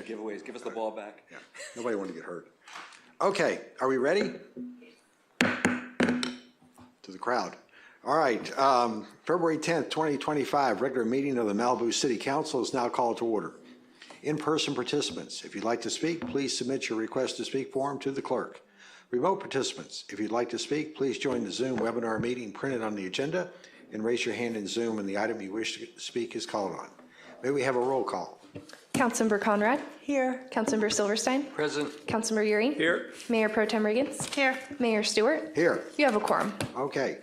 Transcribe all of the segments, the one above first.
giveaways. Give us the ball back. Yeah, nobody wanted to get hurt. Okay, are we ready? To the crowd. All right, February 10th, 2025, regular meeting of the Malibu City Council is now called to order. In-person participants, if you'd like to speak, please submit your request to speak form to the clerk. Remote participants, if you'd like to speak, please join the Zoom webinar meeting printed on the agenda and raise your hand in Zoom when the item you wish to speak is called on. May we have a roll call? Councilmember Conrad. Here. Councilmember Silverstein. Present. Councilmember Uri. Here. Mayor Pro Tem Riggins. Here. Mayor Stewart. Here. You have a quorum. Okay.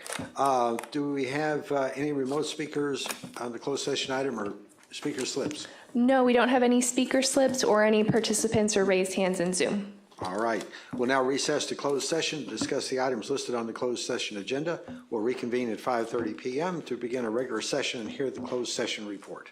Do we have any remote speakers on the closed session item or speaker slips? No, we don't have any speaker slips or any participants or raised hands in Zoom. All right. We'll now recess to closed session to discuss the items listed on the closed session agenda. We'll reconvene at 5:30 p.m. to begin a regular session and hear the closed session report.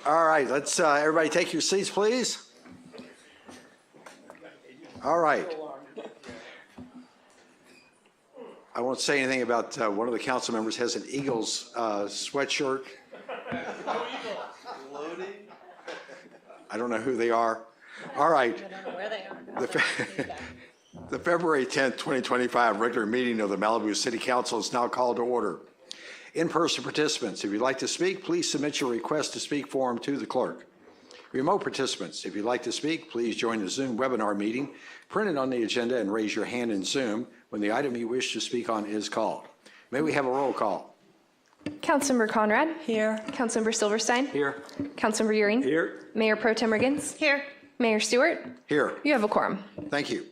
All right, let's, everybody take your seats, please. All right. I won't say anything about one of the council members has an Eagles sweatshirt. I don't know who they are. All right. I don't know where they are. The February 10th, 2025 regular meeting of the Malibu City Council is now called to order. In-person participants, if you'd like to speak, please submit your request to speak form to the clerk. Remote participants, if you'd like to speak, please join the Zoom webinar meeting printed on the agenda and raise your hand in Zoom when the item you wish to speak on is called. May we have a roll call? Councilmember Conrad. Here. Councilmember Silverstein. Here. Councilmember Euring. Here. Mayor Pro Tem Riggins. Here. Mayor Stewart. Here. You have a quorum. Thank you.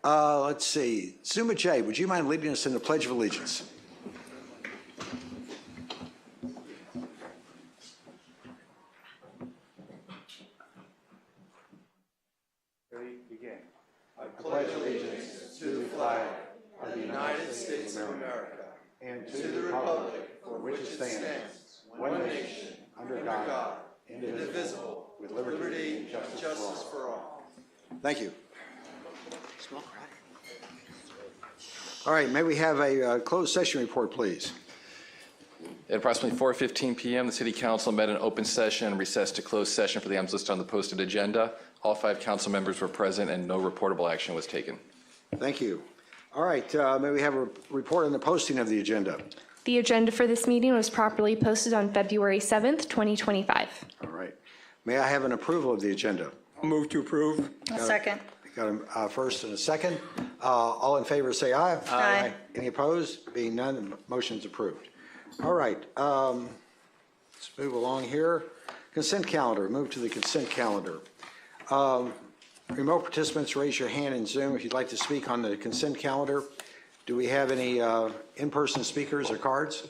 Let's see. Zuma J, would you mind leading us in the Pledge of Allegiance? pledge allegiance to the flag of the United States of America and to the republic for which it stands, one nation, under God, indivisible, with liberty and justice for all. Thank you. All right, may we have a closed session report, please? At approximately 4:15 p.m., the City Council met in open session and recessed to closed session for the items listed on the posted agenda. All 5 council members were present and no reportable action was taken. Thank you. All right, may we have a report on the posting of the agenda? The agenda for this meeting was properly posted on February 7th, 2025. All right. May I have an approval of the agenda? Move to approve. A second. Got a first and a second. All in favor say aye. Aye. Any opposed? Being none, the motion's approved. All right, let's move along here. Consent calendar, move to the consent calendar. Remote participants, raise your hand in Zoom if you'd like to speak on the consent calendar. Do we have any in-person speakers or cards?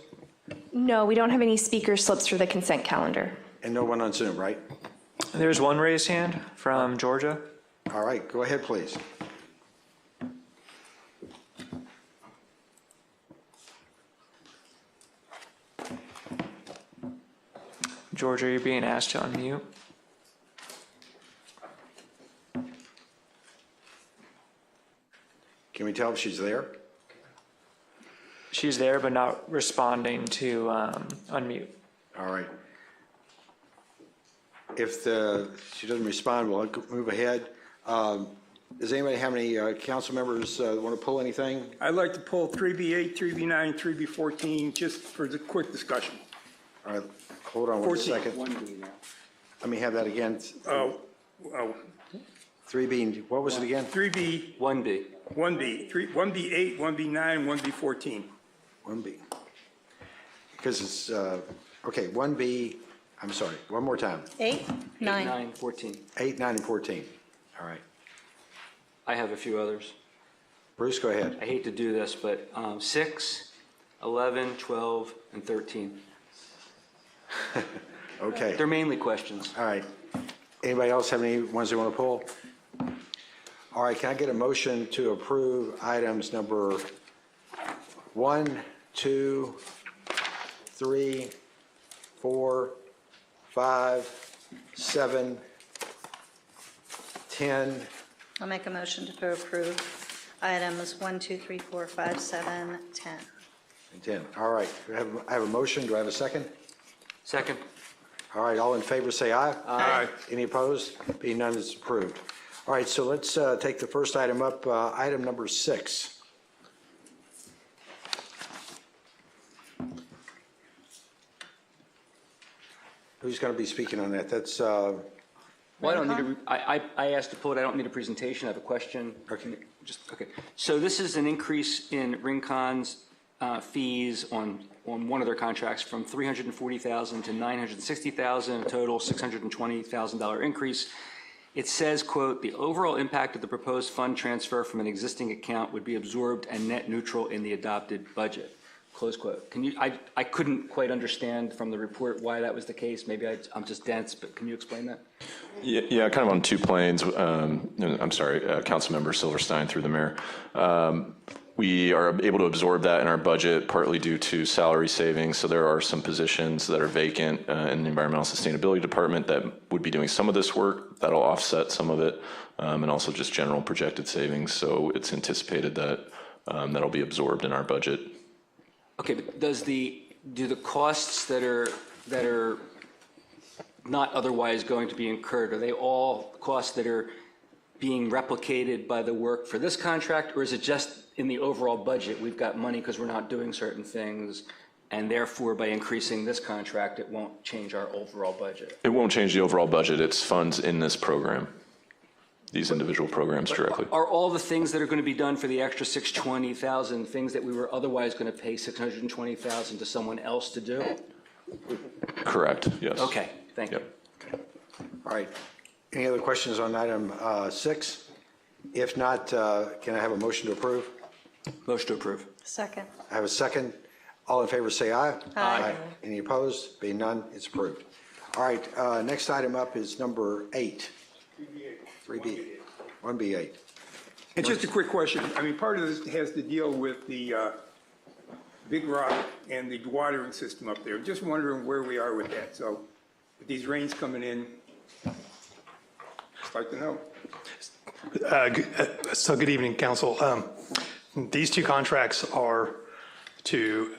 No, we don't have any speaker slips for the consent calendar. And no one on Zoom, right? There's one raised hand from Georgia. All right, go ahead, please. Georgia, you're being asked to unmute. Can we tell if she's there? She's there, but not responding to unmute. All right. If she doesn't respond, we'll move ahead. Does anybody have any council members want to pull anything? I'd like to pull 3B8, 3B9, 3B14, just for the quick discussion. All right, hold on one 14. second. Let me have that again. 3B, what was it again? 3B, 1B. 1B8, 1B9, 1B14. 1B. Because it's, okay, 1B, I'm sorry, one more time. 8, 9. 9, 14. 8, 9, and 14. All right. I have a few others. Bruce, go ahead. I hate to do this, but 6, 11, 12, and 13. Okay. They're mainly questions. All right. Anybody else have any ones they want to pull? All right, can I get a motion to approve items number 1, 2, 3, 4, 5, 7, 10. I'll make a motion to approve items 1, 2, 3, 4, 5, 7, 10. And 10. All right, I have a motion. Do I have a second? Second. All right, all in favor say aye. Aye. Any opposed? Being none, it's approved. All right, so let's take the first item up, item number 6. Who's going to be speaking on that? That's, Well, I don't need I asked to pull it. I don't need a presentation. I have a question. Okay. Okay. So this is an increase in Rincon's fees on one of their contracts from $340,000 to $960,000, a total $620,000 increase. It says, quote, "The overall impact of the proposed fund transfer from an existing account would be absorbed and net neutral in the adopted budget." Close quote. Can you? I couldn't quite understand from the report why that was the case. Maybe I'm just dense, but can you explain that? Yeah, kind of on two planes. I'm sorry, Councilmember Silverstein through the mayor. We are able to absorb that in our budget, partly due to salary savings. So there are some positions that are vacant in the Environmental Sustainability Department that would be doing some of this work. That'll offset some of it, and also just general projected savings. So it's anticipated that that'll be absorbed in our budget. Okay, but do the costs that are not otherwise going to be incurred, are they all costs that are being replicated by the work for this contract, or is it just in the overall budget, we've got money because we're not doing certain things, and therefore by increasing this contract, it won't change our overall budget? It won't change the overall budget. It's funds in this program, these individual programs directly. Are all the things that are going to be done for the extra $620,000 things that we were otherwise going to pay $620,000 to someone else to do? Correct, yes. Okay, thank you. Yep. All right. Any other questions on item 6? If not, can I have a motion to approve? Motion to approve. Second. I have a second. All in favor say aye. Aye. Any opposed? Being none, it's approved. All right, next item up is number 8. 3B. 1B8. And just a quick question. I mean, part of this has to deal with the Big Rock and the watering system up there. Just wondering where we are with that. So with these rains coming in, I'd like to know. So good evening, Council. These two contracts are to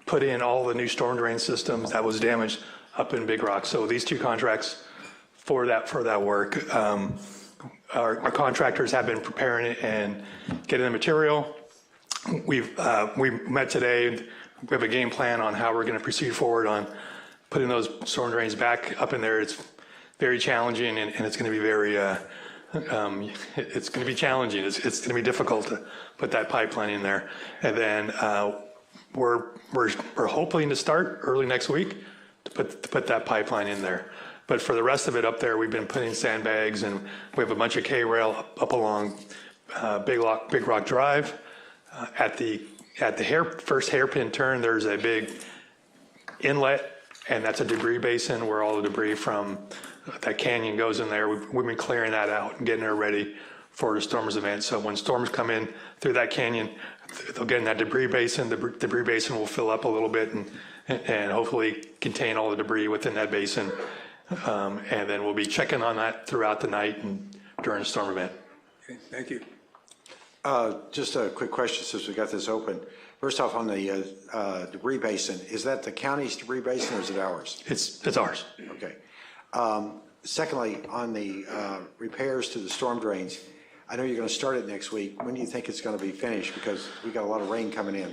put in all the new storm drain systems that was damaged up in Big Rock. So these two contracts for that work, our contractors have been preparing it and getting the material. We met today. We have a game plan on how we're going to proceed forward on putting those storm drains back up in there. It's very challenging, and it's going to be very, it's going to be challenging. It's going to be difficult to put that pipeline in there. And then we're hoping to start early next week to put that pipeline in there. But for the rest of it up there, we've been putting sandbags, and we have a bunch of K-rail up along Big Rock Drive. At the first hairpin turn, there's a big inlet, and that's a debris basin where all the debris from that canyon goes in there. We've been clearing that out and getting it ready for the storms event. So when storms come in through that canyon, they'll get in that debris basin. The debris basin will fill up a little bit and hopefully contain all the debris within that basin. And then we'll be checking on that throughout the night and during the storm event. Okay, thank you. Just a quick question since we got this open. First off, on the debris basin, is that the county's debris basin or is it ours? It's ours. Okay. Secondly, on the repairs to the storm drains, I know you're going to start it next week. When do you think it's going to be finished? Because we got a lot of rain coming in.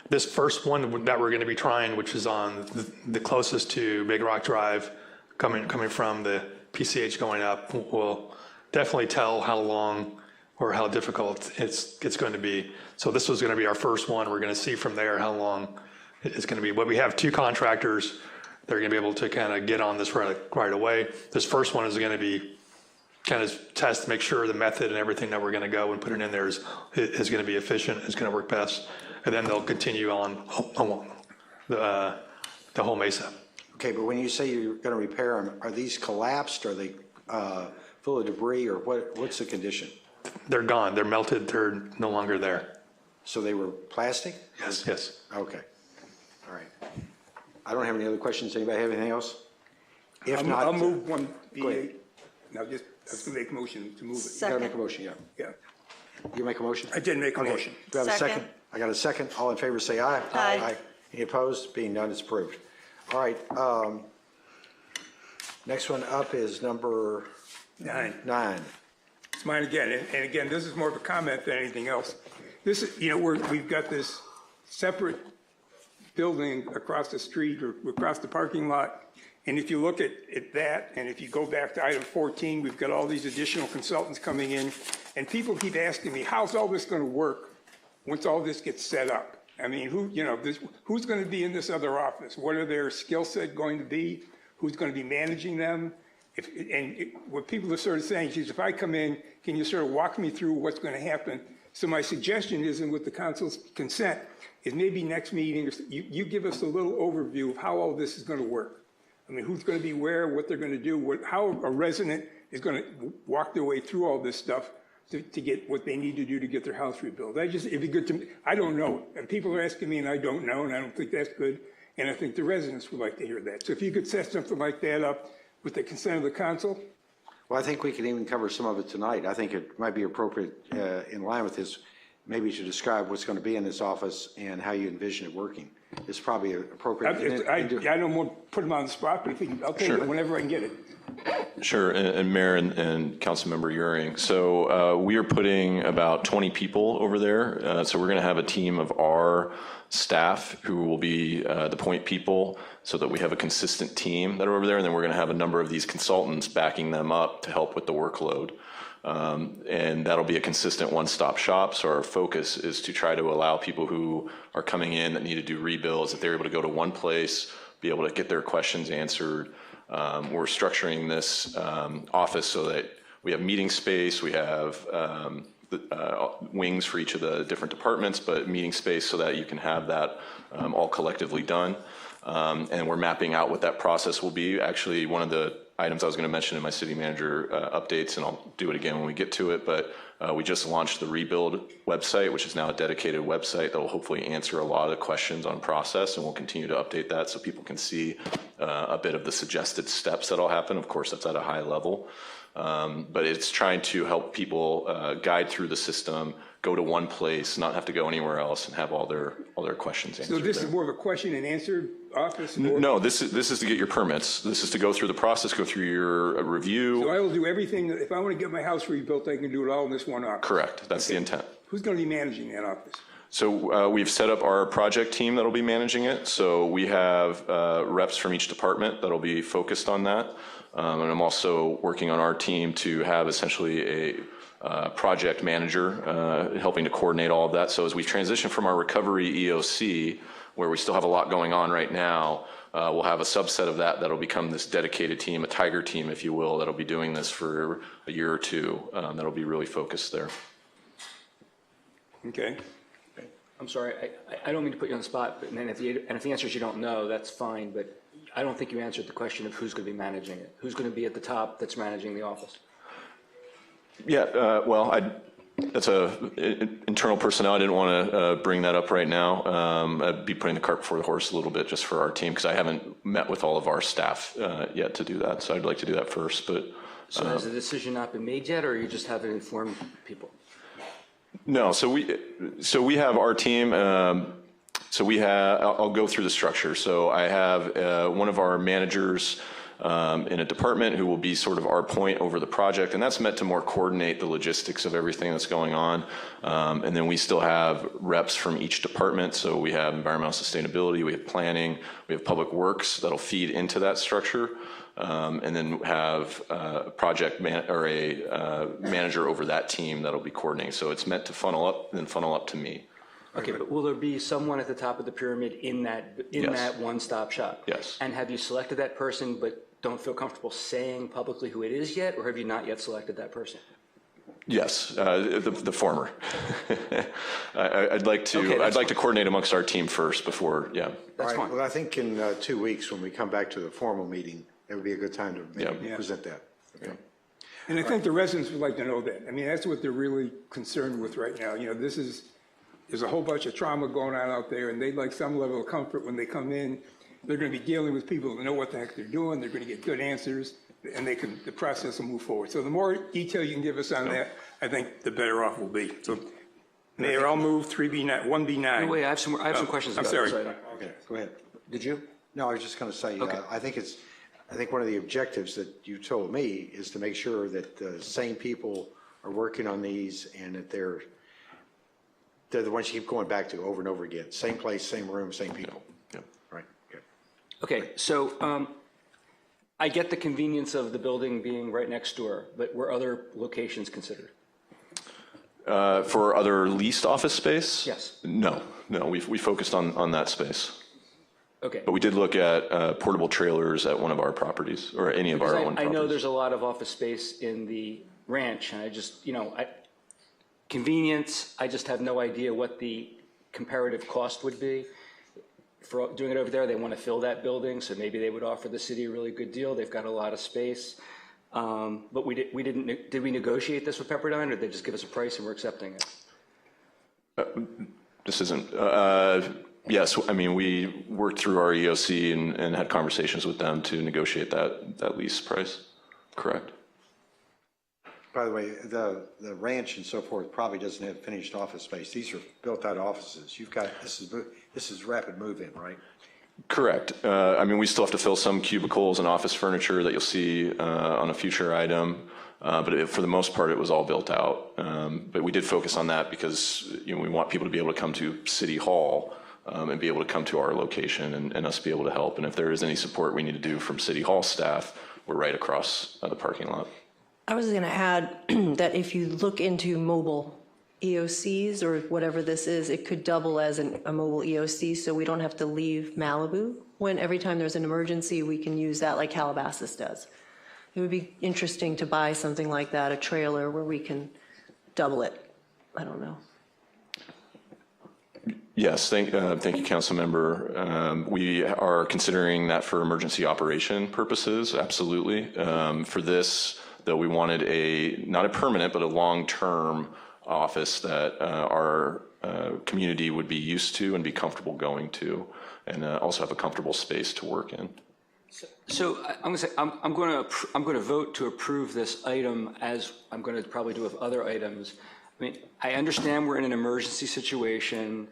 This first one that we're going to be trying, which is on the closest to Big Rock Drive, coming from the PCH going up, will definitely tell how long or how difficult it's going to be. So this was going to be our first one. We're going to see from there how long it's going to be. But we have two contractors. They're going to be able to kind of get on this right away. This first one is going to be kind of test, make sure the method and everything that we're going to go and put it in there is going to be efficient, is going to work best. And then they'll continue on the whole mesa. Okay, but when you say you're going to repair them, are these collapsed? Are they full of debris, or what's the condition? They're gone. They're melted. They're no longer there. So they were plastic? Yes. Okay. All right. I don't have any other questions. Anybody have anything else? If not, I'll move one go ahead. B8. Now, I was going to make a motion to move it. You got to make a motion, yeah. Yeah, You make a motion? I did make a Okay. motion. Do I have a second? Second. I got a second. All in favor, say aye. Aye. Any opposed? Being none, it's approved. All right. Next one up is number 9. It's mine again. And again, this is more of a comment than anything else. This is, we've got this separate building across the street or across the parking lot. And if you look at that, and if you go back to item 14, we've got all these additional consultants coming in. And people keep asking me, how's all this going to work once all this gets set up? I mean, who's going to be in this other office? What are their skill set going to be? Who's going to be managing them? What people are sort of saying is, if I come in, can you sort of walk me through what's going to happen? So my suggestion is, and with the council's consent, is maybe next meeting, you give us a little overview of how all this is going to work. I mean, who's going to be where, what they're going to do, how a resident is going to walk their way through all this stuff to get what they need to do to get their house rebuilt. It'd be good to me. I don't know. And people are asking me and I don't know, and I don't think that's good. And I think the residents would like to hear that. So if you could set something like that up with the consent of the council. Well, I think we can even cover some of it tonight. I think it might be appropriate in line with this, maybe to describe what's going to be in this office and how you envision it working. It's probably appropriate. I don't want to put them on the spot, but I'll take it whenever I can get it. Sure, and Mayor and Councilmember Euring. So we are putting about 20 people over there. So we're going to have a team of our staff who will be the point people so that we have a consistent team that are over there. And then we're going to have a number of these consultants backing them up to help with the workload. And that'll be a consistent one-stop shop. So our focus is to try to allow people who are coming in that need to do rebuilds, that they're able to go to one place, be able to get their questions answered. We're structuring this office so that we have meeting space, we have wings for each of the different departments, but meeting space so that you can have that all collectively done. And we're mapping out what that process will be. Actually, one of the items I was going to mention in my city manager updates, and I'll do it again when we get to it, but we just launched the Rebuild website, which is now a dedicated website that will hopefully answer a lot of the questions on process, and we'll continue to update that so people can see a bit of the suggested steps that'll happen. Of course, that's at a high level, but it's trying to help people guide through the system, go to one place, not have to go anywhere else, and have all their questions answered. So this is more of a question and answer office? No, this is to get your permits. This is to go through the process, go through your review. So I will do everything. If I want to get my house rebuilt, I can do it all in this one office? Correct. That's the intent. Who's going to be managing that office? So we've set up our project team that'll be managing it. So we have reps from each department that'll be focused on that. And I'm also working on our team to have essentially a project manager helping to coordinate all of that. So as we transition from our recovery EOC, where we still have a lot going on right now, we'll have a subset of that that'll become this dedicated team, a tiger team, if you will, that'll be doing this for a year or two. That'll be really focused there. Okay. I'm sorry, I don't mean to put you on the spot, but and if the answer is you don't know, that's fine, but I don't think you answered the question of who's going to be managing it. Who's going to be at the top that's managing the office? Yeah, well, that's internal personnel. I didn't want to bring that up right now. I'd be putting the cart before the horse a little bit just for our team, because I haven't met with all of our staff yet to do that. So I'd like to do that first. But so has the decision not been made yet, or you just haven't informed people? No, so we have our team. I'll go through the structure. So I have one of our managers in a department who will be sort of our point over the project, and that's meant to more coordinate the logistics of everything that's going on. And then we still have reps from each department. So we have environmental sustainability, we have planning, we have public works that'll feed into that structure. And then have a manager over that team that'll be coordinating. So it's meant to funnel up and then funnel up to me. Okay, but will there be someone at the top of the pyramid in that one-stop shop? Yes. And have you selected that person but don't feel comfortable saying publicly who it is yet, or have you not yet selected that person? Yes, the former. I'd like to coordinate amongst our team first before, yeah. That's All right, fine. well, I think in 2 weeks, when we come back to the formal meeting, it would be a good time to maybe present that. Okay. And I think the residents would like to know that. I mean, that's what they're really concerned with right now. You know, there's a whole bunch of trauma going on out there, and they'd like some level of comfort when they come in. They're going to be dealing with people that know what the heck they're doing. They're going to get good answers, and the process will move forward. So the more detail you can give us on that, I think the better off we'll be. So, Mayor, I'll move 1B9. No, wait, I have some questions about this item. Okay, go ahead. Did you? No, I was just going to say, Okay. I think one of the objectives that you told me is to make sure that the same people are working on these and that they're the ones you keep going back to over and over again. Same place, same room, same people. Yeah. Right, good. Okay, so I get the convenience of the building being right next door, but were other locations considered? For other leased office space? Yes. No, we focused on that space. Okay. But we did look at portable trailers at one of our properties, or any of our own properties. I know there's a lot of office space in the ranch, and I just, convenience, I just have no idea what the comparative cost would be. for doing it over there. They want to fill that building, so maybe they would offer the city a really good deal. They've got a lot of space. But did we negotiate this with Pepperdine, or did they just give us a price and we're accepting it? This isn't, yes, I mean, we worked through our EOC and had conversations with them to negotiate that lease price, correct? By the way, the ranch and so forth probably doesn't have finished office space. These are built-out offices. You've got, this is rapid move-in, right? Correct. I mean, we still have to fill some cubicles and office furniture that you'll see on a future item, but for the most part, it was all built out. But we did focus on that because we want people to be able to come to City Hall and be able to come to our location and us be able to help. And if there is any support we need to do from City Hall staff, we're right across the parking lot. I was going to add that if you look into mobile EOCs or whatever this is, it could double as a mobile EOC, so we don't have to leave Malibu. When every time there's an emergency, we can use that like Calabasas does. It would be interesting to buy something like that, a trailer where we can double it. I don't know. Yes, thank you, Council Member. We are considering that for emergency operation purposes, absolutely. For this, though, we wanted not a permanent, but a long-term office that our community would be used to and be comfortable going to, and also have a comfortable space to work in. So I'm going to say I'm going to vote to approve this item, as I'm going to probably do with other items. I mean, I understand we're in an emergency situation,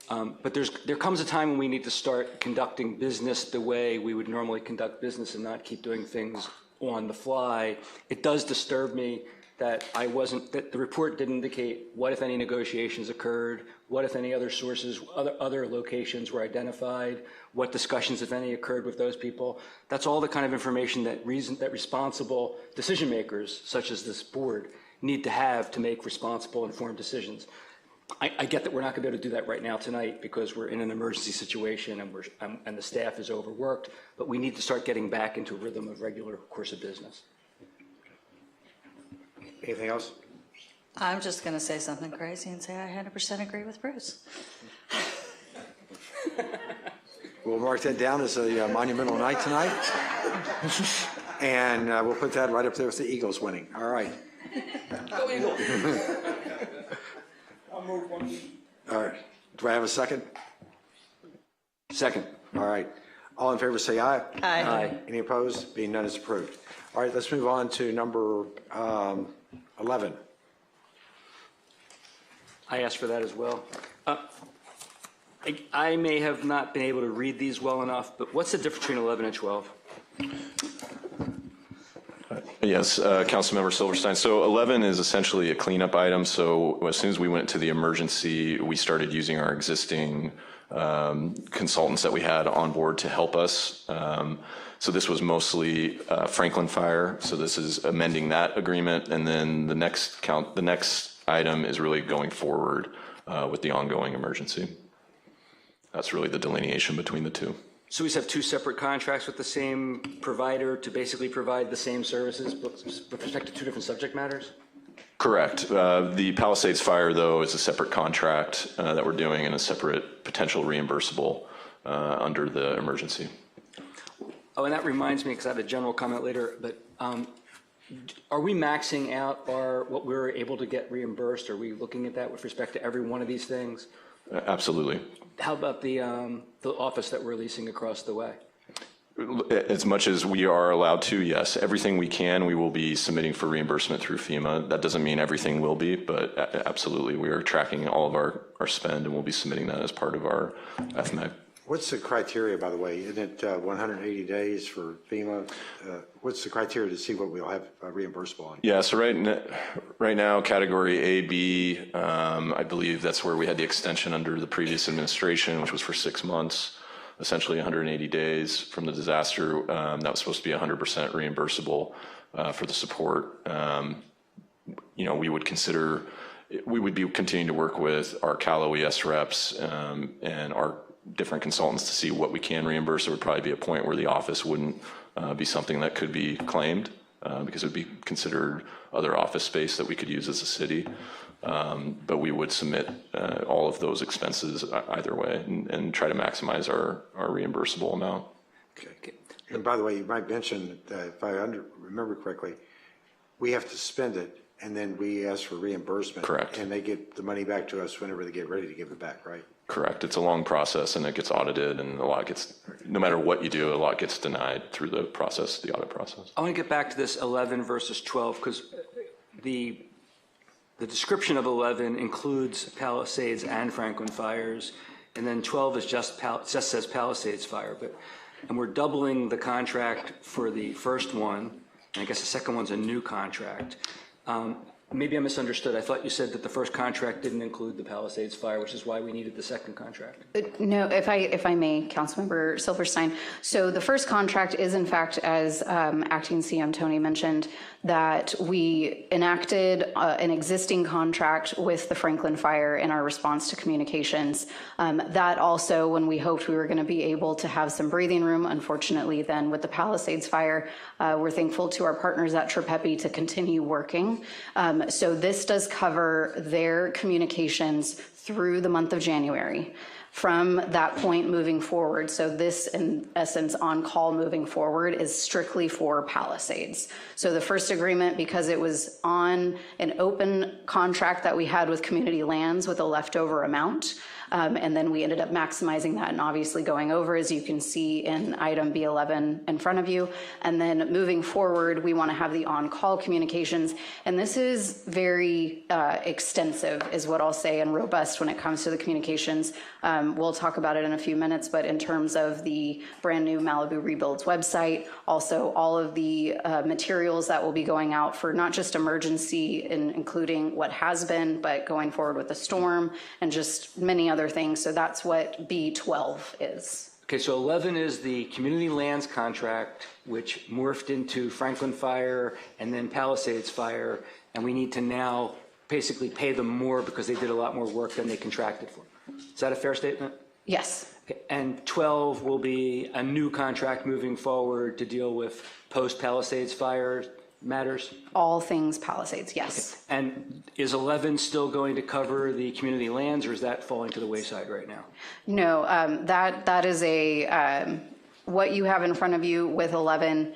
but there comes a time when we need to start conducting business the way we would normally conduct business and not keep doing things on the fly. It does disturb me that that the report didn't indicate what, if any, negotiations occurred, what, if any, other sources, other locations were identified, what discussions, if any, occurred with those people. That's all the kind of information that responsible decision makers, such as this board, need to have to make responsible, informed decisions. I get that we're not going to be able to do that right now tonight because we're in an emergency situation and the staff is overworked, but we need to start getting back into a rhythm of regular course of business. Anything else? I'm just going to say something crazy and say I 100% agree with Bruce. We'll mark that down as a monumental night tonight. And we'll put that right up there with the Eagles winning. All right. Go Eagles! All right. Do I have a second? Second. All right. All in favor say aye. Aye. Any opposed? Being none, is approved. All right, let's move on to number 11. I asked for that as well. I may have not been able to read these well enough, but what's the difference between 11 and 12? Yes, Councilmember Silverstein. So 11 is essentially a cleanup item. So as soon as we went to the emergency, we started using our existing consultants that we had on board to help us. So this was mostly Franklin Fire. So this is amending that agreement. And then the next item is really going forward with the ongoing emergency. That's really the delineation between the two. So we just have two separate contracts with the same provider to basically provide the same services, but with respect to two different subject matters? Correct. The Palisades Fire, though, is a separate contract that we're doing and a separate potential reimbursable under the emergency. Oh, and that reminds me, because I have a general comment later, but are we maxing out what we're able to get reimbursed? Are we looking at that with respect to every one of these things? Absolutely. How about the office that we're leasing across the way? As much as we are allowed to, yes. Everything we can, we will be submitting for reimbursement through FEMA. That doesn't mean everything will be, but absolutely, we are tracking all of our spend, and we'll be submitting that as part of our FMAG. What's the criteria, by the way? Isn't it 180 days for FEMA? What's the criteria to see what we'll have reimbursable on? Yeah, so right now, category A, B, I believe that's where we had the extension under the previous administration, which was for 6 months, essentially 180 days from the disaster. That was supposed to be 100% reimbursable for the support. We would be continuing to work with our Cal OES reps and our different consultants to see what we can reimburse. There would probably be a point where the office wouldn't be something that could be claimed because it would be considered other office space that we could use as a city. But we would submit all of those expenses either way and try to maximize our reimbursable amount. Okay. And by the way, you might mention that if I remember correctly, we have to spend it and then we ask for reimbursement. Correct. And they get the money back to us whenever they get ready to give it back, right? Correct. It's a long process and it gets audited, and a lot gets, no matter what you do, a lot gets denied through the process, the audit process. I want to get back to this 11 versus 12 because the description of 11 includes Palisades and Franklin fires, and then 12 is just says Palisades fire. And we're doubling the contract for the first one, and I guess the second one's a new contract. Maybe I misunderstood. I thought you said that the first contract didn't include the Palisades fire, which is why we needed the second contract. No, if I may, Councilmember Silverstein. So the first contract is, in fact, as Acting CM Tony mentioned, that we enacted an existing contract with the Franklin Fire in our response to communications. That also, when we hoped we were going to be able to have some breathing room, unfortunately, then with the Palisades Fire, we're thankful to our partners at Trepepi to continue working. So this does cover their communications through the month of January. From that point moving forward, so this, in essence, on-call moving forward is strictly for Palisades. So the first agreement, because it was on an open contract that we had with Community Lands with a leftover amount, and then we ended up maximizing that and obviously going over, as you can see in item B11 in front of you. And then moving forward, we want to have the on-call communications. And this is very extensive, is what I'll say, and robust when it comes to the communications. We'll talk about it in a few minutes, but in terms of the brand new Malibu Rebuilds website, also all of the materials that will be going out for not just emergency, including what has been, but going forward with the storm and just many other things. So that's what B12 is. Okay, so 11 is the Community Lands contract, which morphed into Franklin Fire and then Palisades Fire, and we need to now basically pay them more because they did a lot more work than they contracted for. Is that a fair statement? Yes. Okay, and 12 will be a new contract moving forward to deal with post-Palisades Fire matters? All things Palisades, yes. Okay. And is 11 still going to cover the Community Lands, or is that falling to the wayside right now? No, that is a, what you have in front of you with 11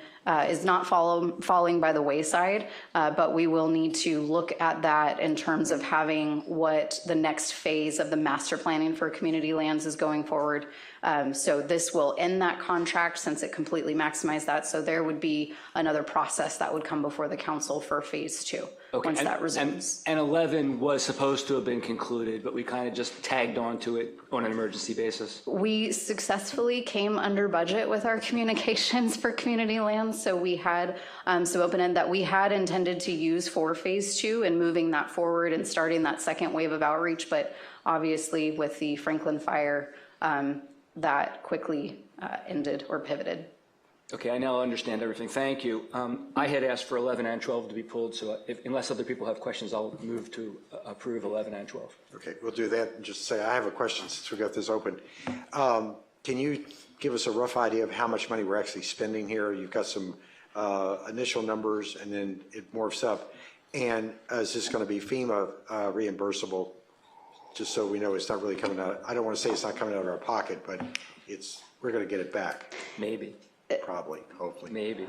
is not falling by the wayside, but we will need to look at that in terms of having what the next phase of the master planning for Community Lands is going forward. So this will end that contract since it completely maximized that. So there would be another process that would come before the council for phase 2 once that resumes. And 11 was supposed to have been concluded, but we kind of just tagged onto it on an emergency basis. We successfully came under budget with our communications for Community Lands. So we had some open end that we had intended to use for phase 2 and moving that forward and starting that second wave of outreach. But obviously with the Franklin Fire, that quickly ended or pivoted. Okay, I now understand everything. Thank you. I had asked for 11 and 12 to be pulled, so unless other people have questions, I'll move to approve 11 and 12. Okay, we'll do that and just say, I have a question since we got this open. Can you give us a rough idea of how much money we're actually spending here? You've got some initial numbers and then it morphs up. And is this going to be FEMA reimbursable? Just so we know it's not really coming out. I don't want to say it's not coming out of our pocket, but we're going to get it back. Maybe. Probably, hopefully. Maybe.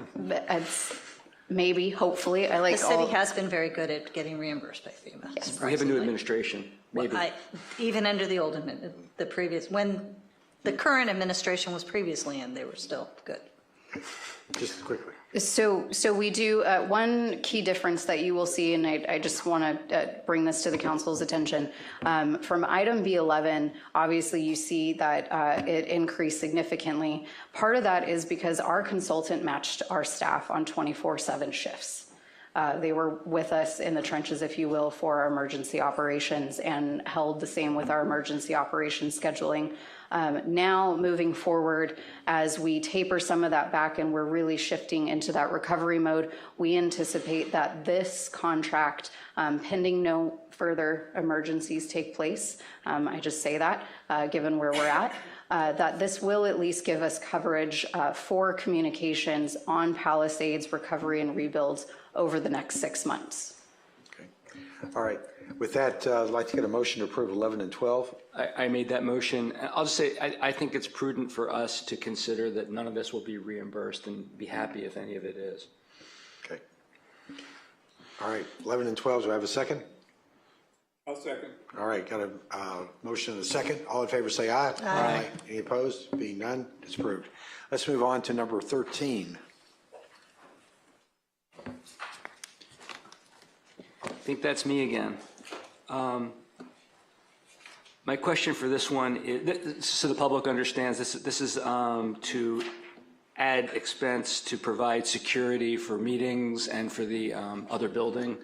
Maybe, hopefully. I like the city has been very good at getting reimbursed by FEMA. Yes. We have a new administration. Maybe. Well, even under the old, the previous, when the current administration was previously in, they were still good. Just quickly. So we do, one key difference that you will see, and I just want to bring this to the council's attention. From item B11, obviously you see that it increased significantly. Part of that is because our consultant matched our staff on 24/7 shifts. They were with us in the trenches, if you will, for our emergency operations and held the same with our emergency operations scheduling. Now moving forward, as we taper some of that back and we're really shifting into that recovery mode, we anticipate that this contract, pending no further emergencies take place, I just say that, given where we're at, that this will at least give us coverage for communications on Palisades recovery and rebuilds over the next 6 months. Okay. All right. With that, I'd like to get a motion to approve 11 and 12. I made that motion. I'll just say, I think it's prudent for us to consider that none of this will be reimbursed and be happy if any of it is. Okay. All right, 11 and 12, do I have a second? I'll second. All right, got a motion and a second. All in favor say aye. Aye. Any opposed? Being none, it's approved. Let's move on to number 13. I think that's me again. My question for this one is, so the public understands, this is to add expense to provide security for meetings and for the other building.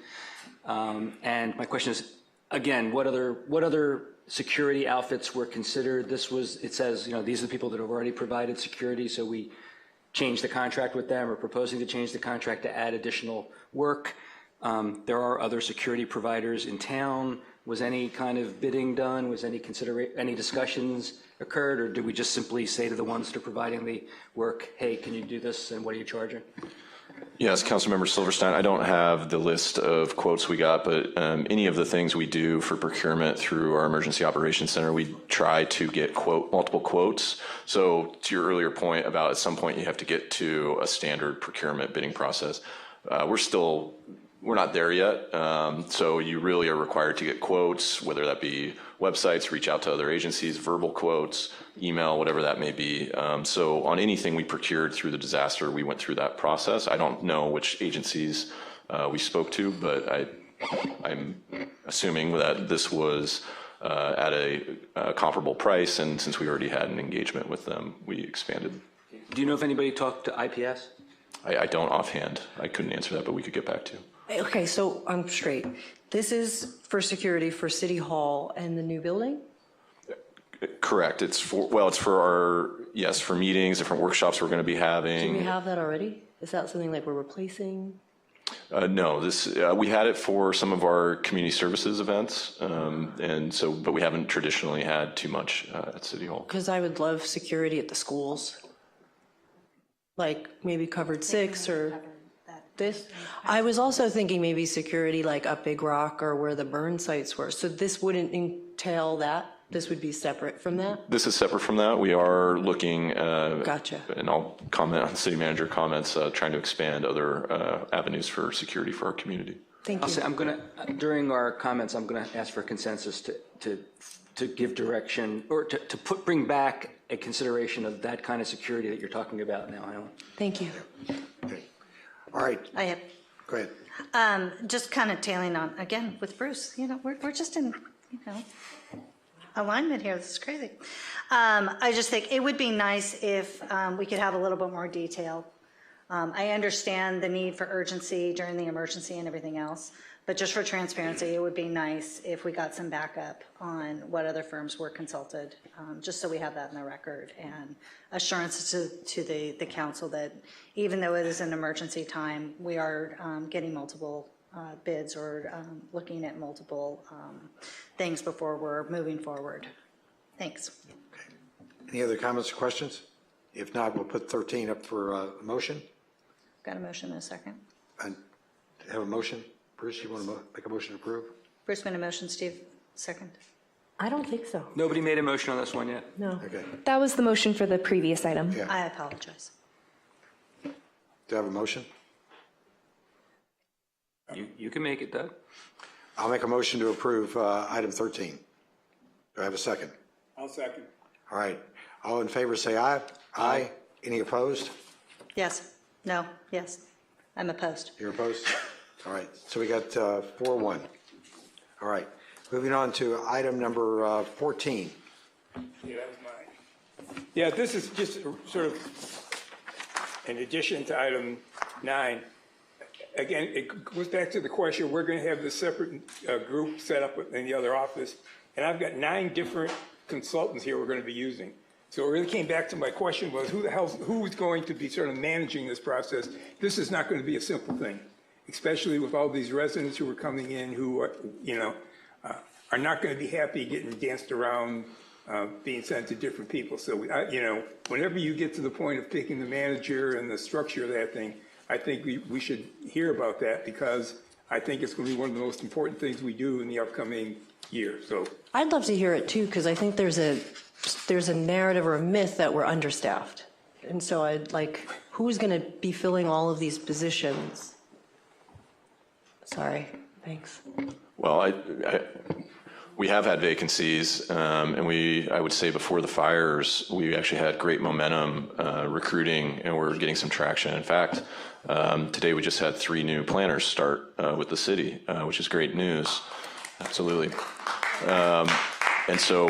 And my question is, again, what other security outfits were considered? It says, these are the people that have already provided security, so we changed the contract with them, or proposing to change the contract to add additional work. There are other security providers in town. Was any kind of bidding done? Was any discussions occurred, or did we just simply say to the ones that are providing the work, hey, can you do this, and what are you charging? Yes, Councilmember Silverstein, I don't have the list of quotes we got, but any of the things we do for procurement through our Emergency Operations Center, we try to get multiple quotes. So to your earlier point about at some point you have to get to a standard procurement bidding process, we're not there yet. So you really are required to get quotes, whether that be websites, reach out to other agencies, verbal quotes, email, whatever that may be. So on anything we procured through the disaster, we went through that process. I don't know which agencies we spoke to, but I'm assuming that this was at a comparable price, and since we already had an engagement with them, we expanded. Do you know if anybody talked to IPS? I don't offhand. I couldn't answer that, but we could get back to you. Okay, so I'm straight. This is for security for City Hall and the new building? Correct. It's for for meetings, different workshops we're going to be having. Do we have that already? Is that something like we're replacing? No, we had it for some of our community services events, but we haven't traditionally had too much at City Hall. Because I would love security at the schools, like maybe covered 6 or this. I was also thinking maybe security like up Big Rock or where the burn sites were. So this wouldn't entail that? This would be separate from that? This is separate from that. We are looking, Gotcha. And I'll comment on city manager comments, trying to expand other avenues for security for our community. Thank you. I'll say, during our comments, I'm going to ask for consensus to give direction, or to bring back a consideration of that kind of security that you're talking about now, Alan. Thank you. Okay. All right. Go ahead. Just kind of tailing on, again, with Bruce, we're just in, alignment here. This is crazy. I just think it would be nice if we could have a little bit more detail. I understand the need for urgency during the emergency and everything else, but just for transparency, it would be nice if we got some backup on what other firms were consulted, just so we have that in the record, and assurances to the council that even though it is an emergency time, we are getting multiple bids or looking at multiple things before we're moving forward. Thanks. Okay. Any other comments or questions? If not, we'll put 13 up for a motion. Got a motion in a second. And have a motion? Bruce, you want to make a motion to approve? Bruce made a motion, Steve, second. I don't think so. Nobody made a motion on this one yet. No. Okay. That was the motion for the previous item. Yeah. I apologize. Do I have a motion? You can make it, Doug. I'll make a motion to approve item 13. Do I have a second? I'll second. All right. All in favor say aye. Aye. Any opposed? Yes. No. Yes. I'm opposed. You're opposed? All right. So we got 4-1. All right. Moving on to item number 14. Yeah, that was mine. Yeah, this is just sort of in addition to item 9. Again, it goes back to the question, we're going to have this separate group set up in the other office, and I've got 9 different consultants here we're going to be using. So it really came back to my question was, who is going to be sort of managing this process? This is not going to be a simple thing, especially with all these residents who are coming in who are not going to be happy getting danced around, being sent to different people. So, whenever you get to the point of picking the manager and the structure of that thing, I think we should hear about that, because I think it's going to be one of the most important things we do in the upcoming year. So I'd love to hear it too, because I think there's a narrative or a myth that we're understaffed. And so I'd like, who's going to be filling all of these positions? Sorry, thanks. Well, we have had vacancies, and I would say before the fires, we actually had great momentum recruiting, and we're getting some traction. In fact, today we just had 3 new planners start with the city, which is great news. Absolutely. And so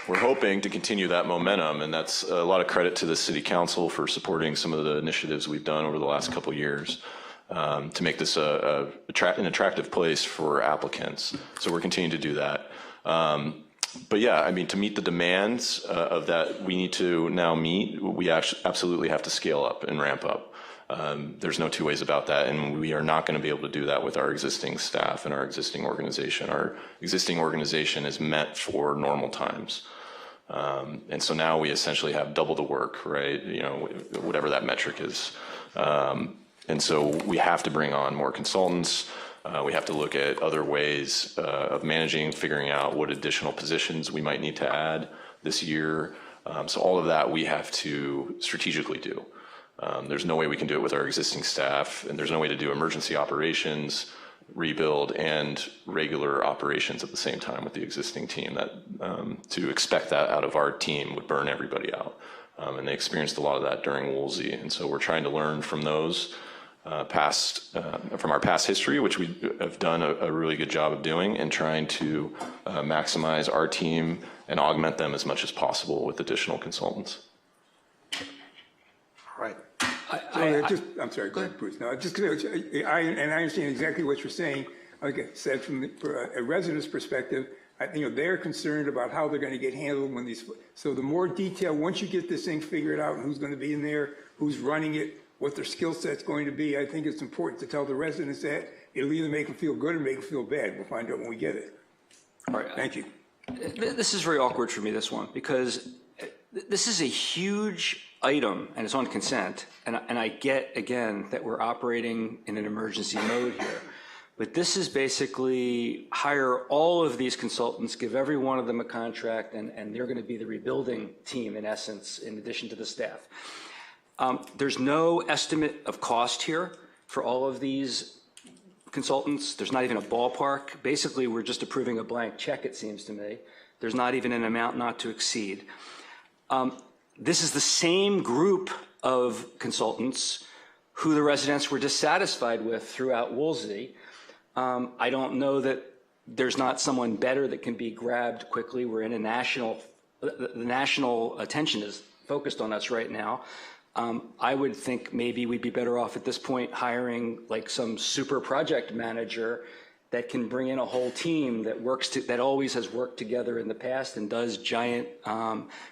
we're hoping to continue that momentum, and that's a lot of credit to the City Council for supporting some of the initiatives we've done over the last couple of years to make this an attractive place for applicants. So we're continuing to do that. But yeah, I mean, to meet the demands of that we need to now meet, we absolutely have to scale up and ramp up. There's no two ways about that, and we are not going to be able to do that with our existing staff and our existing organization. Our existing organization is meant for normal times. And so now we essentially have double the work, right? You know, whatever that metric is. And so we have to bring on more consultants. We have to look at other ways of managing, figuring out what additional positions we might need to add this year. So all of that we have to strategically do. There's no way we can do it with our existing staff, and there's no way to do emergency operations, rebuild, and regular operations at the same time with the existing team. That to expect that out of our team would burn everybody out. And they experienced a lot of that during Woolsey. And so we're trying to learn from those from our past history, which we have done a really good job of doing, and trying to maximize our team and augment them as much as possible with additional consultants. All right. I'm sorry, go ahead, Bruce. No, just because I understand exactly what you're saying. Like I said, from a resident's perspective, they're concerned about how they're going to get handled when these. So the more detail, once you get this thing figured out, who's going to be in there, who's running it, what their skill set's going to be, I think it's important to tell the residents that. It'll either make them feel good or make them feel bad. We'll find out when we get it. All right. Thank you. This is very awkward for me, this one, because this is a huge item and it's on consent. And I get, again, that we're operating in an emergency mode here. But this is basically hire all of these consultants, give every one of them a contract, and they're going to be the rebuilding team, in essence, in addition to the staff. There's no estimate of cost here for all of these consultants. There's not even a ballpark. Basically, we're just approving a blank check, it seems to me. There's not even an amount not to exceed. This is the same group of consultants who the residents were dissatisfied with throughout Woolsey. I don't know that there's not someone better that can be grabbed quickly. We're in a the national attention is focused on us right now. I would think maybe we'd be better off at this point hiring like some super project manager that can bring in a whole team that that always has worked together in the past and does giant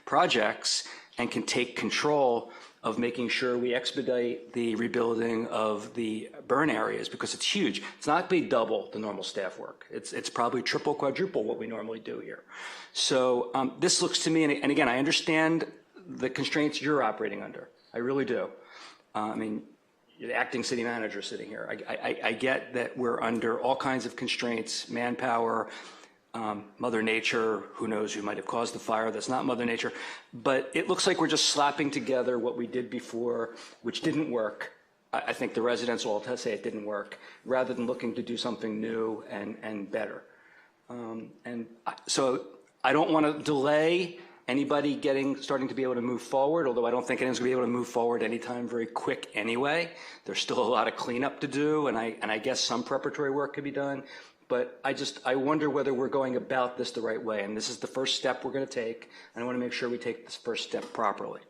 projects and can take control of making sure we expedite the rebuilding of the burn areas, because it's huge. It's not be double the normal staff work. It's probably triple, quadruple what we normally do here. So this looks to me, and again, I understand the constraints you're operating under. I really do. I mean, the acting city manager sitting here. I get that we're under all kinds of constraints, manpower, Mother Nature, who knows who might have caused the fire. That's not Mother Nature. But it looks like we're just slapping together what we did before, which didn't work. I think the residents all say it didn't work, rather than looking to do something new and better. So I don't want to delay anybody starting to be able to move forward, although I don't think anyone's going to be able to move forward anytime very quick anyway. There's still a lot of cleanup to do, and I guess some preparatory work could be done. But I wonder whether we're going about this the right way, and this is the first step we're going to take, and I want to make sure we take this first step properly.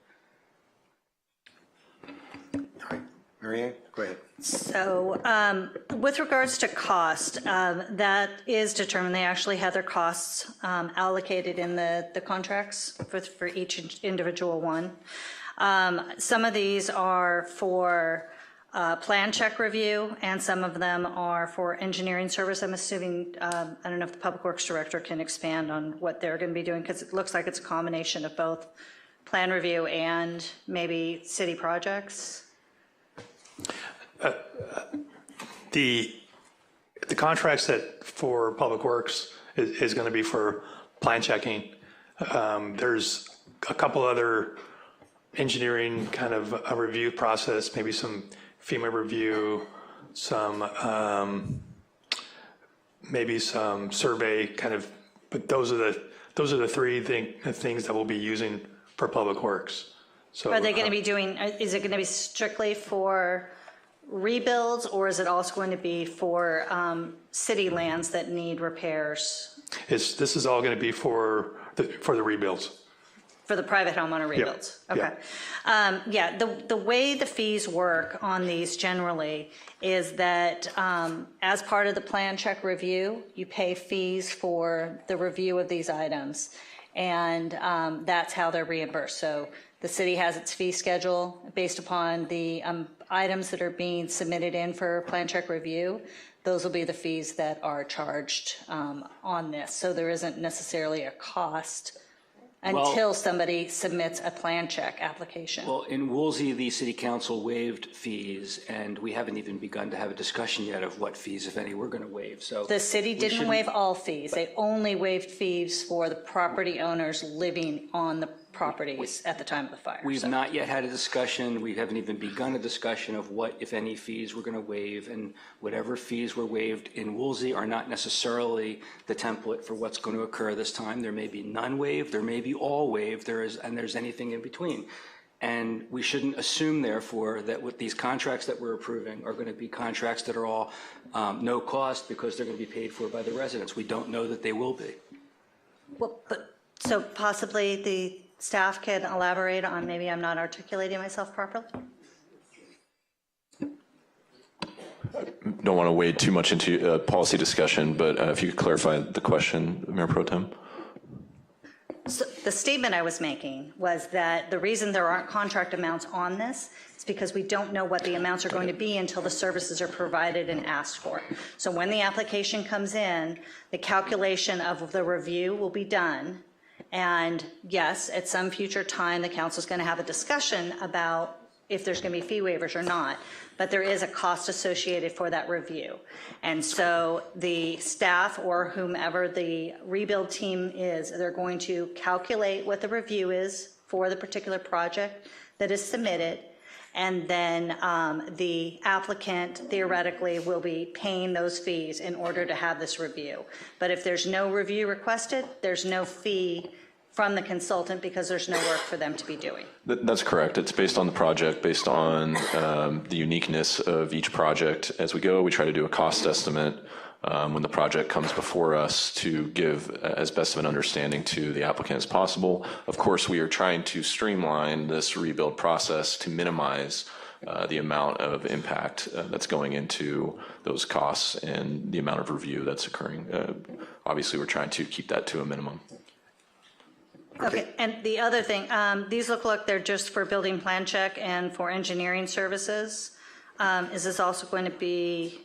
All right. Mary Ann, go ahead. So with regards to cost, that is determined. They actually have their costs allocated in the contracts for each individual one. Some of these are for plan check review, and some of them are for engineering service. I'm assuming, I don't know if the Public Works Director can expand on what they're going to be doing, because it looks like it's a combination of both plan review and maybe city projects. contracts that for Public Works is going to be for plan checking. There's a couple other engineering kind of a review process, maybe some FEMA review, some maybe some survey kind of, but those are the three things that we'll be using for Public Works. So Are they going to be doing, is it going to be strictly for rebuilds, or is it also going to be for city lands that need repairs? This is all going to be for the rebuilds. For the private homeowner rebuilds? Yeah. Okay. Yeah, the way the fees work on these generally is that as part of the plan check review, you pay fees for the review of these items, and that's how they're reimbursed. So the city has its fee schedule based upon the items that are being submitted in for plan check review. Those will be the fees that are charged on this. So there isn't necessarily a cost until somebody submits a plan check application. Well, in Woolsey, the city council waived fees, and we haven't even begun to have a discussion yet of what fees, if any, we're going to waive. So The city didn't waive all fees. They only waived fees for the property owners living on the properties at the time of the fire. We've not yet had a discussion. We haven't even begun a discussion of what, if any, fees we're going to waive, and whatever fees were waived in Woolsey are not necessarily the template for what's going to occur this time. There may be none waived, there may be all waived, and there's anything in between. And we shouldn't assume, therefore, that with these contracts that we're approving are going to be contracts that are all no cost because they're going to be paid for by the residents. We don't know that they will be. Well, so possibly the staff can elaborate on, maybe I'm not articulating myself properly? Don't want to wade too much into a policy discussion, but if you could clarify the question, Mayor Pro Tem. So the statement I was making was that the reason there aren't contract amounts on this is because we don't know what the amounts are going to be until the services are provided and asked for. So when the application comes in, the calculation of the review will be done. And yes, at some future time, the council is going to have a discussion about if there's going to be fee waivers or not, but there is a cost associated for that review. And so the staff or whomever the rebuild team is, they're going to calculate what the review is for the particular project that is submitted, and then the applicant theoretically will be paying those fees in order to have this review. But if there's no review requested, there's no fee from the consultant because there's no work for them to be doing. That's correct. It's based on the project, based on the uniqueness of each project. As we go, we try to do a cost estimate when the project comes before us to give as best of an understanding to the applicant as possible. Of course, we are trying to streamline this rebuild process to minimize the amount of impact that's going into those costs and the amount of review that's occurring. Obviously, we're trying to keep that to a minimum. Okay, and the other thing, these look like they're just for building plan check and for engineering services. Is this also going to be,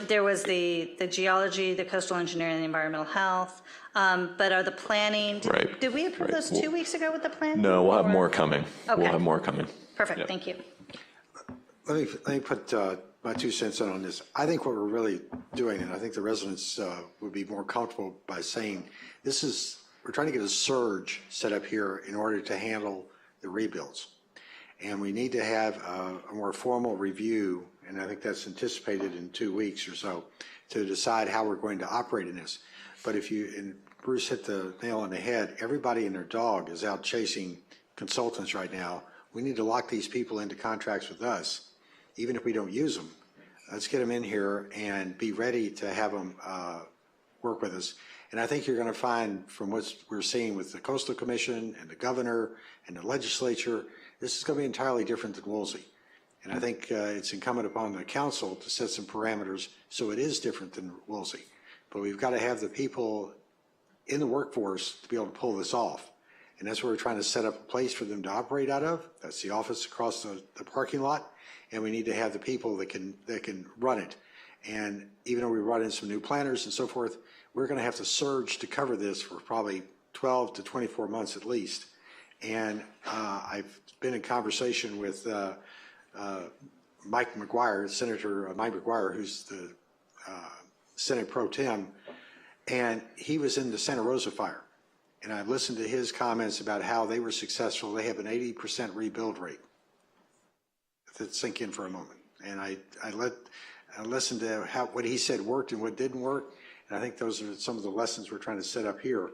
there was the geology, the coastal engineering, and the environmental health, but are the planning, did we approve those 2 weeks ago with the plan? No, we'll have more coming. Okay. We'll have more coming. Perfect, Yep. thank you. Let me put my 2 cents in on this. I think what we're really doing, and I think the residents would be more comfortable by saying, we're trying to get a surge set up here in order to handle the rebuilds. And we need to have a more formal review, and I think that's anticipated in 2 weeks or so, to decide how we're going to operate in this. But and Bruce hit the nail on the head, everybody and their dog is out chasing consultants right now. We need to lock these people into contracts with us, even if we don't use them. Let's get them in here and be ready to have them work with us. And I think you're going to find from what we're seeing with the Coastal Commission and the governor and the legislature, this is going to be entirely different than Woolsey. And I think it's incumbent upon the council to set some parameters so it is different than Woolsey. But we've got to have the people in the workforce to be able to pull this off. And that's where we're trying to set up a place for them to operate out of. That's the office across the parking lot. And we need to have the people that can run it. And even though we brought in some new planners and so forth, we're going to have to surge to cover this for probably 12 to 24 months at least. And I've been in conversation with Mike McGuire, Senator Mike McGuire, who's the Senate Pro Tem, and he was in the Santa Rosa fire. And I listened to his comments about how they were successful. They have an 80% rebuild rate. Let that sink in for a moment. And I listened to what he said worked and what didn't work. And I think those are some of the lessons we're trying to set up here.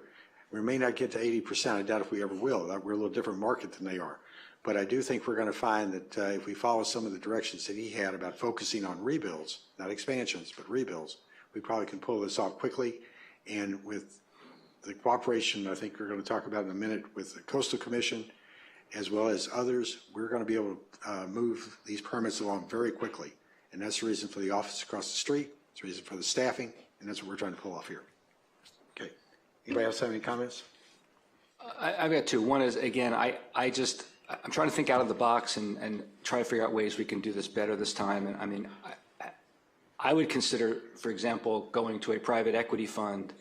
We may not get to 80%. I doubt if we ever will. We're a little different market than they are. But I do think we're going to find that if we follow some of the directions that he had about focusing on rebuilds, not expansions, but rebuilds, we probably can pull this off quickly. And with the cooperation, I think we're going to talk about in a minute, with the Coastal Commission, as well as others, we're going to be able to move these permits along very quickly. And that's the reason for the office across the street, it's the reason for the staffing, and that's what we're trying to pull off here. Okay. Anybody else have any comments? I've got two. One is, again, I'm trying to think out of the box and try to figure out ways we can do this better this time. And I mean, I would consider, for example, going to a private equity fund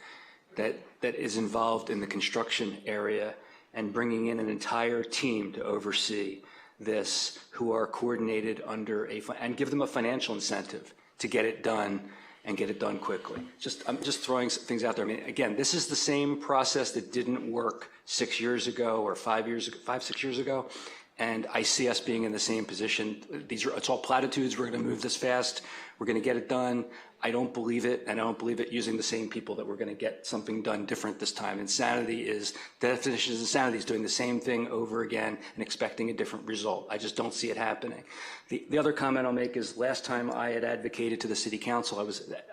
that is involved in the construction area and bringing in an entire team to oversee this, who are coordinated under and give them a financial incentive to get it done and get it done quickly. I'm just throwing things out there. I mean, again, this is the same process that didn't work 6 years ago or 5 years ago, 6 years ago. And I see us being in the same position. It's all platitudes. We're going to move this fast. We're going to get it done. I don't believe it, and I don't believe it using the same people that we're going to get something done different this time. Insanity is, the definition of insanity is doing the same thing over again and expecting a different result. I just don't see it happening. The other comment I'll make is, last time I had advocated to the city council,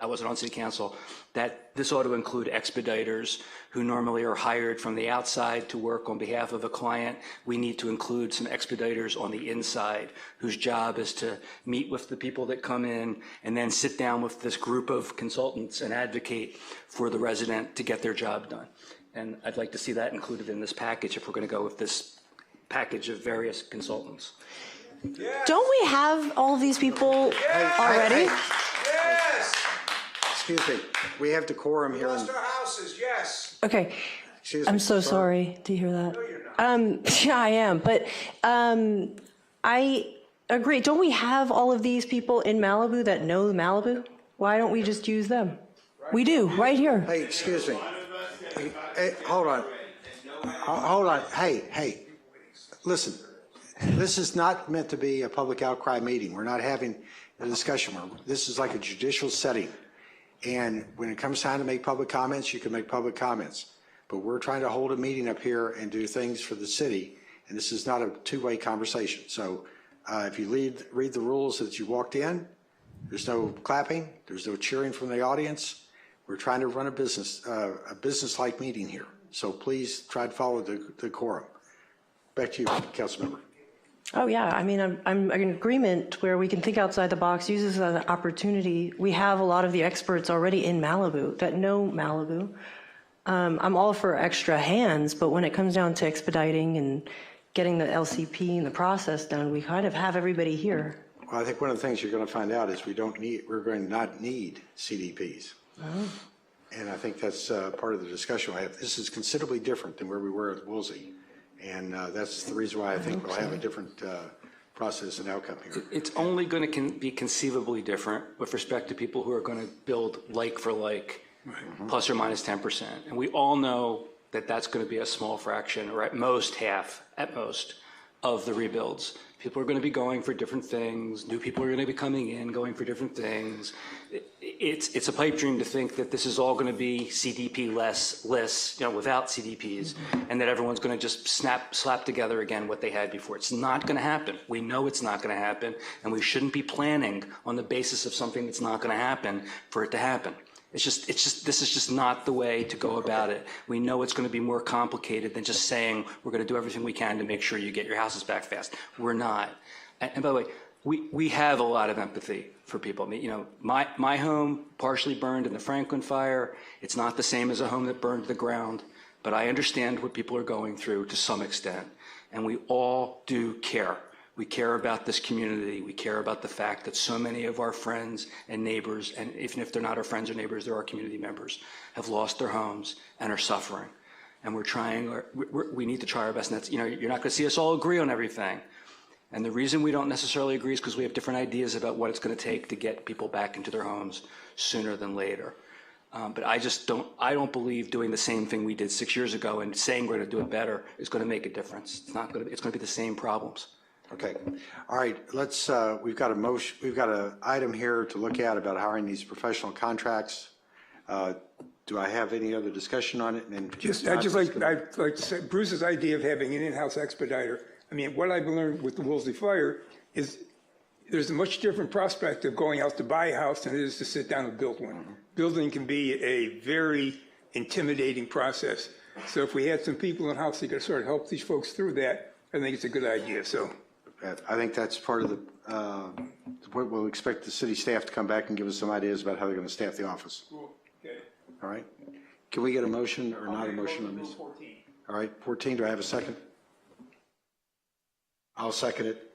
I wasn't on city council, that this ought to include expediters who normally are hired from the outside to work on behalf of a client. We need to include some expediters on the inside whose job is to meet with the people that come in and then sit down with this group of consultants and advocate for the resident to get their job done. And I'd like to see that included in this package if we're going to go with this package of various consultants. Yes. Don't we have all of these people already? Yes. Excuse me. We have decorum here. Lost our houses, yes. Okay. Excuse me. I'm so sorry to hear that. No, you're not. Yeah, I am. But I agree. Don't we have all of these people in Malibu that know Malibu? Why don't we just use them? Right. We do, right here. Hey, excuse me. Hey, hold on. Hold on. Hey, listen. This is not meant to be a public outcry meeting. We're not having a discussion. This is like a judicial setting. And when it comes time to make public comments, you can make public comments. But we're trying to hold a meeting up here and do things for the city. And this is not a two-way conversation. So if you read the rules that you walked in, there's no clapping, there's no cheering from the audience. We're trying to run a business-like meeting here. So please try to follow the decorum. Back to you, Councilmember. Oh, yeah. I mean, I'm in agreement where we can think outside the box, use this as an opportunity. We have a lot of the experts already in Malibu that know Malibu. I'm all for extra hands, but when it comes down to expediting and getting the LCP and the process done, we kind of have everybody here. Well, I think one of the things you're going to find out is we're going to not need CDPs. Oh. And I think that's part of the discussion I have. This is considerably different than where we were at Woolsey. And that's the reason why I think we'll have a different process and outcome here. It's only going to be conceivably different with respect to people who are going to build like for like, right. Plus or minus 10%. And we all know that that's going to be a small fraction, or at most half, at most, of the rebuilds. People are going to be going for different things. New people are going to be coming in, going for different things. It's a pipe dream to think that this is all going to be CDP less, without CDPs, and that everyone's going to just slap together again what they had before. It's not going to happen. We know it's not going to happen, and we shouldn't be planning on the basis of something that's not going to happen for it to happen. This is just not the way to go about it. We know it's going to be more complicated than just saying we're going to do everything we can to make sure you get your houses back fast. We're not. And by the way, we have a lot of empathy for people. I mean, my home partially burned in the Franklin fire. It's not the same as a home that burned to the ground, but I understand what people are going through to some extent, and we all do care. We care about this community. We care about the fact that so many of our friends and neighbors, and even if they're not our friends or neighbors, they're our community members, have lost their homes and are suffering. And we need to try our best. And that's, you're not going to see us all agree on everything. And the reason we don't necessarily agree is because we have different ideas about what it's going to take to get people back into their homes sooner than later. But I don't believe doing the same thing we did 6 years ago and saying we're going to do it better is going to make a difference. It's going to be the same problems. Okay. All right, we've got an item here to look at about hiring these professional contracts. Do I have any other discussion on it? And I'd like to say Bruce's idea of having an in-house expediter. I mean, what I've learned with the Woolsey Fire is there's a much different prospect of going out to buy a house than it is to sit down and build one. Building can be a very intimidating process. So if we had some people in-house that could sort of help these folks through that, I think it's a good idea. So I think that's part of we'll expect the city staff to come back and give us some ideas about how they're going to staff the office. cool. Okay. All right. Can we get a motion or not a motion on this? 14. All right, 14, do I have a second? I'll second it.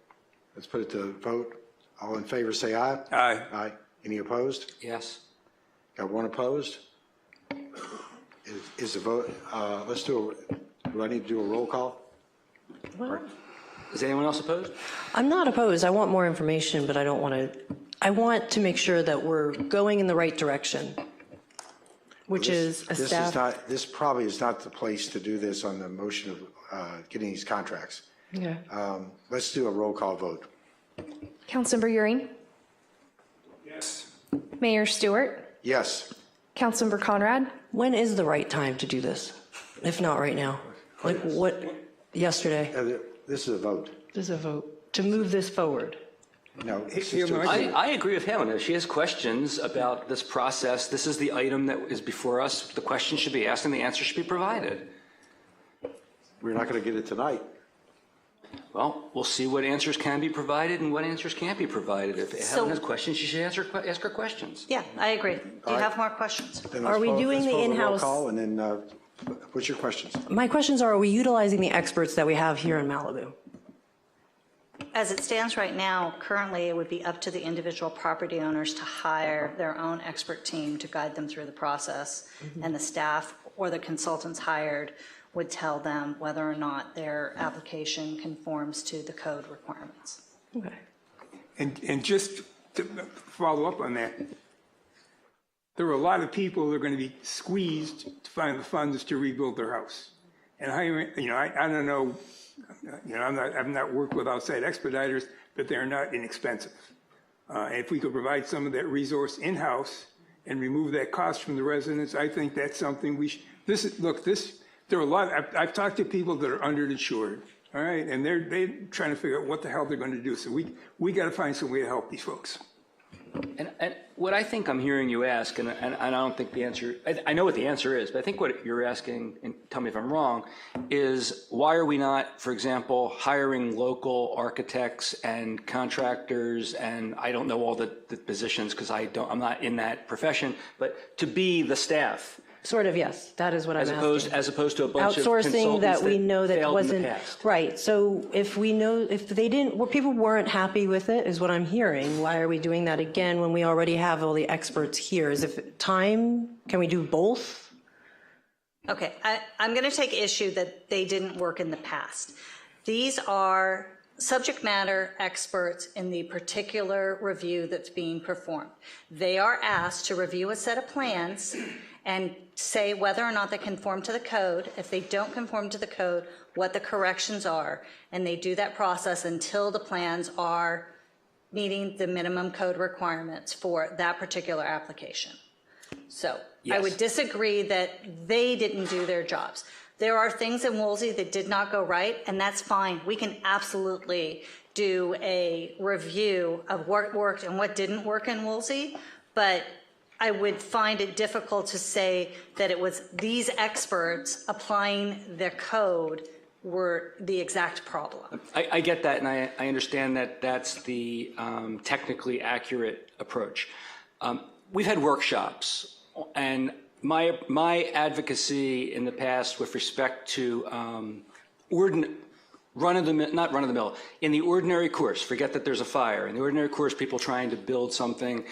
Let's put it to vote. All in favor, say aye. Aye. Aye. Any opposed? Yes. Got one opposed? Is the vote, do I need to do a roll call? Is anyone else opposed? I'm not opposed. I want more information, but I want to make sure that we're going in the right direction, which is a staff. This probably is not the place to do this on the motion of getting these contracts. Okay. Let's do a roll call vote. Councilmember Euring, Yes. Mayor Stewart, Yes. Councilmember Conrad, When is the right time to do this? If not right now? Like what, yesterday? This is a vote. This is a vote to move this forward. No. I agree with Helen. If she has questions about this process, this is the item that is before us. The question should be asked and the answer should be provided. We're not going to get it tonight. Well, we'll see what answers can be provided and what answers can't be provided. If Helen has questions, she should ask her questions. Yeah, I agree. Do you have more questions? Then Are we doing let's the vote a roll in-house- call, and then what's your questions? My questions are we utilizing the experts that we have here in Malibu? As it stands right now, currently it would be up to the individual property owners to hire their own expert team to guide them through the process. And the staff or the consultants hired would tell them whether or not their application conforms to the code requirements. Okay. And just to follow up on that, there are a lot of people that are going to be squeezed to find the funds to rebuild their house. And hiring, I don't know, I've not worked with outside expediters, but they're not inexpensive. And if we could provide some of that resource in-house and remove that cost from the residents, I think that's something we should. There are a lot. I've talked to people that are underinsured, all right, and they're trying to figure out what the hell they're going to do. So we got to find some way to help these folks. And what I think I'm hearing you ask, and I don't think the answer, I know what the answer is, but I think what you're asking, and tell me if I'm wrong, is why are we not, for example, hiring local architects and contractors, and I don't know all the positions because I'm not in that profession, but to be the staff. Sort of, yes. That is what I'm asking. As opposed to a bunch of outsourcing consultants that we know that failed in the wasn't past. right. So if we know if they didn't, well, people weren't happy with it, is what I'm hearing. Why are we doing that again when we already have all the experts here? Is it time? Can we do both? Okay, I'm going to take issue that they didn't work in the past. These are subject matter experts in the particular review that's being performed. They are asked to review a set of plans and say whether or not they conform to the code. If they don't conform to the code, what the corrections are. And they do that process until the plans are meeting the minimum code requirements for that particular application. So I would disagree that they didn't do their jobs. There are things in Woolsey that did not go right, and that's fine. We can absolutely do a review of what worked and what didn't work in Woolsey, but I would find it difficult to say that it was these experts applying the code were the exact problem. I get that, and I understand that that's the technically accurate approach. We've had workshops, and my advocacy in the past with respect to not run of the mill, in the ordinary course, forget that there's a fire. In the ordinary course, people trying to build something,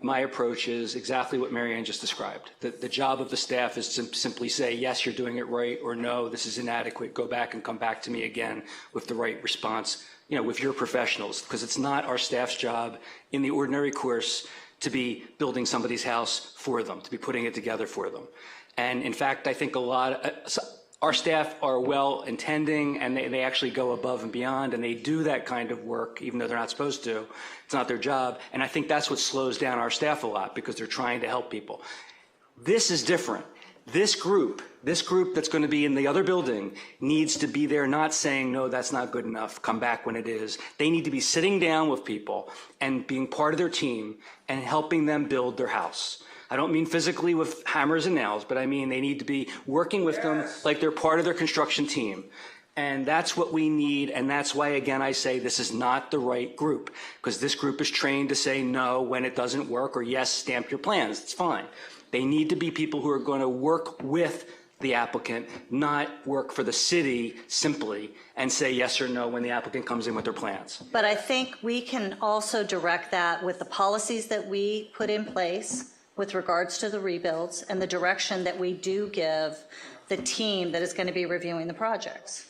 my approach is exactly what Mary Ann just described. The job of the staff is to simply say, yes, you're doing it right, or no, this is inadequate, go back and come back to me again with the right response, with your professionals, because it's not our staff's job in the ordinary course to be building somebody's house for them, to be putting it together for them. And in fact, I think our staff are well-intending, and they actually go above and beyond, and they do that kind of work, even though they're not supposed to. It's not their job. And I think that's what slows down our staff a lot, because they're trying to help people. This is different. This group that's going to be in the other building needs to be there not saying, no, that's not good enough, come back when it is. They need to be sitting down with people and being part of their team and helping them build their house. I don't mean physically with hammers and nails, but I mean they need to be working with them like they're part of their construction team. And that's what we need, and that's why, again, I say this is not the right group, because this group is trained to say no when it doesn't work, or yes, stamp your plans, it's fine. They need to be people who are going to work with the applicant, not work for the city simply and say yes or no when the applicant comes in with their plans. But I think we can also direct that with the policies that we put in place with regards to the rebuilds and the direction that we do give the team that is going to be reviewing the projects.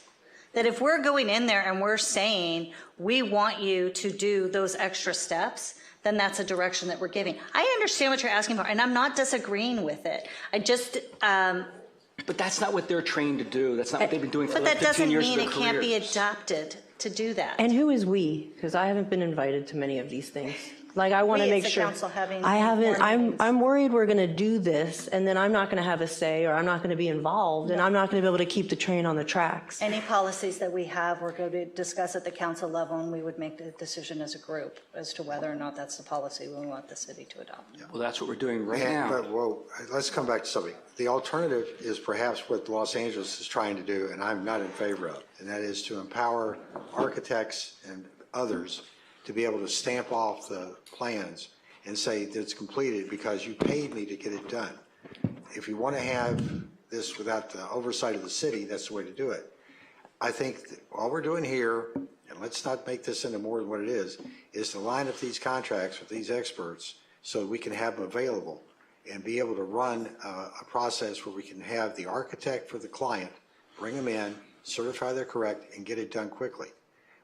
That if we're going in there and we're saying, we want you to do those extra steps, then that's a direction that we're giving. I understand what you're asking for, and I'm not disagreeing with it. I just... but that's not what they're trained to do. That's not what they've been doing for but like that 15 doesn't years of mean their it can't be careers. adopted to do that. And who is we? Because I haven't been invited to many of these things. Like, I want to We, make as a sure. council, having I haven't. more meetings. I'm worried we're going to do this, and then I'm not going to have a say, or I'm not going to be involved, and I'm not going to be able to keep the train on the tracks. Any policies that we have, we're going to discuss at the council level, and we would make the decision as a group as to whether or not that's the policy we want the city to adopt. Well, that's what we're doing right And, now. but, well, let's come back to something. The alternative is perhaps what Los Angeles is trying to do, and I'm not in favor of, and that is to empower architects and others to be able to stamp off the plans and say that it's completed because you paid me to get it done. If you want to have this without the oversight of the city, that's the way to do it. I think that all we're doing here, and let's not make this into more than what it is to line up these contracts with these experts so we can have them available and be able to run a process where we can have the architect for the client, bring them in, certify they're correct, and get it done quickly.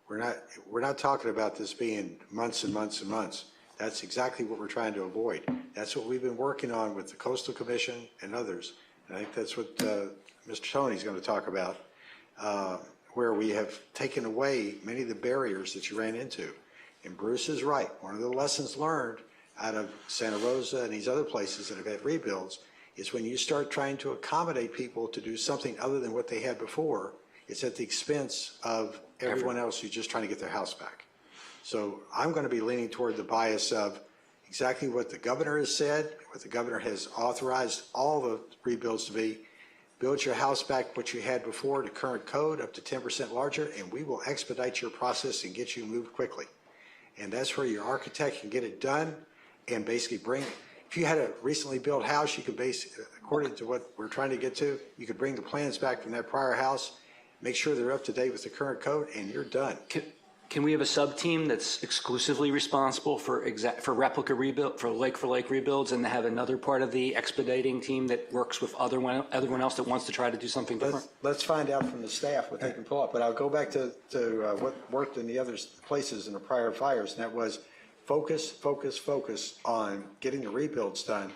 We're not talking about this being months and months and months. That's exactly what we're trying to avoid. That's what we've been working on with the Coastal Commission and others. And I think that's what Mr. Tony's going to talk about, where we have taken away many of the barriers that you ran into. And Bruce is right. One of the lessons learned out of Santa Rosa and these other places that have had rebuilds is when you start trying to accommodate people to do something other than what they had before, it's at the expense of everyone else who's just trying to get their house back. So I'm going to be leaning toward the bias of exactly what the governor has said, what the governor has authorized all the rebuilds to be. Build your house back what you had before to current code up to 10% larger, and we will expedite your process and get you moved quickly. And that's where your architect can get it done and basically bring, if you had a recently built house, you could according to what we're trying to get to, you could bring the plans back from that prior house, make sure they're up to date with the current code, and you're done. Can we have a sub-team that's exclusively responsible for replica rebuild, for like rebuilds, and have another part of the expediting team that works with everyone else that wants to try to do something different? Let's find out from the staff what they can pull up. But I'll go back to what worked in the other places in the prior fires, and that was focus on getting the rebuilds done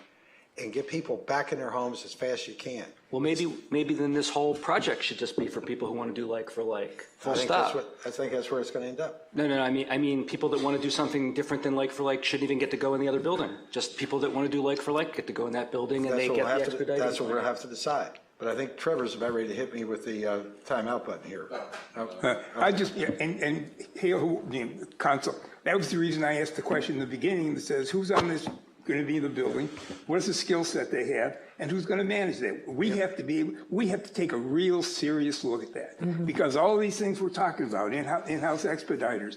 and get people back in their homes as fast as you can. Well, maybe then this whole project should just be for people who want to do like for like. Full stop. I think that's where it's going to end up. No. I mean, people that want to do something different than like for like shouldn't even get to go in the other building. Just people that want to do like for like get to go in that building, and they get the expedited. That's what we'll have to decide. But I think Trevor's about ready to hit me with the timeout button here. I just, and Hale, council, that was the reason I asked the question in the beginning that says, who's on this going to be in the building? What is the skill set they have? And who's going to manage that? We have to take a real serious look at that, because all of these things we're talking about, in-house expediters,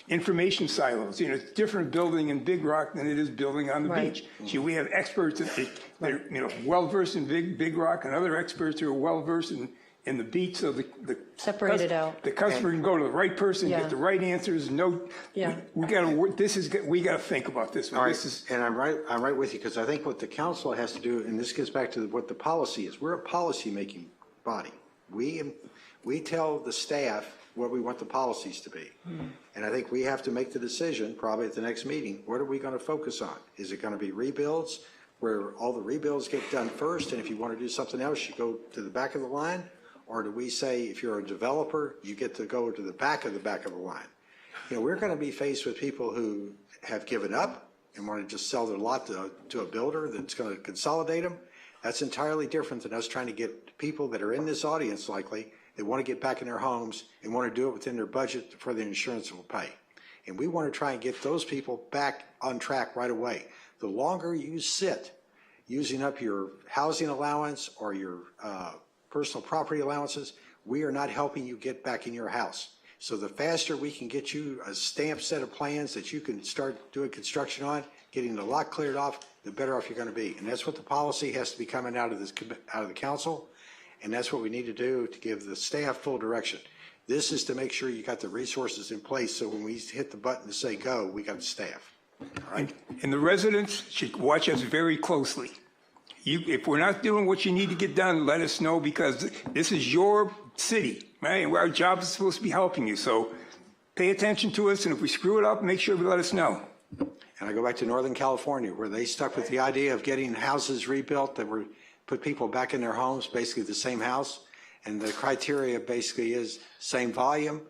information silos, it's different building in Big Rock than it is building on the beach. So we have experts that are well-versed in Big Rock and other experts who are well-versed and the beat, so the Separate it out. The customer can go to the right person, Yeah. get the right answers. No, Yeah. we got to work. We got to think about this. All right, This is and I'm right with you, because I think what the council has to do, and this gets back to what the policy is, we're a policy-making body. We tell the staff what we want the policies to be. And I think we have to make the decision, probably at the next meeting, what are we going to focus on? Is it going to be rebuilds, where all the rebuilds get done first, and if you want to do something else, you go to the back of the line? Or do we say, if you're a developer, you get to go to the back of the line? You know, we're going to be faced with people who have given up and want to just sell their lot to a builder that's going to consolidate them. That's entirely different than us trying to get people that are in this audience likely that want to get back in their homes and want to do it within their budget for the insurance will pay. And we want to try and get those people back on track right away. The longer you sit using up your housing allowance or your personal property allowances, we are not helping you get back in your house. So the faster we can get you a stamped set of plans that you can start doing construction on, getting the lot cleared off, the better off you're going to be. And that's what the policy has to be coming out of the council. And that's what we need to do to give the staff full direction. This is to make sure you got the resources in place so when we hit the button to say go, we got the staff. All right? and the residents should watch us very closely. If we're not doing what you need to get done, let us know, because this is your city, right? And our job is supposed to be helping you. So pay attention to us, and if we screw it up, make sure you let us know. And I go back to Northern California, where they stuck with the idea of getting houses rebuilt that were put people back in their homes, basically the same house. And the criteria basically is same volume,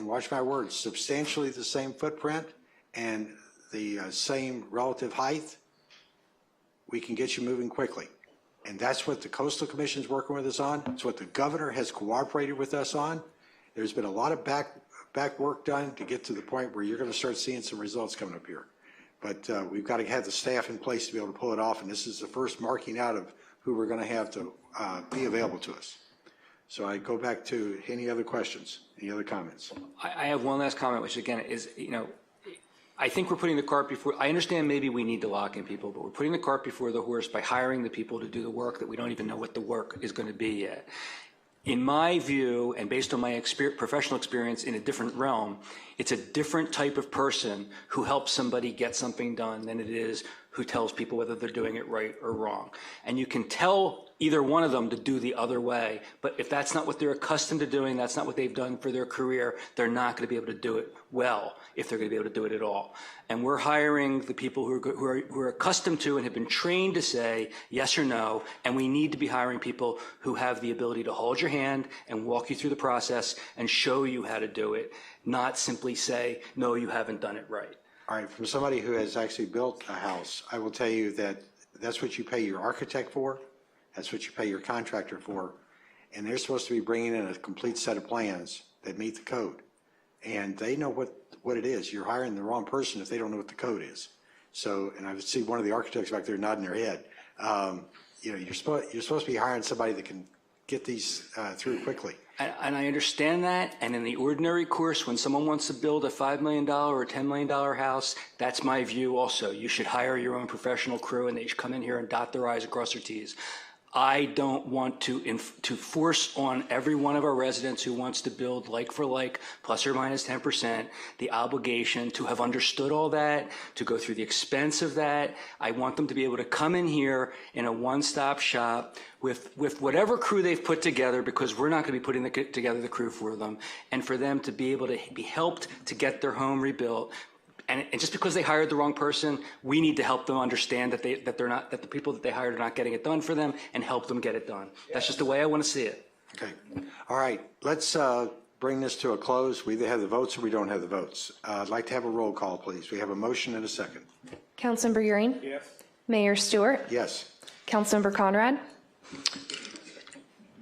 watch my words, substantially the same footprint, and the same relative height. We can get you moving quickly. And that's what the Coastal Commission is working with us on. It's what the governor has cooperated with us on. There's been a lot of back work done to get to the point where you're going to start seeing some results coming up here. But we've got to have the staff in place to be able to pull it off. And this is the first marking out of who we're going to have to be available to us. So I go back to any other questions, any other comments? I have one last comment, which again is, I think we're putting the cart before, I understand maybe we need to lock in people, but we're putting the cart before the horse by hiring the people to do the work that we don't even know what the work is going to be yet. In my view, and based on my professional experience in a different realm, it's a different type of person who helps somebody get something done than it is who tells people whether they're doing it right or wrong. And you can tell either one of them to do the other way, but if that's not what they're accustomed to doing, that's not what they've done for their career, they're not going to be able to do it well, if they're going to be able to do it at all. And we're hiring the people who are accustomed to and have been trained to say yes or no, and we need to be hiring people who have the ability to hold your hand and walk you through the process and show you how to do it, not simply say, no, you haven't done it right. All right, from somebody who has actually built a house, I will tell you that that's what you pay your architect for, that's what you pay your contractor for, and they're supposed to be bringing in a complete set of plans that meet the code. And they know what it is. You're hiring the wrong person if they don't know what the code is. So, and I see one of the architects back there nodding their head. You're supposed to be hiring somebody that can get these through quickly. And I understand that, and in the ordinary course, when someone wants to build a $5 million or $10 million house, that's my view also. You should hire your own professional crew, and they should come in here and dot their I's and cross their T's. I don't want to force on every one of our residents who wants to build like for like, plus or minus 10%, the obligation to have understood all that, to go through the expense of that. I want them to be able to come in here in a one-stop shop with whatever crew they've put together, because we're not going to be putting together the crew for them, and for them to be able to be helped to get their home rebuilt. And just because they hired the wrong person, we need to help them understand that the people that they hired are not getting it done for them, and help them get it done. That's just the way I want to see it. Okay. All right. Let's bring this to a close. We either have the votes or we don't have the votes. I'd like to have a roll call, please. We have a motion and a second. Councilmember Euring? Yes. Mayor Stewart? Yes. Councilmember Conrad?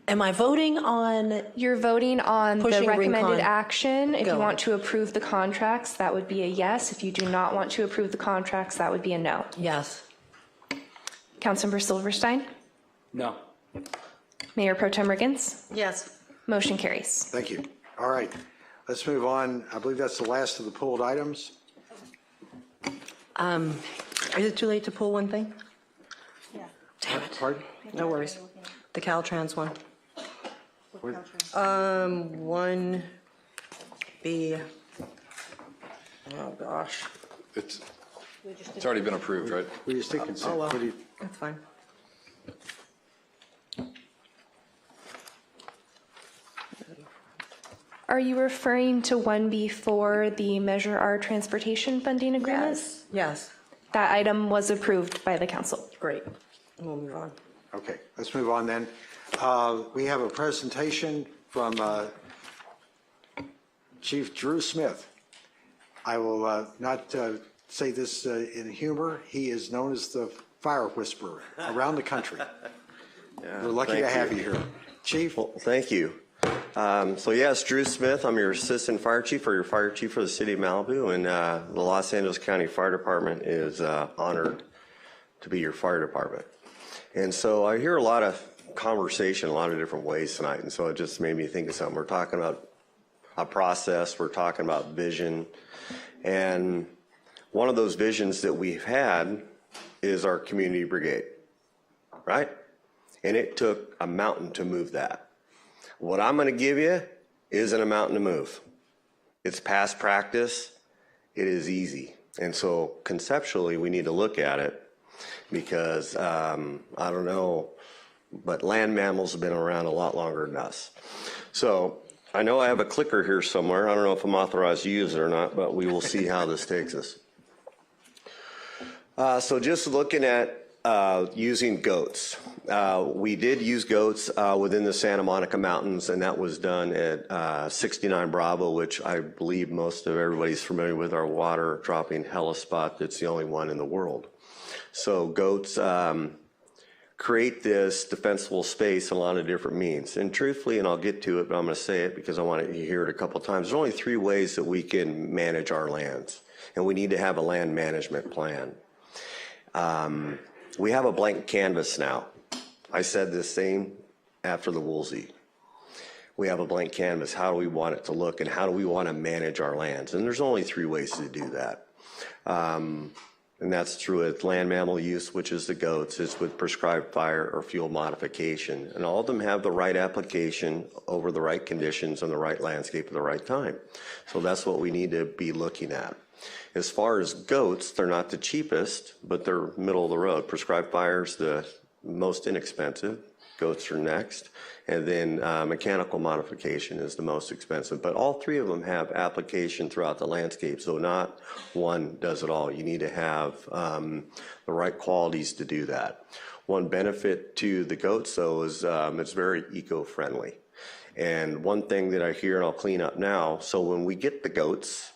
Am I voting on? You're voting on the Pushing recommended Rincon. action. If you Go. want to approve the contracts, that would be a yes. If you do not want to approve the contracts, that would be a no. Yes. Councilmember Silverstein? No. Mayor Pro Tem Riggins? Yes. Motion carries. Thank you. All right. Let's move on. I believe that's the last of the pulled items. Is it too late to pull one thing? Yeah. Damn it. Pardon? No worries. The Caltrans one. 1B. Oh, gosh. It's already been approved, right? We just take consent. Oh, well, What do you- that's fine. Are you referring to 1B for the Measure R transportation funding agreement? Yes, That item was approved by the council. great. We'll move on. Okay, let's move on then. We have a presentation from Chief Drew Smith. I will not say this in humor. He is known as the fire whisperer around the country. We're lucky to have you here. Chief? Well, thank you. So yes, Drew Smith, I'm your Assistant Fire Chief or your Fire Chief for the City of Malibu, and the Los Angeles County Fire Department is honored to be your fire department. And so I hear a lot of conversation, a lot of different ways tonight, and so it just made me think of something. We're talking about a process, we're talking about vision, and one of those visions that we've had is our community brigade, right? And it took a mountain to move that. What I'm going to give you isn't a mountain to move. It's past practice. It is easy. And so conceptually, we need to look at it because, I don't know, but land mammals have been around a lot longer than us. So I know I have a clicker here somewhere. I don't know if I'm authorized to use it or not, but we will see how this takes us. So just looking at using goats. We did use goats within the Santa Monica Mountains, and that was done at 69 Bravo, which I believe most of everybody's familiar with, our water dropping helipad that's the only one in the world. So goats create this defensible space in a lot of different means. And truthfully, and I'll get to it, but I'm going to say it because I want to hear it a couple of times, there's only 3 ways that we can manage our lands, and we need to have a land management plan. We have a blank canvas now. I said the same after the Woolsey. We have a blank canvas. How do we want it to look, and how do we want to manage our lands? And there's only 3 ways to do that. And that's through with land mammal use, which is the goats. It's with prescribed fire or fuel modification. And all of them have the right application over the right conditions and the right landscape at the right time. So that's what we need to be looking at. As far as goats, they're not the cheapest, but they're middle of the road. Prescribed fire's the most inexpensive. Goats are next. And then mechanical modification is the most expensive. But all 3 of them have application throughout the landscape, so not one does it all. You need to have the right qualities to do that. One benefit to the goats, though, is it's very eco-friendly. And one thing that I hear, and I'll clean up now, so when we get the goats,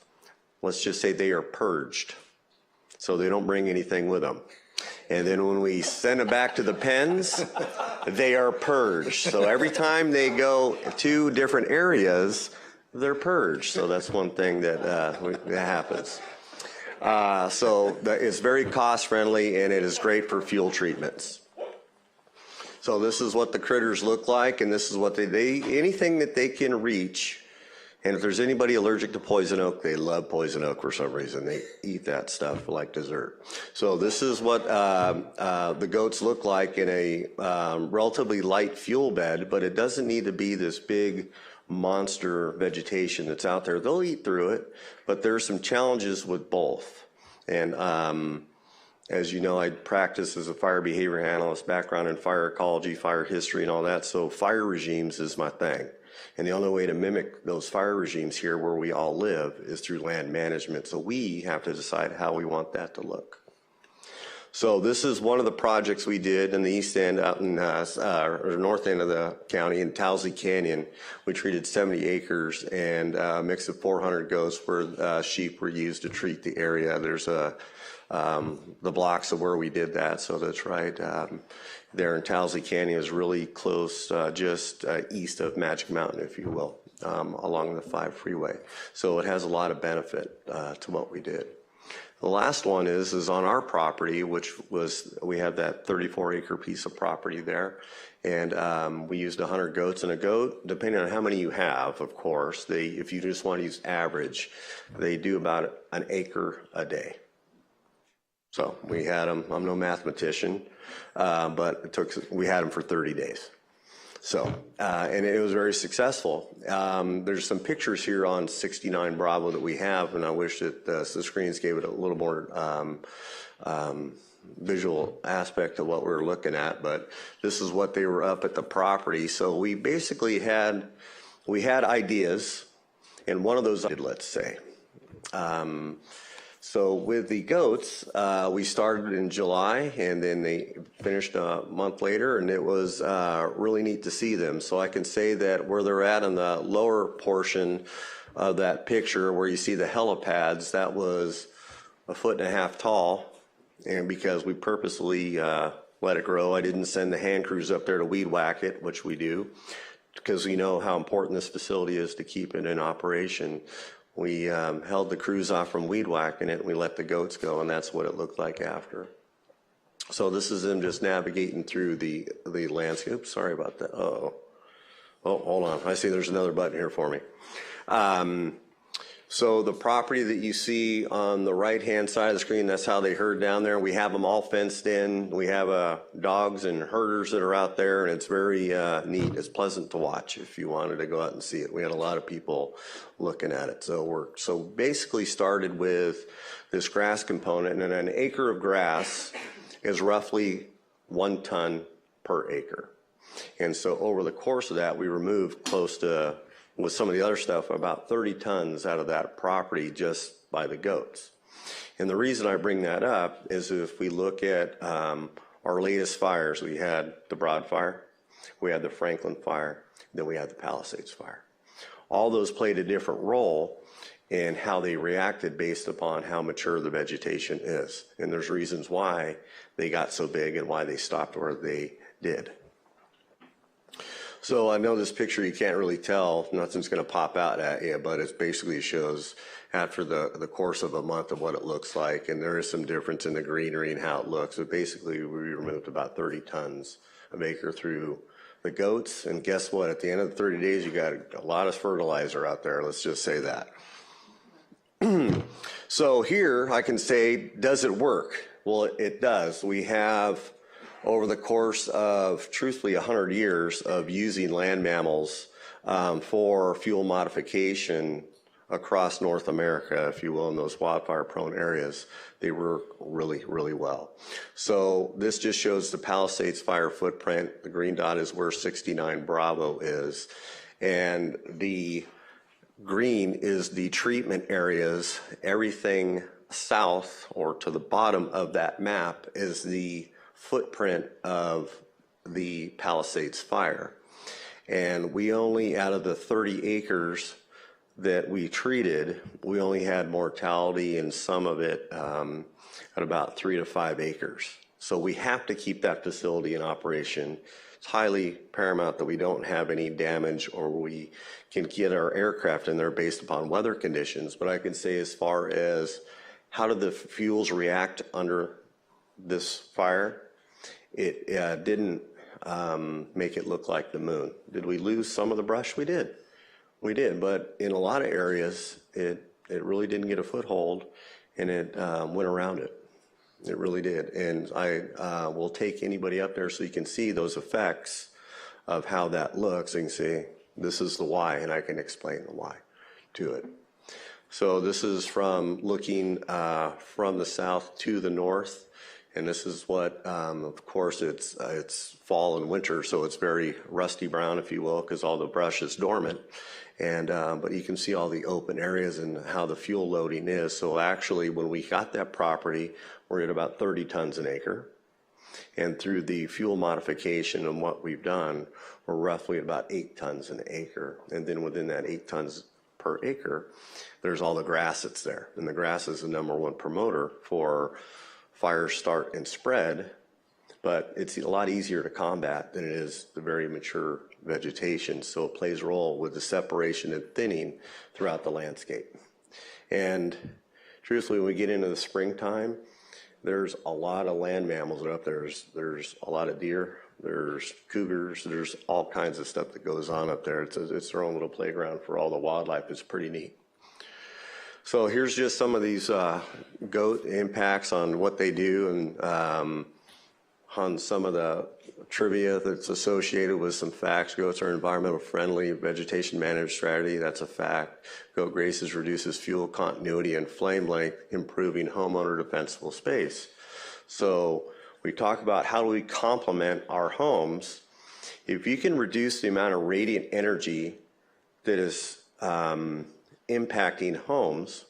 let's just say they are purged, so they don't bring anything with them. And then when we send them back to the pens, they are purged. So every time they go to different areas, they're purged. So that's one thing that happens. So it's very cost friendly, and it is great for fuel treatments. So this is what the critters look like, and this is what they anything that they can reach. And if there's anybody allergic to poison oak, they love poison oak for some reason. They eat that stuff like dessert. So this is what the goats look like in a relatively light fuel bed, but it doesn't need to be this big monster vegetation that's out there. They'll eat through it, but there's some challenges with both. And as you know, I practice as a fire behavior analyst, background in fire ecology, fire history, and all that. So fire regimes is my thing. And the only way to mimic those fire regimes here where we all live is through land management. So we have to decide how we want that to look. So this is one of the projects we did in the east end out in or north end of the county in Towsey Canyon. We treated 70 acres, and a mix of 400 goats where sheep were used to treat the area. There's the blocks of where we did that. So that's right. There in Towsey Canyon is really close, just east of Magic Mountain, if you will, along the 5 freeway. So it has a lot of benefit to what we did. The last one is on our property, which was, we have that 34-acre piece of property there, and we used 100 goats. And a goat, depending on how many you have, of course, if you just want to use average, they do about an acre a day. So we had them. I'm no mathematician, but we had them for 30 days. So, and it was very successful. There's some pictures here on 69 Bravo that we have, and I wish that the screens gave it a little more visual aspect of what we were looking at, but this is what they were up at the property. So we basically had ideas, and one of those, let's say. So with the goats, we started in July, and then they finished a month later, and it was really neat to see them. So I can say that where they're at in the lower portion of that picture, where you see the helipads, that was 1.5 feet tall, and because we purposely let it grow, I didn't send the hand crews up there to weed whack it, which we do, because we know how important this facility is to keep it in operation. We held the crews off from weed whacking it, and we let the goats go, and that's what it looked like after. So this is them just navigating through the landscape. Sorry about that. Oh, hold on. I see there's another button here for me. So the property that you see on the right-hand side of the screen, that's how they herd down there. We have them all fenced in. We have dogs and herders that are out there, and it's very neat. It's pleasant to watch if you wanted to go out and see it. We had a lot of people looking at it. So basically started with this grass component, and an acre of grass is roughly 1 ton per acre. And so over the course of that, we removed close to, with some of the other stuff, about 30 tons out of that property just by the goats. And the reason I bring that up is if we look at our latest fires, we had the Broad Fire, we had the Franklin Fire, then we had the Palisades Fire. All those played a different role in how they reacted based upon how mature the vegetation is. And there's reasons why they got so big and why they stopped where they did. So I know this picture you can't really tell, nothing's going to pop out at you, but it basically shows after the course of a month of what it looks like, and there is some difference in the greenery and how it looks. So basically we removed about 30 tons of acre through the goats, and guess what? At the end of the 30 days, you got a lot of fertilizer out there, let's just say that. So here I can say, does it work? Well, it does. We have, over the course of, truthfully, 100 years of using land mammals for fuel modification across North America, if you will, in those wildfire-prone areas, they work really, really well. So this just shows the Palisades Fire footprint. The green dot is where 69 Bravo is, and the green is the treatment areas. Everything south or to the bottom of that map is the footprint of the Palisades Fire. And we only, out of the 30 acres that we treated, we only had mortality in some of it at about 3 to 5 acres. So we have to keep that facility in operation. It's highly paramount that we don't have any damage, or we can get our aircraft in there based upon weather conditions. But I can say, as far as how did the fuels react under this fire, it didn't make it look like the moon. Did we lose some of the brush? We did. We did, but in a lot of areas, it really didn't get a foothold, and it went around it. It really did. And I will take anybody up there so you can see those effects of how that looks. You can see this is the why, and I can explain the why to it. So this is from looking from the south to the north. And this is what, of course, it's fall and winter, so it's very rusty brown, if you will, because all the brush is dormant. And but you can see all the open areas and how the fuel loading is. So actually, when we got that property, we're at about 30 tons an acre. And through the fuel modification and what we've done, we're roughly about 8 tons an acre. And then within that 8 tons per acre, there's all the grass that's there. And the grass is the #1 promoter for fire start and spread, but it's a lot easier to combat than it is the very mature vegetation. So it plays a role with the separation and thinning throughout the landscape. And truthfully, when we get into the springtime, there's a lot of land mammals that are up there. There's a lot of deer, there's cougars, there's all kinds of stuff that goes on up there. It's their own little playground for all the wildlife. It's pretty neat. So here's just some of these goat impacts on what they do, and on some of the trivia that's associated with some facts. Goats are environmental friendly, vegetation management strategy, that's a fact. Goat grazes reduces fuel continuity and flame length, improving homeowner defensible space. So we talk about how do we complement our homes. If you can reduce the amount of radiant energy that is impacting homes,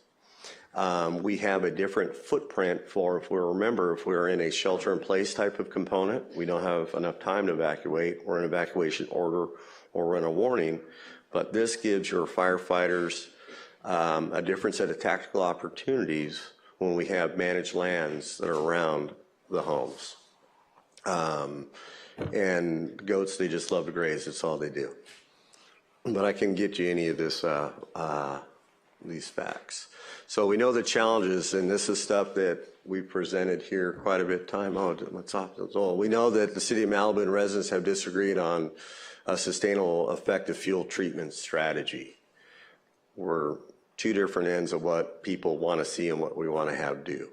we have a different footprint for, if we're in a shelter-in-place type of component, we don't have enough time to evacuate, we're in evacuation order, or we're in a warning, but this gives your firefighters a different set of tactical opportunities when we have managed lands that are around the homes. And goats, they just love to graze, that's all they do. But I can get you any of this, these facts. So we know the challenges, and this is stuff that we presented here quite a bit of time. Oh, what's off? We know that the City of Malibu and residents have disagreed on a sustainable, effective fuel treatment strategy. We're two different ends of what people want to see and what we want to have do.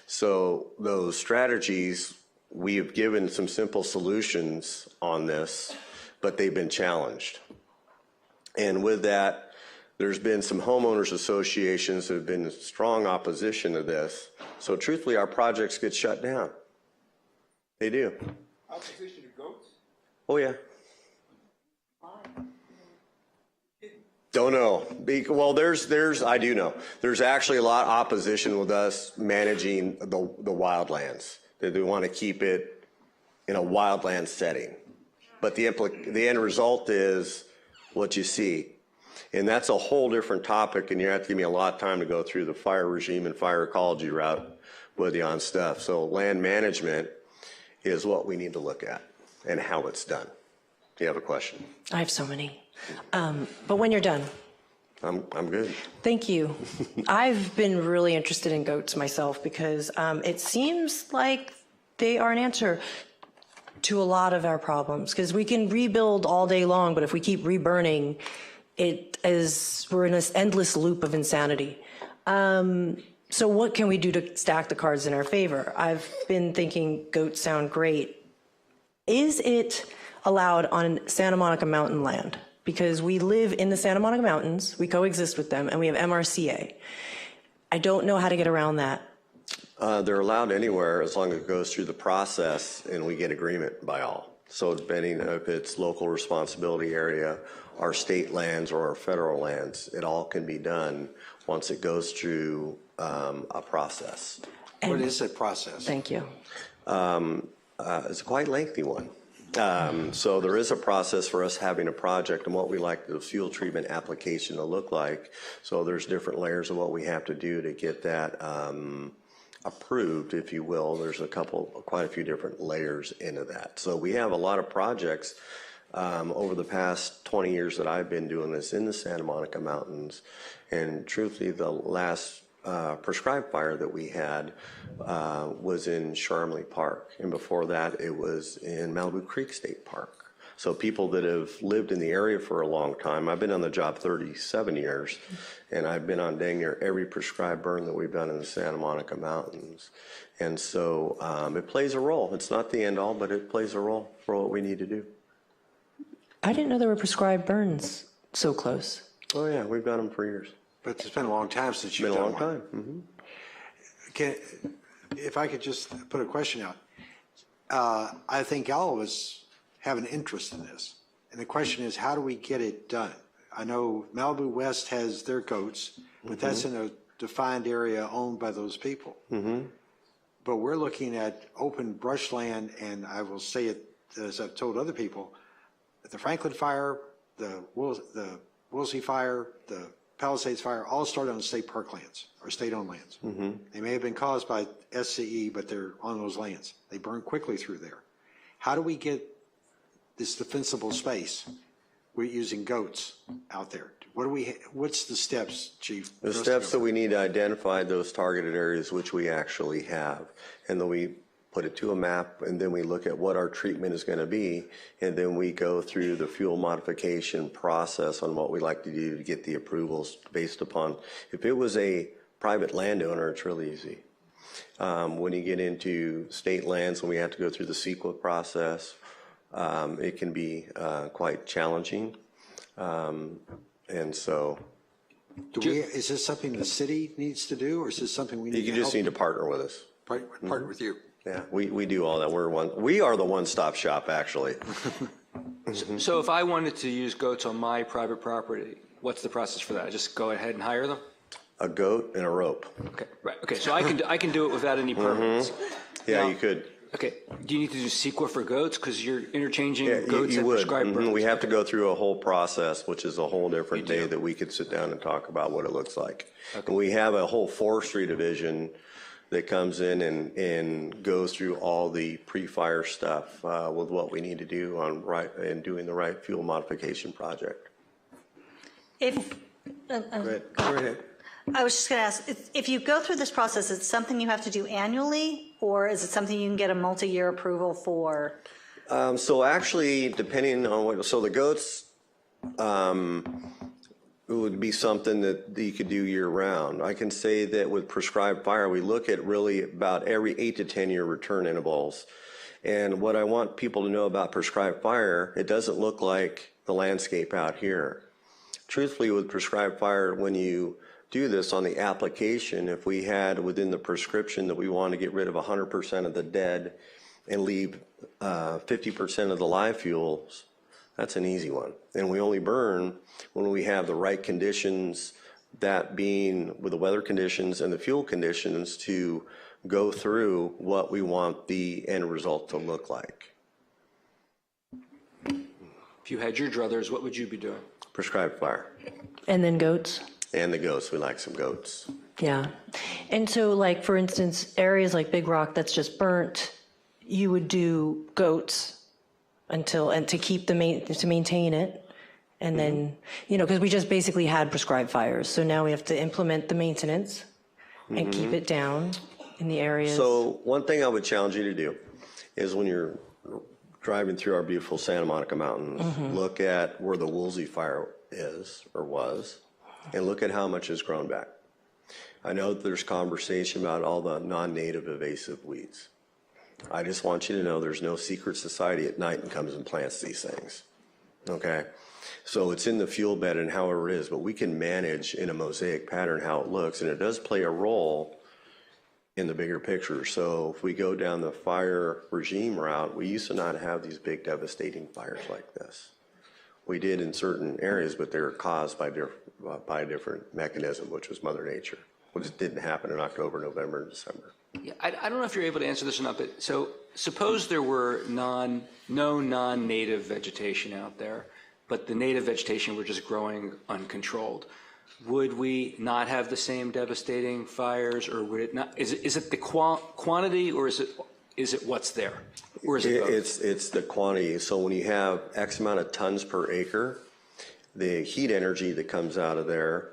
So those strategies, we have given some simple solutions on this, but they've been challenged. And with that, there's been some homeowners associations that have been in strong opposition to this. So truthfully, our projects get shut down. They do. Opposition to goats? Oh, yeah. Don't know. Well, I do know. There's actually a lot of opposition with us managing the wildlands. They want to keep it in a wildland setting. But the end result is what you see. And that's a whole different topic, and you have to give me a lot of time to go through the fire regime and fire ecology route with you on stuff. So land management is what we need to look at and how it's done. Do you have a question? I have so many. But when you're done. I'm good. Thank you. I've been really interested in goats myself because it seems like they are an answer to a lot of our problems, because we can rebuild all day long, but if we keep reburning, we're in this endless loop of insanity. So what can we do to stack the cards in our favor? I've been thinking goats sound great. Is it allowed on Santa Monica mountain land? Because we live in the Santa Monica Mountains, we coexist with them, and we have MRCA. I don't know how to get around that. They're allowed anywhere as long as it goes through the process and we get agreement by all. So depending if it's local responsibility area, our state lands or our federal lands, it all can be done once it goes through a process. What is that process? Thank you. It's a quite lengthy one. So there is a process for us having a project and what we like the fuel treatment application to look like. So there's different layers of what we have to do to get that approved, if you will. There's quite a few different layers into that. So we have a lot of projects over the past 20 years that I've been doing this in the Santa Monica Mountains. And truthfully, the last prescribed fire that we had was in Charmley Park. And before that, it was in Malibu Creek State Park. So people that have lived in the area for a long time, I've been on the job 37 years, and I've been on dang near every prescribed burn that we've done in the Santa Monica Mountains. And so it plays a role. It's not the end all, but it plays a role for what we need to do. I didn't know there were prescribed burns so close. Oh yeah, we've done them for years. But it's been a long time since you've done one. It's been a long time. Mm-hmm. If I could just put a question out. I think all of us have an interest in this. And the question is, how do we get it done? I know Malibu West has their goats, but that's in a defined area owned by those people. But we're looking at open brushland, and I will say it as I've told other people, the Franklin fire, the Woolsey fire, the Palisades fire, all started on state parklands or state-owned lands. They may have been caused by SCE, but they're on those lands. They burn quickly through there. How do we get this defensible space? We're using goats out there. What's the steps, Chief? The steps that we need to identify those targeted areas, which we actually have, and then we put it to a map, and then we look at what our treatment is going to be, and then we go through the fuel modification process on what we like to do to get the approvals based upon. If it was a private landowner, it's really easy. When you get into state lands, when we have to go through the CEQA process, it can be quite challenging. And so Is this something the city needs to do, or is this something we need to you help? just need to partner with us. Partner with you. Yeah, we do all that. We are the one-stop shop, actually. So if I wanted to use goats on my private property, what's the process for that? I just go ahead and hire them? A goat and a rope. Okay, right. Okay, so I can do it without any permits. Yeah, Now- you could. Okay, do you need to do CEQA for goats? Because you're interchanging Yeah, goats you and would. prescribed birds. We have to go through a whole process, which is a whole different day that we could sit down and talk about what it looks like. And we have a whole forestry division that comes in and goes through all the pre-fire stuff with what we need to do and doing the right fuel modification project. Go ahead. I was just going to ask, if you go through this process, it's something you have to do annually, or is it something you can get a multi-year approval for? So actually, depending on so the goats, it would be something that you could do year round. I can say that with prescribed fire, we look at really about every 8 to 10 year return intervals. And what I want people to know about prescribed fire, it doesn't look like the landscape out here. Truthfully, with prescribed fire, when you do this on the application, if we had within the prescription that we want to get rid of 100% of the dead and leave 50% of the live fuels, that's an easy one. And we only burn when we have the right conditions, that being with the weather conditions and the fuel conditions, to go through what we want the end result to look like. If you had your druthers, what would you be doing? Prescribed fire. And then goats? And the goats, we like some goats. Yeah. And so, like, for instance, areas like Big Rock that's just burnt, you would do goats and to keep to maintain it. And then, because we just basically had prescribed fires. So now we have to implement the maintenance and keep it down in the areas. So one thing I would challenge you to do is when you're driving through our beautiful Santa Monica Mountains, look at where the Woolsey fire is or was, and look at how much has grown back. I know that there's conversation about all the non-native invasive weeds. I just want you to know there's no secret society at night and comes and plants these things, okay? So it's in the fuel bed and however it is, but we can manage in a mosaic pattern how it looks, and it does play a role in the bigger picture. So if we go down the fire regime route, we used to not have these big devastating fires like this. We did in certain areas, but they were caused by a different mechanism, which was Mother Nature, which didn't happen in October, November, and December. Yeah, I don't know if you're able to answer this or not, but so suppose there were no non-native vegetation out there, but the native vegetation were just growing uncontrolled. Would we not have the same devastating fires, or would it not? Is it the quantity, or is it what's there, or is it both? It's the quantity. So when you have X amount of tons per acre, the heat energy that comes out of there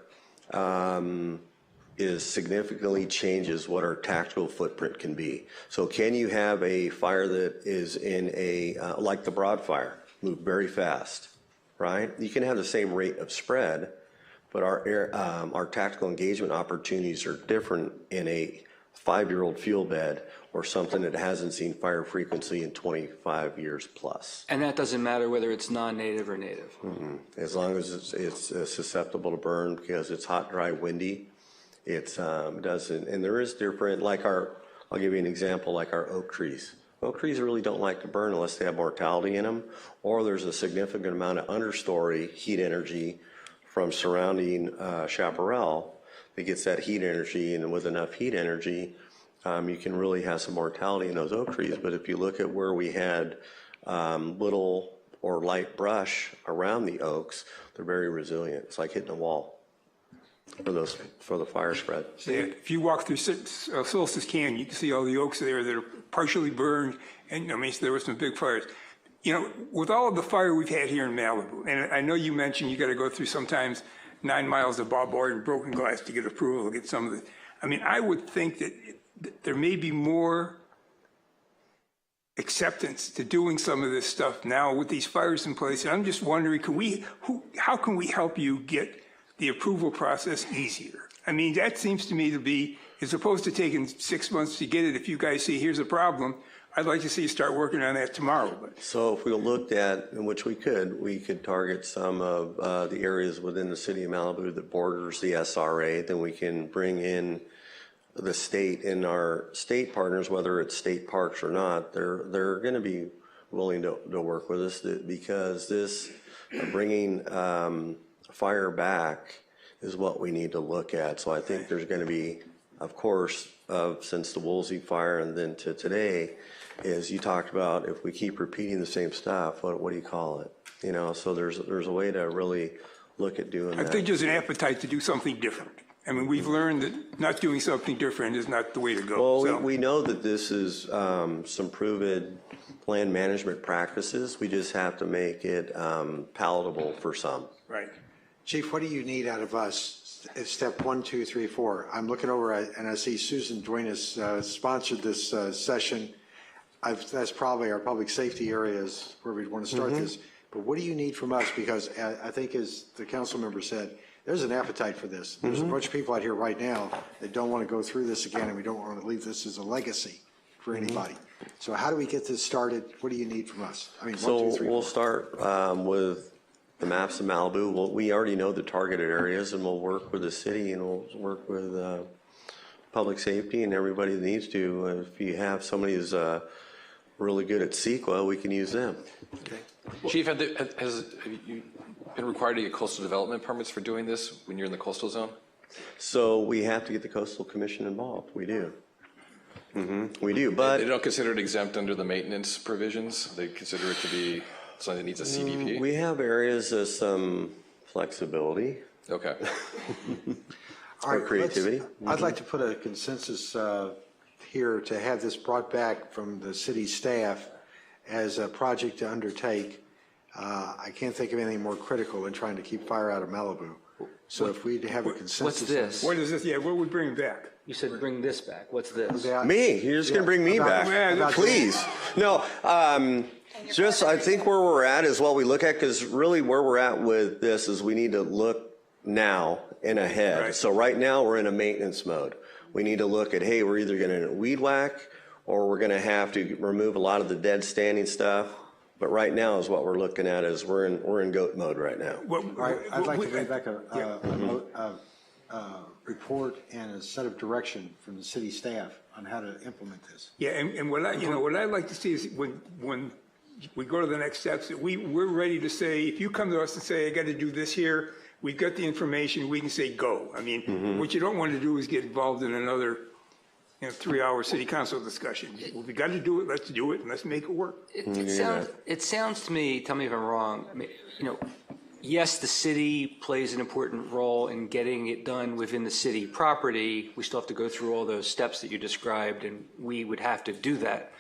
is significantly changes what our tactical footprint can be. So can you have a fire that is in like the Broad Fire, move very fast, right? You can have the same rate of spread, but our tactical engagement opportunities are different in a 5-year-old fuel bed or something that hasn't seen fire frequency in 25 years plus. And that doesn't matter whether it's non-native or native? As long as it's susceptible to burn, because it's hot, dry, windy, it doesn't. And there is different, like I'll give you an example, like our oak trees. Oak trees really don't like to burn unless they have mortality in them, or there's a significant amount of understory heat energy from surrounding chaparral that gets that heat energy, and with enough heat energy, you can really have some mortality in those oak trees. But if you look at where we had little or light brush around the oaks, they're very resilient. It's like hitting a wall for the fire spread. Yeah, if you walk through Solstice Canyon, you can see all the oaks there that are partially burned, and so there were some big fires. With all of the fire we've had here in Malibu, and I know you mentioned you got to go through sometimes 9 miles of barbed and broken glass to get approval to get some of the. I would think that there may be more acceptance to doing some of this stuff now with these fires in place. And I'm just wondering, how can we help you get the approval process easier? I mean, that seems to me to be, as opposed to taking 6 months to get it, if you guys see, here's a problem, I'd like to see you start working on that tomorrow. But So if we looked at, in which we could target some of the areas within the city of Malibu that borders the SRA, then we can bring in the state and our state partners, whether it's state parks or not, they're going to be willing to work with us because this bringing fire back is what we need to look at. So I think there's going to be, of course, since the Woolsey fire and then to today, is you talked about if we keep repeating the same stuff, what do you call it? You know, so there's a way to really look at doing that. I think there's an appetite to do something different. I mean, we've learned that not doing something different is not the way to go. Well, we know that this is some proven land management practices. We just have to make it palatable for some. Right. Chief, what do you need out of us? Step 1, 2, 3, 4. I'm looking over and I see Susan Duenas sponsored this session. That's probably our public safety areas where we'd want to start this. But what do you need from us? Because I think, as the council member said, there's an appetite for this. There's a bunch of people out here right now that don't want to go through this again, and we don't want to leave this as a legacy for anybody. So how do we get this started? What do you need from us? I mean, So 1, 2, 3, we'll 4. start with the maps of Malibu. We already know the targeted areas, and we'll work with the city, and we'll work with public safety and everybody that needs to. If you have somebody who's really good at CEQA, we can use them. Okay. Chief, have you been required to get coastal development permits for doing this when you're in the coastal zone? So we have to get the Coastal Commission involved. We do. We do, but They don't consider it exempt under the maintenance provisions? They consider it to be something that needs a CDP? we have areas of some flexibility Okay. All right, or creativity. I'd like to put a consensus here to have this brought back from the city staff as a project to undertake. I can't think of anything more critical than trying to keep fire out of Malibu. So if we have a consensus. What's this? What is this? Yeah, what would bring back? You said bring this back. What's this? Me, you're just going to bring me About- back. about- Please. No, just I think where we're at is what we look at, because really where we're at with this is we need to look now and ahead. Right. So right now we're in a maintenance mode. We need to look at, hey, we're either going to weed whack or we're going to have to remove a lot of the dead standing stuff. But right now is what we're looking at is we're in goat mode right now. What, All right, I'd like to bring back a report and a set of direction from the city staff on how to implement this. Yeah, and what I'd like to see is when we go to the next steps, that we're ready to say, if you come to us and say, I got to do this here, we've got the information, we can say go. I mean, what you don't want to do is get involved in another 3-hour city council discussion. Well, we got to do it, let's do it, and let's make it work. It sounds to me, tell me if I'm wrong, I mean, yes, the city plays an important role in getting it done within the city property. We still have to go through all those steps that you described, and we would have to do that.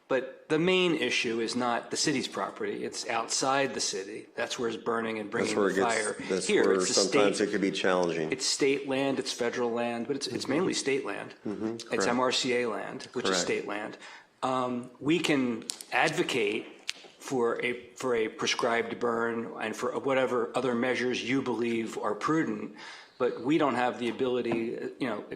But the main issue is not the city's property. It's outside the city. That's where it's burning and bringing the fire. That's Here, where it's the sometimes state. it could be challenging. It's state land, it's federal land, but it's mainly state land. It's MRCA land, which is Correct. state land. We can advocate for a prescribed burn and for whatever other measures you believe are prudent, but we don't have the ability,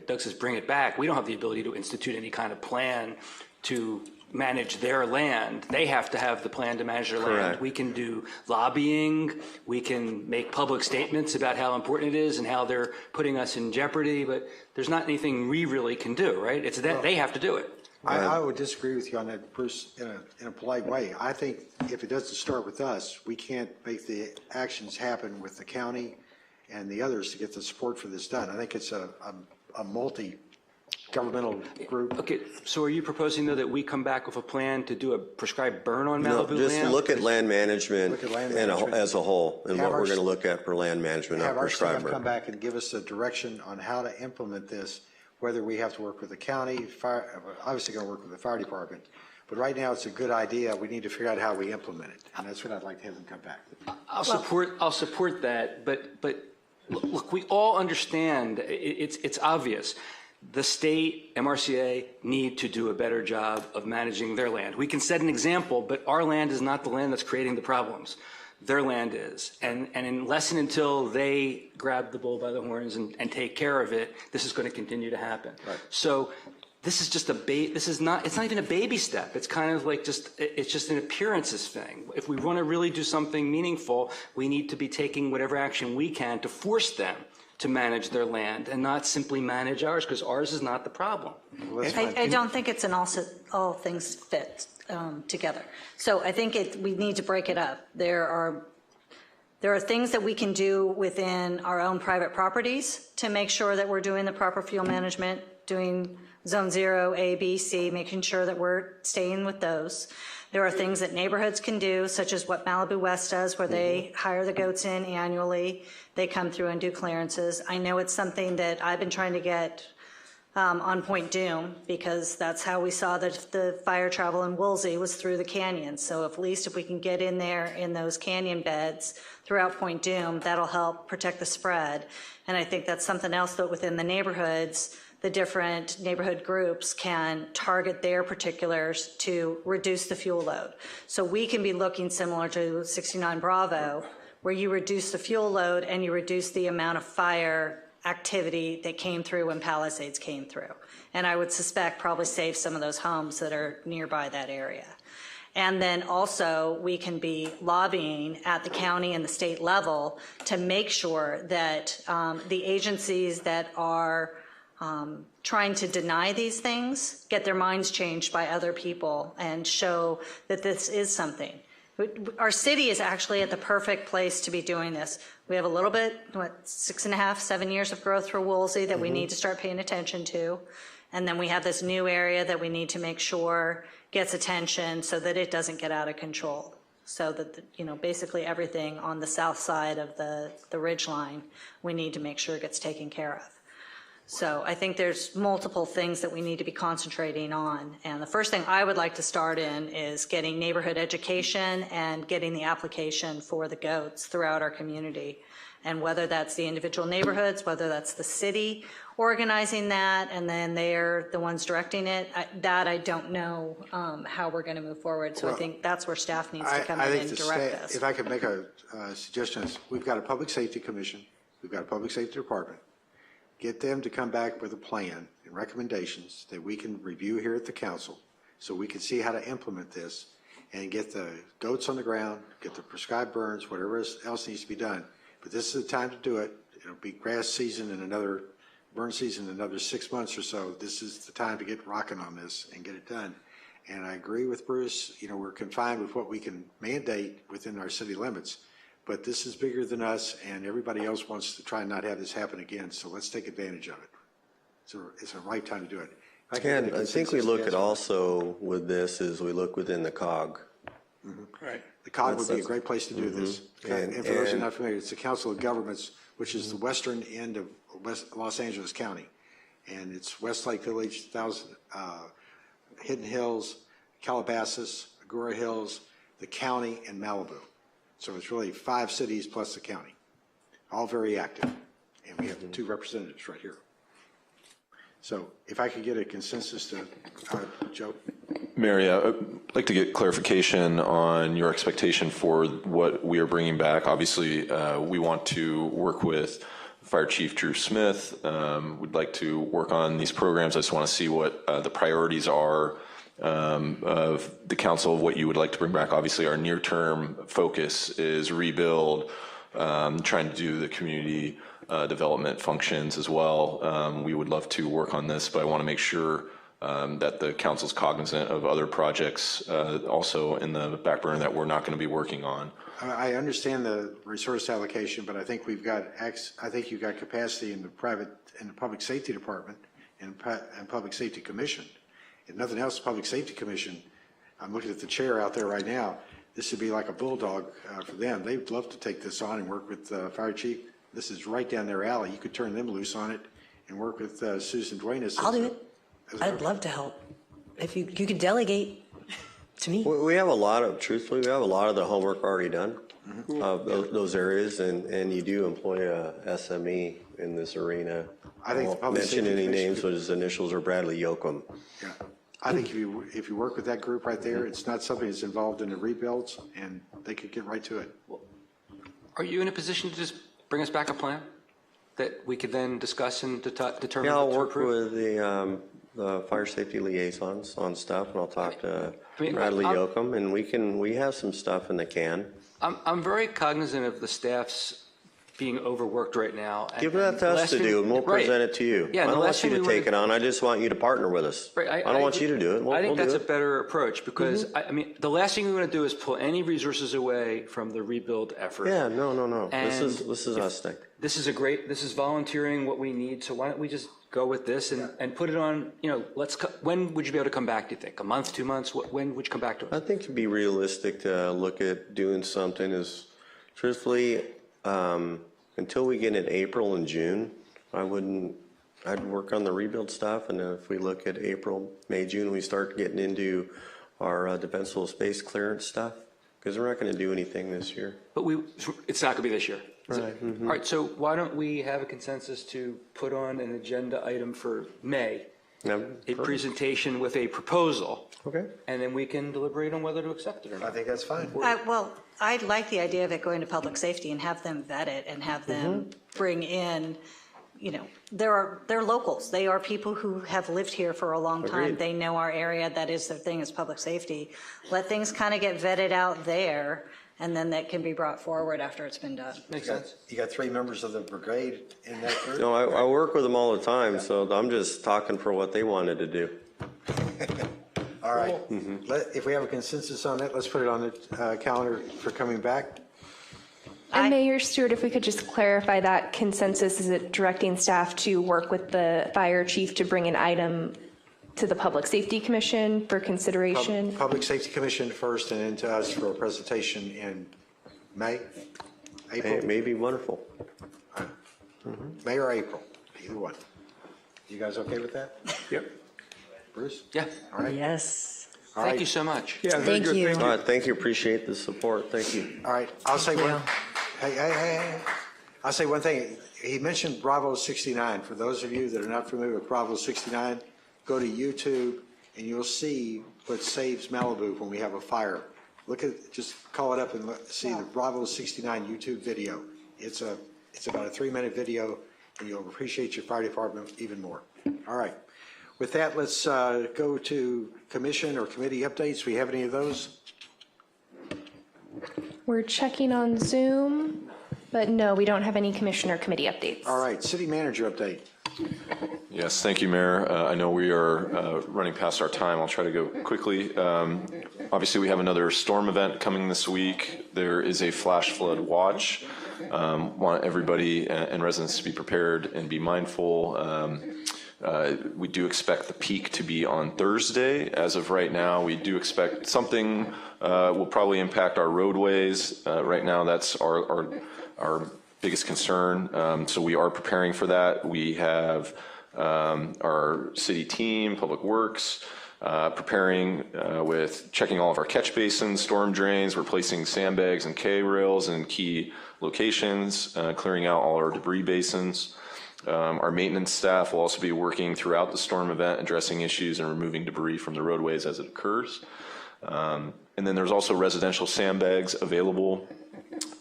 Doug says bring it back, we don't have the ability to institute any kind of plan to manage their land. They have to have the plan to manage their land. Correct. We can do lobbying, we can make public statements about how important it is and how they're putting us in jeopardy, but there's not anything we really can do, right? It's that they have to do it. I would disagree with you on that, Bruce, in a polite way. I think if it doesn't start with us, we can't make the actions happen with the county and the others to get the support for this done. I think it's a multi-governmental group. Okay, so are you proposing, though, that we come back with a plan to do a prescribed burn on No, Malibu just land? look at land management, Look at land and management. as a whole, and Have what our we're going to look at for land management, not Have our prescribed staff come burn. back and give us a direction on how to implement this, whether we have to work with the county, fire, obviously going to work with the fire department. But right now, it's a good idea. We need to figure out how we implement it, and that's what I'd like to have them come back. I'll support that, but look, we all understand, it's obvious. The state, MRCA, need to do a better job of managing their land. We can set an example, but our land is not the land that's creating the problems. their land is. And unless and until they grab the bull by the horns and take care of it, this is going to continue to happen. Right. So this is just it's not even a baby step. It's kind of like it's just an appearances thing. If we want to really do something meaningful, we need to be taking whatever action we can to force them to manage their land and not simply manage ours, because ours is not the problem. I don't think it's an all things fit together. So I think we need to break it up. There are things that we can do within our own private properties to make sure that we're doing the proper fuel management, doing Zone 0, A, B, C, making sure that we're staying with those. There are things that neighborhoods can do, such as what Malibu West does, where they hire the goats in annually. They come through and do clearances. I know it's something that I've been trying to get on Point Doom, because that's how we saw that the fire travel in Woolsey was through the canyon. So at least if we can get in there in those canyon beds throughout Point Doom, that'll help protect the spread. And I think that's something else that within the neighborhoods, the different neighborhood groups can target their particulars to reduce the fuel load. So we can be looking similar to 69 Bravo, where you reduce the fuel load and you reduce the amount of fire activity that came through when Palisades came through. And I would suspect probably save some of those homes that are nearby that area. And then also we can be lobbying at the county and the state level to make sure that the agencies that are trying to deny these things get their minds changed by other people and show that this is something. Our city is actually at the perfect place to be doing this. We have a little bit, 6.5, 7 years of growth for Woolsey that we need to start paying attention to. And then we have this new area that we need to make sure gets attention so that it doesn't get out of control. So that, basically everything on the south side of the ridge line, we need to make sure gets taken care of. So I think there's multiple things that we need to be concentrating on. And the first thing I would like to start in is getting neighborhood education and getting the application for the goats throughout our community. And whether that's the individual neighborhoods, whether that's the city organizing that, and then they're the ones directing it, I don't know how we're going to move forward. So I think that's where staff needs to come in and direct us. If I could make a suggestion, we've got a public safety commission, we've got a public safety department. Get them to come back with a plan and recommendations that we can review here at the council so we can see how to implement this and get the goats on the ground, get the prescribed burns, whatever else needs to be done. But this is the time to do it. It'll be grass season and another burn season in another 6 months or so. This is the time to get rocking on this and get it done. And I agree with Bruce, we're confined with what we can mandate within our city limits. But this is bigger than us, and everybody else wants to try and not have this happen again, so let's take advantage of it. So it's the right time to do it. I think we look at also with this is we look within the COG. Mm-hmm. Right. The COG would be a great place to do this. And for those who are not familiar, it's the Council of Governments, which is the western end of Los Angeles County. And it's Westlake Village, Hidden Hills, Calabasas, Agoura Hills, the county, and Malibu. So it's really 5 cities plus the county, all very active. And we have the 2 representatives right here. So if I could get a consensus to, Joe? Mary, I'd like to get clarification on your expectation for what we are bringing back. Obviously, we want to work with Fire Chief Drew Smith. We'd like to work on these programs. I just want to see what the priorities are of the council, what you would like to bring back. Obviously, our near-term focus is rebuild, trying to do the community development functions as well. We would love to work on this, but I want to make sure that the council's cognizant of other projects also in the back burner that we're not going to be working on. I understand the resource allocation, but I think you've got capacity in the public safety department and public safety commission. If nothing else, Public Safety Commission, I'm looking at the chair out there right now, this would be like a bulldog for them. They'd love to take this on and work with Fire Chief. This is right down their alley. You could turn them loose on it and work with Susan Duenas. I'll do it. I'd love to help. If you could delegate to me. We have a lot of, truthfully, we have a lot of the homework already done of those areas, and you do employ a SME in this arena. I think I won't mention any names, but his initials are Bradley Yoakum. Yeah. I think if you work with that group right there, it's not something that's involved in the rebuilds, and they could get right to it. Are you in a position to just bring us back a plan that we could then discuss and determine? Yeah, I'll what to work approve? with the fire safety liaisons on stuff, and I'll talk to I mean, Bradley I'm- Yocum, and we have some stuff in the can. I'm very cognizant of the staff's being overworked right now. Give that to us to do, and we'll Right. present it to you. Yeah, I the don't last want you thing to we take it on, I just want you to partner with us. Right, I don't want you to do it, I think we'll that's do a it. better approach because, I mean, the last thing we want to do is pull any resources away from the rebuild effort. Yeah, no. This And is us thing. This is volunteering what we need, so why don't we just go with this and put it on, when would you be able to come back, do you think? A month, 2 months? When would you come back to us? I think it'd be realistic to look at doing something as, truthfully, until we get in April and June, I'd work on the rebuild stuff, and then if we look at April, May, June, we start getting into our defensible space clearance stuff, because we're not gonna do anything this year. But it's not going to be this year. Right. All right, so why don't we have a consensus to put on an agenda item for May, a presentation with a proposal, Okay. and then we can deliberate on whether to accept it or I not. think that's fine. Well, I like the idea of it going to public safety and have them vet it and have them bring in, they're locals. They are people who have lived here for a long time. Agreed. They know our area. That is their thing, is public safety. Let things kind of get vetted out there, and then that can be brought forward after it's been done. Makes sense. You got 3 members of the brigade in that group? No, I work with them all the time, so I'm just talking for what they wanted to do. All right. If we have a consensus on that, let's put it on the calendar for coming back. And Mayor Stewart, if we could just clarify that consensus, is it directing staff to work with the fire chief to bring an item to the Public Safety Commission for consideration? Public Safety Commission first, and then to us for a presentation in May, April? It may be wonderful. May or April, either one. You guys okay with that? Yep. Bruce? Yeah. All right. Yes. All Thank right. you so much. Yeah, very Thank good. you. All right, thank you, appreciate the support, thank you. All right, I'll say one, hey. I'll say one thing. He mentioned Bravo 69. For those of you that are not familiar with Bravo 69, go to YouTube and you'll see what saves Malibu when we have a fire. Just call it up and see the Bravo 69 YouTube video. It's about a 3-minute video, and you'll appreciate your fire department even more. All right. With that, let's go to commission or committee updates. We have any of those? We're checking on Zoom, but no, we don't have any commissioner committee updates. All right, city manager update. Yes, thank you, Mayor. I know we are running past our time. I'll try to go quickly. Obviously, we have another storm event coming this week. There is a flash flood watch. Want everybody and residents to be prepared and be mindful. We do expect the peak to be on Thursday. As of right now, we do expect something will probably impact our roadways. Right now, that's our biggest concern. So we are preparing for that. We have our city team, Public Works, preparing with checking all of our catch basins, storm drains, replacing sandbags and K-rails in key locations, clearing out all our debris basins. Our maintenance staff will also be working throughout the storm event, addressing issues and removing debris from the roadways as it occurs. And then there's also residential sandbags available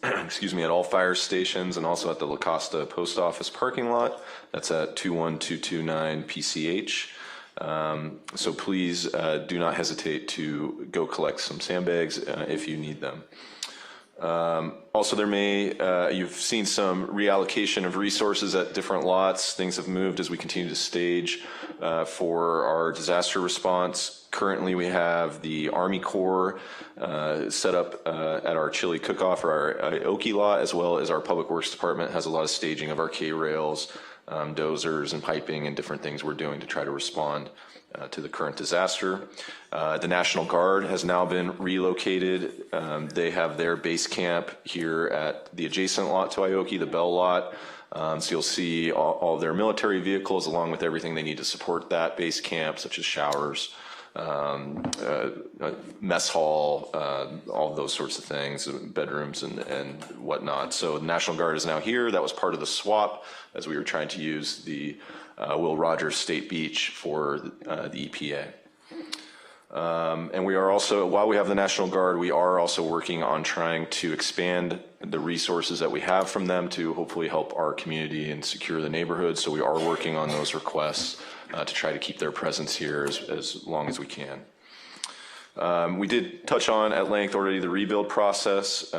at all fire stations and also at the La Costa Post Office parking lot. That's at 21229 PCH. So please do not hesitate to go collect some sandbags if you need them. Also, you've seen some reallocation of resources at different lots. Things have moved as we continue to stage for our disaster response. Currently, we have the Army Corps set up at our chili cook-off or our Oki lot, as well as our Public Works Department has a lot of staging of our K-rails, dozers and piping and different things we're doing to try to respond to the current disaster. The National Guard has now been relocated. They have their base camp here at the adjacent lot to Ioki, the Bell lot. So you'll see all their military vehicles along with everything they need to support that base camp, such as showers, mess hall, all of those sorts of things, bedrooms and whatnot. So the National Guard is now here. That was part of the swap as we were trying to use the Will Rogers State Beach for the EPA. And we are also, while we have the National Guard, we are also working on trying to expand the resources that we have from them to hopefully help our community and secure the neighborhood. So we are working on those requests to try to keep their presence here as long as we can. We did touch on at length already the rebuild process.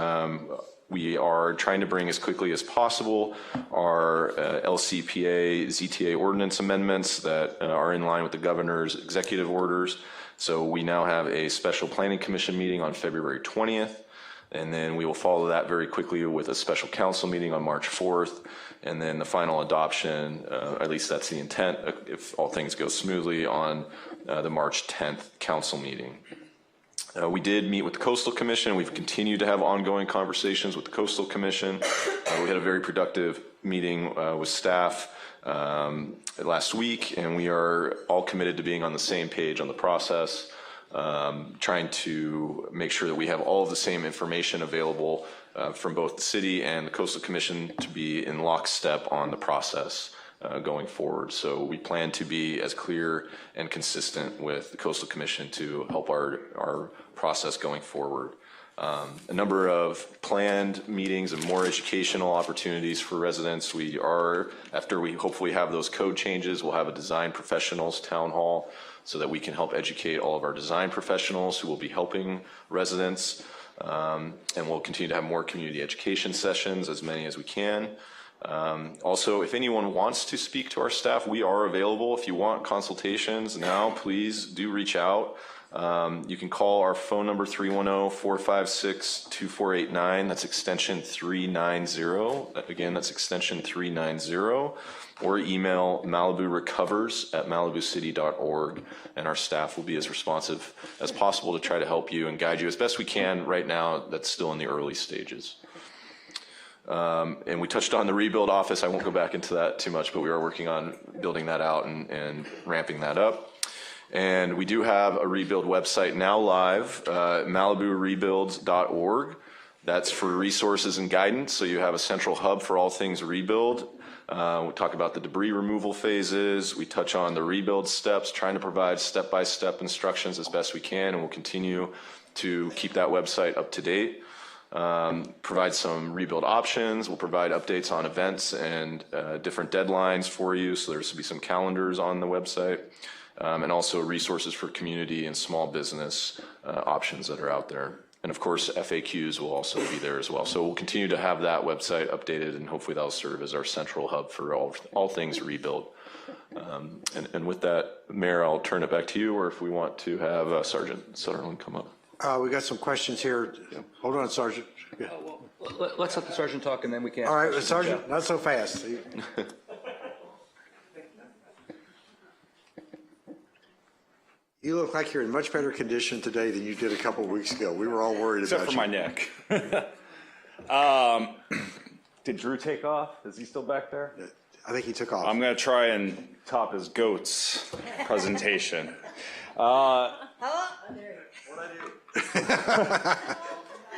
We are trying to bring as quickly as possible our LCPA, ZTA ordinance amendments that are in line with the governor's executive orders. So we now have a special planning commission meeting on February 20th, and then we will follow that very quickly with a special council meeting on March 4th, and then the final adoption, at least that's the intent, if all things go smoothly, on the March 10th council meeting. We did meet with the Coastal Commission. We've continued to have ongoing conversations with the Coastal Commission. We had a very productive meeting with staff last week, and we are all committed to being on the same page on the process, trying to make sure that we have all of the same information available from both the city and the Coastal Commission to be in lockstep on the process going forward. So we plan to be as clear and consistent with the Coastal Commission to help our process going forward. A number of planned meetings and more educational opportunities for residents. We are, after we hopefully have those code changes, we'll have a design professionals town hall so that we can help educate all of our design professionals who will be helping residents. And we'll continue to have more community education sessions, as many as we can. Also, if anyone wants to speak to our staff, we are available. If you want consultations now, please do reach out. You can call our phone number 310-456-2489. That's extension 390. Again, that's extension 390. Or email maliburecovers@malibucity.org, and our staff will be as responsive as possible to try to help you and guide you as best we can. Right now, that's still in the early stages. And we touched on the rebuild office. I won't go back into that too much, but we are working on building that out and ramping that up. And we do have a rebuild website now live, maliburebuilds.org. That's for resources and guidance. So you have a central hub for all things rebuild. We talk about the debris removal phases. We touch on the rebuild steps, trying to provide step-by-step instructions as best we can, and we'll continue to keep that website up to date. Provide some rebuild options. We'll provide updates on events and different deadlines for you. So there's to be some calendars on the website. And also resources for community and small business options that are out there. And of course, FAQs will also be there as well. So we'll continue to have that website updated, and hopefully that'll serve as our central hub for all things rebuild. And with that, Mayor, I'll turn it back to you, or if we want to have Sergeant Sutherland come up. We got some questions here. Hold on, Sergeant. Yeah. Let's let the sergeant talk, and then we can. All right, Sergeant, not so fast. You look like you're in much better condition today than you did a couple of weeks ago. We were all worried about you. Except for my neck. Did Drew take off? Is he still back there? I think he took off. I'm going to try and top his GOATS presentation. Well,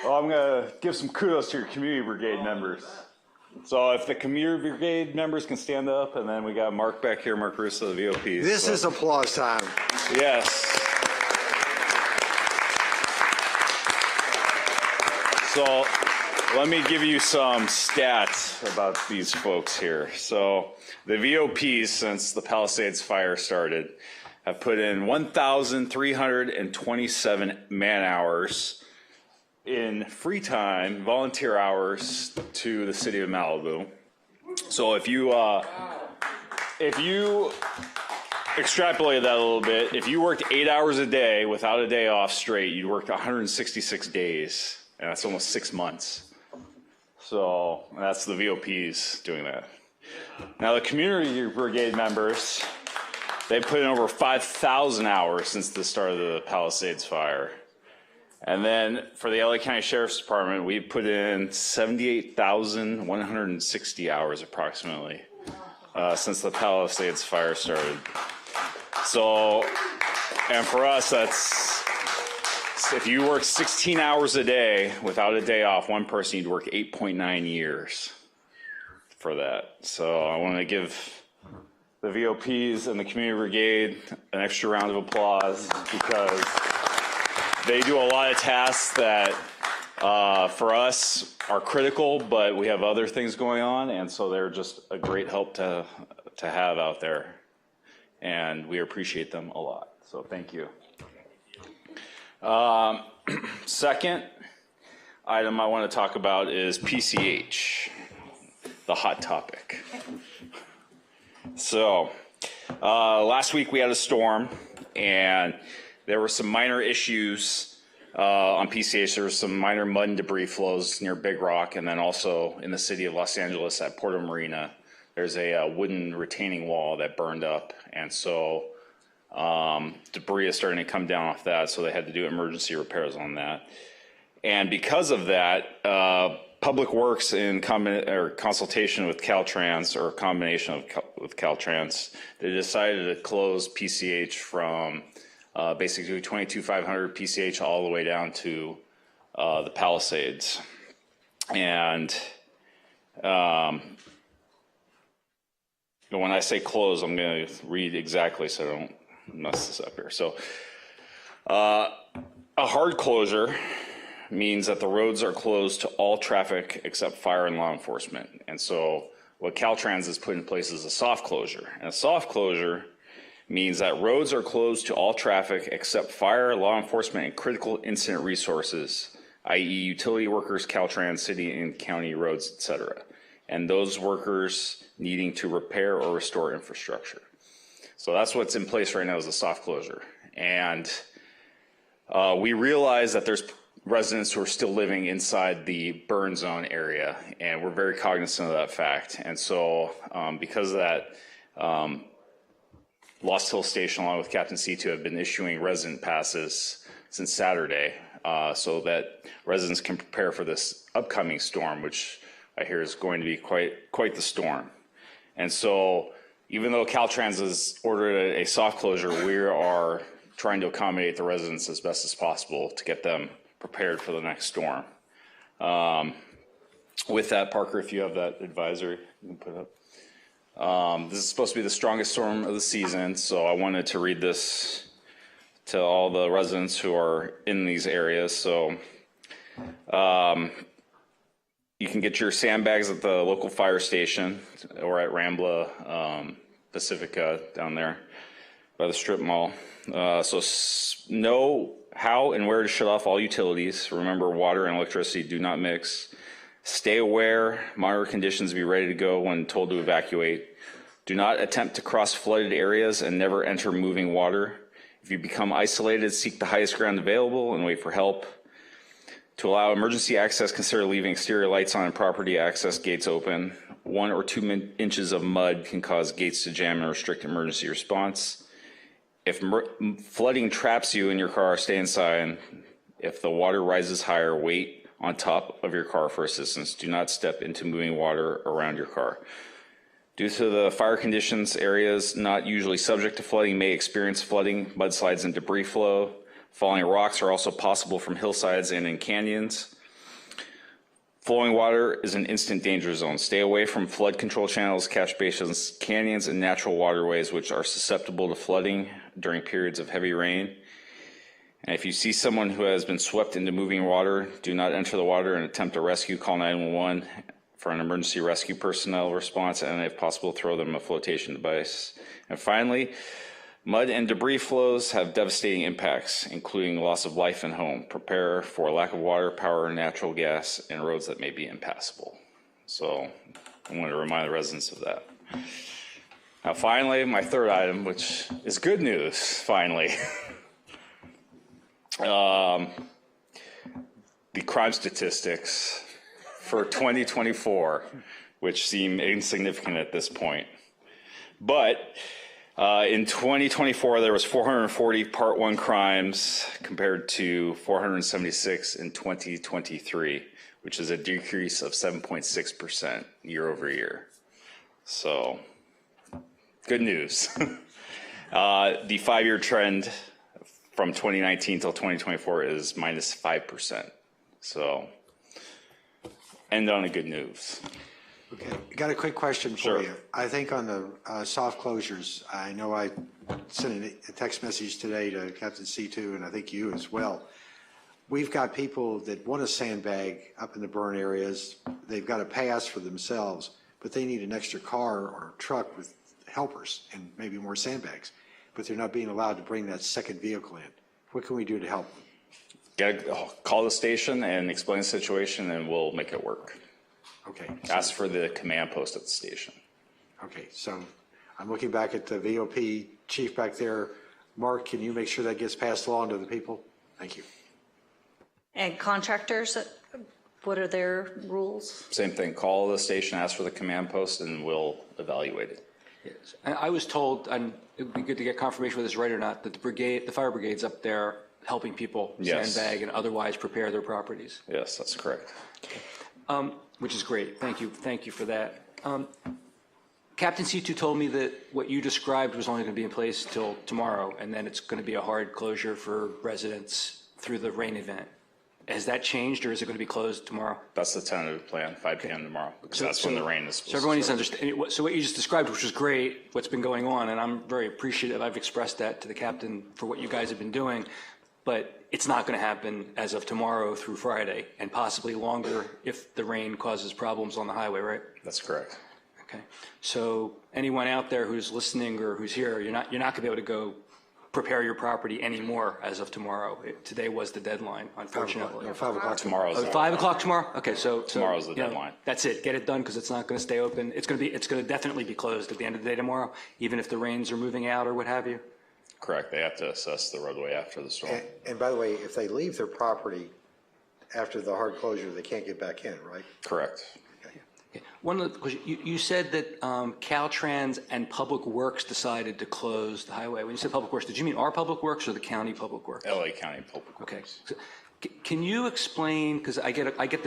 I'm going to give some kudos to your community brigade members. So if the community brigade members can stand up, and then we got Mark back here, Mark Russo, the VOPs. This is applause time. Yes. So let me give you some stats about these folks here. So the VOPs, since the Palisades fire started, have put in 1,327 man hours in free time, volunteer hours to the city of Malibu. So if you extrapolate that a little bit, if you worked 8 hours a day without a day off straight, you'd work 166 days, and that's almost 6 months. So that's the VOPs doing that. Now the community brigade members, they put in over 5,000 hours since the start of the Palisades fire. And then for the LA County Sheriff's Department, we put in 78,160 hours approximately since the Palisades fire started. So, and for us, that's, if you work 16 hours a day without a day off, one person, you'd work 8.9 years for that. So I want to give the VOPs and the community brigade an extra round of applause because they do a lot of tasks that for us are critical, but we have other things going on, and so they're just a great help to have out there, and we appreciate them a lot. So thank you. Second item I want to talk about is PCH, the hot topic. So last week we had a storm, and there were some minor issues on PCH. There was some minor mud and debris flows near Big Rock, and then also in the city of Los Angeles at Puerto Marina, there's a wooden retaining wall that burned up, and so debris is starting to come down off that, so they had to do emergency repairs on that. And because of that, Public Works in consultation with Caltrans, or a combination with Caltrans, they decided to close PCH from basically 22,500 PCH all the way down to the Palisades. And when I say close, I'm going to read exactly so I don't mess this up here. So a hard closure means that the roads are closed to all traffic except fire and law enforcement. And so what Caltrans has put in place is a soft closure. And a soft closure means that roads are closed to all traffic except fire, law enforcement, and critical incident resources, i.e. utility workers, Caltrans, city and county roads, etc. And those workers needing to repair or restore infrastructure. So that's what's in place right now is a soft closure. And we realize that there's residents who are still living inside the burn zone area, and we're very cognizant of that fact. And so because of that, Lost Hill Station, along with Captain C2, have been issuing resident passes since Saturday so that residents can prepare for this upcoming storm, which I hear is going to be quite the storm. And so even though Caltrans has ordered a soft closure, we are trying to accommodate the residents as best as possible to get them prepared for the next storm. With that, Parker, if you have that advisory, you can put it up. This is supposed to be the strongest storm of the season, so I wanted to read this to all the residents who are in these areas. So you can get your sandbags at the local fire station or at Rambla Pacifica down there by the strip mall. So know how and where to shut off all utilities. Remember, water and electricity do not mix. Stay aware, monitor conditions, be ready to go when told to evacuate. Do not attempt to cross flooded areas and never enter moving water. If you become isolated, seek the highest ground available and wait for help. To allow emergency access, consider leaving exterior lights on and property access gates open. 1 or 2 inches of mud can cause gates to jam and restrict emergency response. If flooding traps you in your car, stay inside. If the water rises higher, wait on top of your car for assistance. Do not step into moving water around your car. Due to the fire conditions, areas not usually subject to flooding may experience flooding, mudslides, and debris flow. Falling rocks are also possible from hillsides and in canyons. Flowing water is an instant danger zone. Stay away from flood control channels, catch basins, canyons, and natural waterways which are susceptible to flooding during periods of heavy rain. And if you see someone who has been swept into moving water, do not enter the water and attempt a rescue. Call 911 for an emergency rescue personnel response, and if possible, throw them a flotation device. And finally, mud and debris flows have devastating impacts, including loss of life and home. Prepare for lack of water, power, natural gas, and roads that may be impassable. So I want to remind the residents of that. Now, finally, my third item, which is good news, finally. The crime statistics for 2024, which seem insignificant at this point. But in 2024, there was 440 Part 1 crimes compared to 476 in 2023, which is a decrease of 7.6% year over year. So, good news. The 5-year trend from 2019 till 2024 is minus 5%. So, end on a good news. Okay, got a quick question for Sure. you. I think on the soft closures, I know I sent a text message today to Captain C2, and I think you as well. We've got people that want to sandbag up in the burn areas. They've got a pass for themselves, but they need an extra car or truck with helpers and maybe more sandbags, but they're not being allowed to bring that second vehicle in. What can we do to help them? Call the station and explain the situation, and we'll make it work. Okay. Ask for the command post at the station. Okay, so I'm looking back at the VOP chief back there. Mark, can you make sure that gets passed along to the people? Thank you. And contractors, what are their rules? Same thing, call the station, ask for the command post, and we'll evaluate it. Yes. I was told, and it would be good to get confirmation whether this is right or not, that the fire brigade's up there helping people Yes. sandbag and otherwise prepare their properties. Yes, that's correct. Which is great. Thank you for that. Captain C2 told me that what you described was only going to be in place till tomorrow, and then it's going to be a hard closure for residents through the rain event. Has that changed, or is it going to be closed tomorrow? That's the tentative plan, 5 p.m. tomorrow, because that's when the rain is supposed So everyone to needs to start. understand, so what you just described, which was great, what's been going on, and I'm very appreciative. I've expressed that to the captain for what you guys have been doing, but it's not going to happen as of tomorrow through Friday, and possibly longer if the rain causes problems on the highway, right? That's correct. Okay. So anyone out there who's listening or who's here, you're not going to be able to go prepare your property anymore as of tomorrow. Today was the deadline, unfortunately. 5 o'clock Tomorrow's Oh, 5 o'clock tomorrow? Okay, so. Tomorrow's the you know, deadline. That's it. Get it done because it's not going to stay open. It's going to definitely be closed at the end of the day tomorrow, even if the rains are moving out or what have you. Correct. They have to assess the roadway after the storm. And by the way, if they leave their property after the hard closure, they can't get back in, right? Correct. One of the questions, you said that Caltrans and Public Works decided to close the highway. When you said Public Works, did you mean our Public Works or the county Public Works? LA County Public Works. Okay. So, can you explain, because I get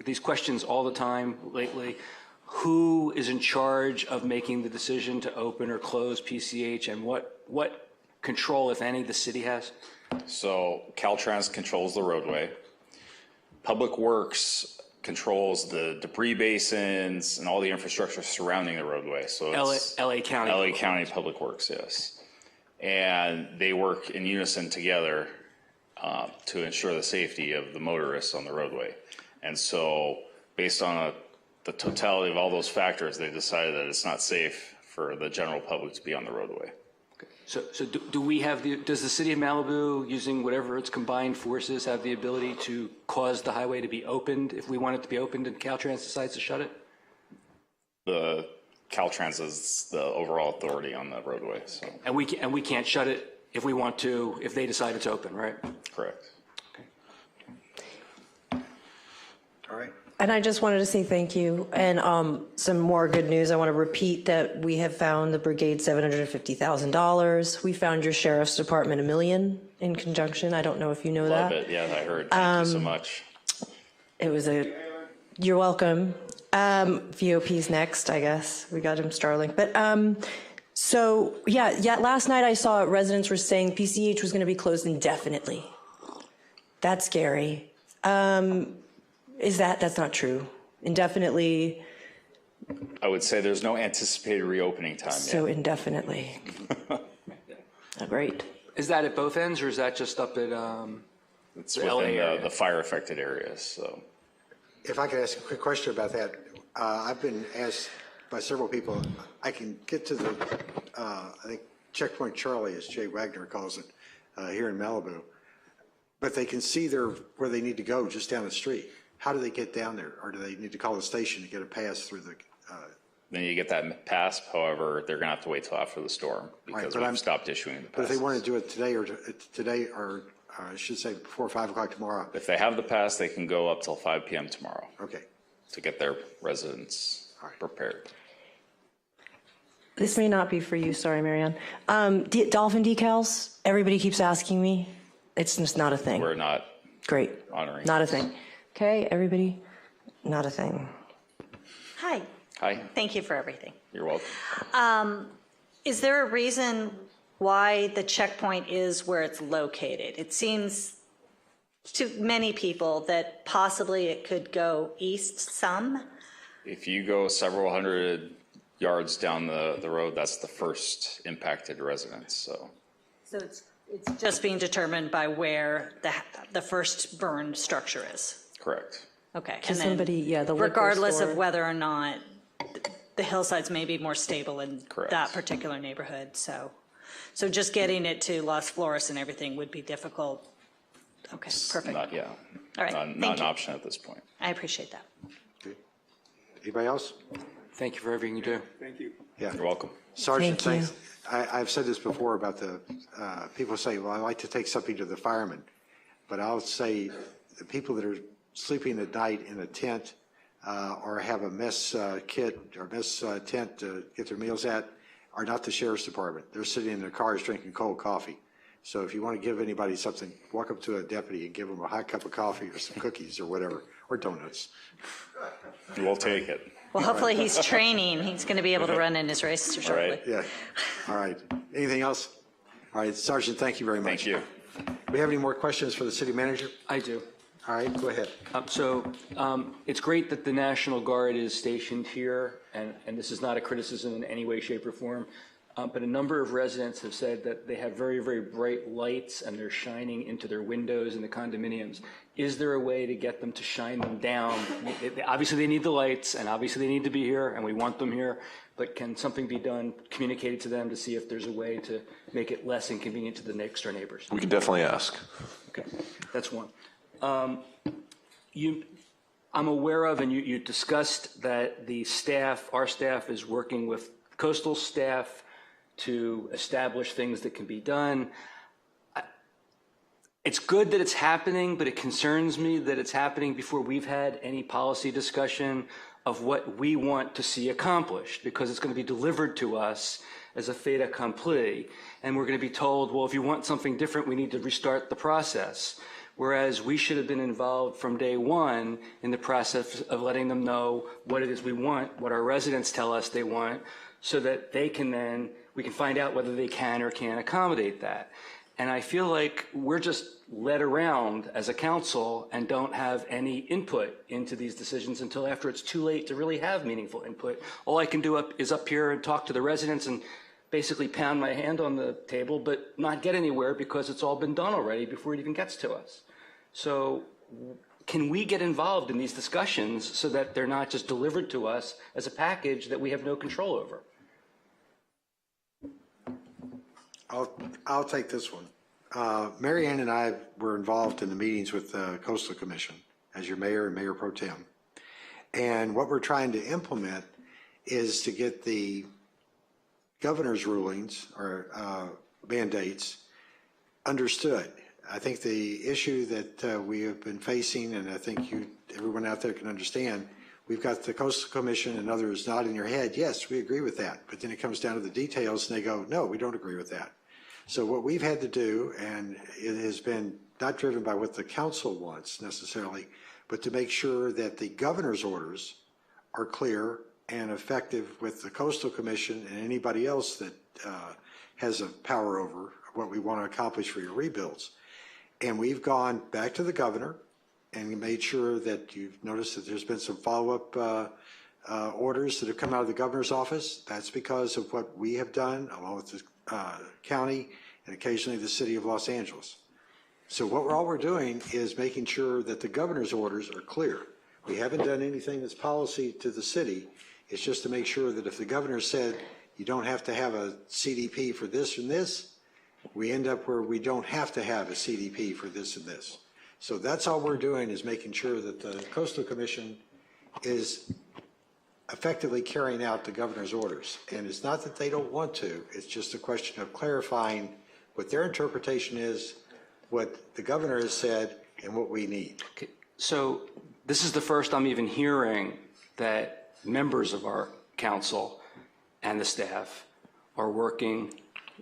these questions all the time lately, who is in charge of making the decision to open or close PCH, and what control, if any, the city has? So Caltrans controls the roadway. Public Works controls the debris basins and all the infrastructure surrounding the roadway. So it's LA County. LA County Public Works, yes. And they work in unison together to ensure the safety of the motorists on the roadway. And so based on the totality of all those factors, they decided that it's not safe for the general public to be on the roadway. So do we have does the city of Malibu, using whatever its combined forces, have the ability to cause the highway to be opened if we want it to be opened and Caltrans decides to shut it? The Caltrans is the overall authority on the roadway, so. And we can't shut it if we want to, if they decide it's open, right? Correct. All right. And I just wanted to say thank you. And some more good news. I want to repeat that we have found the brigade $750,000. We found your sheriff's department $1 million in conjunction. I don't know if you know Love that. it, yeah, I heard. Thank you so much. It was you're welcome. VOP's next, I guess. We got him Starlink. But so yeah, last night I saw residents were saying PCH was going to be closed indefinitely. That's scary. That's not true? Indefinitely? I would say there's no anticipated reopening time So yet. indefinitely. Oh, great. Is that at both ends, or is that just up at It's the LA within area? the fire affected areas, so. If I could ask a quick question about that. I've been asked by several people, I can get to the, I think Checkpoint Charlie, as Jay Wagner calls it, here in Malibu, but they can see where they need to go just down the street. How do they get down there? Or do they need to call the station to get a pass through the? Then you get that pass, however, they're gonna have to wait till after the storm because but we've stopped issuing the But if passes. they want to do it today, or I should say before 5 o'clock tomorrow. If they have the pass, they can go up till 5 p.m. tomorrow Okay. to get their residents prepared. This may not be for you, sorry, Marianne. Dolphin decals, everybody keeps asking me. It's just not a thing. We're not Great. honoring. Not a thing. Okay, everybody, not a thing. Hi, Hi, thank you for everything. you're welcome. Is there a reason why the checkpoint is where it's located? It seems to many people that possibly it could go east some. If you go several hundred yards down the road, that's the first impacted residence, so. So it's just being determined by where the first burned structure is? Correct. Okay. To and then somebody, yeah, the liquor regardless store. of whether or not the hillsides may be more stable in Correct. that particular neighborhood, so just getting it to Las Flores and everything would be difficult. Okay, perfect. Not, yeah. All right, Not thank an you. option at this point. I appreciate that. Anybody else? Thank you for everything you do. Thank you. Yeah. You're welcome. Sergeant, Thank you. thanks. I've said this before about the, people say, well, I like to take something to the firemen. But I'll say the people that are sleeping at night in a tent or have a mess kit or mess tent to get their meals at are not the sheriff's department. They're sitting in their cars drinking cold coffee. So if you want to give anybody something, walk up to a deputy and give them a hot cup of coffee or some cookies or whatever, or donuts. We'll take it. Well, hopefully he's training. He's going to be able to run in his race shortly. Right. Yeah. All right. Anything else? All right, Sergeant, thank you very much. Thank you. Do we have any more questions for the city manager? I do. All right, go ahead. It's great that the National Guard is stationed here, and this is not a criticism in any way, shape, or form, but a number of residents have said that they have very, very bright lights and they're shining into their windows in the condominiums. Is there a way to get them to shine them down? Obviously, they need the lights, and obviously they need to be here, and we want them here, but can something be done, communicated to them to see if there's a way to make it less inconvenient to the next door neighbors? We can definitely ask. Okay, that's one. I'm aware of, and you discussed that the staff, our staff is working with coastal staff to establish things that can be done. It's good that it's happening, but it concerns me that it's happening before we've had any policy discussion of what we want to see accomplished, because it's going to be delivered to us as a fait accompli, and we're going to be told, well, if you want something different, we need to restart the process. Whereas we should have been involved from day one in the process of letting them know what it is we want, what our residents tell us they want, so that they can then, we can find out whether they can or can't accommodate that. And I feel like we're just led around as a council and don't have any input into these decisions until after it's too late to really have meaningful input. All I can do is up here and talk to the residents and basically pound my hand on the table, but not get anywhere because it's all been done already before it even gets to us. So can we get involved in these discussions so that they're not just delivered to us as a package that we have no control over? I'll take this one. Mary Ann and I were involved in the meetings with the Coastal Commission as your mayor and mayor pro tem. And what we're trying to implement is to get the governor's rulings or mandates understood. I think the issue that we have been facing, and I think everyone out there can understand, we've got the Coastal Commission and others nodding their head, yes, we agree with that. But then it comes down to the details and they go, no, we don't agree with that. So what we've had to do, and it has been not driven by what the council wants necessarily, but to make sure that the governor's orders are clear and effective with the Coastal Commission and anybody else that has a power over what we want to accomplish for your rebuilds. And we've gone back to the governor and made sure that you've noticed that there's been some follow-up orders that have come out of the governor's office. That's because of what we have done along with the county and occasionally the city of Los Angeles. So all we're doing is making sure that the governor's orders are clear. We haven't done anything that's policy to the city. It's just to make sure that if the governor said you don't have to have a CDP for this and this, we end up where we don't have to have a CDP for this and this. So that's all we're doing, is making sure that the Coastal Commission is effectively carrying out the governor's orders. And it's not that they don't want to, it's just a question of clarifying what their interpretation is, what the governor has said, and what we need. Okay. So this is the first I'm even hearing that members of our council and the staff are working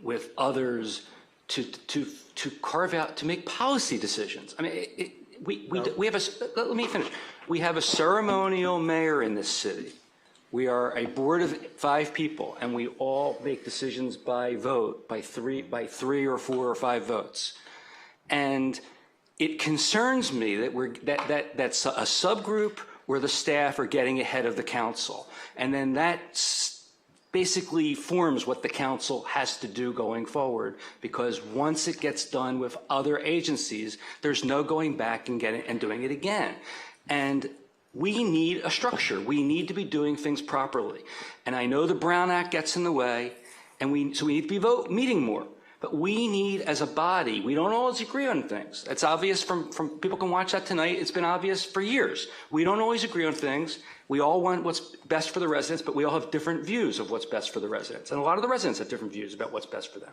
with others to carve out, to make policy decisions. I mean, we have let me finish. We have a ceremonial mayor in this city. We are a board of 5 people, and we all make decisions by vote, by three or 4 or 5 votes. And it concerns me that that's a subgroup where the staff are getting ahead of the council. And then that basically forms what the council has to do going forward, because once it gets done with other agencies, there's no going back and doing it again. And we need a structure. We need to be doing things properly. And I know the Brown Act gets in the way, and so we need to be meeting more. But we need, as a body, we don't always agree on things. It's obvious from people can watch that tonight. It's been obvious for years. We don't always agree on things. We all want what's best for the residents, but we all have different views of what's best for the residents. And a lot of the residents have different views about what's best for them.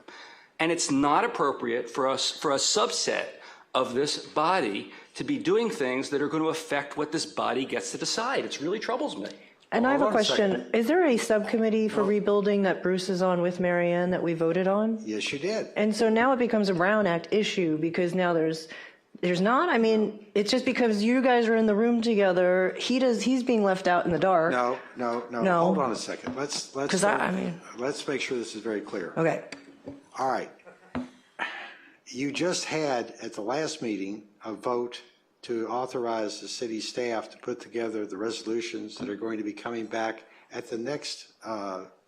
And it's not appropriate for us, for a subset of this body, to be doing things that are going to affect what this body gets to decide. It really troubles me. And I have a question. Is there a subcommittee for rebuilding that Bruce is on with Marianne that we voted on? Yes, you did. And so now it becomes a Brown Act issue because now there's not. I mean, it's just because you guys are in the room together. He's being left out in the dark. No. Hold on a second. Let's make sure this is very clear. Okay. All right. You just had at the last meeting a vote to authorize the city staff to put together the resolutions that are going to be coming back at the next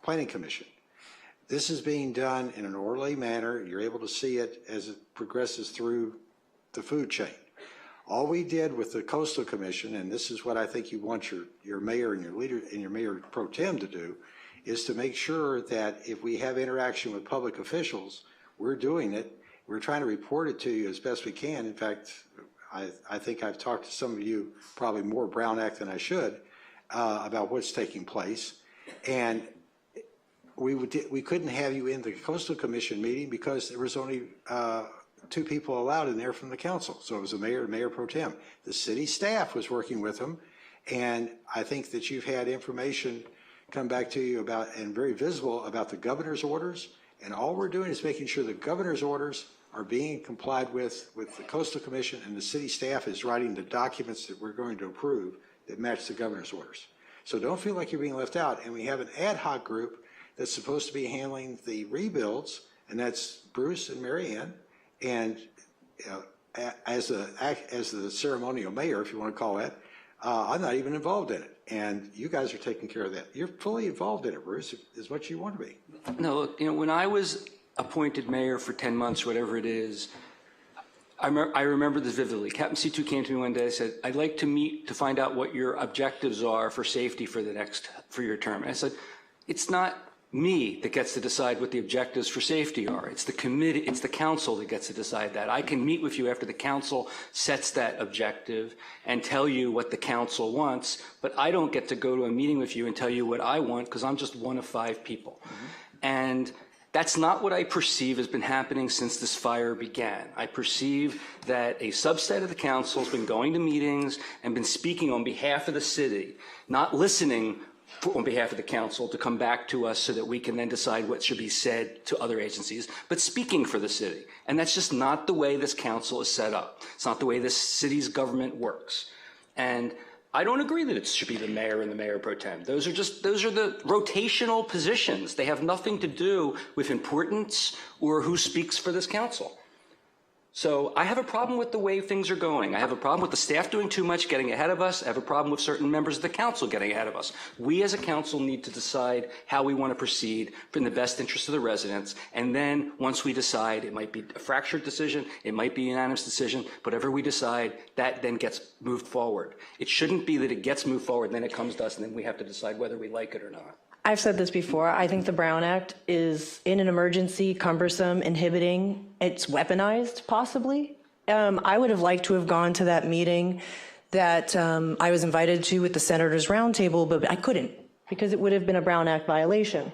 planning commission. This is being done in an orderly manner. You're able to see it as it progresses through the food chain. All we did with the Coastal Commission, and this is what I think you want your mayor and your leader and your mayor pro tem to do, is to make sure that if we have interaction with public officials, we're doing it. We're trying to report it to you as best we can. In fact, I think I've talked to some of you, probably more Brown Act than I should, about what's taking place. And we couldn't have you in the Coastal Commission meeting because there was only 2 people allowed in there from the council. So it was the mayor and mayor pro tem. The city staff was working with them. And I think that you've had information come back to you about, and very visible, about the governor's orders. And all we're doing is making sure the governor's orders are being complied with the Coastal Commission, and the city staff is writing the documents that we're going to approve that match the governor's orders. So don't feel like you're being left out. And we have an ad hoc group that's supposed to be handling the rebuilds, and that's Bruce and Marianne. And as the ceremonial mayor, if you want to call that, I'm not even involved in it. And you guys are taking care of that. You're fully involved in it, Bruce, as much as you want to be. No, look, when I was appointed mayor for 10 months, whatever it is, I remember this vividly. Captain C2 came to me one day and said, I'd like to meet to find out what your objectives are for safety for your term. And I said, it's not me that gets to decide what the objectives for safety are. It's the committee, it's the council that gets to decide that. I can meet with you after the council sets that objective and tell you what the council wants, but I don't get to go to a meeting with you and tell you what I want because I'm just one of 5 people. And that's not what I perceive has been happening since this fire began. I perceive that a subset of the council has been going to meetings and been speaking on behalf of the city, not listening on behalf of the council to come back to us so that we can then decide what should be said to other agencies, but speaking for the city. And that's just not the way this council is set up. It's not the way this city's government works. And I don't agree that it should be the mayor and the mayor pro tem. Those are the rotational positions. They have nothing to do with importance or who speaks for this council. So I have a problem with the way things are going. I have a problem with the staff doing too much, getting ahead of us. I have a problem with certain members of the council getting ahead of us. We as a council need to decide how we want to proceed in the best interest of the residents. And then once we decide, it might be a fractured decision, it might be a unanimous decision, whatever we decide, that then gets moved forward. It shouldn't be that it gets moved forward, then it comes to us, and then we have to decide whether we like it or not. I've said this before. I think the Brown Act is, in an emergency, cumbersome, inhibiting. It's weaponized, possibly. I would have liked to have gone to that meeting that I was invited to with the Senators Roundtable, but I couldn't because it would have been a Brown Act violation.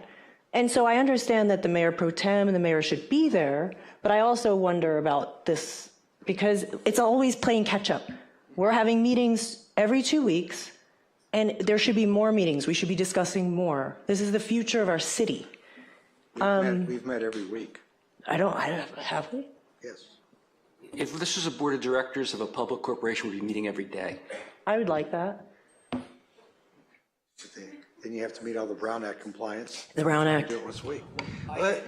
And so I understand that the mayor pro tem and the mayor should be there, but I also wonder about this because it's always playing catch up. We're having meetings every 2 weeks. And there should be more meetings. We should be discussing more. This is the future of our city. We've met every week. Have we? Yes. If this was a board of directors of a public corporation, we'd be meeting every day. I would like that. Then you have to meet all the Brown Act compliance. The Brown Act. Do it once a week.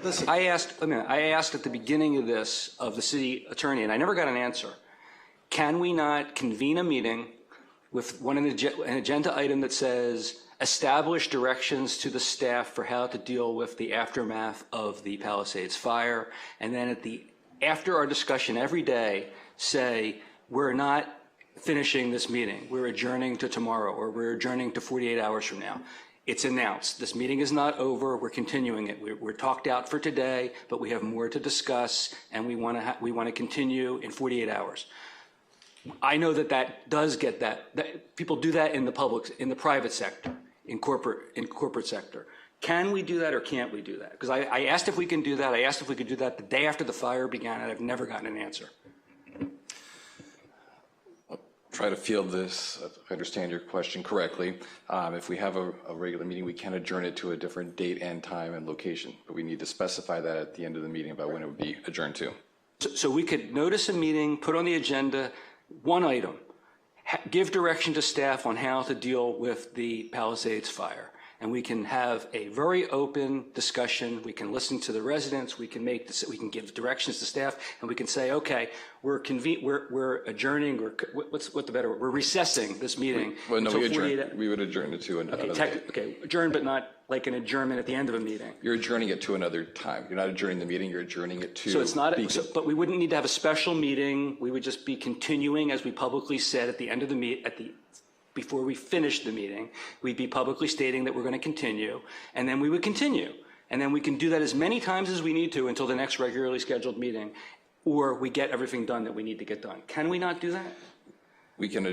Listen. I asked at the beginning of this of the city attorney, and I never got an answer. Can we not convene a meeting with an agenda item that says, establish directions to the staff for how to deal with the aftermath of the Palisades fire. And then after our discussion every day, say, we're not finishing this meeting. We're adjourning to tomorrow, or we're adjourning to 48 hours from now. It's announced. This meeting is not over. We're continuing it. We're talked out for today, but we have more to discuss, and we want to continue in 48 hours. I know that does get that people do that in the private sector, in corporate sector. Can we do that or can't we do that? Because I asked if we can do that. I asked if we could do that the day after the fire began, and I've never gotten an answer. Try to field this, if I understand your question correctly. If we have a regular meeting, we can adjourn it to a different date and time and location, but we need to specify that at the end of the meeting about when it would be adjourned to. So we could notice a meeting, put on the agenda one item, give direction to staff on how to deal with the Palisades fire. And we can have a very open discussion. We can listen to the residents. We can give directions to staff, and we can say, okay, we're adjourning, or what's the better word? We're recessing this meeting. Well, no, we would adjourn it to another day. Okay, adjourn, but not like an adjournment at the end of a meeting. You're adjourning it to another time. You're not adjourning the meeting. You're adjourning it to. So it's not. But we wouldn't need to have a special meeting. We would just be continuing, as we publicly said at the end of the before we finished the meeting, we'd be publicly stating that we're going to continue, and then we would continue. And then we can do that as many times as we need to until the next regularly scheduled meeting, or we get everything done that we need to get done. Can we not do that? We can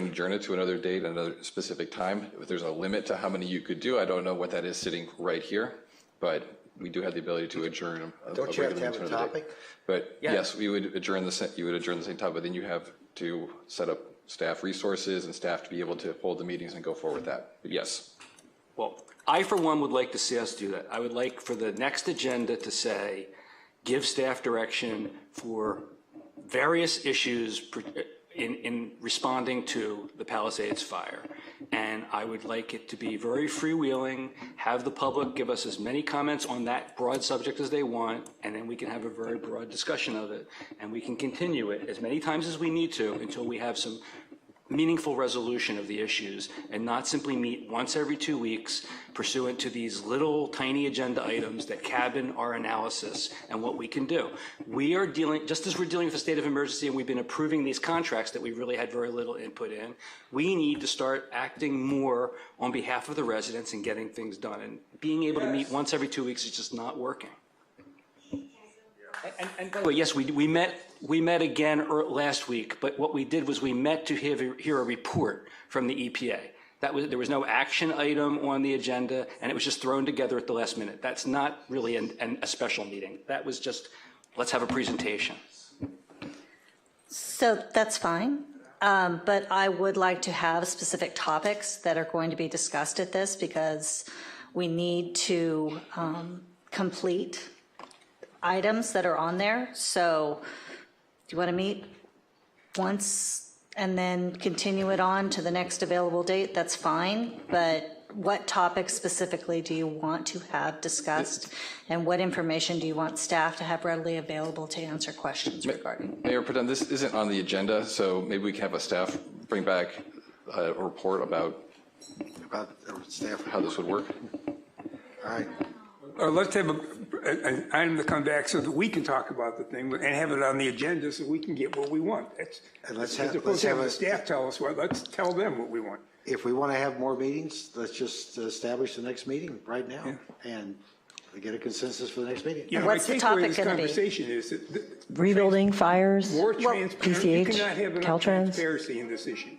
adjourn it to another date, another specific time. If there's a limit to how many you could do, I don't know what that is sitting right here, but we do have the ability to adjourn. Don't you have to have a topic? But yes, you would adjourn the same time, but then you have to set up staff resources and staff to be able to hold the meetings and go forward with that. But yes. Well, I, for one, would like to see us do that. I would like for the next agenda to say, give staff direction for various issues in responding to the Palisades fire. And I would like it to be very freewheeling, have the public give us as many comments on that broad subject as they want, and then we can have a very broad discussion of it. And we can continue it as many times as we need to until we have some meaningful resolution of the issues, and not simply meet once every 2 weeks pursuant to these little tiny agenda items that cabin our analysis and what we can do. We are dealing, just as we're dealing with a state of emergency and we've been approving these contracts that we really had very little input in, we need to start acting more on behalf of the residents and getting things done. And being able to meet once every 2 weeks is just not working. And by the way, yes, we met again last week, but what we did was we met to hear a report from the EPA. There was no action item on the agenda, and it was just thrown together at the last minute. That's not really a special meeting. That was just, let's have a presentation. So that's fine, but I would like to have specific topics that are going to be discussed at this, because we need to complete items that are on there. So do you want to meet once and then continue it on to the next available date? That's fine, but what topics specifically do you want to have discussed, and what information do you want staff to have readily available to answer questions regarding? Mayor Protem, this isn't on the agenda, so maybe we can have a staff bring back a report about staff, how this would work. All right. Or let's have an item to come back so that we can talk about the thing and have it on the agenda so we can get what we want. And let's as opposed to have the staff tell us what, let's tell them what we want. If we want to have more meetings, let's just establish the next meeting right now and get a consensus for the next meeting. You know, What's the topic going to be? Conversation is that Rebuilding, fires, more transparency. You PCH, cannot have enough Caltrans. transparency in this issue.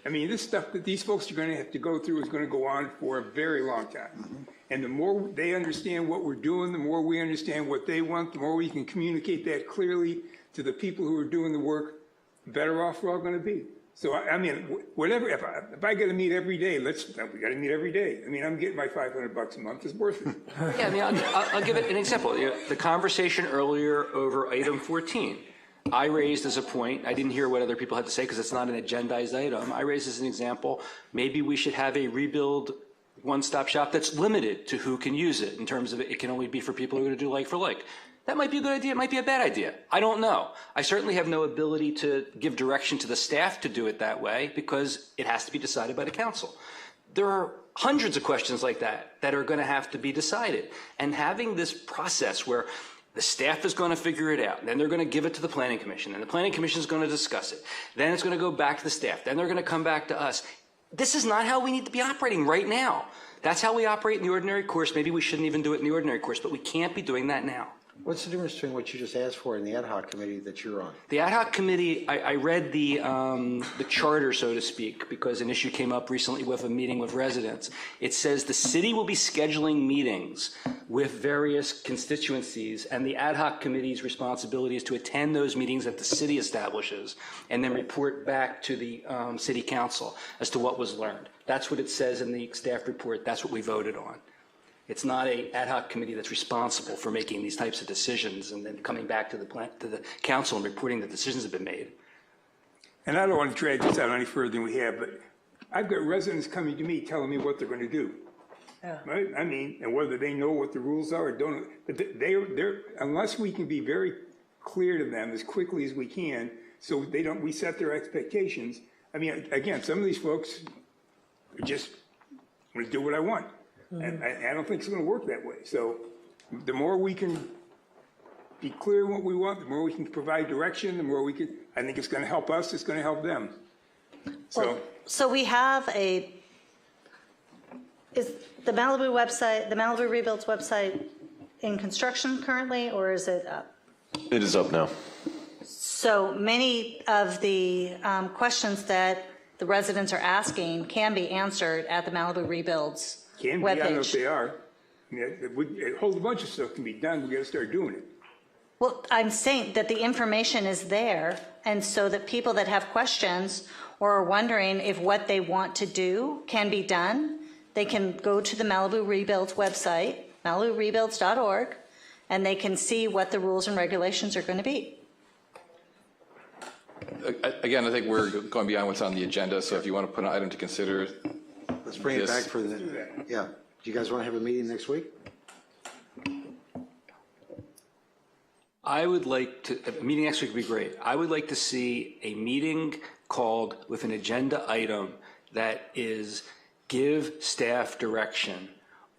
I mean, this stuff that these folks are going to have to go through is going to go on for a very long time. And the more they understand what we're doing, the more we understand what they want, the more we can communicate that clearly to the people who are doing the work, the better off we're all going to be. So, I mean, whatever, if I got to meet every day, we got to meet every day. I mean, I'm getting my $500 a month. It's worth it. Yeah, I mean, I'll give it an example. The conversation earlier over item 14, I raised as a point, I didn't hear what other people had to say because it's not an agendized item. I raised as an example, maybe we should have a rebuild one-stop shop that's limited to who can use it, in terms of it can only be for people who are going to do like for like. That might be a good idea, it might be a bad idea. I don't know. I certainly have no ability to give direction to the staff to do it that way because it has to be decided by the council. There are hundreds of questions like that that are going to have to be decided. And having this process where the staff is going to figure it out, then they're going to give it to the planning commission, and the planning commission is going to discuss it. Then it's going to go back to the staff. Then they're going to come back to us. This is not how we need to be operating right now. That's how we operate in the ordinary course. Maybe we shouldn't even do it in the ordinary course, but we can't be doing that now. What's the difference between what you just asked for and the ad hoc committee that you're on? The ad hoc committee, I read the charter, so to speak, because an issue came up recently with a meeting with residents. It says the city will be scheduling meetings with various constituencies, and the ad hoc committee's responsibility is to attend those meetings that the city establishes and then report back to the city council as to what was learned. That's what it says in the staff report. That's what we voted on. It's not an ad hoc committee that's responsible for making these types of decisions and then coming back to the council and reporting that decisions have been made. And I don't want to drag this out any further than we have, but I've got residents coming to me telling me what they're going to do. Yeah. Right? I mean, and whether they know what the rules are or don't, but they're unless we can be very clear to them as quickly as we can, so we set their expectations. I mean, again, some of these folks are just going to do what I want. And I don't think it's going to work that way. So the more we can be clear what we want, the more we can provide direction, the more we can, I think it's going to help us, it's going to help them. So we have is the Malibu website, the Malibu Rebuilds website in construction currently, or is it up? It is up now. So many of the questions that the residents are asking can be answered at the Malibu Rebuilds Can be, I don't know if they are. I mean, a whole bunch of stuff can be done, we got to start doing it. Well, I'm saying that the information is there, and so that people that have questions or are wondering if what they want to do can be done, they can go to the Malibu Rebuilds website, maliburebuilds.org, and they can see what the rules and regulations are going to be. Again, I think we're going beyond what's on the agenda, so if you want to put an item to consider. Let's bring it back for the, yeah. Do you guys want to have a meeting next week? I would like to, a meeting next week would be great. I would like to see a meeting called with an agenda item that is give staff direction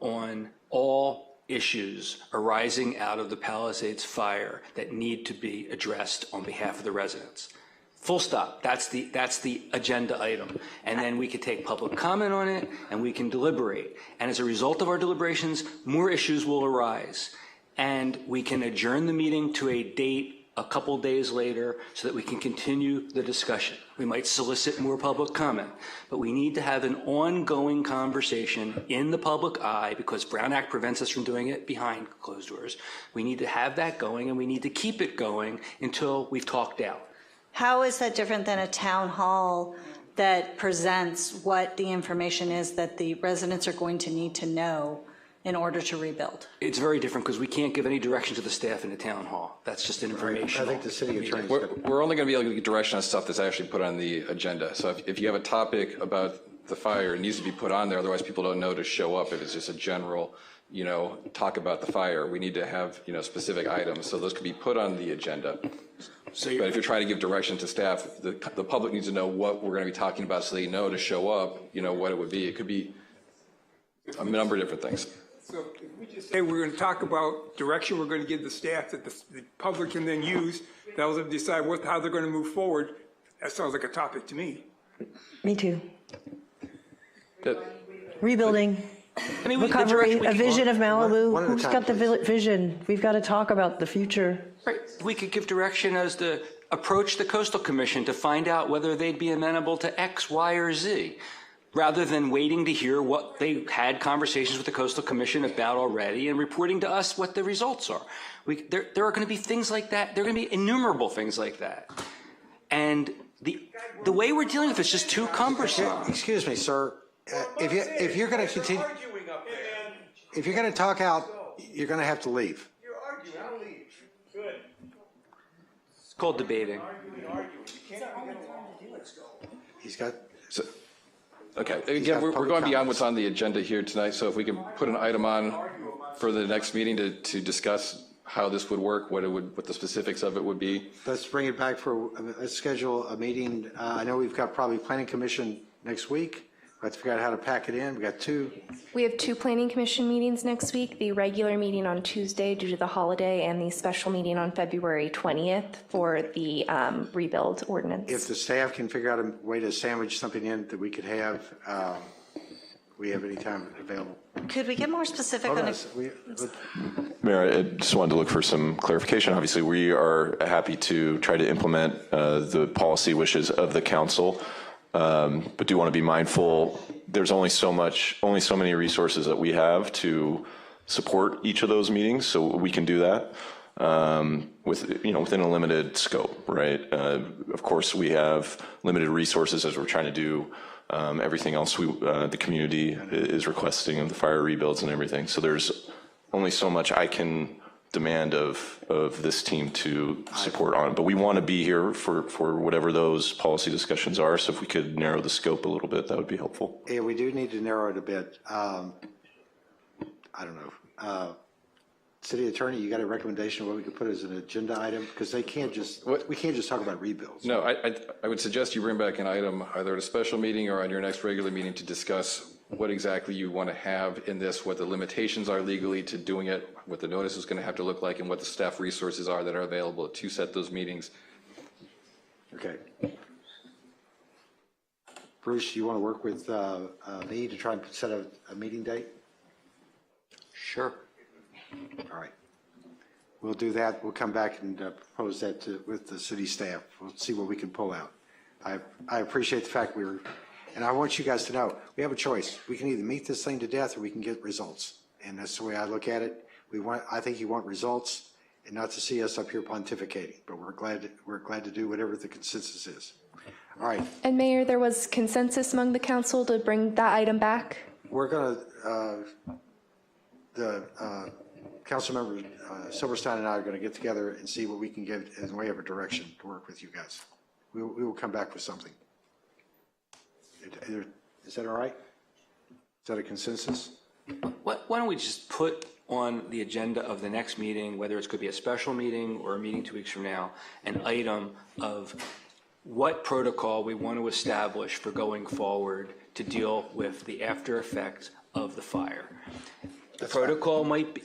on all issues arising out of the Palisades fire that need to be addressed on behalf of the residents. Full stop. That's the agenda item. And then we could take public comment on it and we can deliberate. And as a result of our deliberations, more issues will arise. And we can adjourn the meeting to a date a couple days later so that we can continue the discussion. We might solicit more public comment, but we need to have an ongoing conversation in the public eye because Brown Act prevents us from doing it behind closed doors. We need to have that going and we need to keep it going until we've talked out. How is that different than a town hall that presents what the information is that the residents are going to need to know in order to rebuild? It's very different because we can't give any direction to the staff in the town hall. That's just an information. I think the city attorney. We're only going to be able to get direction on stuff that's actually put on the agenda. So if you have a topic about the fire, it needs to be put on there. Otherwise, people don't know to show up if it's just a general, talk about the fire. We need to have, specific items. So those could be put on the agenda. But if you're trying to give direction to staff, the public needs to know what we're going to be talking about so they know to show up, what it would be. It could be a number of different things. So if we just say we're going to talk about direction we're going to give the staff that the public can then use, that'll them decide how they're going to move forward, that sounds like a topic to me. Me too. Good. Rebuilding, recovery, a vision of Malibu. Who's got the vision? We've got to talk about the future. Right. We could give direction as to approach the Coastal Commission to find out whether they'd be amenable to X, Y, or Z, rather than waiting to hear what they had conversations with the Coastal Commission about already and reporting to us what the results are. There are going to be things like that. There are going to be innumerable things like that. And the way we're dealing with it's just too cumbersome. Excuse me, sir. If you're going to continue, if you're going to talk out, you're going to have to leave. You're arguing. I'll leave. Good. It's called debating. He's got. Okay. Again, we're going beyond what's on the agenda here tonight. So if we can put an item on for the next meeting to discuss how this would work, what the specifics of it would be. Let's bring it back let's schedule a meeting. I know we've got probably planning commission next week. We have to figure out how to pack it in. We got two. We have 2 planning commission meetings next week, the regular meeting on Tuesday due to the holiday and the special meeting on February 20th for the rebuild ordinance. If the staff can figure out a way to sandwich something in that we could have, we have any time available. Could we get more specific Hold on on. Mayor, I just wanted to look for some clarification. Obviously, we are happy to try to implement the policy wishes of the council, but do want to be mindful. There's only so many resources that we have to support each of those meetings, so we can do that within a limited scope, right? Of course, we have limited resources as we're trying to do everything else the community is requesting of the fire rebuilds and everything. So there's only so much I can demand of this team to support on it. But we want to be here for whatever those policy discussions are. So if we could narrow the scope a little bit, that would be helpful. Yeah, we do need to narrow it a bit. I don't know. City Attorney, you got a recommendation of what we could put as an agenda item? Because we can't just talk about rebuilds. No, I would suggest you bring back an item either at a special meeting or on your next regular meeting to discuss what exactly you want to have in this, what the limitations are legally to doing it, what the notice is going to have to look like, and what the staff resources are that are available to set those meetings. Okay. Bruce, you want to work with me to try and set a meeting date? Sure. All right. We'll do that. We'll come back and propose that with the city staff. We'll see what we can pull out. I appreciate the fact and I want you guys to know, we have a choice. We can either meet this thing to death or we can get results. And that's the way I look at it. I think you want results and not to see us up here pontificating, but we're glad to do whatever the consensus is. All right. And Mayor, there was consensus among the council to bring that item back? We're going to, Councilmember Silverstein and I are going to get together and see what we can get in the way of a direction to work with you guys. We will come back with something. Is that all right? Is that a consensus? Why don't we just put on the agenda of the next meeting, whether it's going to be a special meeting or a meeting 2 weeks from now, an item of what protocol we want to establish for going forward to deal with the after effects of the fire. The protocol might be,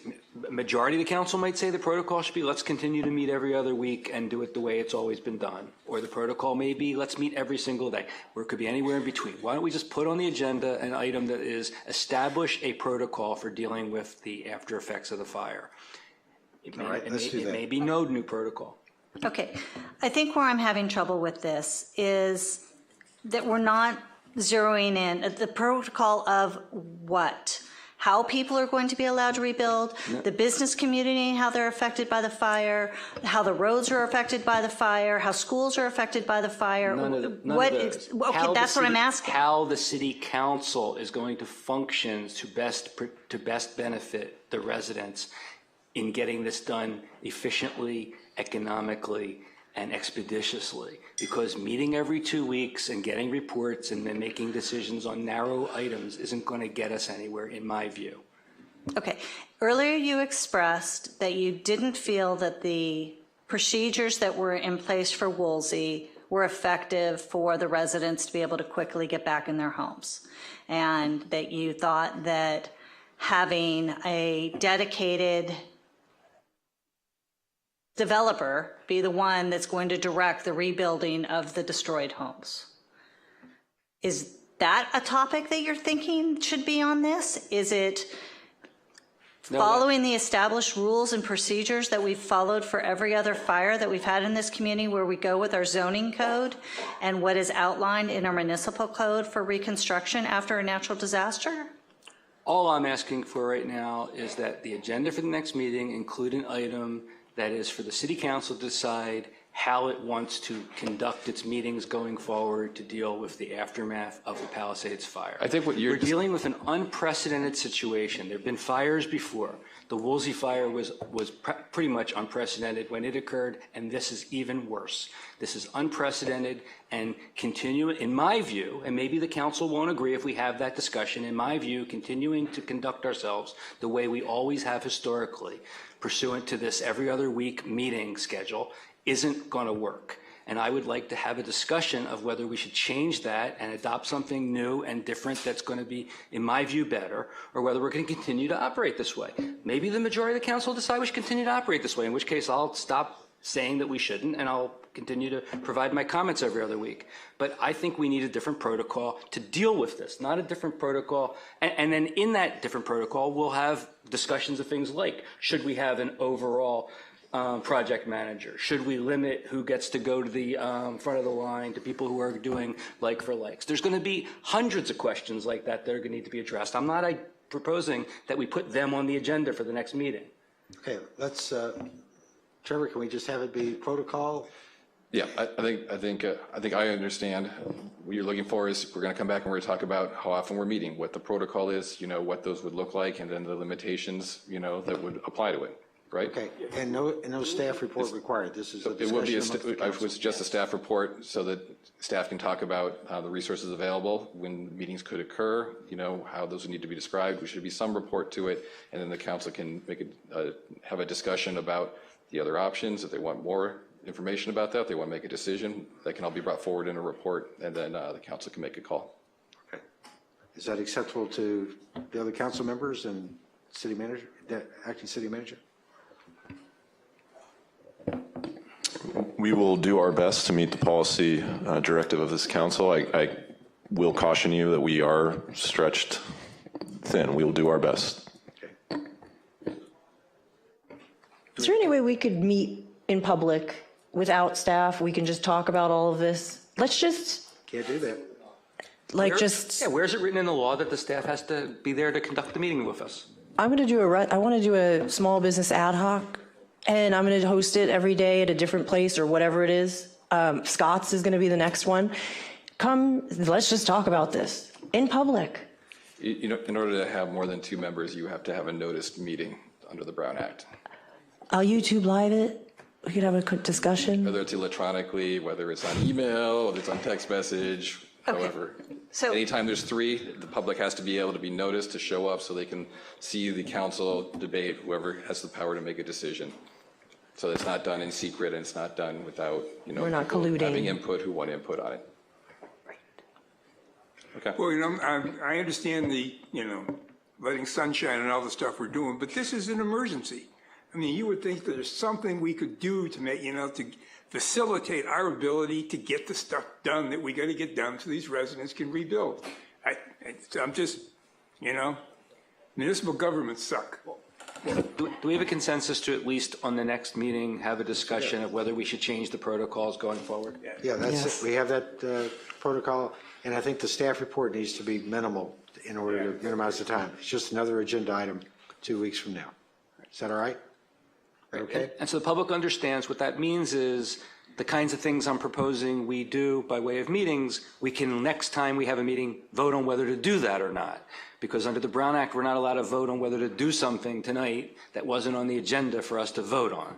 majority of the council might say the protocol should be, let's continue to meet every other week and do it the way it's always been done. Or the protocol may be, let's meet every single day, or it could be anywhere in between. Why don't we just put on the agenda an item that is establish a protocol for dealing with the after effects of the fire? All right, let's do that. It may be no new protocol. Okay. I think where I'm having trouble with this is that we're not zeroing in at the protocol of what? How people are going to be allowed to rebuild, the business community, how they're affected by the fire, how the roads are affected by the fire, how schools are affected by the fire. None of those. Okay, that's what I'm asking. How the city council is going to function to best benefit the residents in getting this done efficiently, economically, and expeditiously, because meeting every 2 weeks and getting reports and then making decisions on narrow items isn't going to get us anywhere, in my view. Okay. Earlier you expressed that you didn't feel that the procedures that were in place for Woolsey were effective for the residents to be able to quickly get back in their homes, and that you thought that having a dedicated developer be the one that's going to direct the rebuilding of the destroyed homes. Is that a topic that you're thinking should be on this? Is it following the established rules and procedures that we've followed for every other fire that we've had in this community, where we go with our zoning code and what is outlined in our municipal code for reconstruction after a natural disaster? All I'm asking for right now is that the agenda for the next meeting include an item that is for the city council to decide how it wants to conduct its meetings going forward to deal with the aftermath of the Palisades fire. I think what you're We're dealing with an unprecedented situation. There have been fires before. The Woolsey fire was pretty much unprecedented when it occurred, and this is even worse. This is unprecedented and in my view, and maybe the council won't agree if we have that discussion, in my view, continuing to conduct ourselves the way we always have historically, pursuant to this every other week meeting schedule, isn't going to work. And I would like to have a discussion of whether we should change that and adopt something new and different that's going to be, in my view, better, or whether we're going to continue to operate this way. Maybe the majority of the council will decide we should continue to operate this way, in which case I'll stop saying that we shouldn't, and I'll continue to provide my comments every other week. But I think we need a different protocol to deal with this, not a different protocol. And then in that different protocol, we'll have discussions of things like, should we have an overall project manager? Should we limit who gets to go to the front of the line to people who are doing like for likes? There's going to be hundreds of questions like that that are going to need to be addressed. I'm not proposing that we put them on the agenda for the next meeting. Okay, let's, Trevor, can we just have it be protocol? Yeah, I think I understand. What you're looking for is we're going to come back and we're going to talk about how often we're meeting, what the protocol is, what those would look like, and then the limitations, that would apply to it, right? Okay, and no staff report required. This is a It would be, discussion amongst the I council. would suggest a staff report so that staff can talk about the resources available, when meetings could occur, how those would need to be described. There should be some report to it, and then the council can have a discussion about the other options. If they want more information about that, if they want to make a decision, that can all be brought forward in a report, and then the council can make a call. Okay. Is that acceptable to the other council members and city manager, the acting city manager? We will do our best to meet the policy directive of this council. I will caution you that we are stretched thin. We will do our best. Okay. Is there any way we could meet in public without staff? We can just talk about all of this? Let's just, Can't do that. Where's it written in the law that the staff has to be there to conduct the meeting with us? I want to do a small business ad hoc, and I'm going to host it every day at a different place or whatever it is. Scott's is going to be the next one. Come, let's just talk about this in public. In order to have more than 2 members, you have to have a noticed meeting under the Brown Act. I'll YouTube live it. We could have a quick discussion. Whether it's electronically, whether it's on email, whether it's on text message, however. So- Anytime there's 3, the public has to be able to be noticed to show up so they can see the council debate, whoever has the power to make a decision. So it's not done in secret, and it's not done without, We're not people colluding. having input who want input on it. Okay. Well, I understand the, letting sunshine and all the stuff we're doing, but this is an emergency. I mean, you would think there's something we could do to make, to facilitate our ability to get the stuff done that we got to get done so these residents can rebuild. I'm just, municipal governments suck. Do we have a consensus to at least on the next meeting have a discussion of whether we should change the protocols going forward? Yeah, that's Yes. it. We have that protocol, and I think the staff report needs to be minimal in order to minimize the time. It's just another agenda item 2 weeks from now. Is that all right? Okay? And so the public understands what that means is the kinds of things I'm proposing we do by way of meetings, we can, next time we have a meeting, vote on whether to do that or not. Because under the Brown Act, we're not allowed to vote on whether to do something tonight that wasn't on the agenda for us to vote on.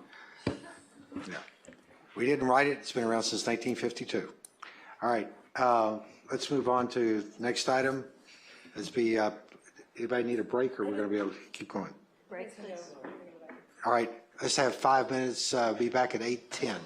No. We didn't write it. It's been around since 1952. All right. Let's move on to the next item. Anybody need a break, or we're going to be able to keep going? Break, please. All right. Let's have 5 minutes. Be back at 8:10.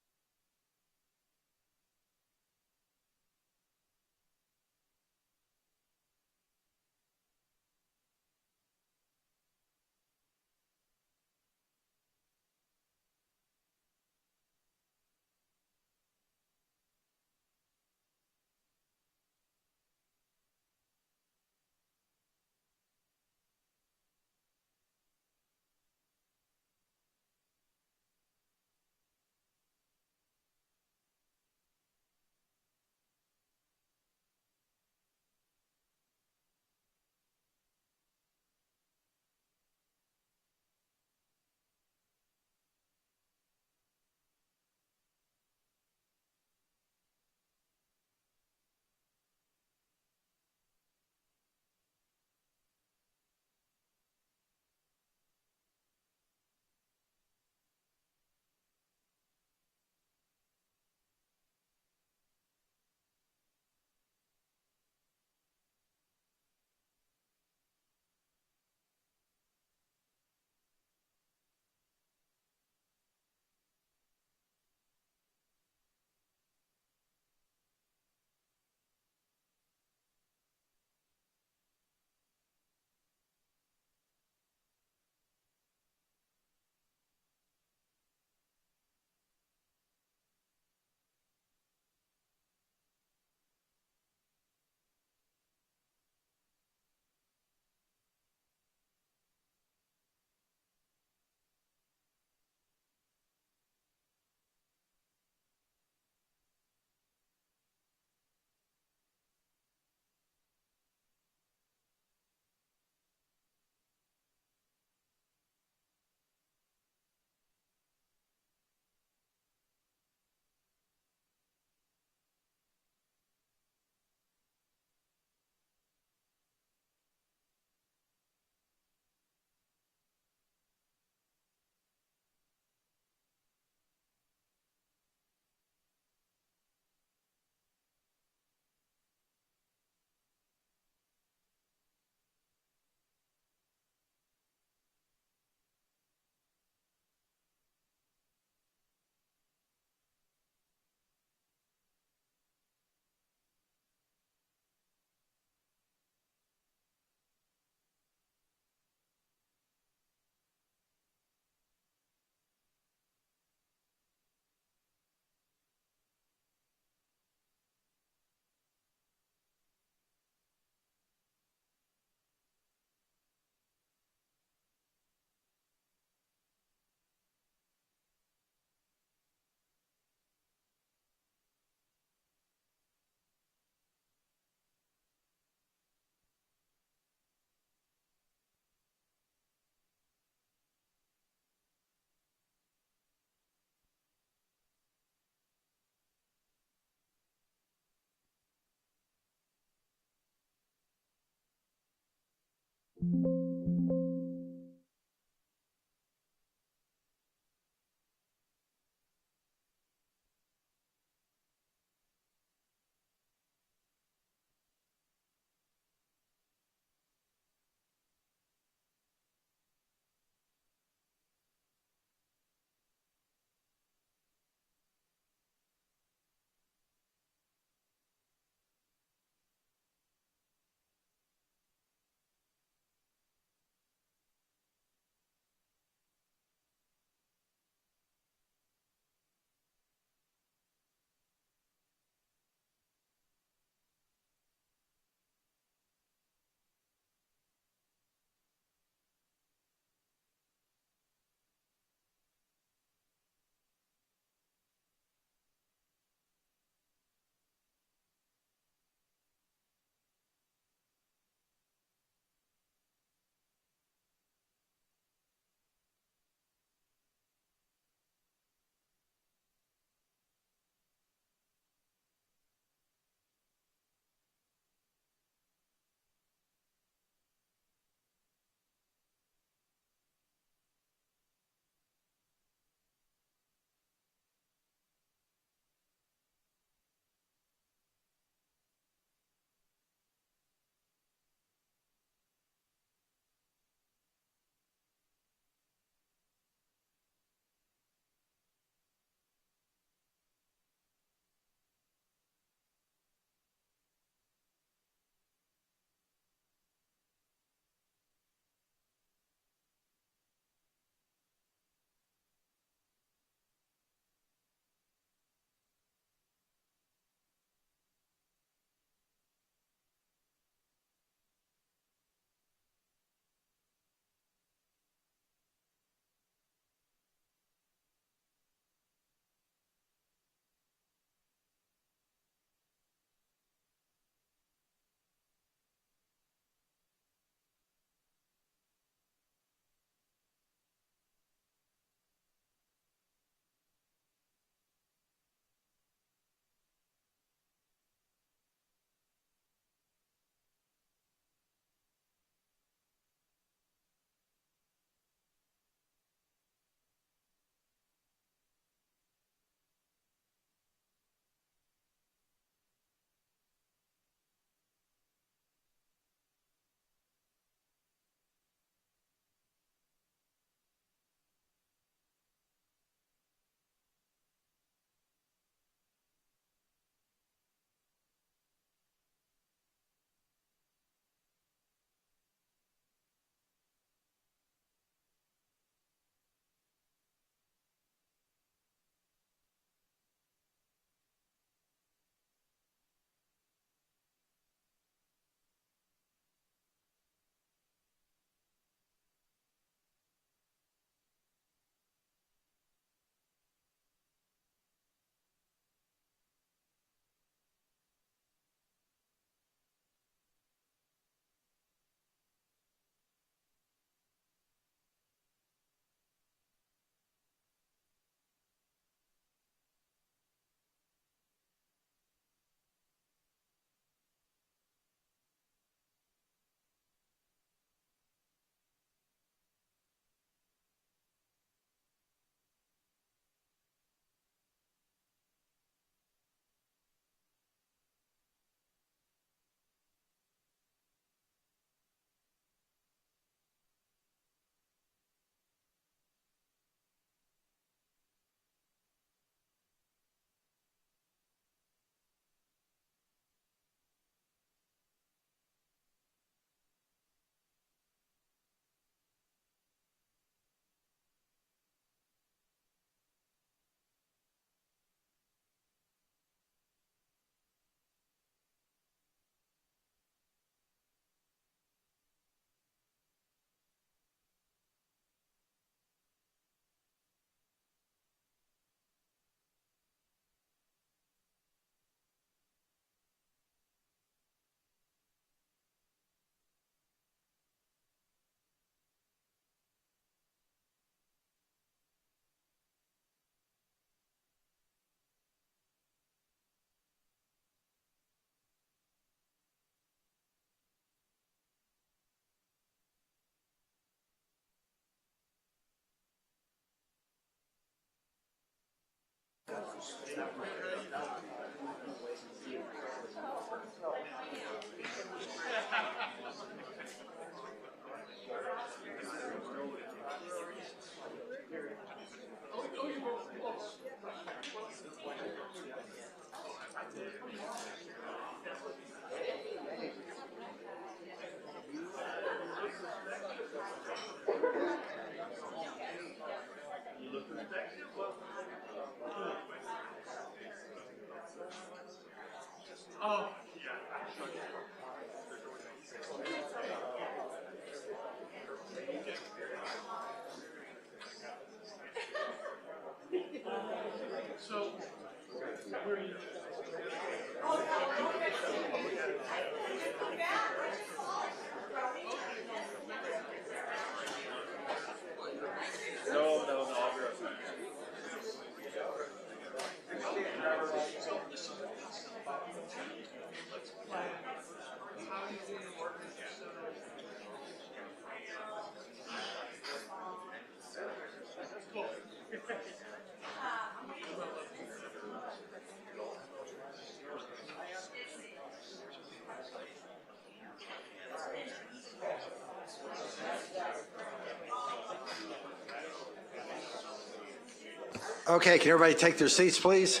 Okay, can everybody take their seats, please?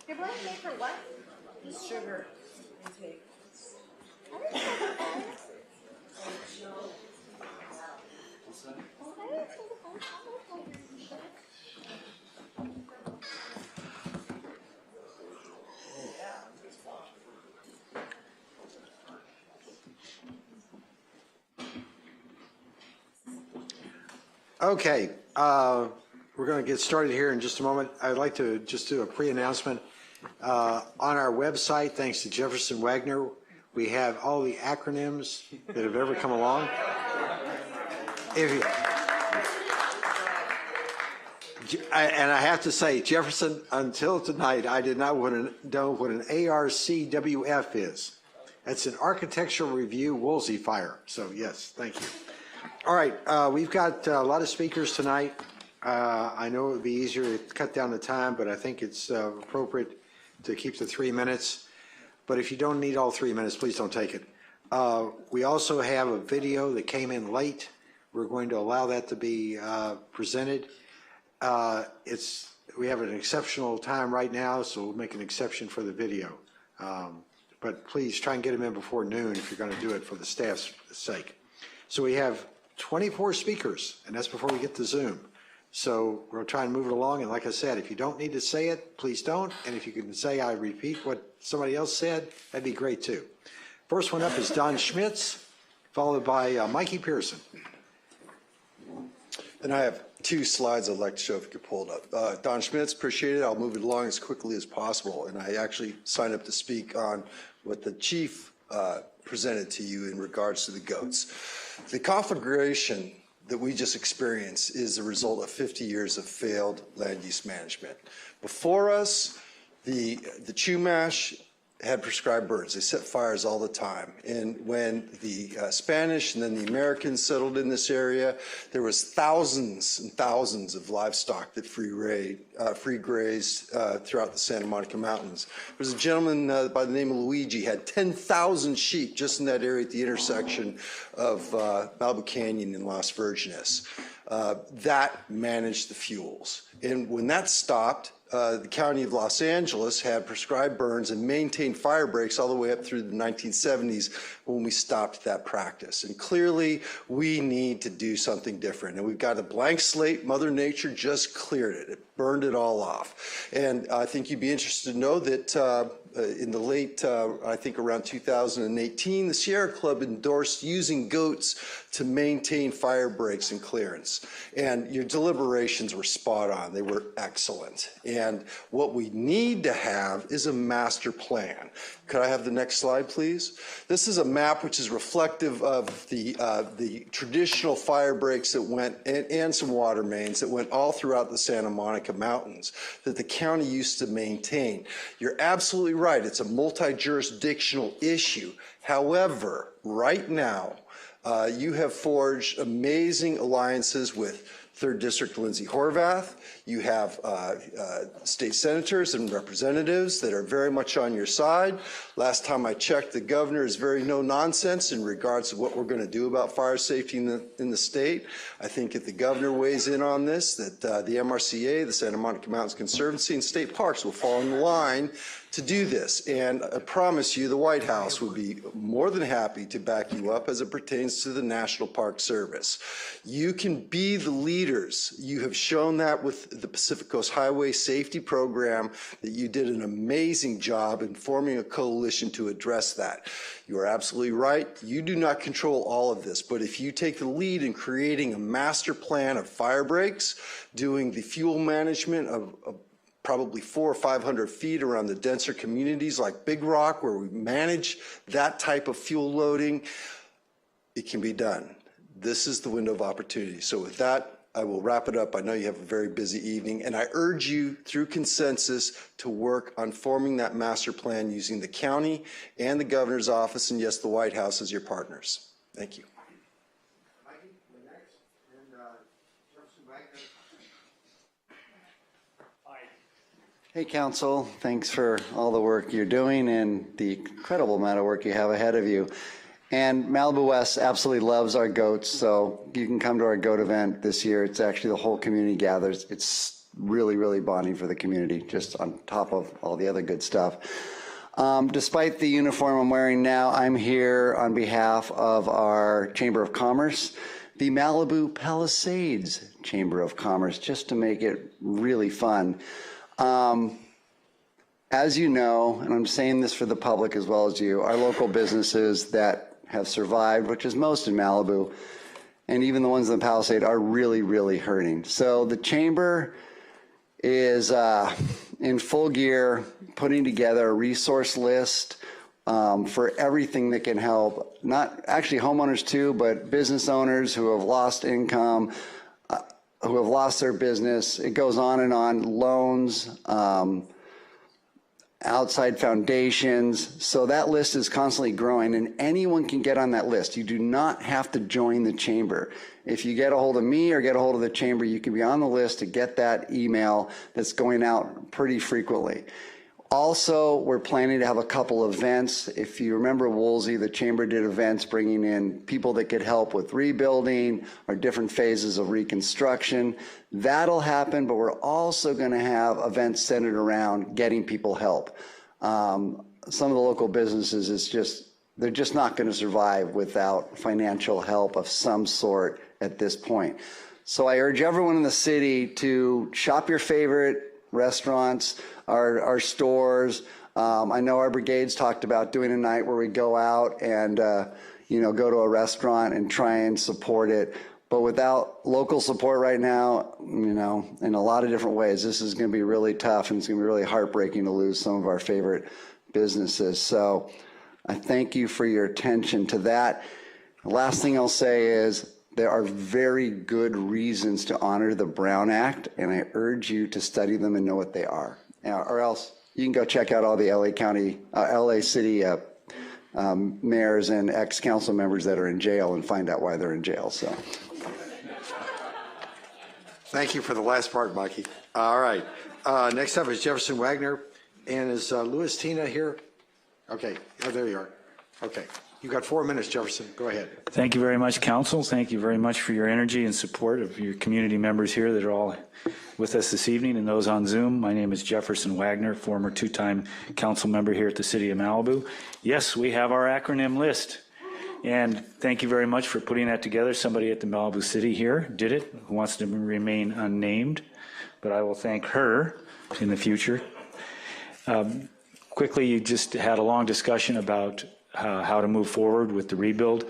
You're blaming me for what? Sugar intake. Okay, we're going to get started here in just a moment. I'd like to just do a pre-announcement. On our website, thanks to Jefferson Wagner, we have all the acronyms that have ever come along. And I have to say, Jefferson, until tonight, I did not know what an ARCWF is. That's an Architectural Review Woolsey Fire. So yes, thank you. All right, we've got a lot of speakers tonight. I know it would be easier to cut down the time, but I think it's appropriate to keep the 3 minutes. But if you don't need all 3 minutes, please don't take it. We also have a video that came in late. We're going to allow that to be presented. We have an exceptional time right now, so we'll make an exception for the video. But please try and get them in before noon if you're going to do it for the staff's sake. So we have 24 speakers, and that's before we get to Zoom. So we'll try and move it along. And like I said, if you don't need to say it, please don't. And if you can say, I repeat what somebody else said, that'd be great too. First one up is Don Schmitz, followed by Mikey Pearson. And I have 2 slides I'd like to show if you could pull it up. Don Schmitz, appreciate it. I'll move it along as quickly as possible. And I actually signed up to speak on what the chief presented to you in regards to the goats. The configuration that we just experienced is the result of 50 years of failed land use management. Before us, the Chumash had prescribed burns. They set fires all the time. And when the Spanish and then the Americans settled in this area, there was thousands and thousands of livestock that free grazed throughout the Santa Monica Mountains. There was a gentleman by the name of Luigi, had 10,000 sheep just in that area at the intersection of Malibu Canyon and Las Virgenes. That managed the fuels. And when that stopped, the County of Los Angeles had prescribed burns and maintained fire breaks all the way up through the 1970s when we stopped that practice. And clearly, we need to do something different. And we've got a blank slate. Mother Nature just cleared it. It burned it all off. And I think you'd be interested to know that in the late, I think around 2018, the Sierra Club endorsed using goats to maintain fire breaks and clearance. And your deliberations were spot on. They were excellent. And what we need to have is a master plan. Could I have the next slide, please? This is a map which is reflective of the traditional fire breaks that went, and some water mains that went all throughout the Santa Monica Mountains that the county used to maintain. You're absolutely right. It's a multi-jurisdictional issue. However, right now, You have forged amazing alliances with 3rd District Lindsay Horvath. You have state senators and representatives that are very much on your side. Last time I checked, the governor is very no nonsense in regards to what we're going to do about fire safety in the state. I think if the governor weighs in on this, that the MRCA, the Santa Monica Mountains Conservancy, and state parks will fall in line to do this. And I promise you, the White House would be more than happy to back you up as it pertains to the National Park Service. You can be the leaders. You have shown that with the Pacific Coast Highway Safety Program, that you did an amazing job in forming a coalition to address that. You are absolutely right. You do not control all of this, but if you take the lead in creating a master plan of fire breaks, doing the fuel management of probably 400 or 500 feet around the denser communities like Big Rock, where we manage that type of fuel loading, it can be done. This is the window of opportunity. So with that, I will wrap it up. I know you have a very busy evening, and I urge you through consensus to work on forming that master plan using the county and the governor's office, and yes, the White House as your partners. Thank you. Hey, Council. Thanks for all the work you're doing and the incredible amount of work you have ahead of you. And Malibu West absolutely loves our goats, so you can come to our goat event this year. It's actually the whole community gathers. It's really, really bonding for the community, just on top of all the other good stuff. Despite the uniform I'm wearing now, I'm here on behalf of our Chamber of Commerce, the Malibu Palisades Chamber of Commerce, just to make it really fun. As you know, and I'm saying this for the public as well as you, our local businesses that have survived, which is most in Malibu, and even the ones in the Palisade, are really, really hurting. So the Chamber is in full gear, putting together a resource list for everything that can help, not actually homeowners too, but business owners who have lost income, who have lost their business. It goes on and on, loans, outside foundations. So that list is constantly growing, and anyone can get on that list. You do not have to join the Chamber. If you get a hold of me or get a hold of the Chamber, you can be on the list to get that email that's going out pretty frequently. Also, we're planning to have a couple events. If you remember Woolsey, the Chamber did events bringing in people that could help with rebuilding or different phases of reconstruction. That'll happen, but we're also going to have events centered around getting people help. Some of the local businesses, they're just not going to survive without financial help of some sort at this point. So I urge everyone in the city to shop your favorite restaurants, our stores. I know our brigades talked about doing a night where we go out and go to a restaurant and try and support it. But without local support right now, in a lot of different ways, this is going to be really tough, and it's going to be really heartbreaking to lose some of our favorite businesses. So I thank you for your attention to that. The last thing I'll say is there are very good reasons to honor the Brown Act, and I urge you to study them and know what they are. Or else you can go check out all the LA City mayors and ex-council members that are in jail and find out why they're in jail. So, thank you for the last part, Mikey. All right. Next up is Jefferson Wagner. And is Louis Tina here? Okay. Oh, there you are. Okay. You got 4 minutes, Jefferson. Go ahead. Thank you very much, Council. Thank you very much for your energy and support of your community members here that are all with us this evening and those on Zoom. My name is Jefferson Wagner, former two-time council member here at the City of Malibu. Yes, we have our acronym list. And thank you very much for putting that together. Somebody at the Malibu City here did it, who wants to remain unnamed, but I will thank her in the future. Quickly, you just had a long discussion about how to move forward with the rebuild.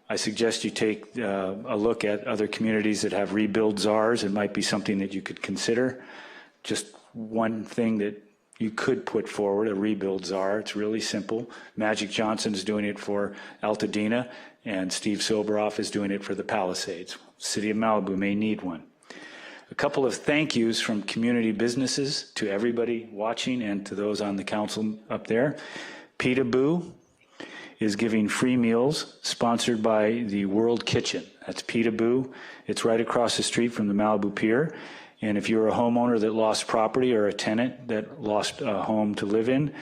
I suggest you take a look at other communities that have rebuild czars. It might be something that you could consider. Just one thing that you could put forward, a rebuild czar. It's really simple. Magic Johnson's doing it for Altadena, and Steve Silberoff is doing it for the Palisades. City of Malibu may need one. A couple of thank yous from community businesses to everybody watching and to those on the council up there. Peekaboo is giving free meals sponsored by the World Kitchen. That's Peekaboo. It's right across the street from the Malibu Pier. And if you're a homeowner that lost property or a tenant that lost a home to live in,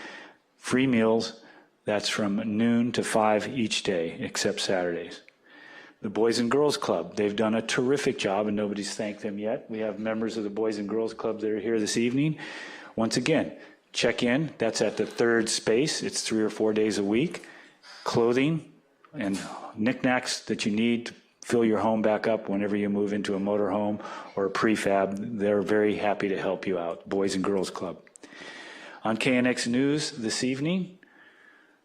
free meals, that's from noon to 5 each day, except Saturdays. The Boys and Girls Club, they've done a terrific job, and nobody's thanked them yet. We have members of the Boys and Girls Club that are here this evening. Once again, check in. That's at the third space. It's 3 or 4 days a week. Clothing and knickknacks that you need to fill your home back up whenever you move into a motorhome or a prefab. They're very happy to help you out, Boys and Girls Club. On KNX News this evening,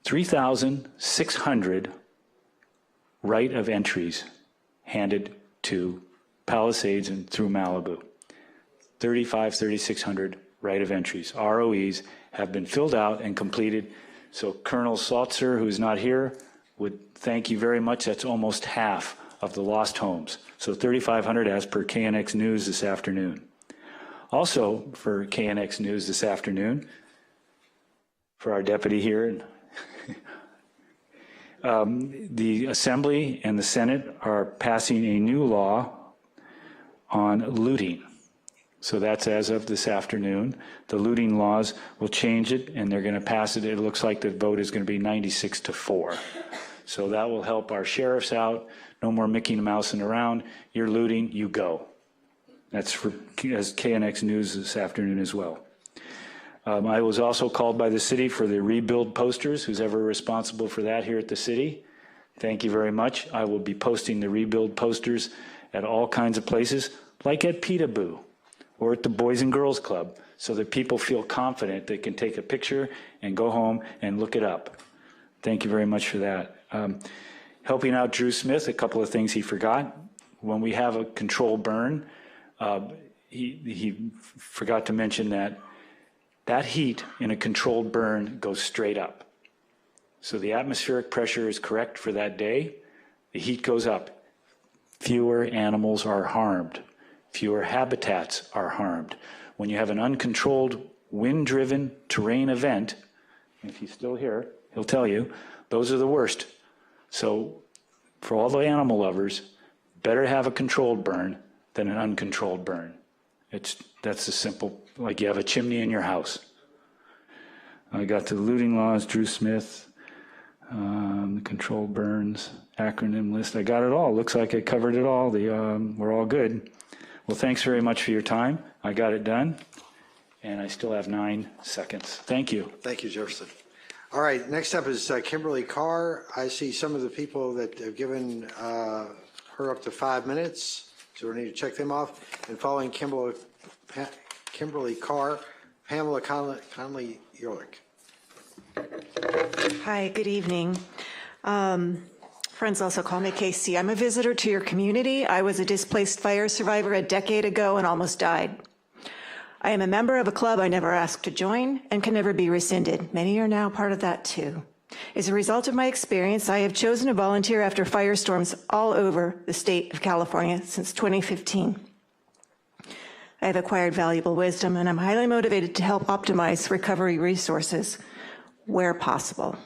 3,600 right of entries handed to Palisades and through Malibu. 3,600 right of entries, ROEs, have been filled out and completed. So Colonel Saltzer, who's not here, would thank you very much. That's almost half of the lost homes. So 3,500 as per KNX News this afternoon. Also for KNX News this afternoon, for our deputy here, the Assembly and the Senate are passing a new law on looting. So that's as of this afternoon. The looting laws will change it, and they're going to pass it. It looks like the vote is going to be 96-4. So that will help our sheriffs out. No more Mickey Mousing around. You're looting, you go. That's for as KNX News this afternoon as well. I was also called by the city for the rebuild posters. Who's ever responsible for that here at the city? Thank you very much. I will be posting the rebuild posters at all kinds of places, like at Peekaboo or at the Boys and Girls Club, so that people feel confident they can take a picture and go home and look it up. Thank you very much for that. Helping out Drew Smith, a couple of things he forgot. When we have a controlled burn, he forgot to mention that heat in a controlled burn goes straight up. So the atmospheric pressure is correct for that day. The heat goes up. Fewer animals are harmed. Fewer habitats are harmed. When you have an uncontrolled, wind-driven terrain event, if he's still here, he'll tell you, those are the worst. So for all the animal lovers, better have a controlled burn than an uncontrolled burn. That's a simple, like you have a chimney in your house. I got the looting laws, Drew Smith, the controlled burns, acronym list. I got it all. Looks like I covered it all. We're all good. Well, thanks very much for your time. I got it done, and I still have 9 seconds. Thank you. Thank you, Jefferson. All right, next up is Kimberly Carr. I see some of the people that have given her up to 5 minutes, so we need to check them off. And following Kimberly Carr, Pamela Conley-Ehrlich. Hi, good evening. Friends also call me Casey. I'm a visitor to your community. I was a displaced fire survivor a decade ago and almost died. I am a member of a club I never asked to join and can never be rescinded. Many are now part of that too. As a result of my experience, I have chosen to volunteer after firestorms all over the state of California since 2015. I have acquired valuable wisdom, and I'm highly motivated to help optimize recovery resources where possible.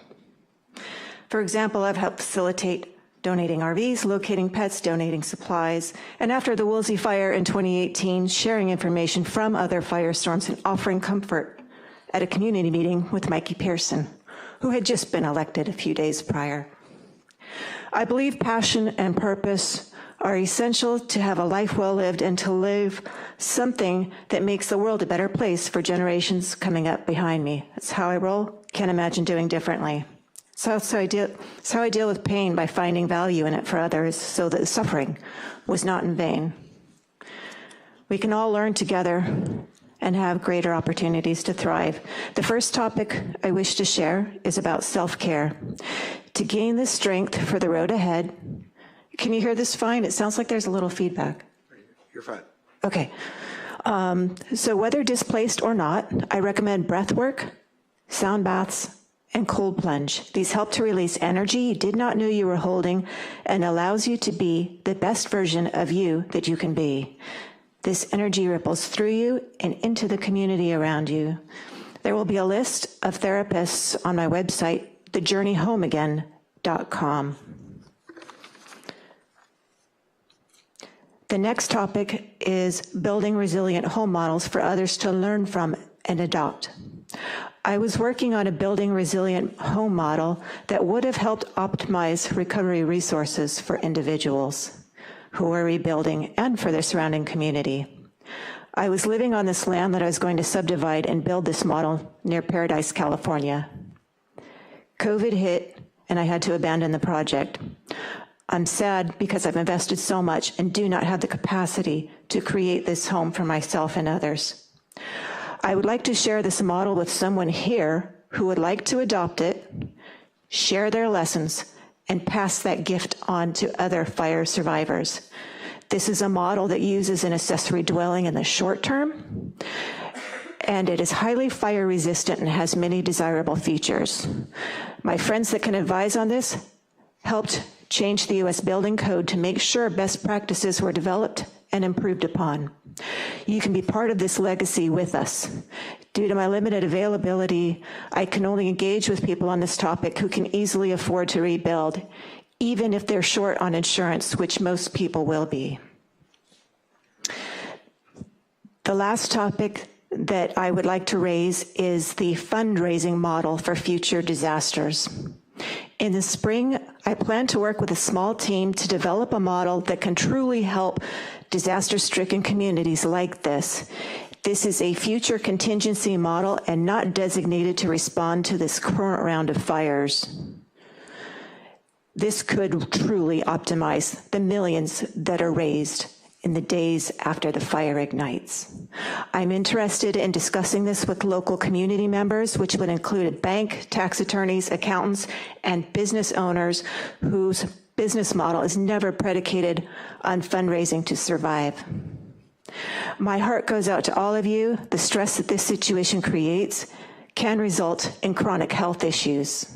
For example, I've helped facilitate donating RVs, locating pets, donating supplies, and after the Woolsey fire in 2018, sharing information from other firestorms and offering comfort at a community meeting with Mikey Pearson, who had just been elected a few days prior. I believe passion and purpose are essential to have a life well lived and to live something that makes the world a better place for generations coming up behind me. That's how I roll. Can't imagine doing differently. So I deal with pain by finding value in it for others so that the suffering was not in vain. We can all learn together and have greater opportunities to thrive. The first topic I wish to share is about self-care. To gain the strength for the road ahead. Can you hear this fine? It sounds like there's a little feedback. You're fine. Okay. So whether displaced or not, I recommend breath work, sound baths, and cold plunge. These help to release energy you did not know you were holding and allows you to be the best version of you that you can be. This energy ripples through you and into the community around you. There will be a list of therapists on my website, The Journey Home Again, The next topic is building resilient home models for others to learn from and adopt. I was working on a building resilient home model that would have helped optimize recovery resources for individuals who are rebuilding and for their surrounding community. I was living on this land that I was going to subdivide and build this model near Paradise, California. COVID hit and I had to abandon the project. I'm sad because I've invested so much and do not have the capacity to create this home for myself and others. I would like to share this model with someone here who would like to adopt it, share their lessons, and pass that gift on to other fire survivors. This is a model that uses an accessory dwelling in the short term, and it is highly fire resistant and has many desirable features. My friends that can advise on this helped change the U.S. building code to make sure best practices were developed and improved upon. You can be part of this legacy with us. Due to my limited availability, I can only engage with people on this topic who can easily afford to rebuild, even if they're short on insurance, which most people will be. The last topic that I would like to raise is the fundraising model for future disasters. In the spring, I plan to work with a small team to develop a model that can truly help disaster-stricken communities like this. This is a future contingency model and not designated to respond to this current round of fires. This could truly optimize the millions that are raised in the days after the fire ignites. I'm interested in discussing this with local community members, which would include bank, tax attorneys, accountants, and business owners whose business model is never predicated on fundraising to survive. My heart goes out to all of you. The stress that this situation creates can result in chronic health issues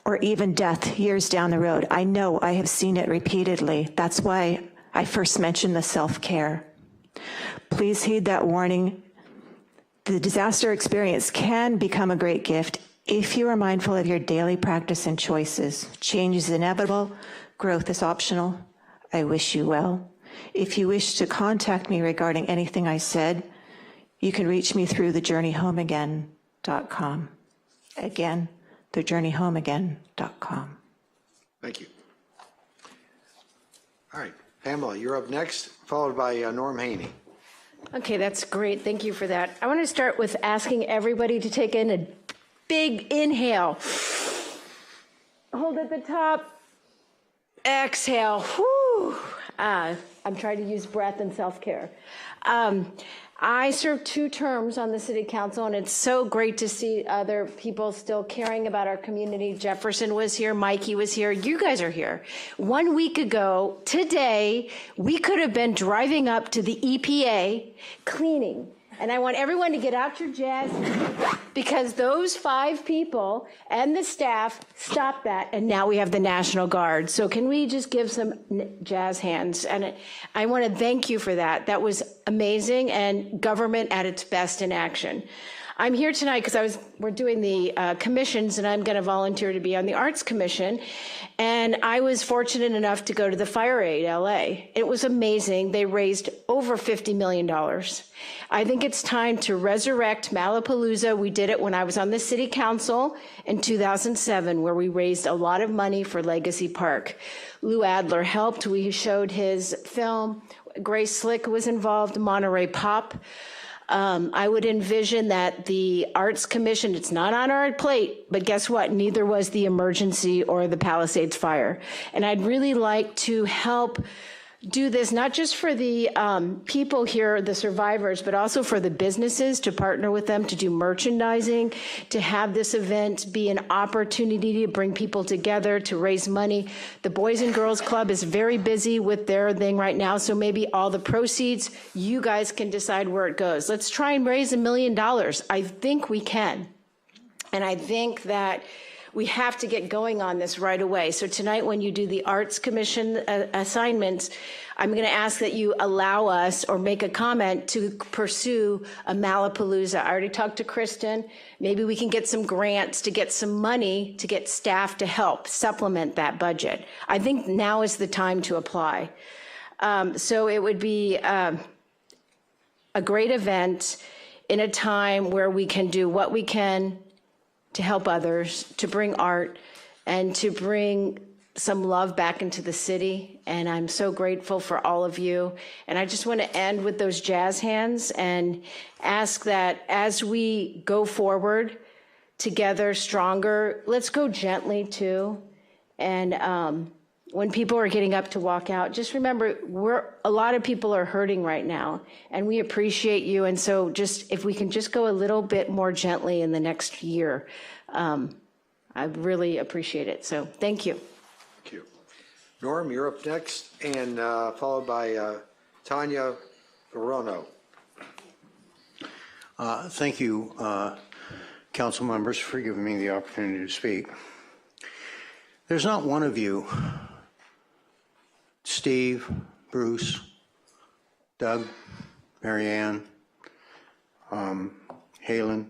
or even death years down the road. I know, I have seen it repeatedly. That's why I first mentioned the self-care. Please heed that warning. The disaster experience can become a great gift if you are mindful of your daily practice and choices. Change is inevitable, growth is optional. I wish you well. If you wish to contact me regarding anything I said, you can reach me through thejourneyhomeagain.com. Again, thejourneyhomeagain.com. Thank you. All right, Pamela, you're up next, followed by Norm Haney. Okay, that's great. Thank you for that. I want to start with asking everybody to take in a big inhale. Hold at the top. Exhale. Whew. I'm trying to use breath and self-care. I served 2 terms on the city council, and it's so great to see other people still caring about our community. Jefferson was here, Mikey was here, you guys are here. 1 week ago, today, we could have been driving up to the EPA cleaning. And I want everyone to get out your jazz because those 5 people and the staff stopped that, and now we have the National Guard. So can we just give some jazz hands? And I want to thank you for that. That was amazing, and government at its best in action. I'm here tonight because we're doing the commissions, and I'm going to volunteer to be on the Arts Commission. And I was fortunate enough to go to the Fire Aid LA. It was amazing. They raised over $50 million. I think it's time to resurrect Malapalooza. We did it when I was on the city council in 2007, where we raised a lot of money for Legacy Park. Lou Adler helped. We showed his film. Grace Slick was involved, Monterey Pop. I would envision that the Arts Commission, it's not on our plate, but guess what? Neither was the emergency or the Palisades fire. And I'd really like to help do this, not just for the people here, the survivors, but also for the businesses, to partner with them to do merchandising, to have this event be an opportunity to bring people together, to raise money. The Boys and Girls Club is very busy with their thing right now, so maybe all the proceeds, you guys can decide where it goes. Let's try and raise $1 million. I think we can. And I think that we have to get going on this right away. So tonight, when you do the Arts Commission assignments, I'm going to ask that you allow us or make a comment to pursue a Malapalooza. I already talked to Kristen. Maybe we can get some grants to get some money to get staff to help supplement that budget. I think now is the time to apply. So it would be a great event in a time where we can do what we can to help others, to bring art, and to bring some love back into the city. And I'm so grateful for all of you. And I just want to end with those jazz hands and ask that as we go forward together stronger, let's go gently too. And when people are getting up to walk out, just remember, a lot of people are hurting right now, and we appreciate you. And so just, if we can just go a little bit more gently in the next year, I really appreciate it. So thank you. Thank you. Norm, you're up next, and followed by Tanya Verano. Thank you, council members, for giving me the opportunity to speak. There's not one of you, Steve, Bruce, Doug, Marianne, Halen,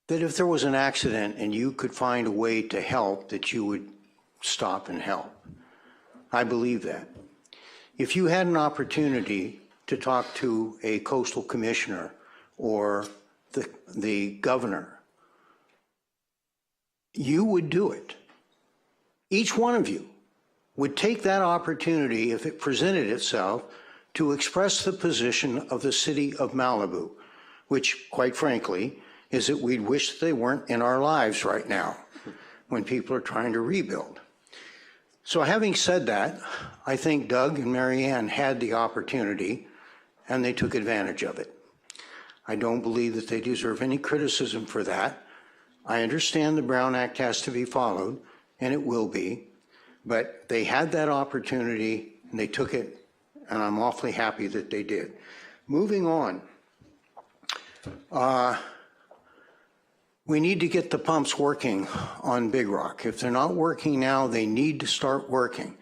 that if there was an accident and you could find a way to help, that you would stop and help. I believe that. If you had an opportunity to talk to a coastal commissioner or the governor, you would do it. Each one of you would take that opportunity, if it presented itself, to express the position of the city of Malibu, which, quite frankly, is that we'd wish they weren't in our lives right now when people are trying to rebuild. So having said that, I think Doug and Marianne had the opportunity and they took advantage of it. I don't believe that they deserve any criticism for that. I understand the Brown Act has to be followed, and it will be. But they had that opportunity and they took it, and I'm awfully happy that they did. Moving on, we need to get the pumps working on Big Rock. If they're not working now, they need to start working,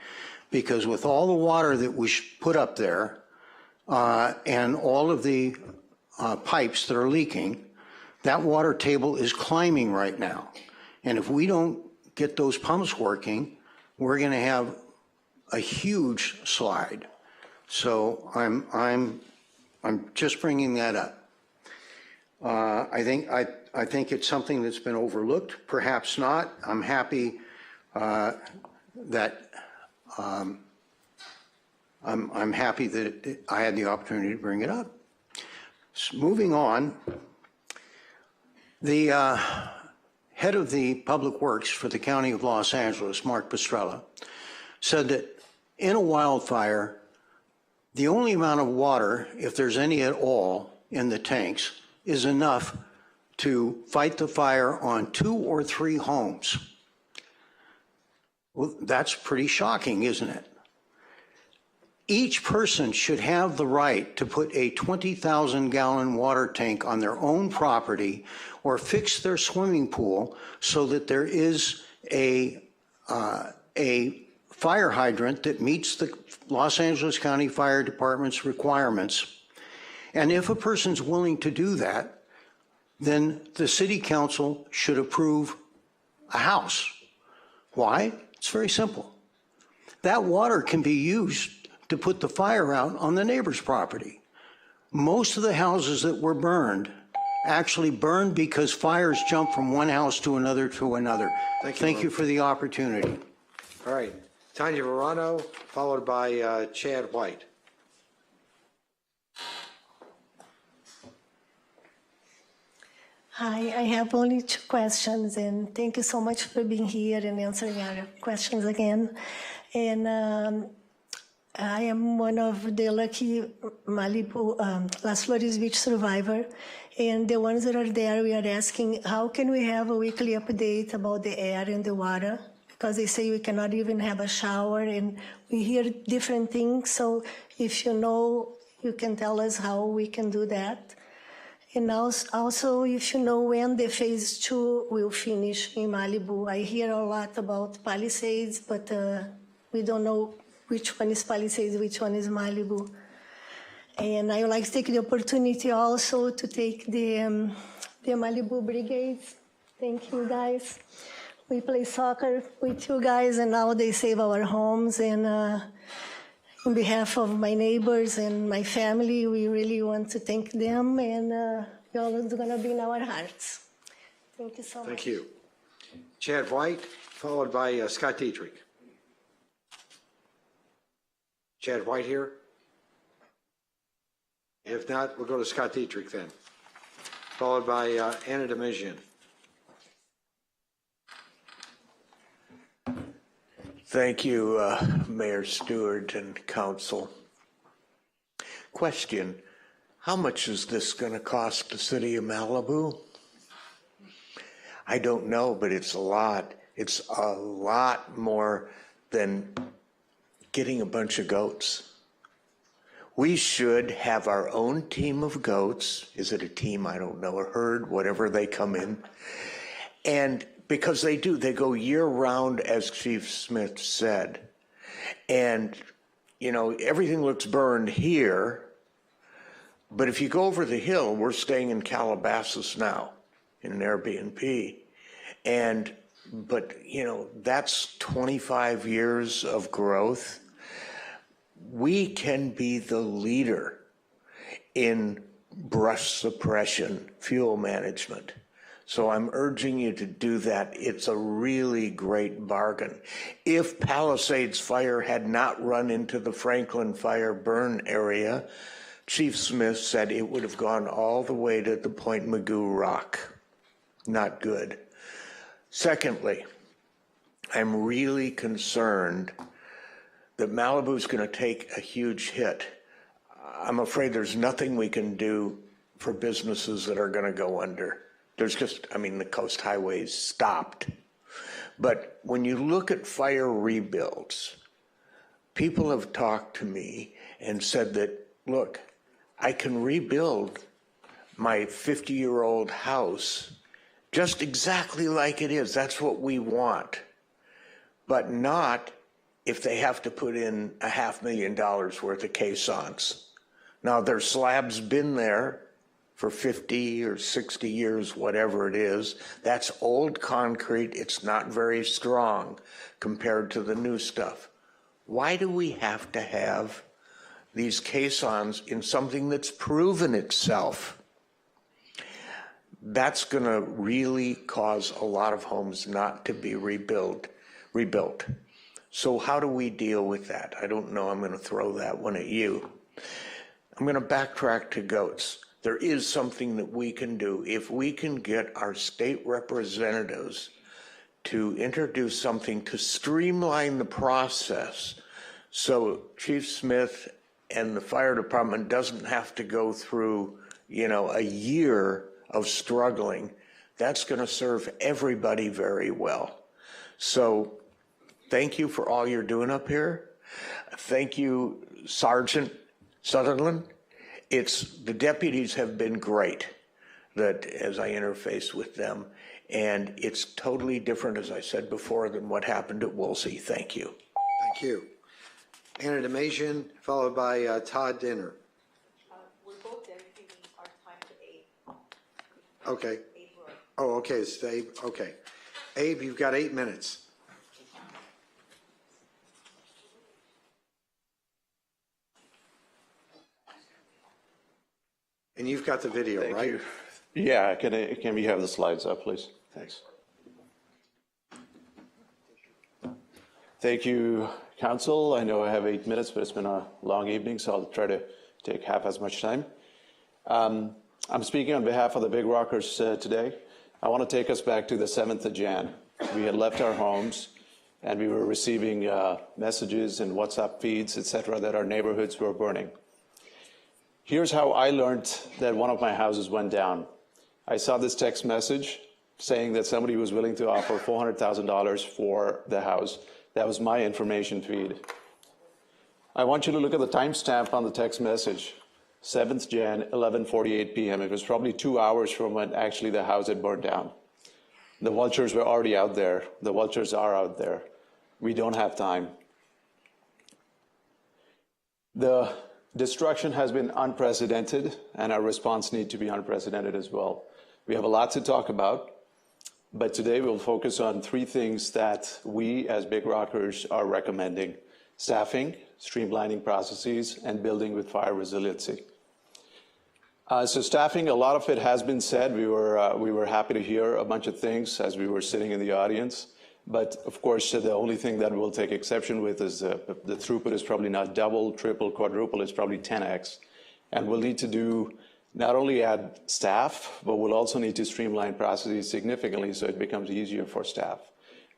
because with all the water that we put up there and all of the pipes that are leaking, that water table is climbing right now. And if we don't get those pumps working, we're going to have a huge slide. So I'm just bringing that up. I think it's something that's been overlooked. Perhaps not. I'm happy that I'm happy that I had the opportunity to bring it up. So moving on, the head of the Public Works for the County of Los Angeles, Mark Pestrella, said that in a wildfire, the only amount of water, if there's any at all in the tanks, is enough to fight the fire on 2 or 3 homes. Well, that's pretty shocking, isn't it? Each person should have the right to put a 20,000-gallon water tank on their own property or fix their swimming pool so that there is a fire hydrant that meets the Los Angeles County Fire Department's requirements. And if a person's willing to do that, then the city council should approve a house. Why? It's very simple. That water can be used to put the fire out on the neighbor's property. Most of the houses that were burned actually burned because fires jump from one house to another to another. Thank you for the opportunity. All right. Tanya Verano, followed by Chad White. Hi, I have only 2 questions, and thank you so much for being here and answering our questions again. And I am one of the lucky Malibu, Las Flores Beach survivor, and the ones that are there, we are asking, how can we have a weekly update about the air and the water? Because they say we cannot even have a shower, and we hear different things, so if you know, you can tell us how we can do that. And also, if you know when the phase 2 will finish in Malibu. I hear a lot about Palisades, but we don't know which one is Palisades, which one is Malibu. And I would like to take the opportunity also to take the Malibu Brigades. Thank you, guys. We play soccer with you guys, and now they save our homes. And on behalf of my neighbors and my family, we really want to thank them, and you're always going to be in our hearts. Thank you so much. Thank you. Chad White, followed by Scott Dietrich. Chad White here? If not, we'll go to Scott Dietrich then, followed by Anna Demizian. Thank you, Mayor Stewart and Council. Question, how much is this going to cost the city of Malibu? I don't know, but it's a lot. It's a lot more than getting a bunch of goats. We should have our own team of goats. Is it a team? I don't know, a herd, whatever they come in. And because they do, they go year round, as Chief Smith said. And, you know, everything looks burned here. But if you go over the hill, we're staying in Calabasas now in an Airbnb. But, you know, that's 25 years of growth. We can be the leader in brush suppression, fuel management. So I'm urging you to do that. It's a really great bargain. If Palisades Fire had not run into the Franklin Fire burn area, Chief Smith said it would have gone all the way to the Point Magoo Rock. Not good. Secondly, I'm really concerned that Malibu's going to take a huge hit. I'm afraid there's nothing we can do for businesses that are going to go under. There's just, I mean, the coast highways stopped. But when you look at fire rebuilds, people have talked to me and said that, look, I can rebuild my 50-year-old house just exactly like it is. That's what we want. But not if they have to put in $500,000 worth of caissons. Now, their slab's been there for 50 or 60 years, whatever it is. That's old concrete. It's not very strong compared to the new stuff. Why do we have to have these caissons in something that's proven itself? That's going to really cause a lot of homes not to be rebuilt. So how do we deal with that? I don't know. I'm going to throw that one at you. I'm going to backtrack to goats. There is something that we can do. If we can get our state representatives to introduce something to streamline the process so Chief Smith and the fire department doesn't have to go through, you know, a year of struggling, that's going to serve everybody very well. So thank you for all you're doing up here. Thank you, Sergeant Sutherland. The deputies have been great that as I interface with them, and it's totally different, as I said before, than what happened at Woolsey. Thank you. Thank you. Anna Demizian, followed by Todd Dinner. We're both dedicating our time to Abe. Okay. Oh, okay, it's Abe. Okay. Abe, you've got 8 minutes. And you've got the video, Thank right? you. Yeah, can we have the slides up, please? Thanks. Thank you, Council. I know I have 8 minutes, but it's been a long evening, so I'll try to take half as much time. I'm speaking on behalf of the Big Rockers today. I want to take us back to the 7th of Jan. We had left our homes, and we were receiving messages and WhatsApp feeds, etc., that our neighborhoods were burning. Here's how I learned that one of my houses went down. I saw this text message saying that somebody was willing to offer $400,000 for the house. That was my information feed. I want you to look at the timestamp on the text message. 7th Jan, 11:48 p.m. It was probably 2 hours from when actually the house had burned down. The vultures were already out there. The vultures are out there. We don't have time. The destruction has been unprecedented, and our response needs to be unprecedented as well. We have a lot to talk about, but today we'll focus on 3 things that we as Big Rockers are recommending: staffing, streamlining processes, and building with fire resiliency. So staffing, a lot of it has been said. We were happy to hear a bunch of things as we were sitting in the audience. But of course, the only thing that we'll take exception with is the throughput is probably not double, triple, quadruple, it's probably 10x. And we'll need to do not only add staff, but we'll also need to streamline processes significantly so it becomes easier for staff.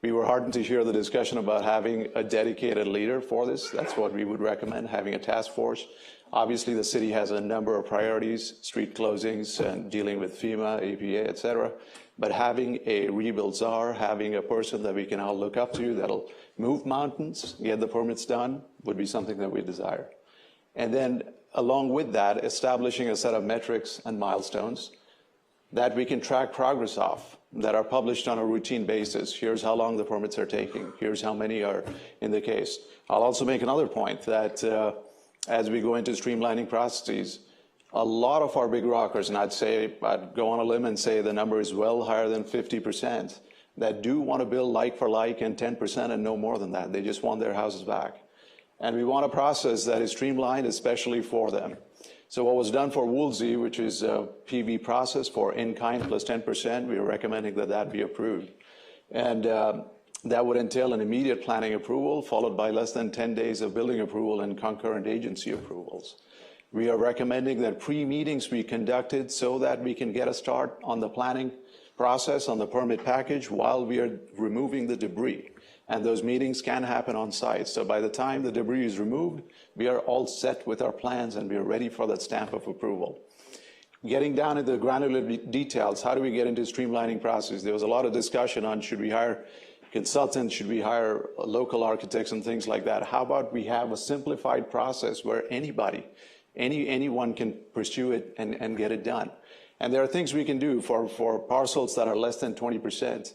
We were heartened to hear the discussion about having a dedicated leader for this. That's what we would recommend, having a task force. Obviously, the city has a number of priorities, street closings and dealing with FEMA, APA, et cetera. But having a rebuild czar, having a person that we can all look up to that'll move mountains, get the permits done, would be something that we desire. And then along with that, establishing a set of metrics and milestones that we can track progress off, that are published on a routine basis. Here's how long the permits are taking. Here's how many are in the case. I'll also make another point that as we go into streamlining processes, a lot of our Big Rockers, and I'd go on a limb and say the number is well higher than 50%, that do want to build like for like and 10% and no more than that. They just want their houses back. And we want a process that is streamlined, especially for them. So what was done for Woolsey, which is a PV process for in-kind plus 10%, we are recommending that that be approved. And that would entail an immediate planning approval, followed by less than 10 days of building approval and concurrent agency approvals. We are recommending that pre-meetings be conducted so that we can get a start on the planning process, on the permit package, while we are removing the debris. And those meetings can happen on site. So by the time the debris is removed, we are all set with our plans and we are ready for that stamp of approval. Getting down into the granular details, how do we get into streamlining process? There was a lot of discussion on should we hire consultants, should we hire local architects and things like that. How about we have a simplified process where anyone can pursue it and get it done. And there are things we can do for parcels that are less than 20%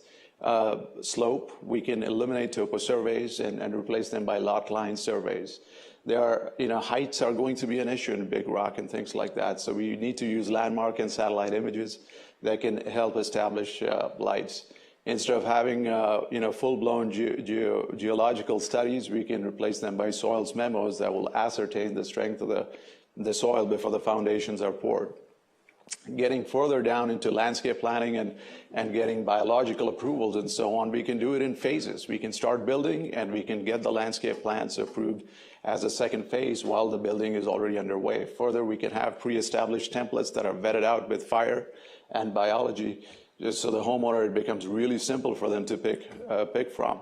slope. We can eliminate topo surveys and replace them by lot line surveys. There are, heights are going to be an issue in Big Rock and things like that. So we need to use landmark and satellite images that can help establish lights. Instead of having, full-blown geological studies, we can replace them by soils memos that will ascertain the strength of the soil before the foundations are poured. Getting further down into landscape planning and getting biological approvals and so on, we can do it in phases. We can start building and we can get the landscape plans approved as a second phase while the building is already underway. Further, we can have pre-established templates that are vetted out with fire and biology, just so the homeowner, it becomes really simple for them to pick from.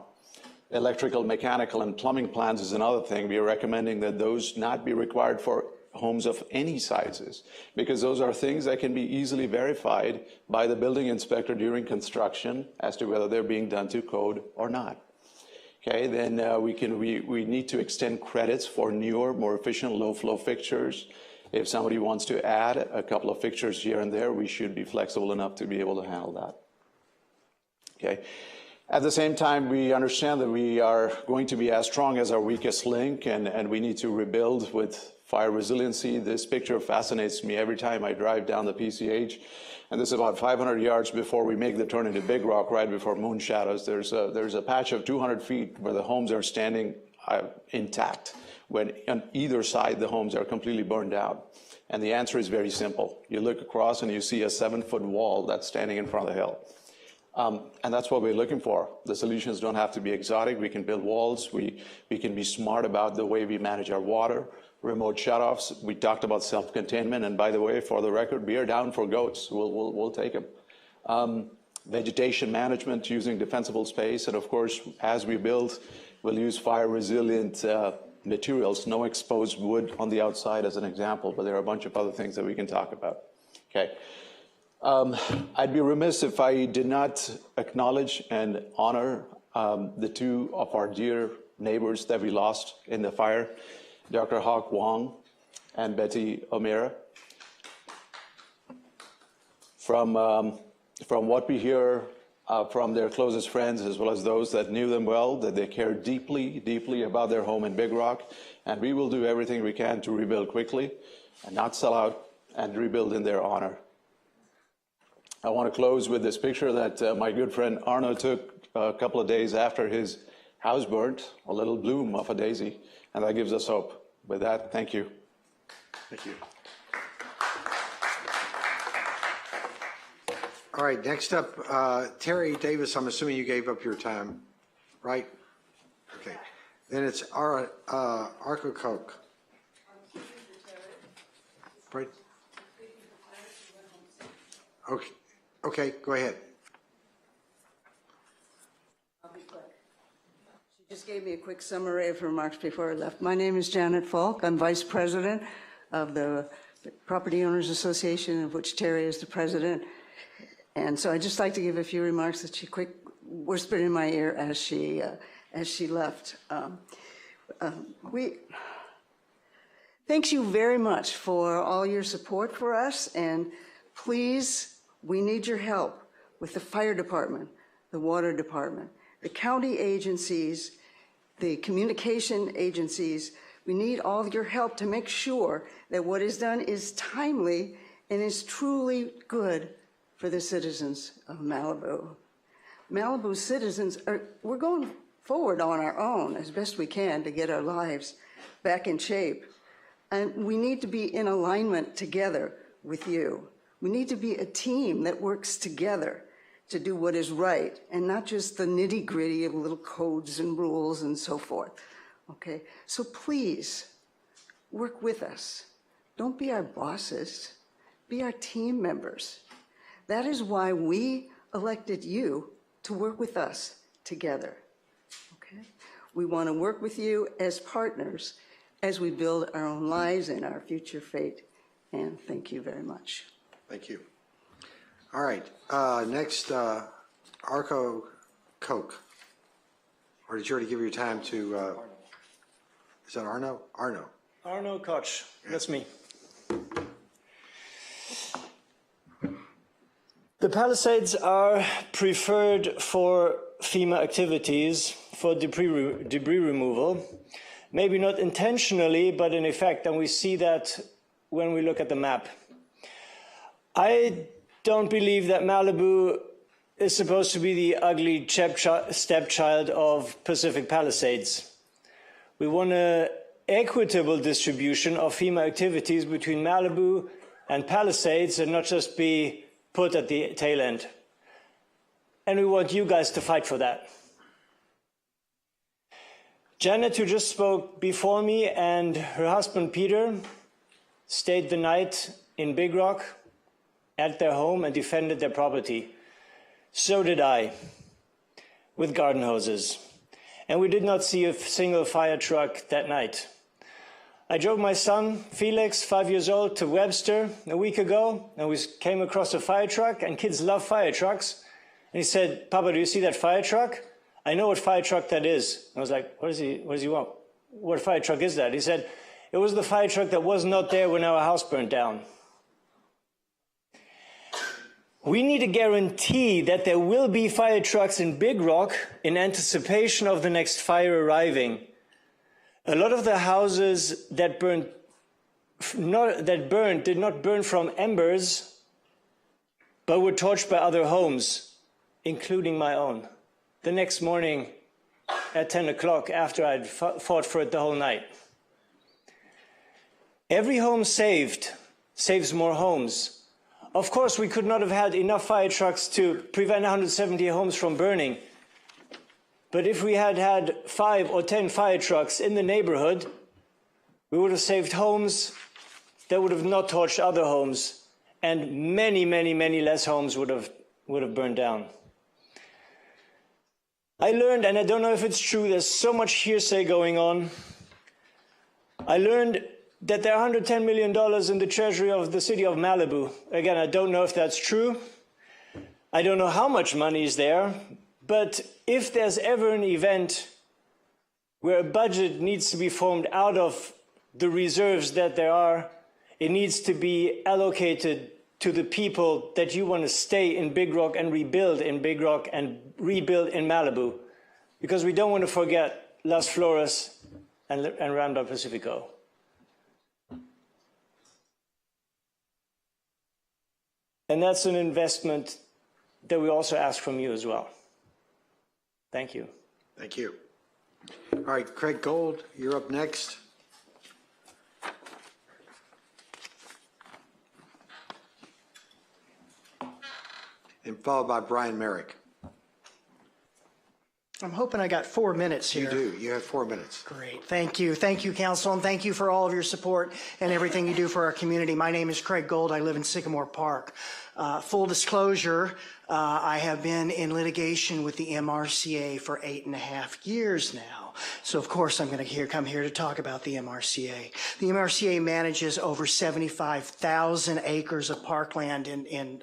Electrical, mechanical, and plumbing plans is another thing. We are recommending that those not be required for homes of any sizes, because those are things that can be easily verified by the building inspector during construction as to whether they're being done to code or not. Okay, then we need to extend credits for newer, more efficient low-flow fixtures. If somebody wants to add a couple of fixtures here and there, we should be flexible enough to be able to handle that. Okay. At the same time, we understand that we are going to be as strong as our weakest link, and we need to rebuild with fire resiliency. This picture fascinates me every time I drive down the PCH. And this is about 500 yards before we make the turn into Big Rock, right before Moon Shadows. There's a patch of 200 feet where the homes are standing intact, when on either side the homes are completely burned out. And the answer is very simple. You look across and you see a 7-foot wall that's standing in front of the hill. And that's what we're looking for. The solutions don't have to be exotic. We can build walls. We can be smart about the way we manage our water, remote shutoffs. We talked about self-containment. And by the way, for the record, we are down for goats. We'll take them. Vegetation management using defensible space. And of course, as we build, we'll use fire-resilient materials, no exposed wood on the outside as an example. But there are a bunch of other things that we can talk about. Okay. I'd be remiss if I did not acknowledge and honor the two of our dear neighbors that we lost in the fire, Dr. Hawk Wong and Betty O'Meara. From what we hear from their closest friends, as well as those that knew them well, that they care deeply, deeply about their home in Big Rock, and we will do everything we can to rebuild quickly and not sell out and rebuild in their honor. I want to close with this picture that my good friend Arno took a couple of days after his house burnt, a little bloom of a daisy, and that gives us hope. With that, thank you. Thank you. All right, next up, Terry Davis, I'm assuming you gave up your time, right? Okay. Then it's Arco Coke. Right. Okay. Okay, go ahead. I'll be quick. She just gave me a quick summary of her remarks before I left. My name is Janet Falk. I'm Vice President of the Property Owners Association, of which Terry is the president. And so I'd just like to give a few remarks that she quick whispered in my ear as she left. Thanks you very much for all your support for us, and please, we need your help with the fire department, the water department, the county agencies, the communication agencies. We need all of your help to make sure that what is done is timely and is truly good for the citizens of Malibu. Malibu citizens we're going forward on our own as best we can to get our lives back in shape. And we need to be in alignment together with you. We need to be a team that works together to do what is right and not just the nitty-gritty of little codes and rules and so forth. Okay, so please work with us. Don't be our bosses, be our team members. That is why we elected you to work with us together. Okay, we want to work with you as partners as we build our own lives and our future fate. And thank you very much. Thank you. All right, next, Arco Coke. Or did you already give your time to, is that Arno? Arno Koch, that's me. The Palisades are preferred for FEMA activities for debris removal. Maybe not intentionally, but in effect, and we see that when we look at the map. I don't believe that Malibu is supposed to be the ugly stepchild of Pacific Palisades. We want an equitable distribution of FEMA activities between Malibu and Palisades and not just be put at the tail end. And we want you guys to fight for that. Janet, who just spoke before me, and her husband Peter stayed the night in Big Rock at their home and defended their property. So did I, with garden hoses. And we did not see a single fire truck that night. I drove my son, Felix, 5 years old, to Webster a week ago, and we came across a fire truck, and kids love fire trucks. And he said, "Papa, do you see that fire truck? I know what fire truck that is." I was like, what does he want? What fire truck is that? He said, it was the fire truck that was not there when our house burned down. We need a guarantee that there will be fire trucks in Big Rock in anticipation of the next fire arriving. A lot of the houses that burned did not burn from embers, but were torched by other homes, including my own. The next morning at 10 o'clock after I'd fought for it the whole night. Every home saved saves more homes. Of course, we could not have had enough fire trucks to prevent 170 homes from burning. But if we had had 5 or 10 fire trucks in the neighborhood, we would have saved homes that would have not torched other homes, and many, many, many less homes would have burned down. I learned, and I don't know if it's true, there's so much hearsay going on. I learned that there are $110 million in the treasury of the city of Malibu. Again, I don't know if that's true. I don't know how much money is there, but if there's ever an event where a budget needs to be formed out of the reserves that there are, it needs to be allocated to the people that you want to stay in Big Rock and rebuild in Big Rock and rebuild in Malibu. Because we don't want to forget Las Flores and Ramada Pacifico. And that's an investment that we also ask from you as well. Thank you. Thank you. All right, Craig Gold, you're up next. And followed by Brian Merrick. I'm hoping I got 4 minutes here. You do. You have 4 minutes. Great. Thank you. Thank you, Council, and thank you for all of your support and everything you do for our community. My name is Craig Gold. I live in Sycamore Park. Full disclosure, I have been in litigation with the MRCA for 8.5 years now. So, of course, I'm going to come here to talk about the MRCA. The MRCA manages over 75,000 acres of parkland in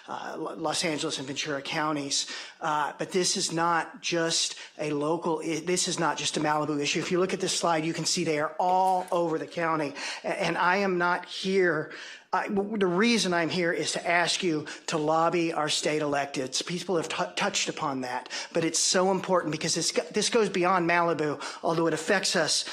Los Angeles and Ventura counties. But this is not just a local, this is not just a Malibu issue. If you look at this slide, you can see they are all over the county. And I am not here. The reason I'm here is to ask you to lobby our state electeds. People have touched upon that, but it's so important because this goes beyond Malibu, although it affects us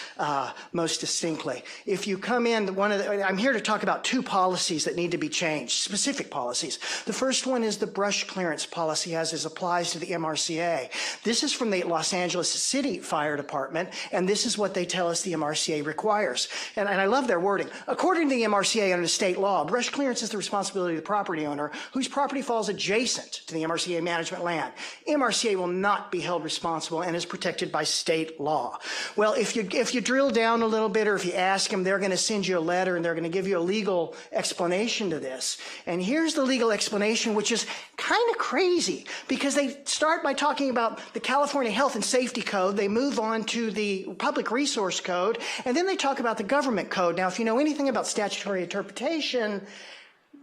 most distinctly. If you come in, I'm here to talk about 2 policies that need to be changed, specific policies. The first one is the brush clearance policy as it applies to the MRCA. This is from the Los Angeles City Fire Department, and this is what they tell us the MRCA requires. And I love their wording. According to the MRCA under state law, brush clearance is the responsibility of the property owner whose property falls adjacent to the MRCA management land. MRCA will not be held responsible and is protected by state law. Well, if you drill down a little bit, or if you ask them, they're going to send you a letter and they're going to give you a legal explanation to this. And here's the legal explanation, which is kind of crazy because they start by talking about the California Health and Safety Code. They move on to the Public Resource Code, and then they talk about the Government Code. Now, if you know anything about statutory interpretation,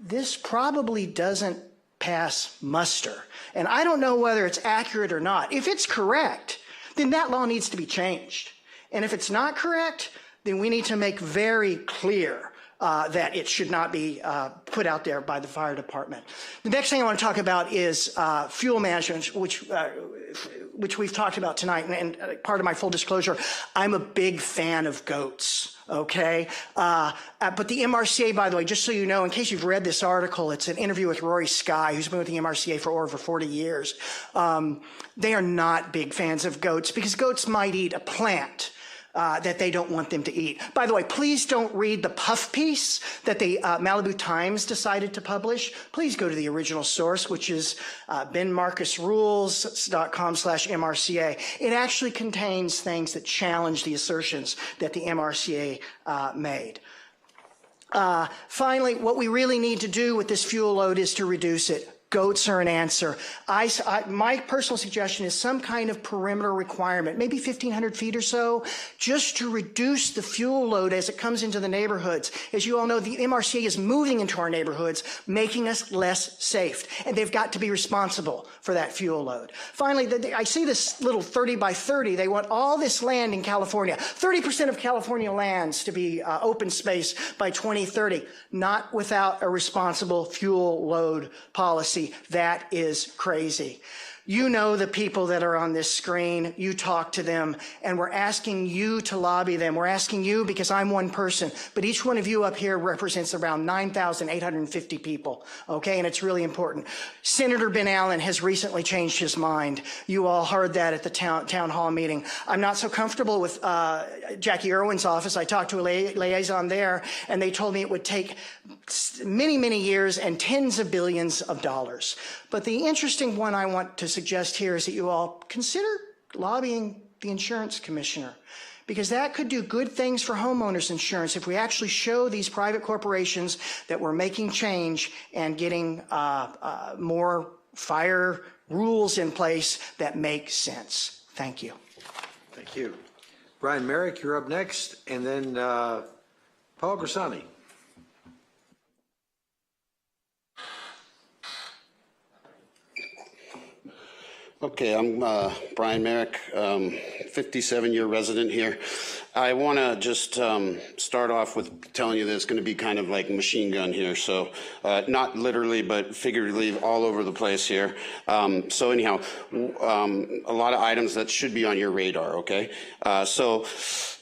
this probably doesn't pass muster. And I don't know whether it's accurate or not. If it's correct, then that law needs to be changed. And if it's not correct, then we need to make very clear that it should not be put out there by the fire department. The next thing I want to talk about is fuel management, which we've talked about tonight. And part of my full disclosure, I'm a big fan of goats. Okay, but the MRCA, by the way, just so you know, in case you've read this article, it's an interview with Rory Skye, who's been with the MRCA for over 40 years. They are not big fans of goats because goats might eat a plant that they don't want them to eat. By the way, please don't read the puff piece that the Malibu Times decided to publish. Please go to the original source, which is benmarcusrules.com/MRCA. It actually contains things that challenge the assertions that the MRCA made. Finally, what we really need to do with this fuel load is to reduce it. Goats are an answer. My personal suggestion is some kind of perimeter requirement, maybe 1,500 feet or so, just to reduce the fuel load as it comes into the neighborhoods. As you all know, the MRCA is moving into our neighborhoods, making us less safe, and they've got to be responsible for that fuel load. Finally, I see this little 30 by 30. They want all this land in California, 30% of California lands to be open space by 2030, not without a responsible fuel load policy. That is crazy. You know the people that are on this screen, you talk to them, and we're asking you to lobby them. We're asking you because I'm one person, but each one of you up here represents around 9,850 people, okay? And it's really important. Senator Ben Allen has recently changed his mind. You all heard that at the town hall meeting. I'm not so comfortable with Jackie Irwin's office. I talked to a liaison there, and they told me it would take many, many years and tens of billions of dollars. But the interesting one I want to suggest here is that you all consider lobbying the insurance commissioner, because that could do good things for homeowners insurance if we actually show these private corporations that we're making change and getting more fire rules in place that make sense. Thank you. Thank you. Brian Merrick, you're up next, and then Paul Grisani. Okay, I'm Brian Merrick, 57-year resident here. I want to just start off with telling you that it's going to be kind of like machine gun here. So not literally, but figuratively all over the place here. So anyhow, a lot of items that should be on your radar, okay? So,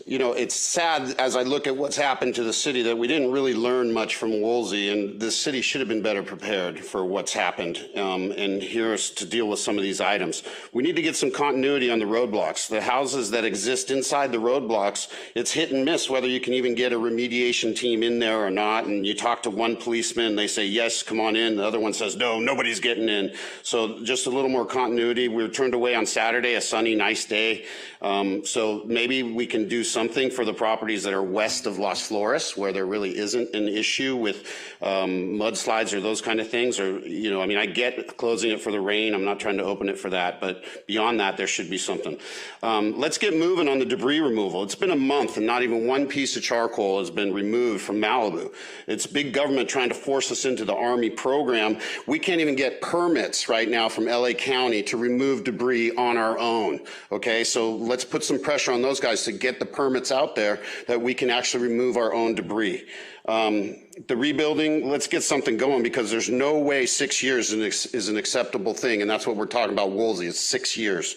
you know, it's sad as I look at what's happened to the city that we didn't really learn much from Woolsey, and the city should have been better prepared for what's happened. And here's to deal with some of these items. We need to get some continuity on the roadblocks. The houses that exist inside the roadblocks, it's hit and miss whether you can even get a remediation team in there or not. And you talk to one policeman, they say, yes, come on in. The other one says, no, nobody's getting in. So just a little more continuity. We were turned away on Saturday, a sunny, nice day. So maybe we can do something for the properties that are west of Las Flores, where there really isn't an issue with mudslides or those kind of things. Or, you know, I mean, I get closing it for the rain. I'm not trying to open it for that. But beyond that, there should be something. Let's get moving on the debris removal. It's been a month and not even one piece of charcoal has been removed from Malibu. It's big government trying to force us into the Army program. We can't even get permits right now from LA County to remove debris on our own. Okay, so let's put some pressure on those guys to get the permits out there that we can actually remove our own debris. The rebuilding, let's get something going, because there's no way 6 years is an acceptable thing, and that's what we're talking about Woolsey, it's 6 years.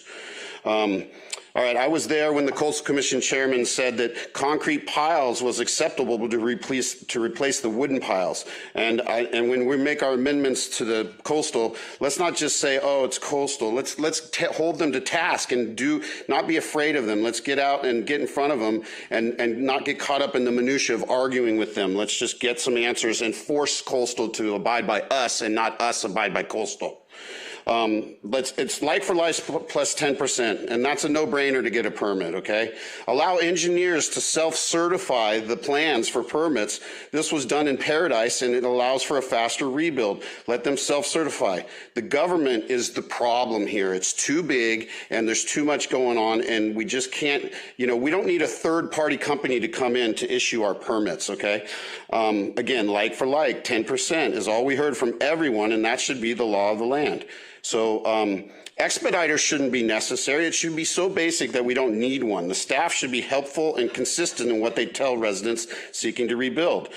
All right, I was there when the Coastal Commission chairman said that concrete piles was acceptable to replace the wooden piles. And when we make our amendments to the coastal, let's not just say, oh, it's coastal. Let's hold them to task and not be afraid of them. Let's get out and get in front of them and not get caught up in the minutia of arguing with them. Let's just get some answers and force coastal to abide by us and not us abide by coastal. It's like for life plus 10%, and that's a no-brainer to get a permit, okay? Allow engineers to self-certify the plans for permits. This was done in Paradise, and it allows for a faster rebuild. Let them self-certify. The government is the problem here. It's too big, and there's too much going on, and we just can't, you know, we don't need a third-party company to come in to issue our permits, okay? Again, like for like, 10% is all we heard from everyone, and that should be the law of the land. So expediters shouldn't be necessary. It should be so basic that we don't need one. The staff should be helpful and consistent in what they tell residents seeking to rebuild.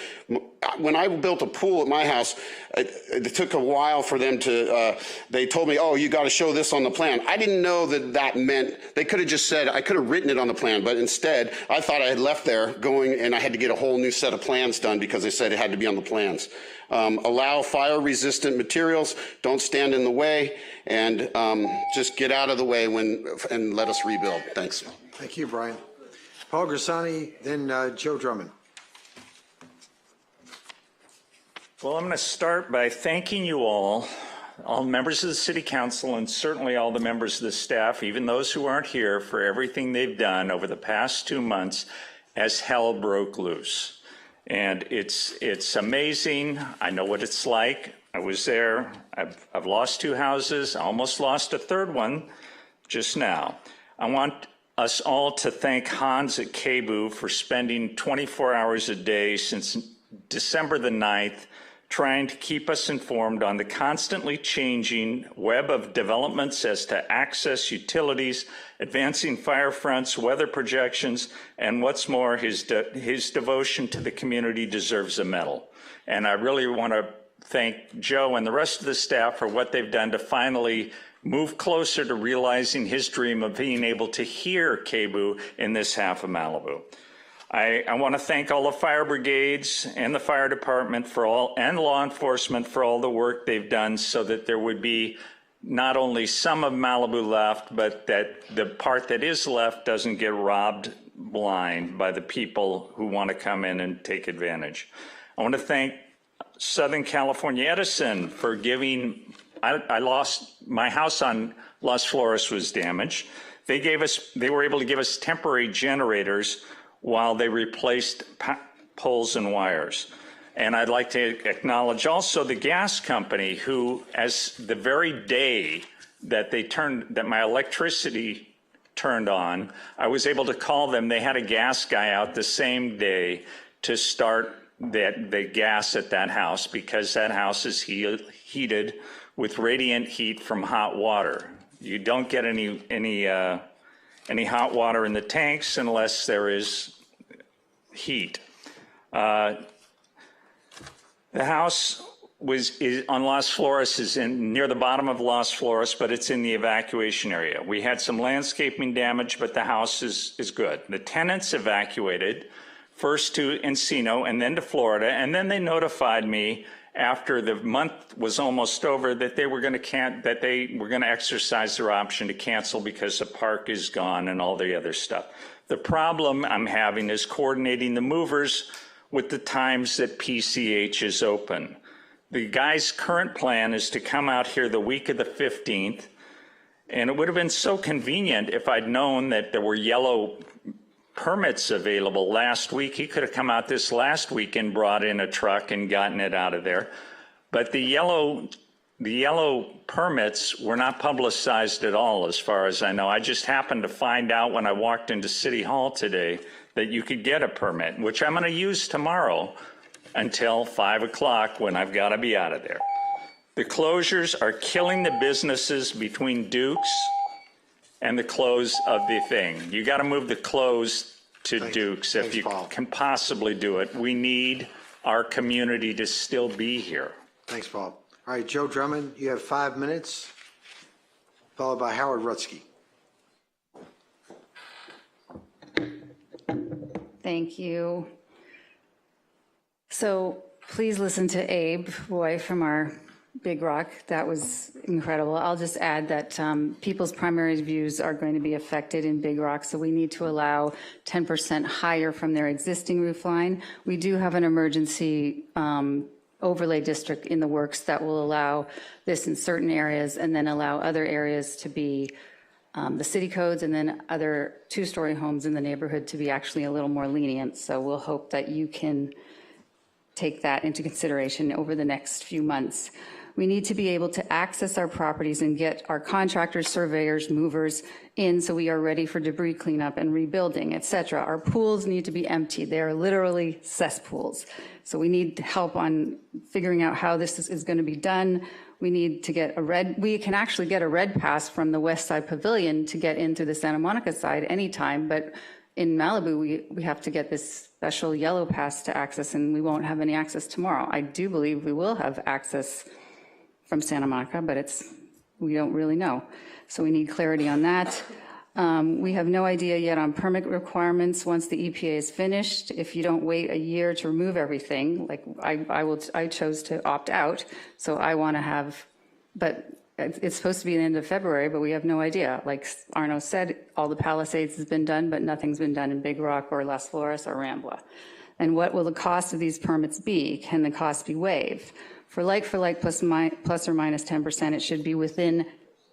When I built a pool at my house, it took a while for them to, they told me, oh, you got to show this on the plan. I didn't know that meant, they could have just said, I could have written it on the plan, but instead I thought I had left there going and I had to get a whole new set of plans done because they said it had to be on the plans. Allow fire-resistant materials, don't stand in the way, and just get out of the way and let us rebuild. Thanks. Thank you, Brian. Paul Grisani, then Joe Drummond. Well, I'm going to start by thanking you all members of the City Council, and certainly all the members of the staff, even those who aren't here, for everything they've done over the past 2 months as hell broke loose. And it's amazing. I know what it's like. I was there. I've lost 2 houses. I almost lost a third one just now. I want us all to thank Hans at KBOO for spending 24 hours a day since December the 9th, trying to keep us informed on the constantly changing web of developments as to access, utilities, advancing fire fronts, weather projections, and what's more, his devotion to the community deserves a medal. And I really want to thank Joe and the rest of the staff for what they've done to finally move closer to realizing his dream of being able to hear KBOO in this half of Malibu. I want to thank all the fire brigades and the fire department and law enforcement for all the work they've done so that there would be not only some of Malibu left, but that the part that is left doesn't get robbed blind by the people who want to come in and take advantage. I want to thank Southern California Edison for giving, I lost, my house on Las Flores was damaged. They were able to give us temporary generators while they replaced poles and wires. And I'd like to acknowledge also the gas company who, as the very day that that my electricity turned on, I was able to call them. They had a gas guy out the same day to start the gas at that house, because that house is heated with radiant heat from hot water. You don't get any any hot water in the tanks unless there is heat. The house is on Las Flores, is near the bottom of Las Flores, but it's in the evacuation area. We had some landscaping damage, but the house is good. The tenants evacuated first to Encino and then to Florida, and then they notified me after the month was almost over that they were going to exercise their option to cancel because the park is gone and all the other stuff. The problem I'm having is coordinating the movers with the times that PCH is open. The guy's current plan is to come out here the week of the 15th, and it would have been so convenient if I'd known that there were yellow permits available last week. He could have come out this last week and brought in a truck and gotten it out of there. But the yellow permits were not publicized at all, as far as I know. I just happened to find out when I walked into City Hall today that you could get a permit, which I'm going to use tomorrow until 5 o'clock when I've got to be out of there. The closures are killing the businesses between Duke's and the close of the thing. You got to move the close to Duke's if you can possibly do it. We need our community to still be here. Thanks, Paul. All right, Joe Drummond, you have 5 minutes, followed by Howard Rutsky. Thank you. So please listen to Abe Roy from our Big Rock. That was incredible. I'll just add that people's primary views are going to be affected in Big Rock, so we need to allow 10% higher from their existing roof line. We do have an emergency overlay district in the works that will allow this in certain areas and then allow other areas to be the city codes, and then other two-story homes in the neighborhood to be actually a little more lenient. So we'll hope that you can take that into consideration over the next few months. We need to be able to access our properties and get our contractors, surveyors, movers in so we are ready for debris cleanup and rebuilding, et cetera. Our pools need to be emptied. They are literally cesspools. So we need help on figuring out how this is going to be done. We need to get we can actually get a red pass from the West Side Pavilion to get into the Santa Monica side anytime, but in Malibu, we have to get this special yellow pass to access, and we won't have any access tomorrow. I do believe we will have access from Santa Monica, but we don't really know. So we need clarity on that. We have no idea yet on permit requirements once the EPA is finished. If you don't wait a year to remove everything, like I chose to opt out, so I want to have, but it's supposed to be the end of February, but we have no idea. Like Arno said, all the Palisades has been done, but nothing's been done in Big Rock or Las Flores or Rambla. And what will the cost of these permits be? Can the cost be waived? For like plus or minus 10%, it should be within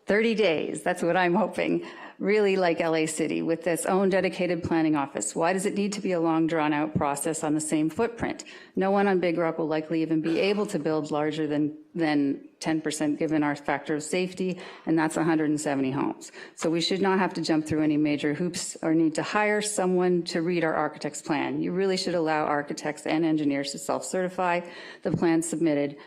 30 days. That's what I'm hoping. Really like LA City with its own dedicated planning office. Why does it need to be a long drawn out process on the same footprint? No one on Big Rock will likely even be able to build larger than 10% given our factor of safety, and that's 170 homes. So we should not have to jump through any major hoops or need to hire someone to read our architect's plan. You really should allow architects and engineers to self-certify the plans submitted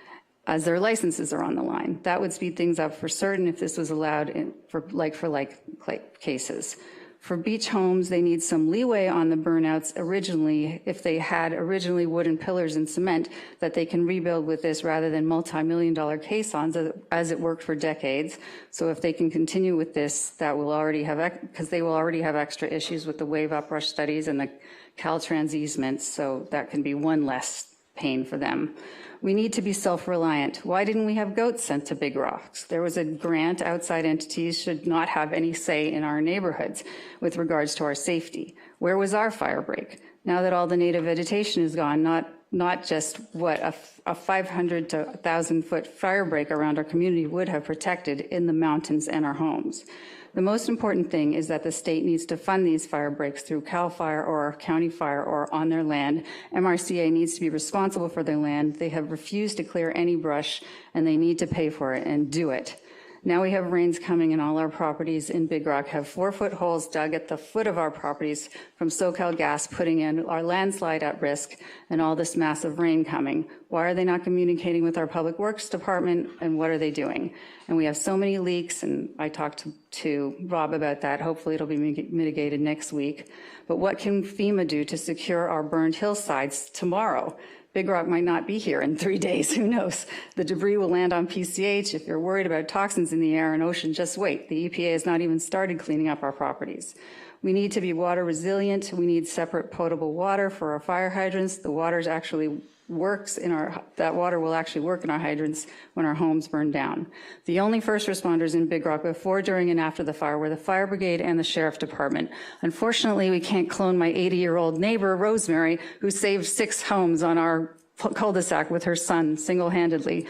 as their licenses are on the line. That would speed things up for certain if this was allowed for like cases. For beach homes, they need some leeway on the burnouts originally, if they had originally wooden pillars and cement, that they can rebuild with this rather than multi-million-dollar caissons as it worked for decades. So if they can continue with this, that will already have, because they will already have extra issues with the wave uprush studies and the Caltrans easements, so that can be one less pain for them. We need to be self-reliant. Why didn't we have goats sent to Big Rocks? There was a grant. Outside entities should not have any say in our neighborhoods with regards to our safety. Where was our fire break? Now that all the native vegetation is gone, not just what a 500 to 1,000 foot fire break around our community would have protected in the mountains and our homes. The most important thing is that the state needs to fund these fire breaks through CAL FIRE or County Fire or on their land. MRCA needs to be responsible for their land. They have refused to clear any brush, and they need to pay for it and do it. Now we have rains coming, and all our properties in Big Rock have 4-foot holes dug at the foot of our properties from SoCal Gas, putting in our landslide at risk and all this massive rain coming. Why are they not communicating with our Public Works Department, and what are they doing? And we have so many leaks, and I talked to Rob about that. Hopefully it'll be mitigated next week. But what can FEMA do to secure our burned hillsides tomorrow? Big Rock might not be here in 3 days, who knows? The debris will land on PCH. If you're worried about toxins in the air and ocean, just wait. The EPA has not even started cleaning up our properties. We need to be water resilient. We need separate potable water for our fire hydrants. The water's actually works in that water will actually work in our hydrants when our homes burn down. The only first responders in Big Rock before, during, and after the fire were the fire brigade and the sheriff department. Unfortunately, we can't clone my 80-year-old neighbor, Rosemary, who saved 6 homes on our cul-de-sac with her son single-handedly.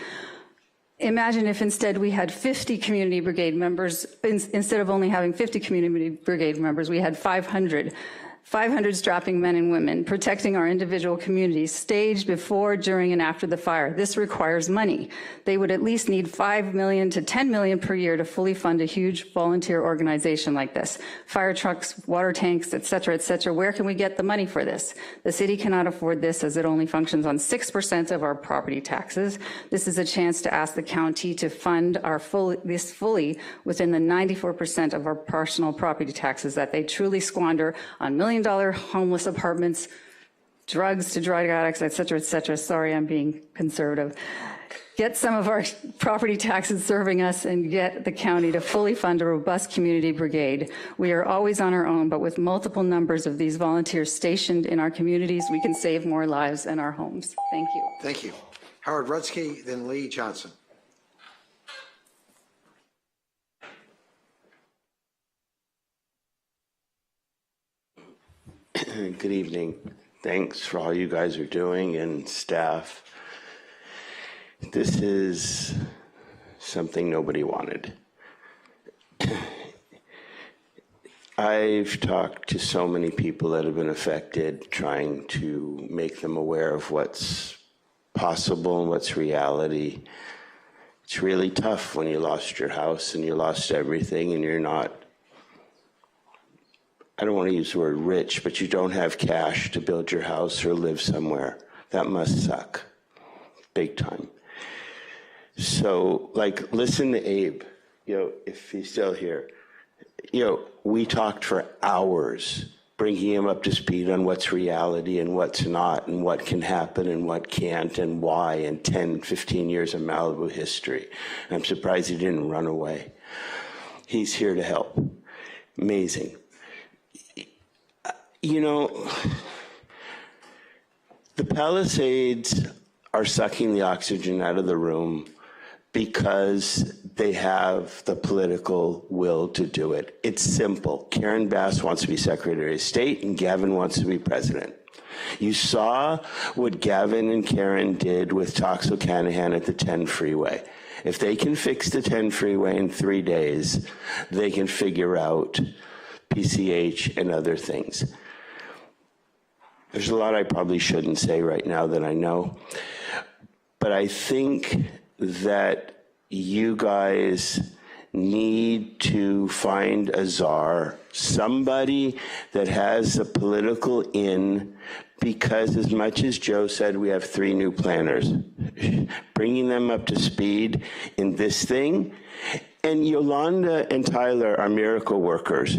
Imagine if instead we had 50 community brigade members, instead of only having 50 community brigade members, we had 500 strapping men and women protecting our individual communities, staged before, during, and after the fire. This requires money. They would at least need $5 million to $10 million per year to fully fund a huge volunteer organization like this. Fire trucks, water tanks, et cetera, et cetera. Where can we get the money for this? The city cannot afford this, as it only functions on 6% of our property taxes. This is a chance to ask the county to fund this fully within the 94% of our personal property taxes that they truly squander on million-dollar homeless apartments, drugs to drug addicts, et cetera, et cetera. Sorry, I'm being conservative. Get some of our property taxes serving us and get the county to fully fund a robust community brigade. We are always on our own, but with multiple numbers of these volunteers stationed in our communities, we can save more lives and our homes. Thank you. Thank you. Howard Rutsky, then Lee Johnson. Good evening. Thanks for all you guys are doing, and staff. This is something nobody wanted. I've talked to so many people that have been affected, trying to make them aware of what's possible and what's reality. It's really tough when you lost your house and you lost everything and you're not, I don't want to use the word rich, but you don't have cash to build your house or live somewhere. That must suck, big time. So, like, listen to Abe, if he's still here. We talked for hours, bringing him up to speed on what's reality and what's not, and what can happen and what can't, and why, in 10, 15 years of Malibu history. And I'm surprised he didn't run away. He's here to help. Amazing. The Palisades are sucking the oxygen out of the room because they have the political will to do it. It's simple. Karen Bass wants to be Secretary of State and Gavin wants to be president. You saw what Gavin and Karen did with Toxo-Canahan at the 10 freeway. If they can fix the 10 freeway in 3 days, they can figure out PCH and other things. There's a lot I probably shouldn't say right now that I know, but I think that you guys need to find a czar, somebody that has a political in, because as much as Joe said, we have 3 new planners. Bringing them up to speed in this thing, and Yolanda and Tyler are miracle workers.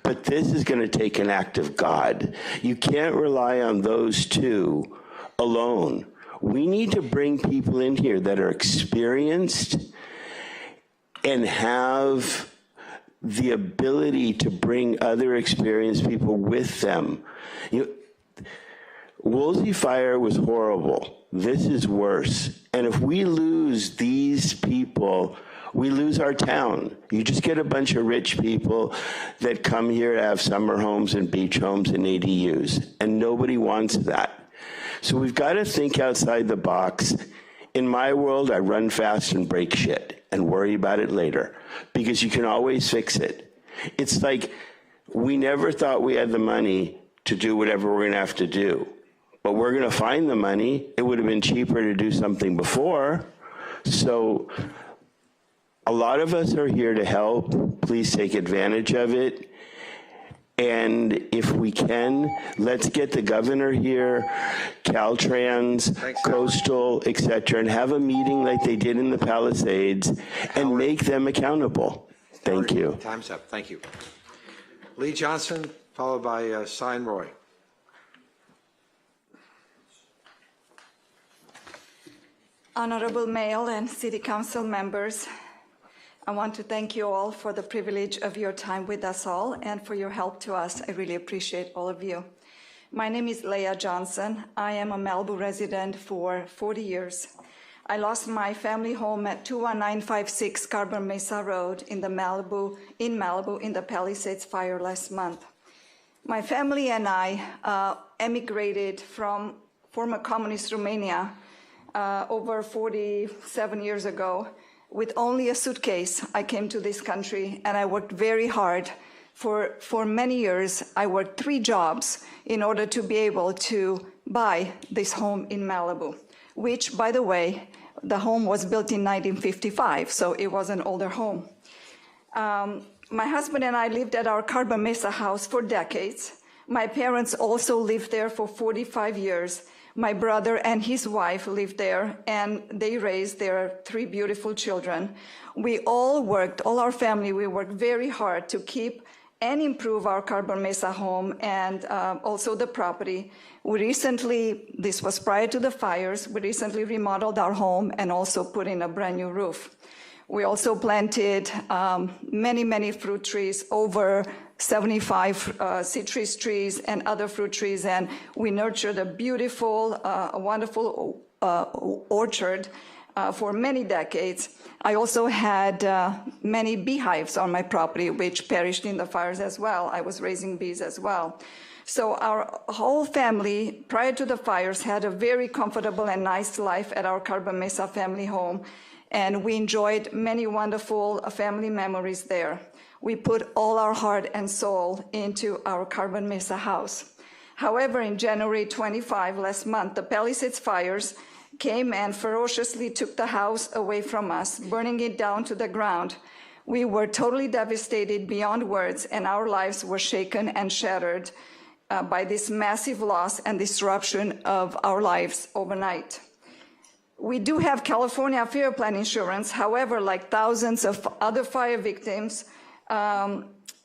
But this is going to take an act of God. You can't rely on those 2 alone. We need to bring people in here that are experienced and have the ability to bring other experienced people with them. Woolsey Fire was horrible. This is worse. And if we lose these people, we lose our town. You just get a bunch of rich people that come here to have summer homes and beach homes and ADUs, and nobody wants that. So we've got to think outside the box. In my world, I run fast and break shit and worry about it later, because you can always fix it. It's like we never thought we had the money to do whatever we're going to have to do, but we're going to find the money. It would have been cheaper to do something before. So A lot of us are here to help. Please take advantage of it. And if we can, let's get the governor here, Caltrans, Coastal, et cetera, and have a meeting like they did in the Palisades and make them accountable. Thank you. Time's up. Thank you. Lee Johnson, followed by Sign Roy. Honorable Mayor and City Council members, I want to thank you all for the privilege of your time with us all and for your help to us. I really appreciate all of you. My name is Leah Johnson. I am a Malibu resident for 40 years. I lost my family home at 21956 Carbon Mesa Road in Malibu in the Palisades fire last month. My family and I emigrated from former communist Romania over 47 years ago. With only a suitcase, I came to this country and I worked very hard. For many years, I worked 3 jobs in order to be able to buy this home in Malibu, which, by the way, the home was built in 1955, so it was an older home. My husband and I lived at our Carbon Mesa house for decades. My parents also lived there for 45 years. My brother and his wife lived there, and they raised their 3 beautiful children. We all worked, all our family, we worked very hard to keep and improve our Carbon Mesa home and also the property. We recently, this was prior to the fires, we recently remodeled our home and also put in a brand new roof. We also planted many fruit trees, over 75 citrus trees and other fruit trees, and we nurtured a beautiful, wonderful orchard for many decades. I also had many beehives on my property, which perished in the fires as well. I was raising bees as well. So our whole family, prior to the fires, had a very comfortable and nice life at our Carbon Mesa family home, and we enjoyed many wonderful family memories there. We put all our heart and soul into our Carbon Mesa house. However, in January 25, last month, the Palisades fires came and ferociously took the house away from us, burning it down to the ground. We were totally devastated beyond words, and our lives were shaken and shattered by this massive loss and disruption of our lives overnight. We do have California Fire Plan insurance. However, like thousands of other fire victims,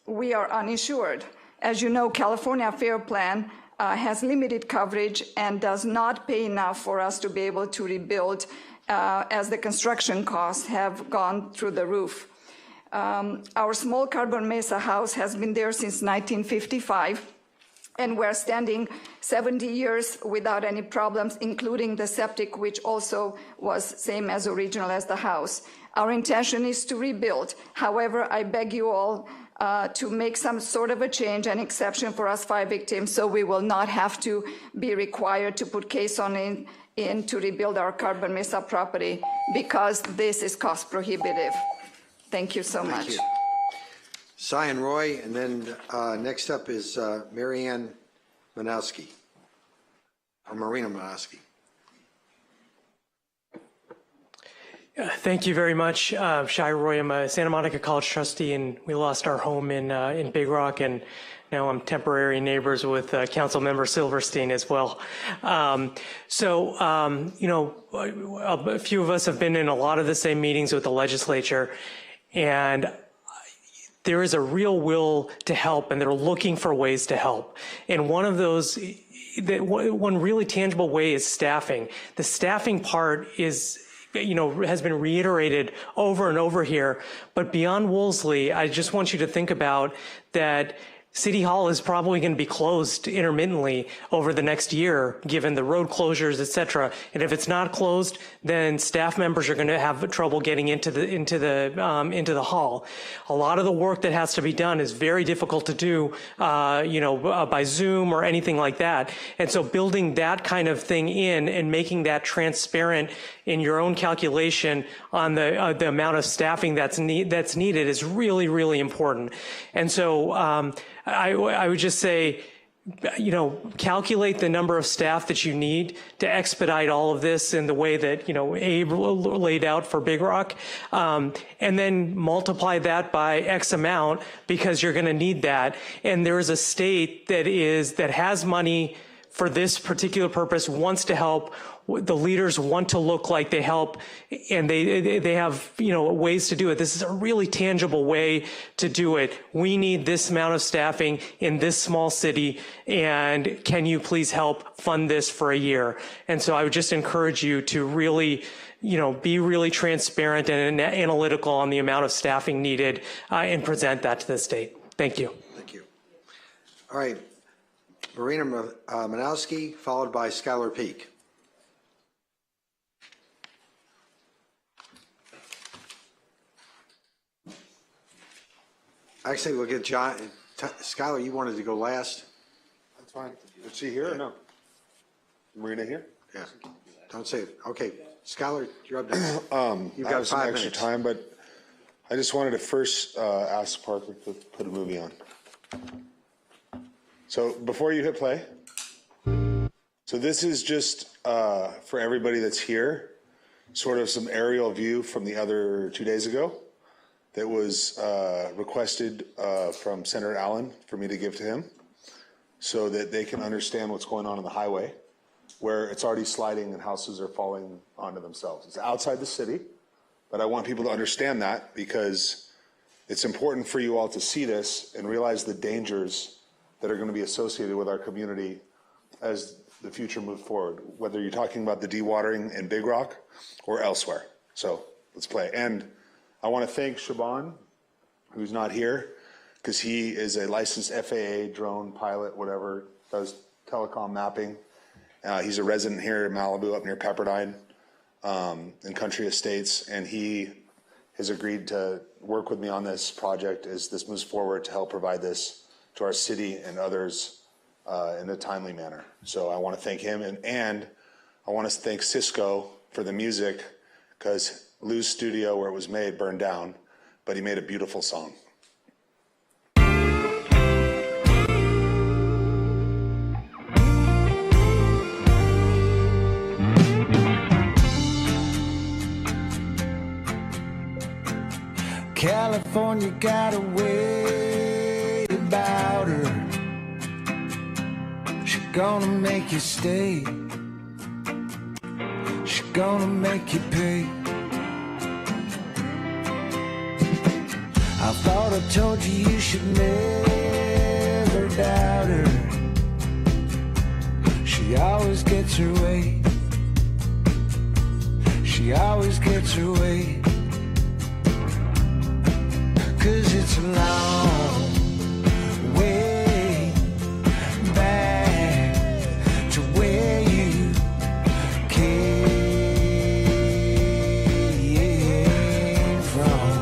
we are uninsured. As you know, California Fire Plan has limited coverage and does not pay enough for us to be able to rebuild as the construction costs have gone through the roof. Our small Carbon Mesa house has been there since 1955, and we're standing 70 years without any problems, including the septic, which also was same as original as the house. Our intention is to rebuild. However, I beg you all to make some sort of a change and exception for us fire victims, so we will not have to be required to put caisson in to rebuild our Carbon Mesa property, because this is cost prohibitive. Thank you so much. Thank you. Sign Roy, and then next up is Marianne Manowski, or Marina Manowski. Thank you very much. Shai Roy, I'm a Santa Monica College trustee, and we lost our home in Big Rock, and now I'm temporary neighbors with Council Member Silverstein as well. You know, a few of us have been in a lot of the same meetings with the legislature, and there is a real will to help, and they're looking for ways to help. And one of those, one really tangible way is staffing. The staffing part is, you know, has been reiterated over and over here. But beyond Wolseley, I just want you to think about that City Hall is probably going to be closed intermittently over the next year, given the road closures, et cetera. And if it's not closed, then staff members are going to have trouble getting into the hall. A lot of the work that has to be done is very difficult to do, by Zoom or anything like that. And so building that kind of thing in and making that transparent in your own calculation on the amount of staffing that's needed is really, really important. And so I would just say, calculate the number of staff that you need to expedite all of this in the way that, Abe laid out for Big Rock, and then multiply that by X amount because you're going to need that. And there is a state that has money for this particular purpose, wants to help. The leaders want to look like they help, and they have ways to do it. This is a really tangible way to do it. We need this amount of staffing in this small city, and can you please help fund this for a year? And so I would just encourage you to really be really transparent and analytical on the amount of staffing needed and present that to the state. Thank you. Thank you. All right, Marina Manowski, followed by Skylar Peak. Actually, we'll get John. Skylar, you wanted to go last? That's fine. Is she here or no? Marina here? Yeah. Don't say it. Okay. Skylar, you're up next. You've I got have some 5 extra minutes. time, but I just wanted to first ask Parker to put a movie on. So before you hit play, so this is just for everybody that's here, sort of some aerial view from the other 2 days ago that was requested from Senator Allen for me to give to him so that they can understand what's going on the highway, where it's already sliding and houses are falling onto themselves. It's outside the city, but I want people to understand that because it's important for you all to see this and realize the dangers that are going to be associated with our community as the future moves forward, whether you're talking about the dewatering in Big Rock or elsewhere. So let's play. And I want to thank Shaban, who's not here, because he is a licensed FAA drone pilot, whatever, does telecom mapping. He's a resident here in Malibu, up near Pepperdine, in Country Estates, and he has agreed to work with me on this project as this moves forward to help provide this to our city and others in a timely manner. So I want to thank him, and I want to thank Cisco for the music, because Lou's studio where it was made burned down, but he made a beautiful song. California got a way about her. She gonna make you stay. She gonna make you pay. I thought I told you you should never doubt her. She always gets her way. She always gets her way. 'Cause it's a long way back to where you came from.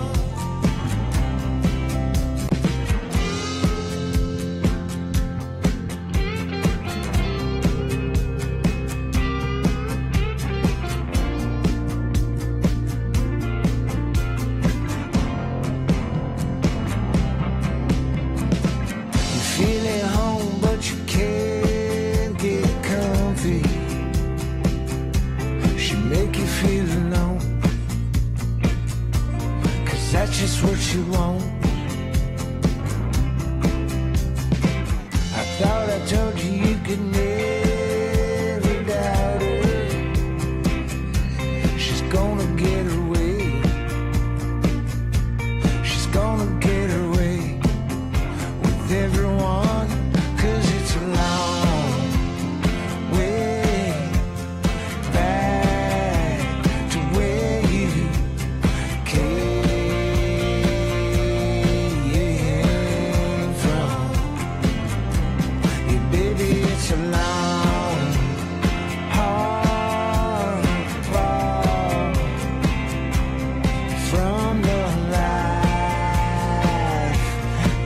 Feel at home, but you can't get comfy. She make you feel alone, 'cause that's just what you want. I thought I told you you could never doubt her. She's gonna get her way. She's gonna get her way with everyone, 'cause it's a long way back to where you came from. Yeah, baby, it's a long, hard walk from the life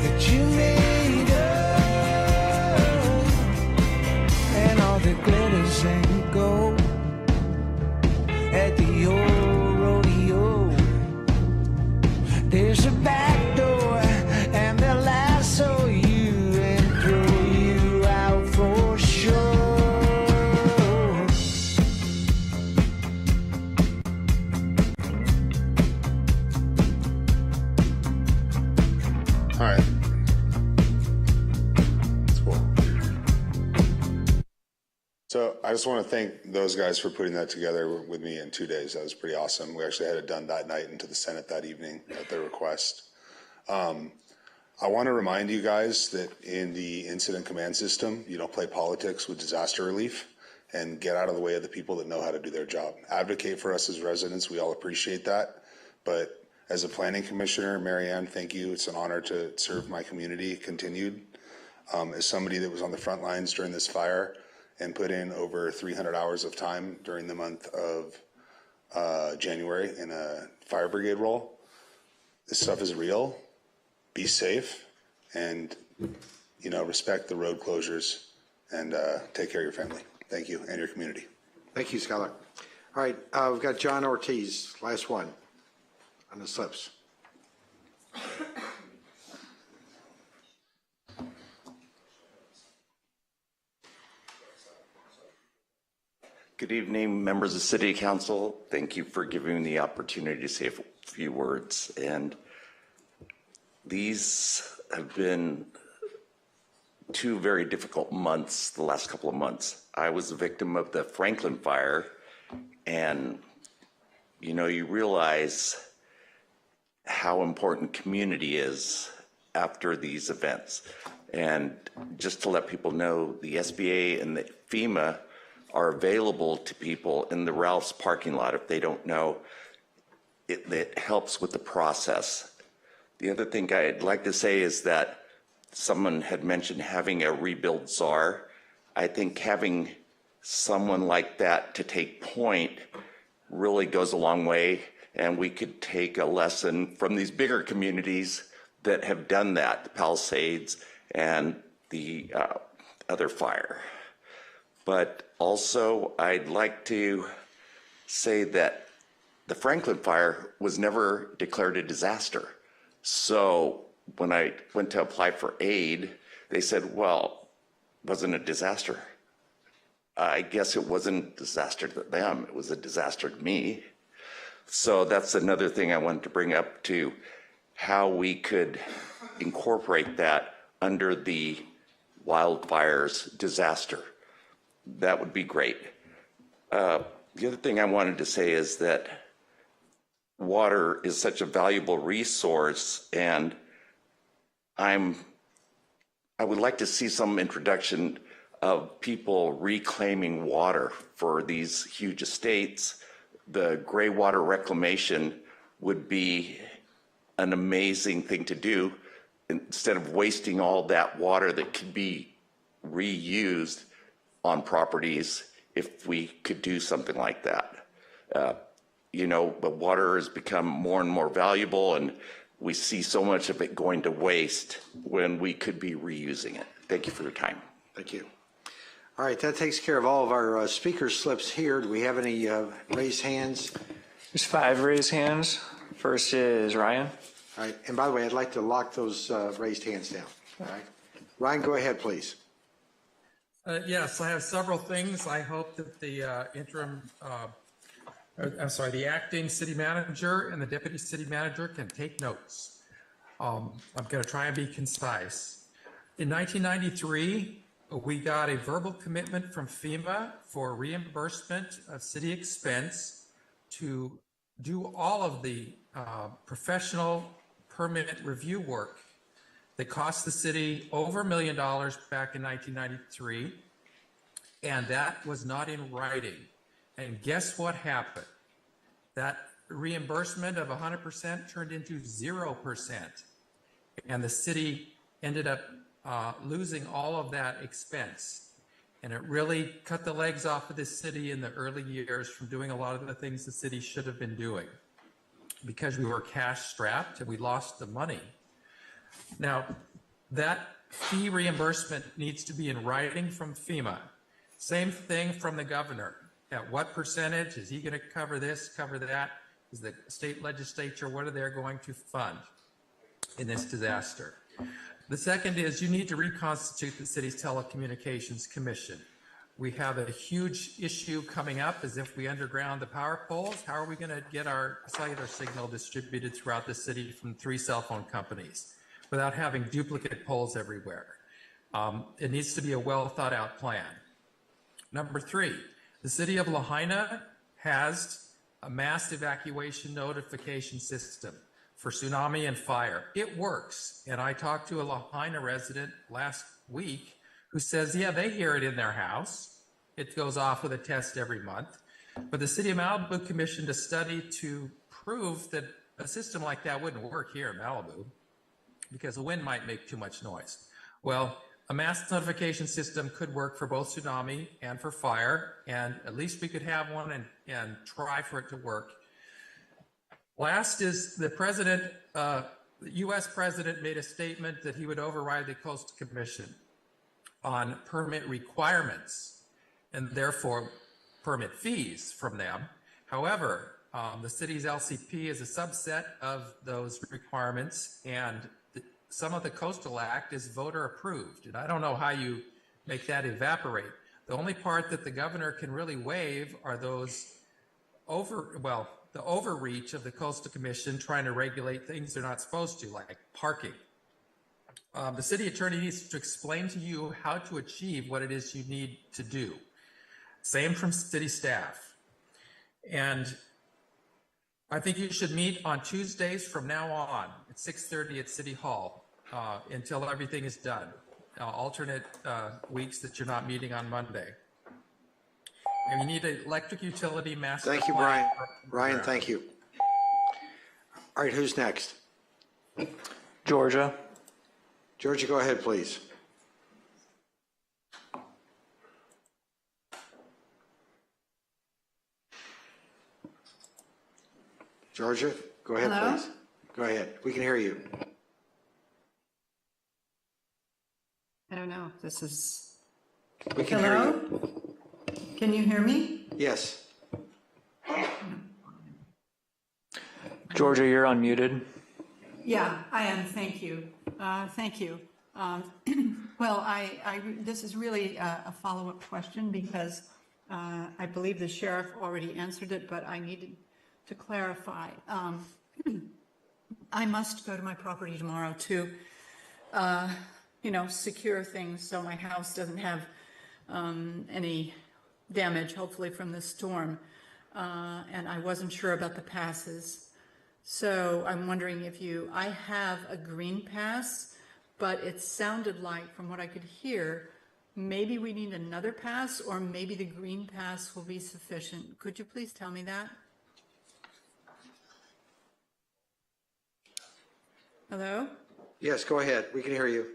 that you made up, and all that glitters ain't gold at the old rodeo. There's a back door, and they'll lasso you and throw you out All right. That's cool. So I just want to thank those guys for putting that together with me in 2 days. That was pretty awesome. We actually had it done that night into the Senate that evening at their request. I want to remind you guys that in the incident command system, you don't play politics with disaster relief, and get out of the way of the people that know how to do their job. Advocate for us as residents. We all appreciate that. But as a planning commissioner, Marianne, thank you. It's an honor to serve my community continued. As somebody that was on the front lines during this fire and put in over 300 hours of time during the month of January in a fire brigade role, this stuff is real. Be safe and, you know, respect the road closures and take care of your family. Thank you, and your community. Thank you, Skylar. All right, we've got John Ortiz, last one on the slips. Good evening, members of City Council. Thank you for giving me the opportunity to say a few words. And these have been 2 very difficult months, the last couple of months. I was a victim of the Franklin fire, and you know, you realize how important community is after these events. And just to let people know, the SBA and the FEMA are available to people in the Ralph's parking lot if they don't know. It helps with the process. The other thing I'd like to say is that someone had mentioned having a rebuild czar. I think having someone like that to take point really goes a long way, and we could take a lesson from these bigger communities that have done that, the Palisades and the other fire. But also, I'd like to say that the Franklin fire was never declared a disaster. So when I went to apply for aid, they said, well, it wasn't a disaster. I guess it wasn't a disaster to them, it was a disaster to me. So that's another thing I wanted to bring up, to how we could incorporate that under the wildfires disaster. That would be great. The other thing I wanted to say is that water is such a valuable resource, and I would like to see some introduction of people reclaiming water for these huge estates. The gray water reclamation would be an amazing thing to do, instead of wasting all that water that could be reused on properties. If we could do something like that. You know, but water has become more and more valuable, and we see so much of it going to waste when we could be reusing it. Thank you for your time. Thank you. All right, that takes care of all of our speaker slips here. Do we have any raised hands? There's 5 raised hands. First is Ryan. All right, and by the way, I'd like to lock those raised hands down. All right, Ryan, go ahead, please. Yes, I have several things. I hope that the the acting city manager and the deputy city manager can take notes. I'm going to try and be concise. In 1993, we got a verbal commitment from FEMA for reimbursement of city expense to do all of the professional permit review work that cost the city over $1 million back in 1993, and that was not in writing. And guess what happened? That reimbursement of 100% turned into 0%, and the city ended up losing all of that expense. And it really cut the legs off of this city in the early years from doing a lot of the things the city should have been doing, because we were cash strapped and we lost the money. Now, that fee reimbursement needs to be in writing from FEMA. Same thing from the governor. At what percentage? Is he going to cover this, cover that? Is the state legislature, what are they going to fund in this disaster? The second is you need to reconstitute the city's telecommunications commission. We have a huge issue coming up, as if we underground the power poles. How are we going to get our cellular signal distributed throughout the city from 3 cell phone companies? without having duplicate poles everywhere. It needs to be a well thought out plan. Number 3, the city of Lahaina has a mass evacuation notification system for tsunami and fire. It works. And I talked to a Lahaina resident last week who says, yeah, they hear it in their house. It goes off with a test every month. But the City of Malibu commissioned a study to prove that a system like that wouldn't work here in Malibu because the wind might make too much noise. Well, a mass notification system could work for both tsunami and for fire, and at least we could have one and try for it to work. Last is the president, the U.S. president made a statement that he would override the Coastal Commission on permit requirements and therefore permit fees from them. However, the city's LCP is a subset of those requirements, and some of the Coastal Act is voter approved. And I don't know how you make that evaporate. The only part that the governor can really waive are those the overreach of the Coastal Commission trying to regulate things they're not supposed to, like parking. The city attorney needs to explain to you how to achieve what it is you need to do. Same from city staff. And I think you should meet on Tuesdays from now on at 6:30 at City Hall until everything is done. Alternate weeks that you're not meeting on Monday. And you need an electric utility master. Thank you, Brian. Brian, thank you. All right, who's next? Georgia. Georgia, go ahead, please. Georgia, go ahead, Hello? please. Go ahead. We can hear you. I don't know. This is. We can hear Hello? you. Can you hear me? Yes. Georgia, you're unmuted. Yeah, I am. Thank you. Thank you. Well, this is really a follow-up question because I believe the sheriff already answered it, but I needed to clarify. I must go to my property tomorrow to, secure things so my house doesn't have any damage, hopefully from the storm. And I wasn't sure about the passes. So I'm wondering if I have a green pass, but it sounded like, from what I could hear, maybe we need another pass, or maybe the green pass will be sufficient. Could you please tell me that? Hello? Yes, go ahead. We can hear you.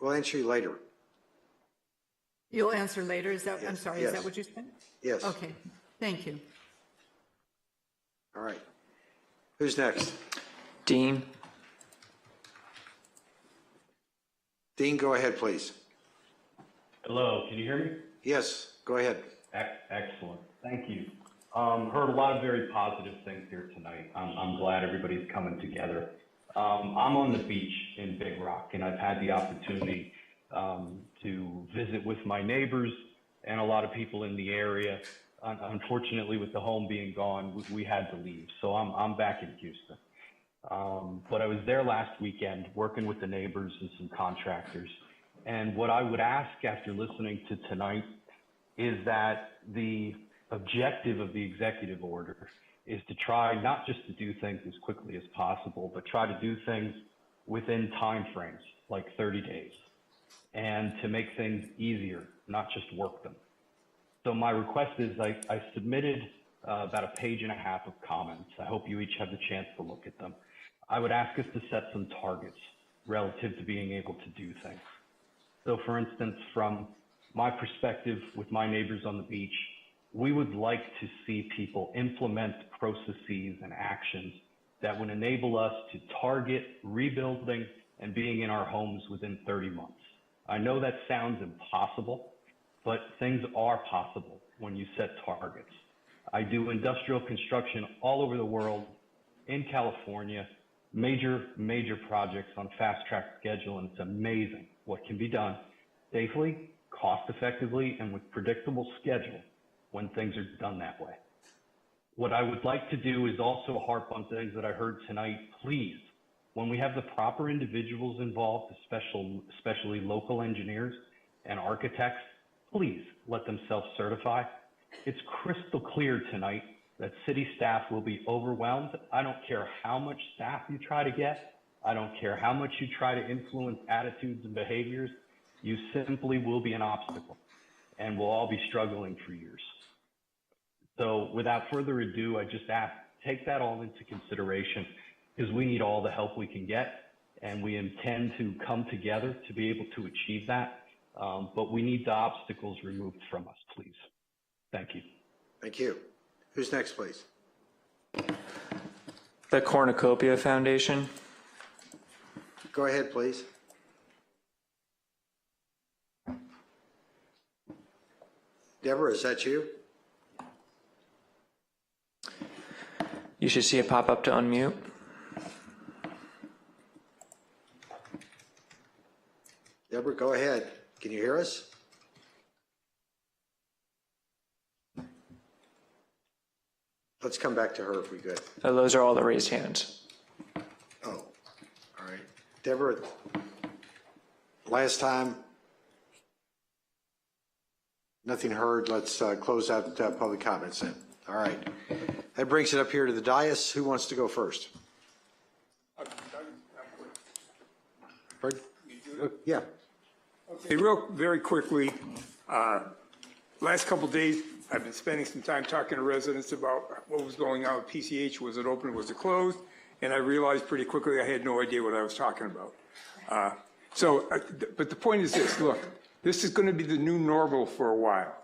We'll answer you later. You'll answer later, is that, Yes. I'm sorry, Yes. is that what you said? Yes. Okay, thank you. All right. Who's next? Dean. Dean, go ahead, please. Hello, can you hear me? Yes, go ahead. Excellent, thank you. Heard a lot of very positive things here tonight. I'm glad everybody's coming together. I'm on the beach in Big Rock, and I've had the opportunity to visit with my neighbors and a lot of people in the area. Unfortunately, with the home being gone, we had to leave, so I'm back in Houston. But I was there last weekend working with the neighbors and some contractors. And what I would ask after listening to tonight is that the objective of the executive order is to try not just to do things as quickly as possible, but try to do things within timeframes, like 30 days, and to make things easier, not just work them. So my request is I submitted about a page and a half of comments. I hope you each have the chance to look at them. I would ask us to set some targets relative to being able to do things. So for instance, from my perspective with my neighbors on the beach, we would like to see people implement processes and actions that would enable us to target rebuilding and being in our homes within 30 months. I know that sounds impossible, but things are possible when you set targets. I do industrial construction all over the world, in California, major projects on fast track schedule, and it's amazing what can be done safely, cost effectively, and with predictable schedule when things are done that way. What I would like to do is also harp on things that I heard tonight. Please, when we have the proper individuals involved, especially local engineers and architects, please let them self-certify. It's crystal clear tonight that city staff will be overwhelmed. I don't care how much staff you try to get. I don't care how much you try to influence attitudes and behaviors. You simply will be an obstacle, and we'll all be struggling for years. So without further ado, I just ask, take that all into consideration, because we need all the help we can get, and we intend to come together to be able to achieve that. But we need the obstacles removed from us, please. Thank you. Thank you. Who's next, please? The Cornucopia Foundation. Go ahead, please. Deborah, is that you? You should see it pop up to unmute. Deborah, go ahead. Can you hear us? Let's come back to her if we could. Those are all the raised hands. Oh, all right. Deborah, last time, nothing heard. Let's close out public comments then. All right. That brings it up here to the dais. Who wants to go first? Pardon? Yeah. Okay, very quickly, last couple of days, I've been spending some time talking to residents about what was going on with PCH. Was it open? Was it closed? And I realized pretty quickly I had no idea what I was talking about. But the point is this, look, this is going to be the new normal for a while.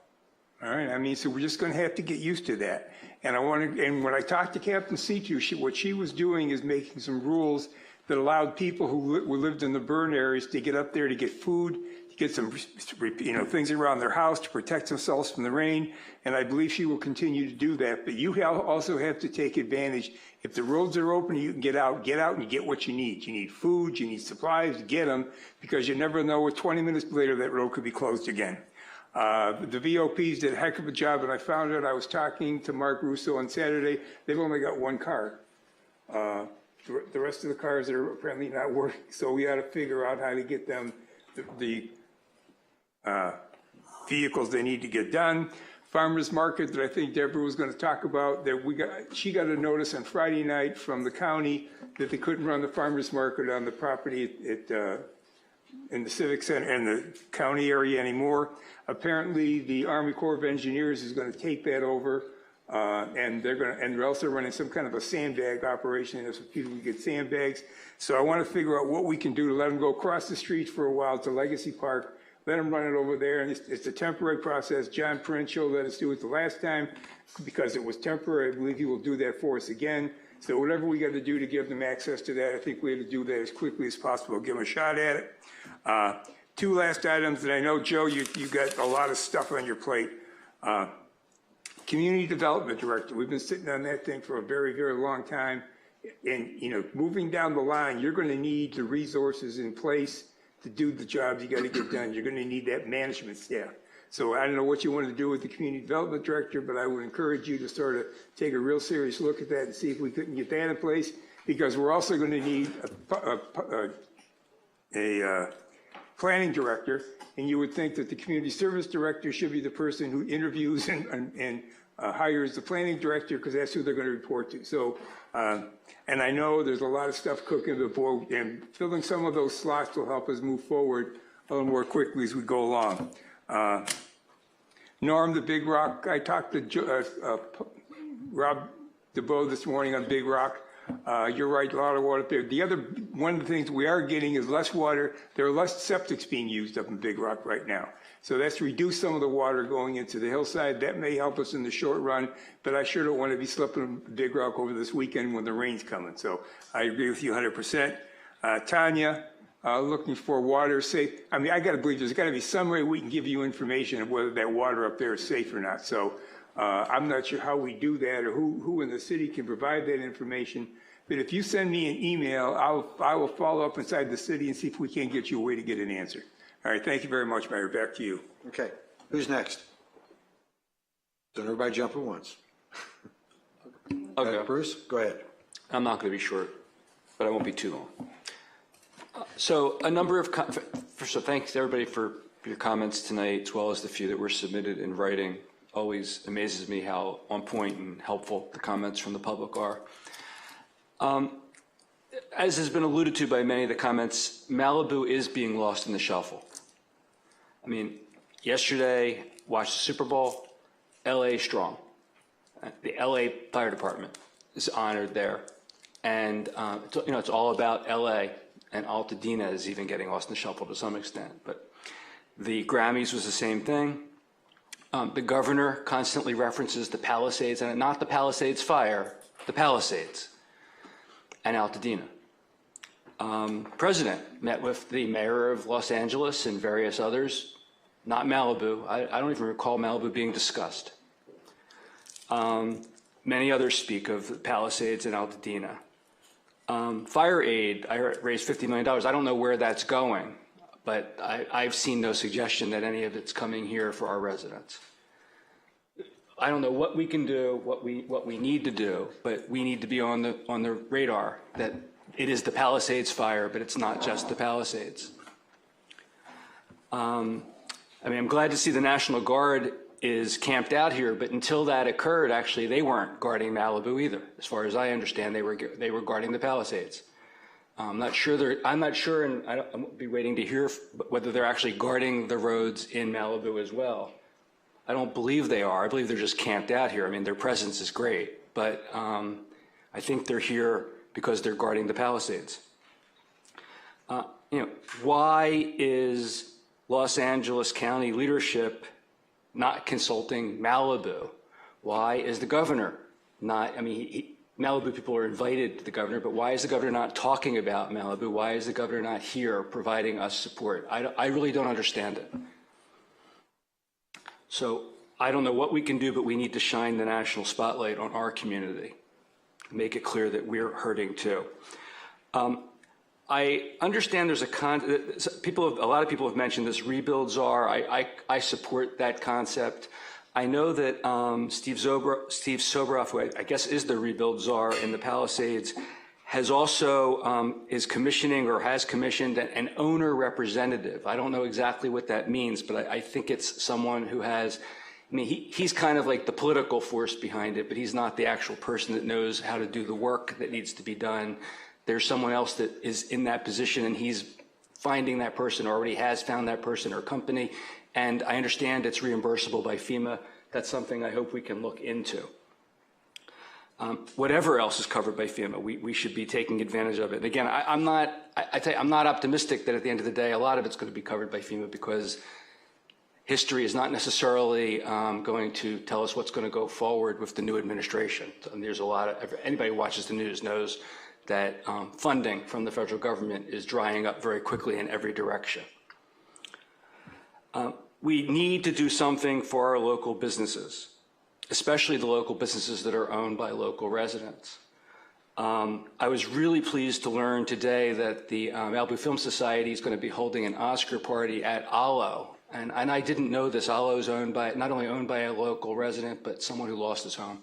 All right, I mean, so we're just going to have to get used to that. And and when I talked to Captain Situ, what she was doing is making some rules that allowed people who lived in the burn areas to get up there to get food, to get some, things around their house to protect themselves from the rain. And I believe she will continue to do that. But you also have to take advantage. If the roads are open, you can get out and you get what you need. You need food, you need supplies, get them, because you never know, 20 minutes later, that road could be closed again. The VOPs did a heck of a job, and I found out, I was talking to Mark Russo on Saturday, they've only got one car. The rest of the cars are apparently not working, so we ought to figure out how to get them the vehicles they need to get done. Farmers market that I think Deborah was going to talk about, that she got a notice on Friday night from the county that they couldn't run the farmers market on the property in the Civic Center and the county area anymore. Apparently, the Army Corps of Engineers is going to take that over, and they're also running some kind of a sandbag operation. There's people who get sandbags. So I want to figure out what we can do to let them go across the street for a while to Legacy Park. Let them run it over there, and it's a temporary process. John Parenchio let us do it the last time because it was temporary. I believe he will do that for us again. So whatever we got to do to give them access to that, I think we have to do that as quickly as possible. Give them a shot at it. Two last items that I know, Joe, you got a lot of stuff on your plate. Community Development Director. We've been sitting on that thing for a very, very long time. And, moving down the line, you're going to need the resources in place to do the jobs you got to get done. You're going to need that management staff. So I don't know what you want to do with the Community Development Director, but I would encourage you to sort of take a real serious look at that and see if we couldn't get that in place, because we're also going to need a planning director, and you would think that the Community Service Director should be the person who interviews and hires the planning director, because that's who they're going to report to. So, and I know there's a lot of stuff cooking before, and filling some of those slots will help us move forward a little more quickly as we go along. Norm, the Big Rock, I talked to Rob DeBoe this morning on Big Rock. You're right, a lot of water up there. One of the things we are getting is less water. There are less septics being used up in Big Rock right now. So that's reduced some of the water going into the hillside. That may help us in the short run, but I sure don't want to be slipping Big Rock over this weekend when the rain's coming. So I agree with you 100%. Tanya, looking for water safe. I mean, I got to believe there's got to be some way we can give you information of whether that water up there is safe or not. So I'm not sure how we do that or who in the city can provide that information. But if you send me an email, I will follow up inside the city and see if we can't get you a way to get an answer. All right, thank you very much, Mayor. Back to you. Okay, who's next? Don't everybody jump at once. Okay. Bruce, go ahead. I'm not going to be short, but I won't be too long. So a number of, so thanks everybody for your comments tonight, as well as the few that were submitted in writing. Always amazes me how on point and helpful the comments from the public are. As has been alluded to by many of the comments, Malibu is being lost in the shuffle. I mean, yesterday, watched the Super Bowl, LA strong. The LA Fire Department is honored there. And, it's all about LA, and Altadena is even getting lost in the shuffle to some extent. But the Grammys was the same thing. The governor constantly references the Palisades, and not the Palisades fire, the Palisades, and Altadena. President met with the mayor of Los Angeles and various others, not Malibu. I don't even recall Malibu being discussed. Many others speak of the Palisades and Altadena. Fire aid, I raised $50 million. I don't know where that's going, but I've seen no suggestion that any of it's coming here for our residents. I don't know what we can do, what we need to do, but we need to be on the radar that it is the Palisades fire, but it's not just the Palisades. I'm glad to see the National Guard is camped out here, but until that occurred, actually, they weren't guarding Malibu either. As far as I understand, they were guarding the Palisades. I'm not sure, and I'll be waiting to hear whether they're actually guarding the roads in Malibu as well. I don't believe they are. I believe they're just camped out here. I mean, their presence is great, but I think they're here because they're guarding the Palisades. Why is Los Angeles County leadership not consulting Malibu? Why is the governor not, Malibu people are invited to the governor, but why is the governor not talking about Malibu? Why is the governor not here providing us support? I really don't understand it. So I don't know what we can do, but we need to shine the national spotlight on our community, make it clear that we're hurting too. I understand there's a lot of people have mentioned this rebuild czar. I support that concept. I know that Steve Soboroff, who I guess is the rebuild czar in the Palisades, has also is commissioning or has commissioned an owner representative. I don't know exactly what that means, but I think it's someone who has, he's kind of like the political force behind it, but he's not the actual person that knows how to do the work that needs to be done. There's someone else that is in that position, and he's finding that person, or already has found that person or company. And I understand it's reimbursable by FEMA. That's something I hope we can look into. Whatever else is covered by FEMA, we should be taking advantage of it. And again, I'm not optimistic that at the end of the day, a lot of it's going to be covered by FEMA, because history is not necessarily going to tell us what's going to go forward with the new administration. And there's anybody who watches the news knows that funding from the federal government is drying up very quickly in every direction. We need to do something for our local businesses, especially the local businesses that are owned by local residents. I was really pleased to learn today that the Malibu Film Society is going to be holding an Oscar party at Alo. And I didn't know this. Alo is not only owned by a local resident, but someone who lost his home.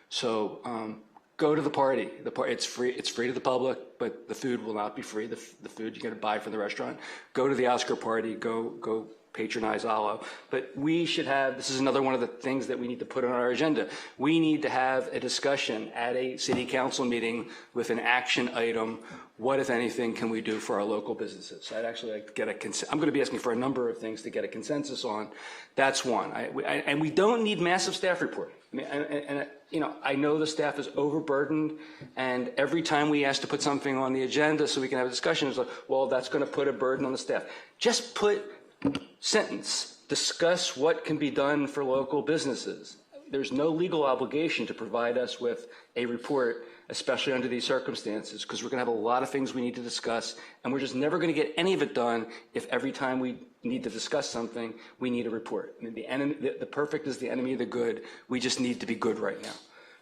So go to the party. It's free. It's free to the public, but the food will not be free. The food you're going to buy from the restaurant. Go to the Oscar party. Go patronize Alo. But we should have, this is another one of the things that we need to put on our agenda. We need to have a discussion at a city council meeting with an action item. What, if anything, can we do for our local businesses? I'd actually like to get I'm going to be asking for a number of things to get a consensus on. That's one. And we don't need massive staff reporting. I know the staff is overburdened, and every time we ask to put something on the agenda so we can have a discussion, it's like, well, that's going to put a burden on the staff. Just put sentence, discuss what can be done for local businesses. There's no legal obligation to provide us with a report, especially under these circumstances, because we're going to have a lot of things we need to discuss, and we're just never going to get any of it done if every time we need to discuss something, we need a report. The perfect is the enemy of the good. We just need to be good right now.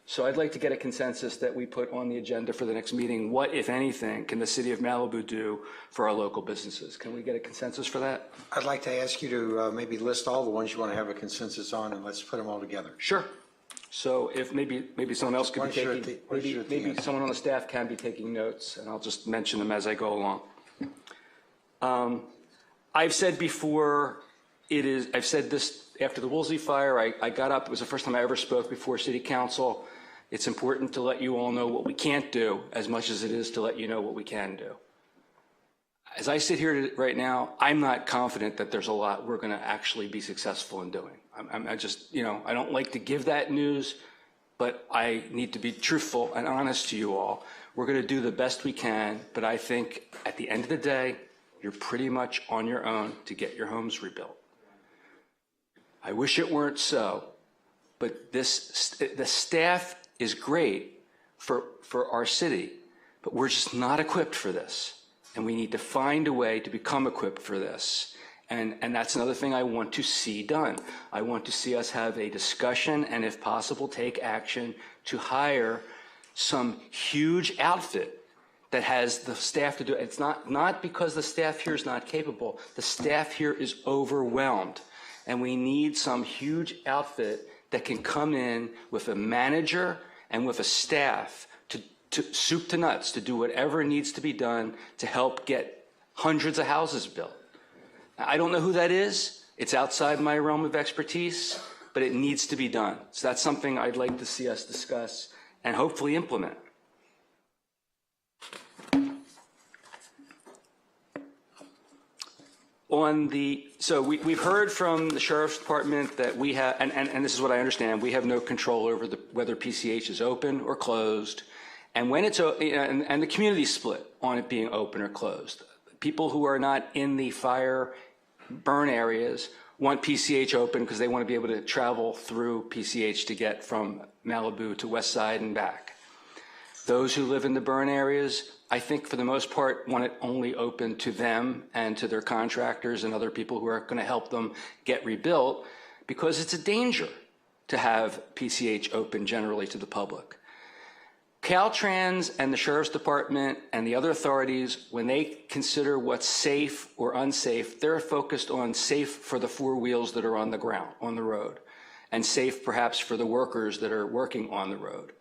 So I'd like to get a consensus that we put on the agenda for the next meeting. What, if anything, can the city of Malibu do for our local businesses? Can we get a consensus for that? I'd like to ask you to maybe list all the ones you want to have a consensus on, and let's put them all together. Sure. So if maybe someone else could be Why don't you taking, why don't you at the maybe end? someone on the staff can be taking notes, and I'll just mention them as I go along. I've said before, I've said this after the Woolsey fire. I got up, it was the first time I ever spoke before City Council. It's important to let you all know what we can't do as much as it is to let you know what we can do. As I sit here right now, I'm not confident that there's a lot we're going to actually be successful in doing. I just, I don't like to give that news, but I need to be truthful and honest to you all. We're going to do the best we can, but I think at the end of the day, you're pretty much on your own to get your homes rebuilt. I wish it weren't so, but the staff is great for our city, but we're just not equipped for this. And we need to find a way to become equipped for this. And that's another thing I want to see done. I want to see us have a discussion and, if possible, take action to hire some huge outfit that has the staff to do it. It's not because the staff here is not capable. The staff here is overwhelmed. And we need some huge outfit that can come in with a manager and with a staff to soup to nuts, to do whatever needs to be done to help get hundreds of houses built. I don't know who that is. It's outside my realm of expertise, but it needs to be done. So that's something I'd like to see us discuss and hopefully implement. So we've heard from the Sheriff's Department that we have, and this is what I understand, we have no control over whether PCH is open or closed. And when it's and the community split on it being open or closed. People who are not in the fire burn areas want PCH open because they want to be able to travel through PCH to get from Malibu to West Side and back. Those who live in the burn areas, I think for the most part, want it only open to them and to their contractors and other people who are going to help them get rebuilt, because it's a danger to have PCH open generally to the public. Caltrans and the Sheriff's Department and the other authorities, when they consider what's safe or unsafe, they're focused on safe for the four wheels that are on the ground, on the road, and safe perhaps for the workers that are working on the road.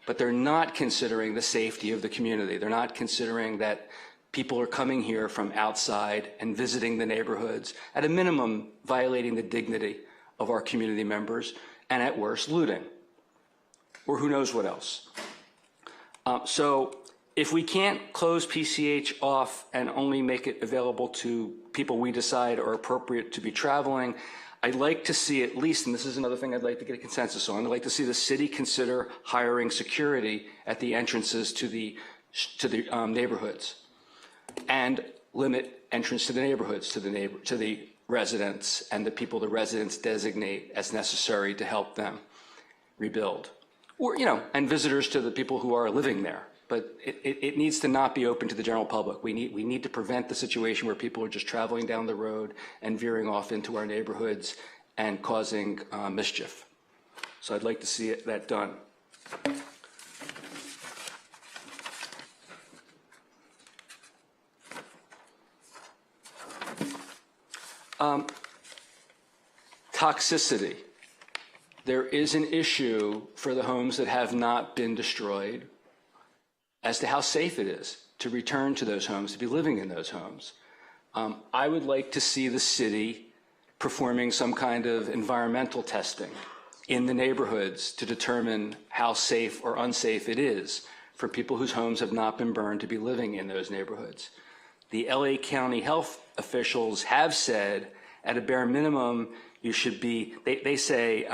But they're not considering the safety of the community. They're not considering that people are coming here from outside and visiting the neighborhoods, at a minimum violating the dignity of our community members, and at worst looting, or who knows what else. So if we can't close PCH off and only make it available to people we decide are appropriate to be traveling, I'd like to see at least, and this is another thing I'd like to get a consensus on, I'd like to see the city consider hiring security at the entrances to the neighborhoods, and limit entrance to the neighborhoods to the residents and the people the residents designate as necessary to help them rebuild. Or, and visitors to the people who are living there. But it needs to not be open to the general public. We need to prevent the situation where people are just traveling down the road and veering off into our neighborhoods and causing mischief. So I'd like to see that done. Toxicity. There is an issue for the homes that have not been destroyed as to how safe it is to return to those homes, to be living in those homes. I would like to see the city performing some kind of environmental testing in the neighborhoods to determine how safe or unsafe it is for people whose homes have not been burned to be living in those neighborhoods. The LA County health officials have said, at a bare minimum, you should be, they say,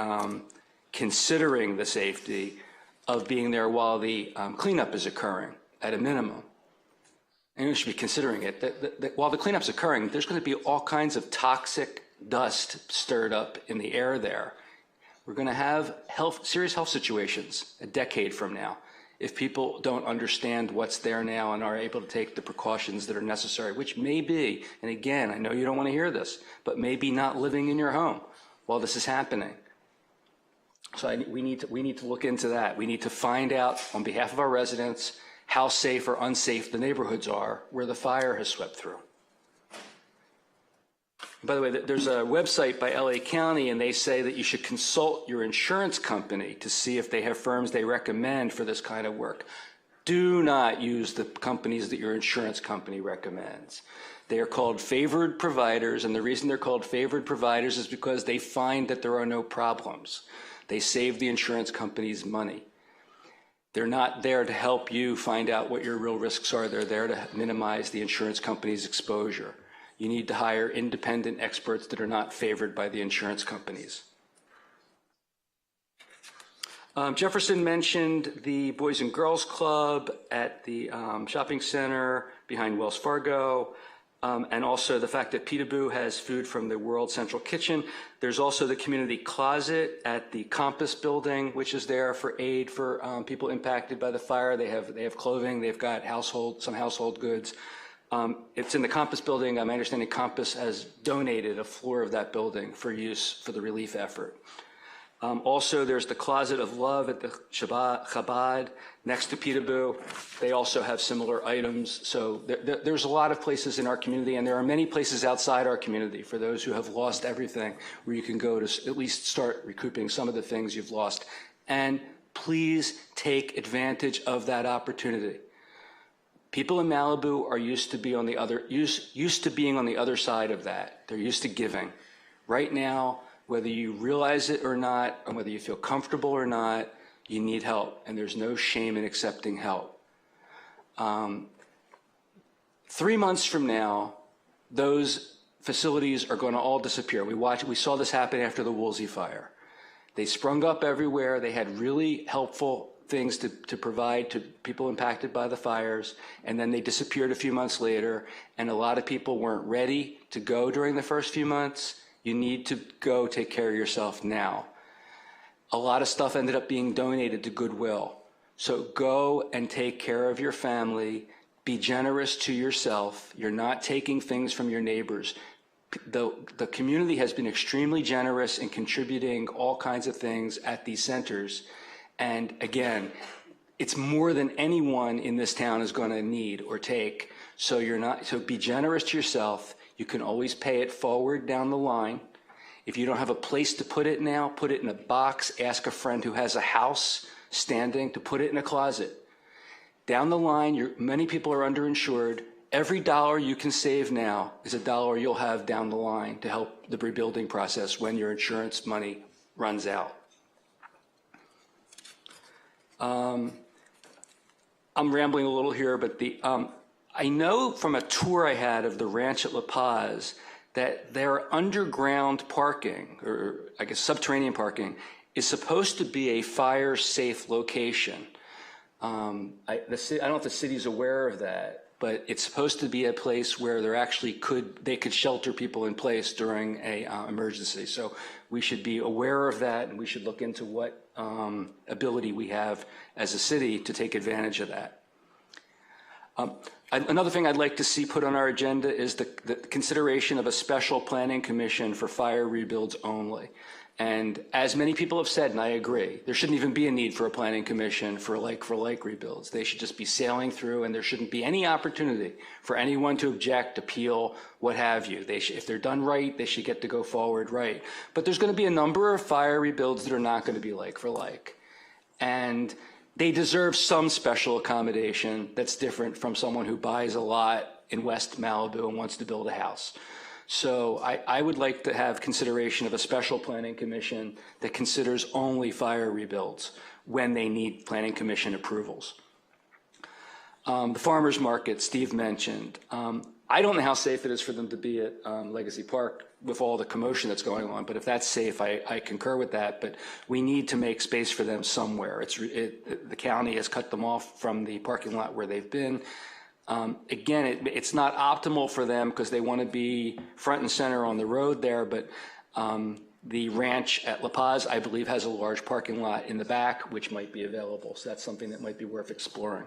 considering the safety of being there while the cleanup is occurring, at a minimum. And you should be considering it. That while the cleanup's occurring, there's going to be all kinds of toxic dust stirred up in the air there. We're going to have serious health situations a decade from now if people don't understand what's there now and are able to take the precautions that are necessary, which may be, and again, I know you don't want to hear this, but maybe not living in your home while this is happening. So we need to look into that. We need to find out on behalf of our residents how safe or unsafe the neighborhoods are where the fire has swept through. By the way, there's a website by LA County, and they say that you should consult your insurance company to see if they have firms they recommend for this kind of work. Do not use the companies that your insurance company recommends. They are called favored providers, and the reason they're called favored providers is because they find that there are no problems. They save the insurance companies money. They're not there to help you find out what your real risks are. They're there to minimize the insurance company's exposure. You need to hire independent experts that are not favored by the insurance companies. Jefferson mentioned the Boys and Girls Club at the shopping center behind Wells Fargo, and also the fact that Peekaboo has food from the World Central Kitchen. There's also the community closet at the Compass building, which is there for aid for people impacted by the fire. They have clothing, they've got some household goods. It's in the Compass building. My understanding Compass has donated a floor of that building for use for the relief effort. Also, there's the Closet of Love at the Chabad next to Peekaboo. They also have similar items. So there's a lot of places in our community, and there are many places outside our community for those who have lost everything, where you can go to at least start recouping some of the things you've lost. And please take advantage of that opportunity. People in Malibu are used to being on the other side of that. They're used to giving. Right now, whether you realize it or not, and whether you feel comfortable or not, you need help, and there's no shame in accepting help. 3 months from now, those facilities are going to all disappear. We saw this happen after the Woolsey fire. They sprung up everywhere. They had really helpful things to provide to people impacted by the fires, and then they disappeared a few months later, and a lot of people weren't ready to go during the first few months. You need to go take care of yourself now. A lot of stuff ended up being donated to Goodwill. So go and take care of your family. Be generous to yourself. You're not taking things from your neighbors. The community has been extremely generous in contributing all kinds of things at these centers. And again, it's more than anyone in this town is going to need or take. So be generous to yourself. You can always pay it forward down the line. If you don't have a place to put it now, put it in a box. Ask a friend who has a house standing to put it in a closet. Down the line, many people are underinsured. Every dollar you can save now is a dollar you'll have down the line to help the rebuilding process when your insurance money runs out. I'm rambling a little here, but I know from a tour I had of the ranch at La Paz that their underground parking, or I guess subterranean parking, is supposed to be a fire-safe location. I don't know if the city's aware of that, but it's supposed to be a place where they could shelter people in place during a emergency. So we should be aware of that, and we should look into what ability we have as a city to take advantage of that. Another thing I'd like to see put on our agenda is the consideration of a special planning commission for fire rebuilds only. And as many people have said, and I agree, there shouldn't even be a need for a planning commission for like rebuilds. They should just be sailing through, and there shouldn't be any opportunity for anyone to object, appeal, what have you. If they're done right, they should get to go forward right. But there's going to be a number of fire rebuilds that are not going to be like for like. And they deserve some special accommodation that's different from someone who buys a lot in West Malibu and wants to build a house. So I would like to have consideration of a special planning commission that considers only fire rebuilds when they need planning commission approvals. The farmers market, Steve mentioned. I don't know how safe it is for them to be at Legacy Park with all the commotion that's going on, but if that's safe, I concur with that. But we need to make space for them somewhere. The county has cut them off from the parking lot where they've been. Again, it's not optimal for them because they want to be front and center on the road there, but the ranch at La Paz, I believe, has a large parking lot in the back, which might be available. So that's something that might be worth exploring.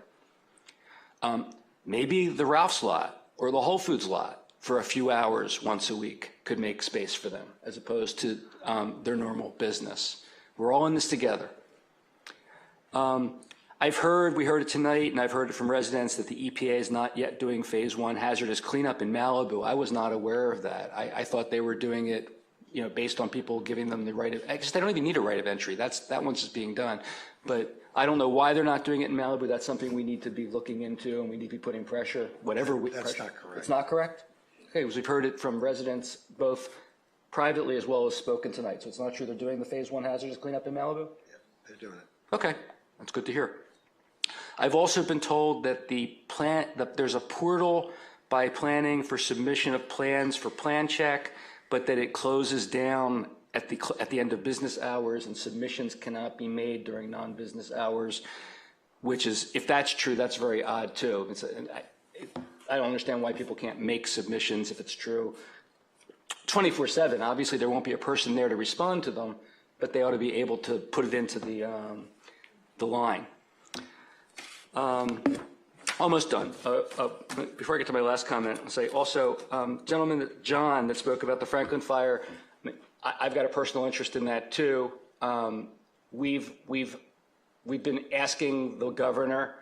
Maybe the Ralph's lot or the Whole Foods lot for a few hours once a week could make space for them as opposed to their normal business. We're all in this together. we heard it tonight, and I've heard it from residents that the EPA is not yet doing phase 1 hazardous cleanup in Malibu. I was not aware of that. I thought they were doing it, based on people giving them the right of, I guess they don't even need a right of entry. That one's just being done. But I don't know why they're not doing it in Malibu. That's something we need to be looking into, and we need to be putting pressure, That's not correct. It's not correct? Okay, because we've heard it from residents, both privately as well as spoken tonight. So it's not true they're doing the phase 1 hazardous cleanup in Malibu? Yeah, they're doing it. Okay, that's good to hear. I've also been told that that there's a portal by planning for submission of plans for plan check, but that it closes down at the end of business hours, and submissions cannot be made during non-business hours, which is, if that's true, that's very odd too. I don't understand why people can't make submissions if it's true 24/7. Obviously, there won't be a person there to respond to them, but they ought to be able to put it into the line. Almost done. Before I get to my last comment, I'll say also, gentleman John that spoke about the Franklin fire, I've got a personal interest in that too. We've been asking the governor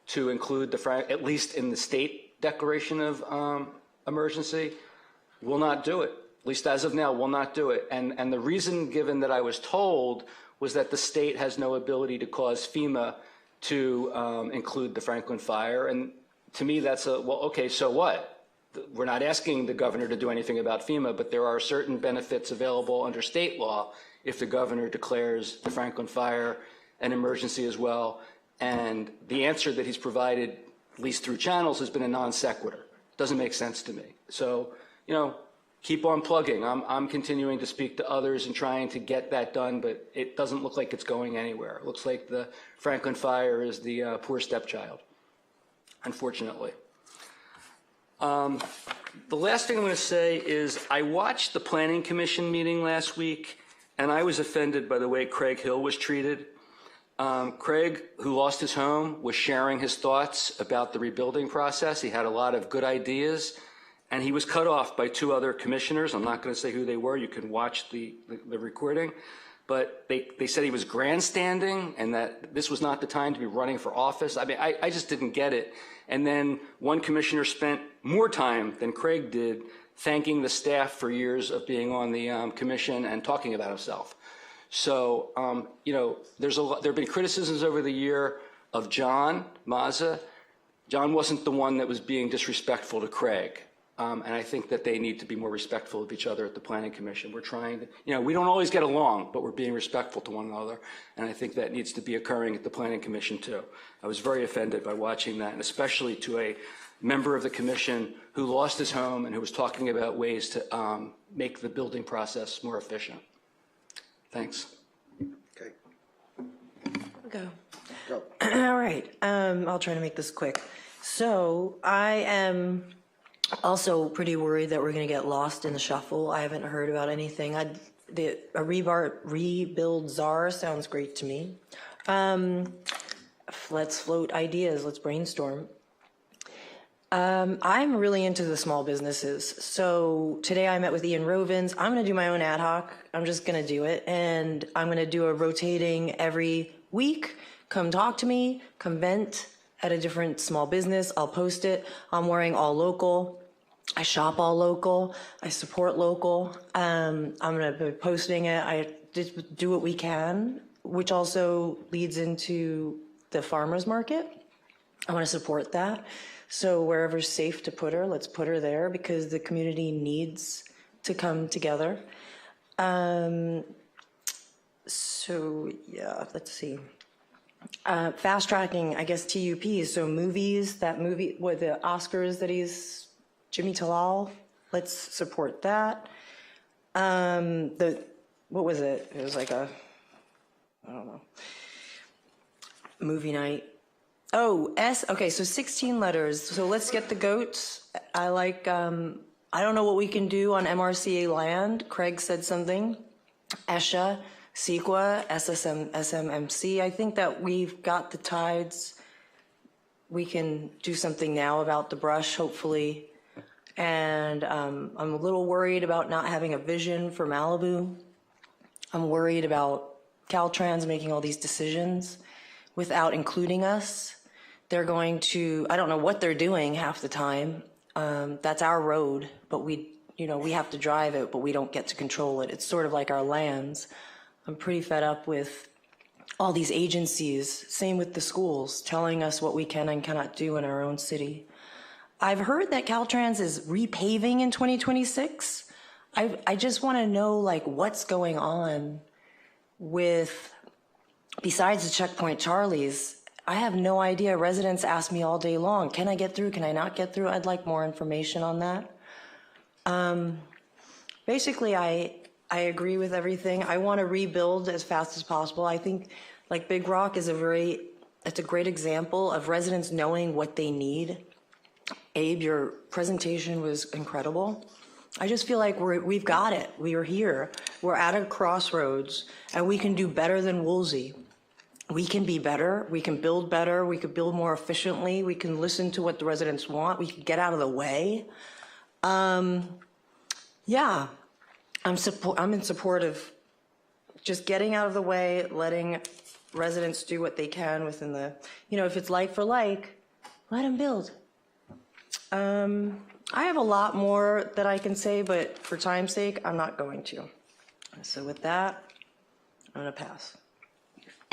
to include at least in the state declaration of emergency. Will not do it. At least as of now, will not do it. And the reason given that I was told was that the state has no ability to cause FEMA to include the Franklin fire. And to me, that's okay, so what? We're not asking the governor to do anything about FEMA, but there are certain benefits available under state law if the governor declares the Franklin fire an emergency as well. And the answer that he's provided, at least through channels, has been a non sequitur. Doesn't make sense to me. So, keep on plugging. I'm continuing to speak to others and trying to get that done, but it doesn't look like it's going anywhere. It looks like the Franklin fire is the poor stepchild, unfortunately. The last thing I'm going to say is I watched the Planning Commission meeting last week, and I was offended by the way Craig Hill was treated. Craig, who lost his home, was sharing his thoughts about the rebuilding process. He had a lot of good ideas. And he was cut off by 2 other commissioners. I'm not going to say who they were. You can watch the recording. But they said he was grandstanding and that this was not the time to be running for office. I mean, I just didn't get it. And then one commissioner spent more time than Craig did thanking the staff for years of being on the commission and talking about himself. So, there have been criticisms over the year of John Mazza. John wasn't the one that was being disrespectful to Craig. And I think that they need to be more respectful of each other at the Planning Commission. We're trying to, we don't always get along, but we're being respectful to one another. And I think that needs to be occurring at the Planning Commission too. I was very offended by watching that, and especially to a member of the commission who lost his home and who was talking about ways to make the building process more efficient. Thanks. Okay. Go. Go. All right. I'll try to make this quick. So I am also pretty worried that we're going to get lost in the shuffle. I haven't heard about anything. A rebuild czar sounds great to me. Let's float ideas. Let's brainstorm. I'm really into the small businesses. So today I met with Ian Rovins. I'm going to do my own ad hoc. I'm just going to do it. And I'm going to do a rotating every week. Come talk to me. Come vent at a different small business. I'll post it. I'm wearing all local. I shop all local. I support local. I'm going to be posting it. I just do what we can, which also leads into the farmers market. I want to support that. So wherever's safe to put her, let's put her there because the community needs to come together. So yeah, let's see. Fast tracking, I guess, TUP. So movies, that movie with the Oscars that he's, Jimmy Talal, let's support that. What was it? It was like I don't know, movie night. Oh, okay, so 16 letters. So let's get the goats. I like, I don't know what we can do on MRCA land. Craig said something. ESHA, CEQA, SMMC. I think that we've got the tides. We can do something now about the brush, hopefully. And I'm a little worried about not having a vision for Malibu. I'm worried about Caltrans making all these decisions. without including us. They're going to, I don't know what they're doing half the time. That's our road, but we have to drive it, but we don't get to control it. It's sort of like our lands. I'm pretty fed up with all these agencies, same with the schools, telling us what we can and cannot do in our own city. I've heard that Caltrans is repaving in 2026. I just want to know, like, what's going on with, besides the Checkpoint Charlie's. I have no idea. Residents ask me all day long, can I get through? Can I not get through? I'd like more information on that. Basically, I agree with everything. I want to rebuild as fast as possible. I think, like, Big Rock is it's a great example of residents knowing what they need. Abe, your presentation was incredible. I just feel like we've got it. We are here. We're at a crossroads, and we can do better than Woolsey. We can be better. We can build better. We could build more efficiently. We can listen to what the residents want. We can get out of the way. Yeah, I'm in support of just getting out of the way, letting residents do what they can within the, if it's like for like, let them build. I have a lot more that I can say, but for time's sake, I'm not going to. So with that, I'm going to pass.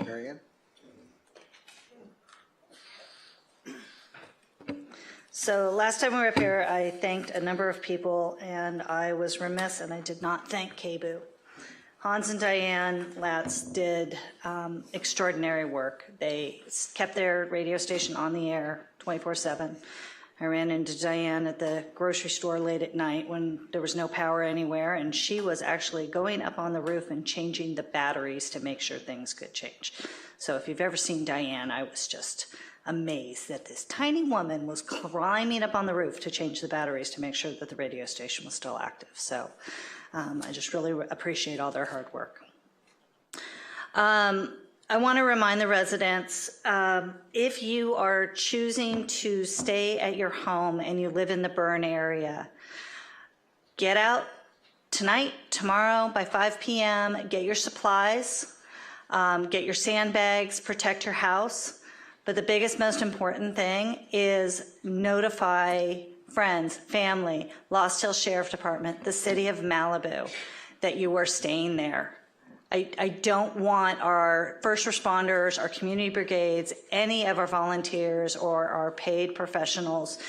Marianne? So last time we were up here, I thanked a number of people, and I was remiss, and I did not thank KBOO. Hans and Diane Latz did extraordinary work. They kept their radio station on the air 24/7. I ran into Diane at the grocery store late at night when there was no power anywhere, and she was actually going up on the roof and changing the batteries to make sure things could change. So if you've ever seen Diane, I was just amazed that this tiny woman was climbing up on the roof to change the batteries to make sure that the radio station was still active. So I just really appreciate all their hard work. I want to remind the residents, if you are choosing to stay at your home and you live in the burn area, get out tonight, tomorrow by 5 p.m., get your supplies, get your sandbags, protect your house. But the biggest, most important thing is notify friends, family, Lost Hills Sheriff Department, the city of Malibu, that you are staying there. I don't want our first responders, our community brigades, any of our volunteers or our paid professionals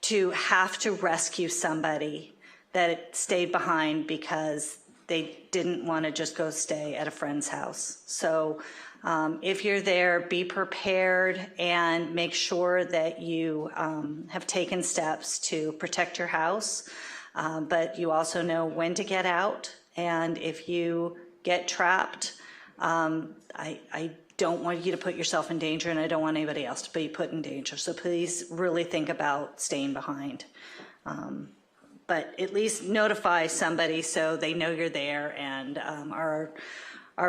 to have to rescue somebody that stayed behind because they didn't want to just go stay at a friend's house. So if you're there, be prepared and make sure that you have taken steps to protect your house, but you also know when to get out. And if you get trapped, I don't want you to put yourself in danger, and I don't want anybody else to be put in danger. So please really think about staying behind. But at least notify somebody so they know you're there, and our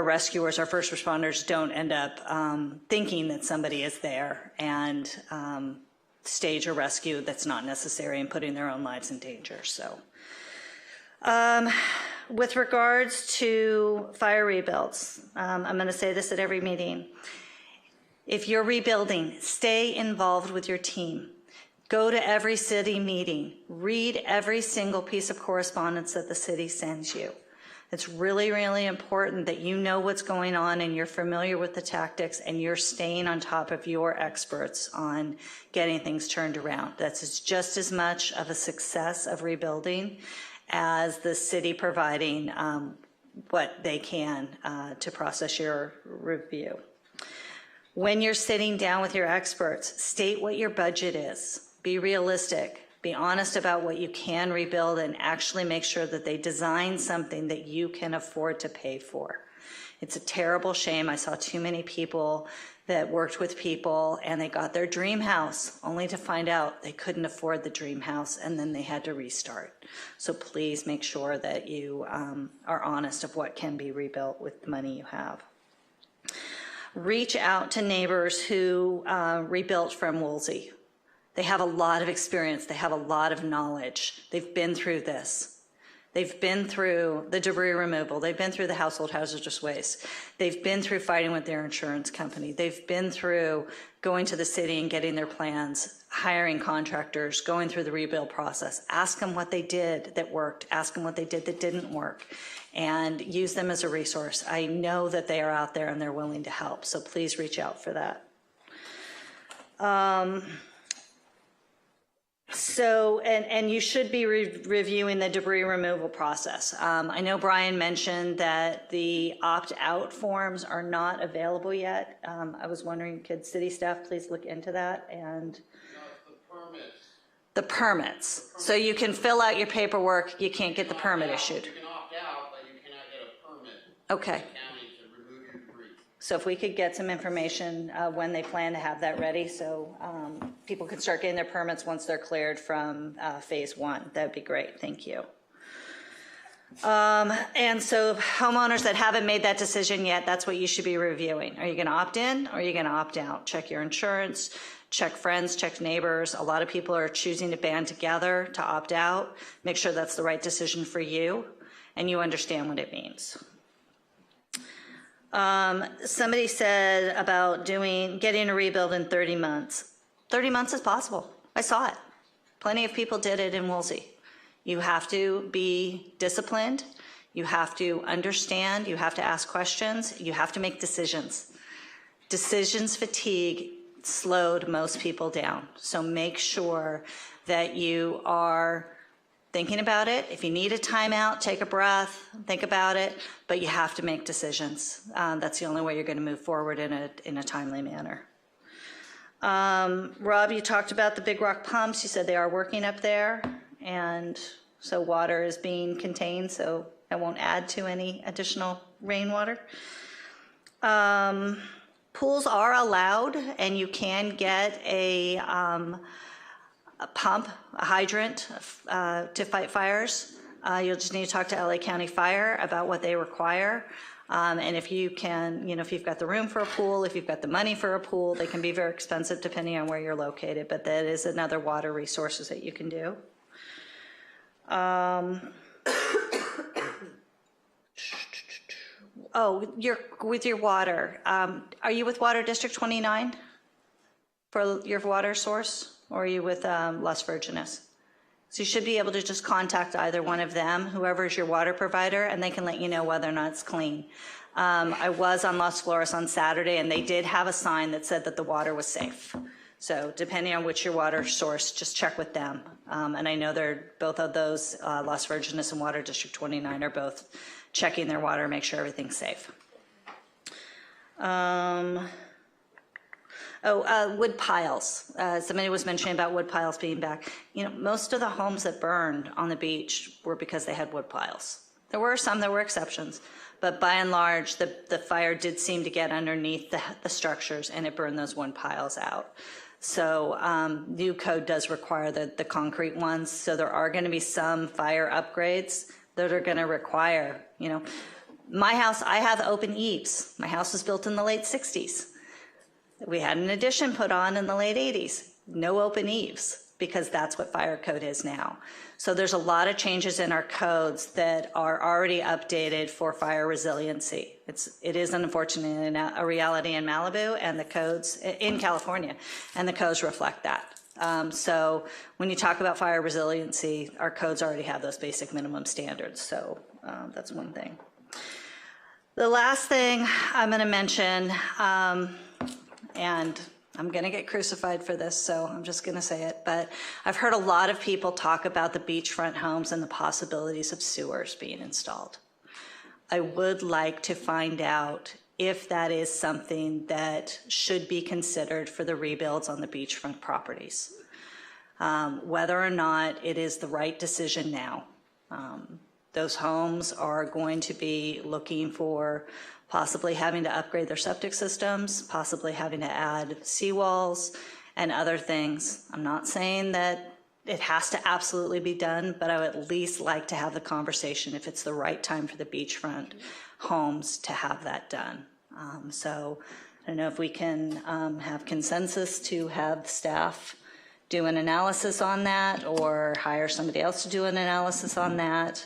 rescuers, our first responders don't end up thinking that somebody is there and stage a rescue that's not necessary and putting their own lives in danger. So with regards to fire rebuilds, I'm going to say this at every meeting. If you're rebuilding, stay involved with your team. Go to every city meeting. Read every single piece of correspondence that the city sends you. It's really, really important that you know what's going on and you're familiar with the tactics and you're staying on top of your experts on getting things turned around. That's just as much of a success of rebuilding as the city providing what they can to process your review. When you're sitting down with your experts, state what your budget is. Be realistic. Be honest about what you can rebuild and actually make sure that they design something that you can afford to pay for. It's a terrible shame. I saw too many people that worked with people and they got their dream house only to find out they couldn't afford the dream house and then they had to restart. So please make sure that you are honest of what can be rebuilt with the money you have. Reach out to neighbors who rebuilt from Woolsey. They have a lot of experience. They have a lot of knowledge. They've been through this. They've been through the debris removal. They've been through the household hazardous waste. They've been through fighting with their insurance company. They've been through going to the city and getting their plans, hiring contractors, going through the rebuild process. Ask them what they did that worked. Ask them what they did that didn't work, and use them as a resource. I know that they are out there and they're willing to help, so please reach out for that. And you should be reviewing the debris removal process. I know Brian mentioned that the opt-out forms are not available yet. I was wondering, could city staff please look into that? And the permits. So you can fill out your paperwork, you can't get the permit issued. You can opt out, but you cannot get a permit. Okay. So if we could get some information when they plan to have that ready, so people can start getting their permits once they're cleared from phase 1, that'd be great. Thank you. And so homeowners that haven't made that decision yet, that's what you should be reviewing. Are you going to opt in or are you going to opt out? Check your insurance, check friends, check neighbors. A lot of people are choosing to band together to opt out. Make sure that's the right decision for you and you understand what it means. Somebody said about getting a rebuild in 30 months. 30 months is possible. I saw it. Plenty of people did it in Woolsey. You have to be disciplined. You have to understand. You have to ask questions. You have to make decisions. Decisions fatigue slowed most people down. So make sure that you are thinking about it. If you need a timeout, take a breath, think about it, but you have to make decisions. That's the only way you're going to move forward in a timely manner. Rob, you talked about the Big Rock pumps. You said they are working up there, and so water is being contained, so I won't add to any additional rainwater. Pools are allowed, and you can get a pump, a hydrant to fight fires. You'll just need to talk to LA County Fire about what they require. And if you can, if you've got the room for a pool, if you've got the money for a pool, they can be very expensive depending on where you're located, but that is another water resources that you can do. With your water. Are you with Water District 29 for your water source? Or are you with Las Virgenes? So you should be able to just contact either one of them, whoever is your water provider, and they can let you know whether or not it's clean. I was on Las Flores on Saturday, and they did have a sign that said that the water was safe. So depending on which your water source, just check with them. And I know both of those, Las Virgenes and Water District 29, are both checking their water, make sure everything's safe. Wood piles. Somebody was mentioning about wood piles being back. Most of the homes that burned on the beach were because they had wood piles. There were some, there were exceptions, but by and large, the fire did seem to get underneath the structures and it burned those wood piles out. So new code does require the concrete ones. So there are going to be some fire upgrades that are going to require, my house, I have open eaves. My house was built in the late 60s. We had an addition put on in the late 80s, no open eaves, because that's what fire code is now. So there's a lot of changes in our codes that are already updated for fire resiliency. It is unfortunately a reality in Malibu and the codes in California, and the codes reflect that. So when you talk about fire resiliency, our codes already have those basic minimum standards. So that's one thing. The last thing I'm going to mention, and I'm going to get crucified for this, so I'm just going to say it, but I've heard a lot of people talk about the beachfront homes and the possibilities of sewers being installed. I would like to find out if that is something that should be considered for the rebuilds on the beachfront properties, whether or not it is the right decision now. Those homes are going to be looking for possibly having to upgrade their septic systems, possibly having to add seawalls and other things. I'm not saying that it has to absolutely be done, but I would at least like to have the conversation if it's the right time for the beachfront homes to have that done. So I don't know if we can have consensus to have staff do an analysis on that or hire somebody else to do an analysis on that.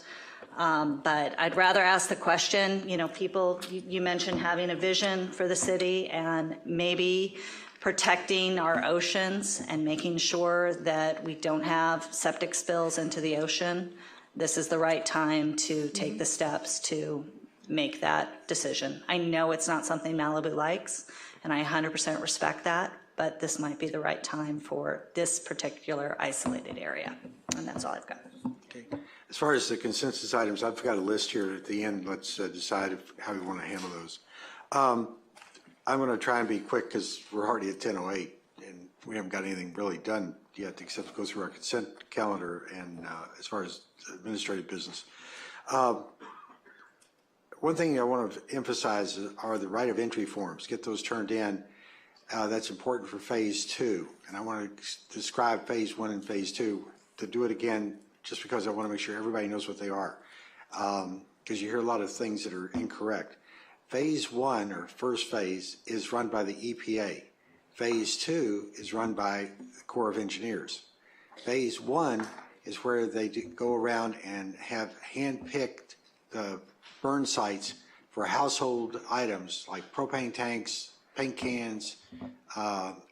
But I'd rather ask the question, you know, people, you mentioned having a vision for the city and maybe protecting our oceans and making sure that we don't have septic spills into the ocean. This is the right time to take the steps to make that decision. I know it's not something Malibu likes, and I 100% respect that, but this might be the right time for this particular isolated area. And that's all I've got. Okay. As far as the consensus items, I've got a list here at the end. Let's decide how we want to handle those. I'm going to try and be quick because we're already at 10:08 and we haven't got anything really done yet except to go through our consent calendar and as far as administrative business. One thing I want to emphasize are the right of entry forms. Get those turned in. That's important for phase 2. And I want to describe phase 1 and phase 2. To do it again, just because I want to make sure everybody knows what they are. Because you hear a lot of things that are incorrect. Phase 1, or first phase, is run by the EPA. Phase 2 is run by the Corps of Engineers. Phase 1 is where they go around and have hand-picked the burn sites for household items like propane tanks, paint cans,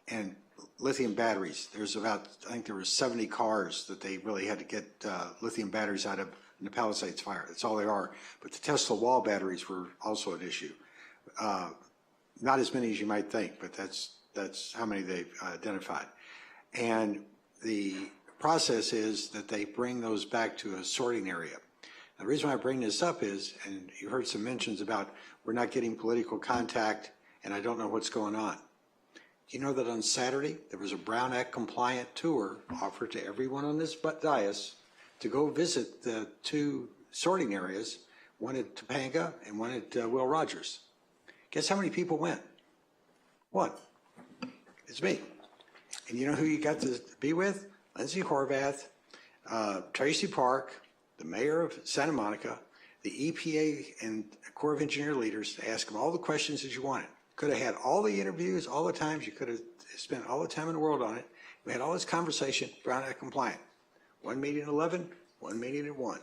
and lithium batteries. There's about, I think there were 70 cars that they really had to get lithium batteries out of in the Palisades fire. That's all they are. But the Tesla wall batteries were also an issue. Not as many as you might think, but that's how many they've identified. And the process is that they bring those back to a sorting area. Now, the reason why I bring this up is, and you heard some mentions about we're not getting political contact and I don't know what's going on. Do you know that on Saturday there was a Brown Act compliant tour offered to everyone on this dais to go visit the 2 sorting areas, one at Topanga and one at Will Rogers? Guess how many people went? 1. It's me. And you know who you got to be with? Lindsay Horvath, Tracy Park, the mayor of Santa Monica, the EPA and Corps of Engineer leaders to ask them all the questions that you wanted. Could have had all the interviews, all the times. You could have spent all the time in the world on it. We had all this conversation, Brown Act compliant. 1 meeting at 11, 1 meeting at 1.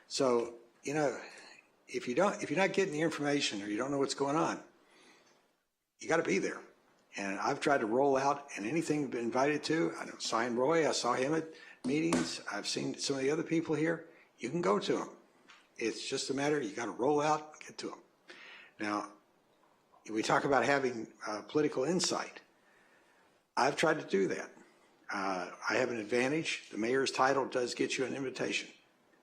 So, you know, if you're not getting the information or you don't know what's going on, you got to be there. And I've tried to roll out, and anything I've been invited to, I know Cyan Roy, I saw him at meetings. I've seen some of the other people here. You can go to them. It's just a matter, you got to roll out, get to them. Now, we talk about having political insight. I've tried to do that. I have an advantage. The mayor's title does get you an invitation.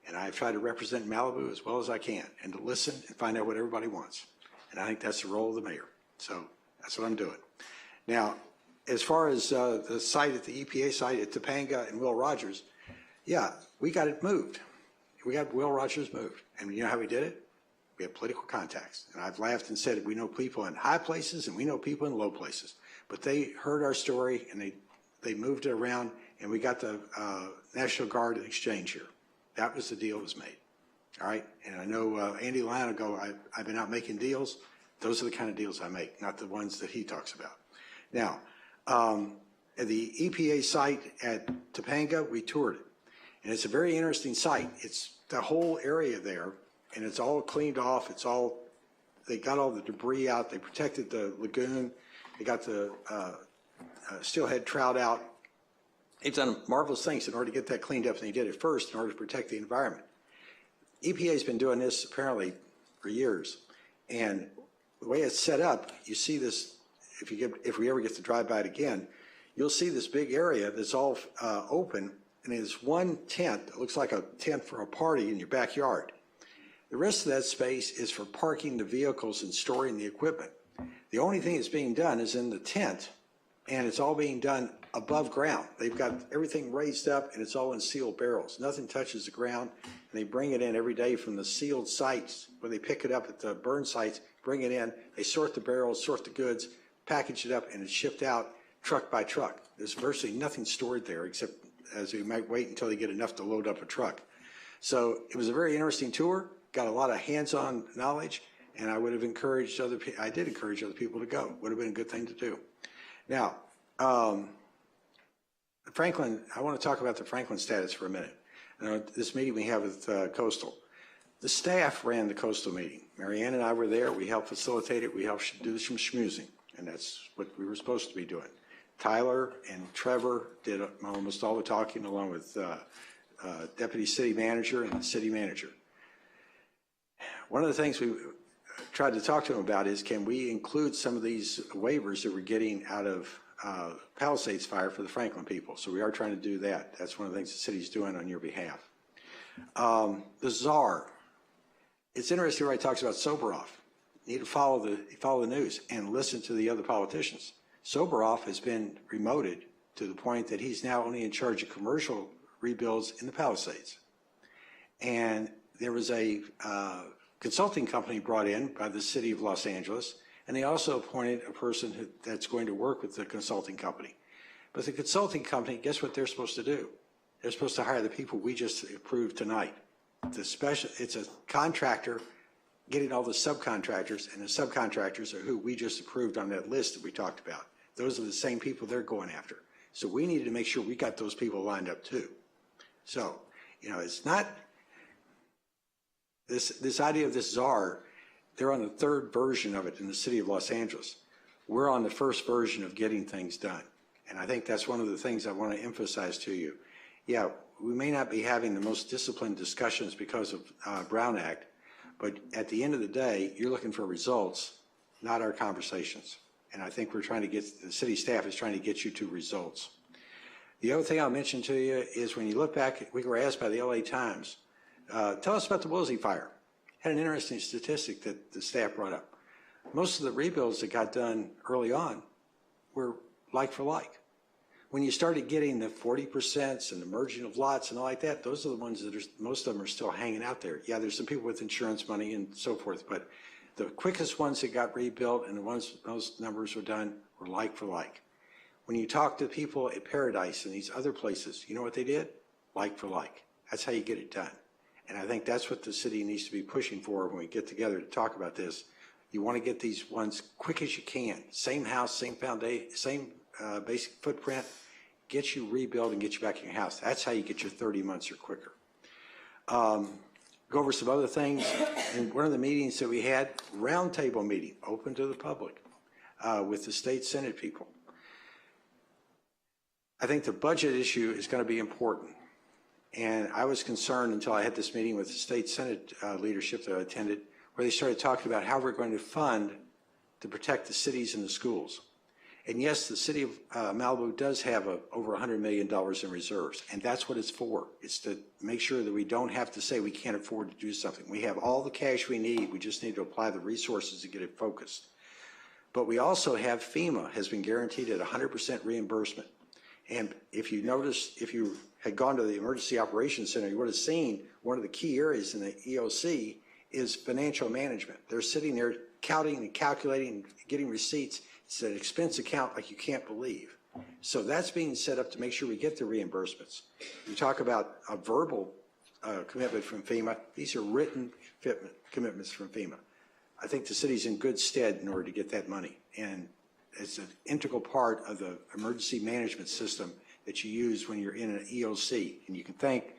And I've tried to represent Malibu as well as I can and to listen and find out what everybody wants. And I think that's the role of the mayor. So that's what I'm doing. Now, as far as the site at the EPA site at Topanga and Will Rogers, yeah, we got it moved. We got Will Rogers moved. And you know how we did it? We have political contacts. And I've laughed and said we know people in high places and we know people in low places. But they heard our story and they moved it around and we got the National Guard in exchange here. That was the deal that was made. All right? And I know Andy Lyon will go, I've been out making deals. Those are the kind of deals I make, not the ones that he talks about. Now, at the EPA site at Topanga, we toured it. And it's a very interesting site. It's the whole area there, and it's all cleaned off. It's all, they got all the debris out. They protected the lagoon. They got the steelhead trout out. They've done marvelous things in order to get that cleaned up, and they did it first in order to protect the environment. EPA's been doing this apparently for years. And the way it's set up, you see this, if we ever get to drive by it again, you'll see this big area that's all open, and there's one tent that looks like a tent for a party in your backyard. The rest of that space is for parking the vehicles and storing the equipment. The only thing that's being done is in the tent, and it's all being done above ground. They've got everything raised up, and it's all in sealed barrels. Nothing touches the ground, and they bring it in every day from the sealed sites where they pick it up at the burn sites, bring it in, they sort the barrels, sort the goods, package it up, and it's shipped out truck by truck. There's virtually nothing stored there except as we might wait until they get enough to load up a truck. So it was a very interesting tour, got a lot of hands-on knowledge, and I would have encouraged other people, I did encourage other people to go. Would have been a good thing to do. Now, Franklin, I want to talk about the Franklin status for a minute. This meeting we have with Coastal. The staff ran the coastal meeting. Marianne and I were there. We helped facilitate it. We helped do some schmoozing, and that's what we were supposed to be doing. Tyler and Trevor did almost all the talking, along with Deputy City Manager and the City Manager. One of the things we tried to talk to them about is, can we include some of these waivers that we're getting out of Palisades Fire for the Franklin people? So we are trying to do that. That's one of the things the city's doing on your behalf. The czar. It's interesting where he talks about Soborov. You need to follow the news and listen to the other politicians. Soborov has been remoted to the point that he's now only in charge of commercial rebuilds in the Palisades. And there was a consulting company brought in by the city of Los Angeles, and they also appointed a person that's going to work with the consulting company. But the consulting company, guess what they're supposed to do? They're supposed to hire the people we just approved tonight. It's a contractor getting all the subcontractors, and the subcontractors are who we just approved on that list that we talked about. Those are the same people they're going after. So we needed to make sure we got those people lined up too. So, you know, it's not this idea of this czar. They're on the third version of it in the city of Los Angeles. We're on the first version of getting things done. And I think that's one of the things I want to emphasize to you. Yeah, we may not be having the most disciplined discussions because of Brown Act, but at the end of the day, you're looking for results, not our conversations. And I think we're trying to get, the city staff is trying to get you to results. The other thing I'll mention to you is when you look back, we were asked by the LA Times, tell us about the Woolsey fire. Had an interesting statistic that the staff brought up. Most of the rebuilds that got done early on were like for like. When you started getting the 40% and the merging of lots and all like that, those are the ones that most of them are still hanging out there. Yeah, there's some people with insurance money and so forth, but the quickest ones that got rebuilt and the ones those numbers were done were like for like. When you talk to people at Paradise and these other places, you know what they did? Like for like. That's how you get it done. And I think that's what the city needs to be pushing for when we get together to talk about this. You want to get these ones quick as you can. Same house, same foundation, same basic footprint. Get you rebuilt and get you back in your house. That's how you get your 30 months or quicker. Go over some other things. In one of the meetings that we had, roundtable meeting, open to the public, with the state Senate people. I think the budget issue is going to be important. And I was concerned until I had this meeting with the state Senate leadership that I attended, where they started talking about how we're going to fund to protect the cities and the schools. And yes, the city of Malibu does have over $100 million in reserves, and that's what it's for. It's to make sure that we don't have to say we can't afford to do something. We have all the cash we need. We just need to apply the resources to get it focused. But we also have FEMA has been guaranteed at 100% reimbursement. And if you notice, if you had gone to the Emergency Operations Center, you would have seen one of the key areas in the EOC is financial management. They're sitting there counting and calculating and getting receipts. It's an expense account like you can't believe. So that's being set up to make sure we get the reimbursements. You talk about a verbal commitment from FEMA. These are written commitments from FEMA. I think the city's in good stead in order to get that money. And it's an integral part of the emergency management system that you use when you're in an EOC. And you can thank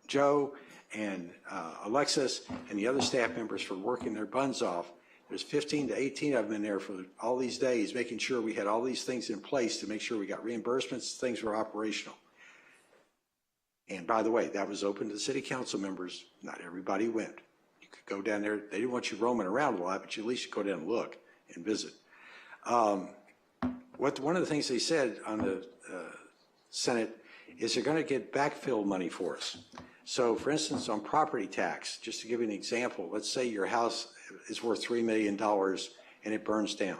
Joe and Alexis and the other staff members for working their buns off. There's 15 to 18 of them in there for all these days, making sure we had all these things in place to make sure we got reimbursements, things were operational. And by the way, that was open to the city council members. Not everybody went. You could go down there. They didn't want you roaming around a lot, but you at least go down and look and visit. One of the things they said on the Senate is they're going to get backfill money for us. So, for instance, on property tax, just to give you an example, let's say your house is worth $3 million and it burns down.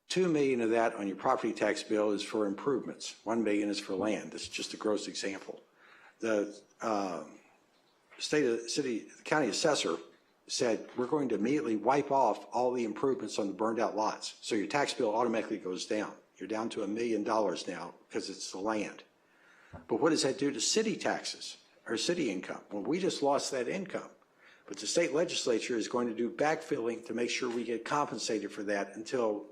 $2 million of that on your property tax bill is for improvements. $1 million is for land. This is just a gross example. The county assessor said, we're going to immediately wipe off all the improvements on the burned out lots. So your tax bill automatically goes down. You're down to $1 million now because it's the land. But what does that do to city taxes or city income? Well, we just lost that income. But the state legislature is going to do backfilling to make sure we get compensated for that until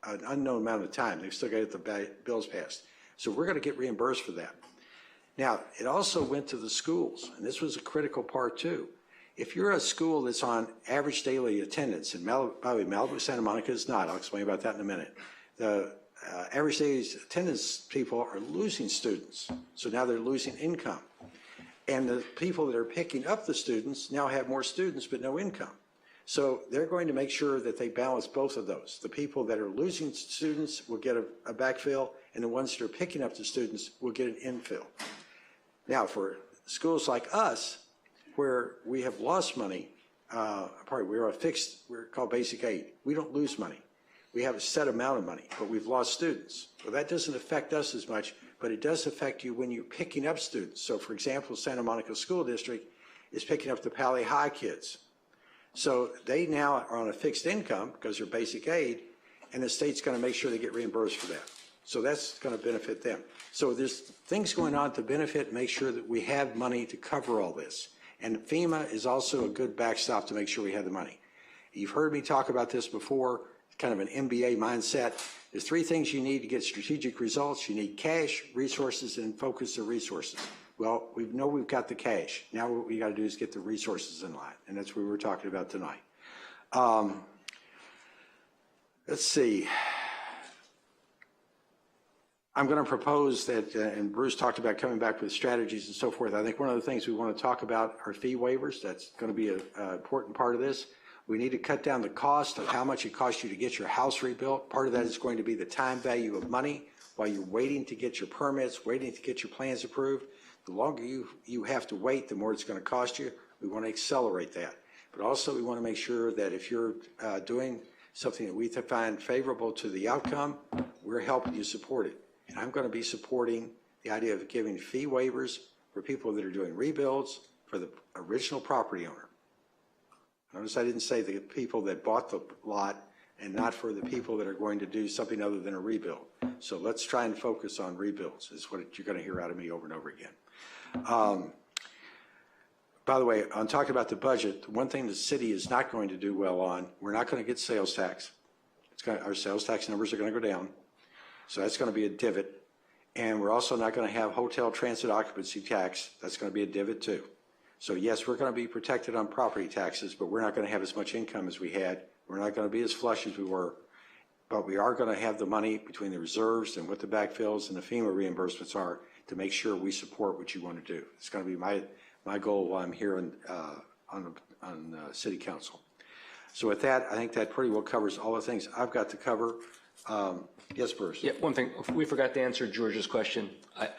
an unknown amount of time. They've still got to get the bills passed. So we're going to get reimbursed for that. Now, it also went to the schools, and this was a critical part too. If you're a school that's on average daily attendance, and Malibu, Santa Monica is not, I'll explain about that in a minute. The average daily attendance people are losing students, so now they're losing income. And the people that are picking up the students now have more students but no income. So they're going to make sure that they balance both of those. The people that are losing students will get a backfill, and the ones that are picking up the students will get an infill. Now, for schools like us, where we have lost money, we're called basic aid. We don't lose money. We have a set amount of money, but we've lost students. Well, that doesn't affect us as much, but it does affect you when you're picking up students. So, for example, Santa Monica School District is picking up the Pali High kids. So they now are on a fixed income because they're basic aid, and the state's going to make sure they get reimbursed for that. So that's going to benefit them. So there's things going on to benefit, make sure that we have money to cover all this. And FEMA is also a good backstop to make sure we have the money. You've heard me talk about this before, kind of an MBA mindset. There's three things you need to get strategic results. You need cash, resources, and focus the resources. Well, we know we've got the cash. Now what we got to do is get the resources in line, and that's what we're talking about tonight. Let's see. I'm going to propose that, and Bruce talked about coming back with strategies and so forth. I think one of the things we want to talk about are fee waivers. That's going to be an important part of this. We need to cut down the cost of how much it costs you to get your house rebuilt. Part of that is going to be the time value of money while you're waiting to get your permits, waiting to get your plans approved. The longer you have to wait, the more it's going to cost you. We want to accelerate that. But also we want to make sure that if you're doing something that we find favorable to the outcome, we're helping you support it. And I'm going to be supporting the idea of giving fee waivers for people that are doing rebuilds for the original property owner. Notice I didn't say the people that bought the lot and not for the people that are going to do something other than a rebuild. So let's try and focus on rebuilds is what you're going to hear out of me over and over again. By the way, on talking about the budget, one thing the city is not going to do well on, we're not going to get sales tax. Our sales tax numbers are going to go down. So that's going to be a divot. And we're also not going to have hotel transit occupancy tax. That's going to be a divot too. So yes, we're going to be protected on property taxes, but we're not going to have as much income as we had. We're not going to be as flush as we were, but we are going to have the money between the reserves and what the backfills and the FEMA reimbursements are to make sure we support what you want to do. It's going to be my goal while I'm here on City Council. So with that, I think that pretty well covers all the things I've got to cover. Yes, Bruce. Yeah, one thing, we forgot to answer George's question.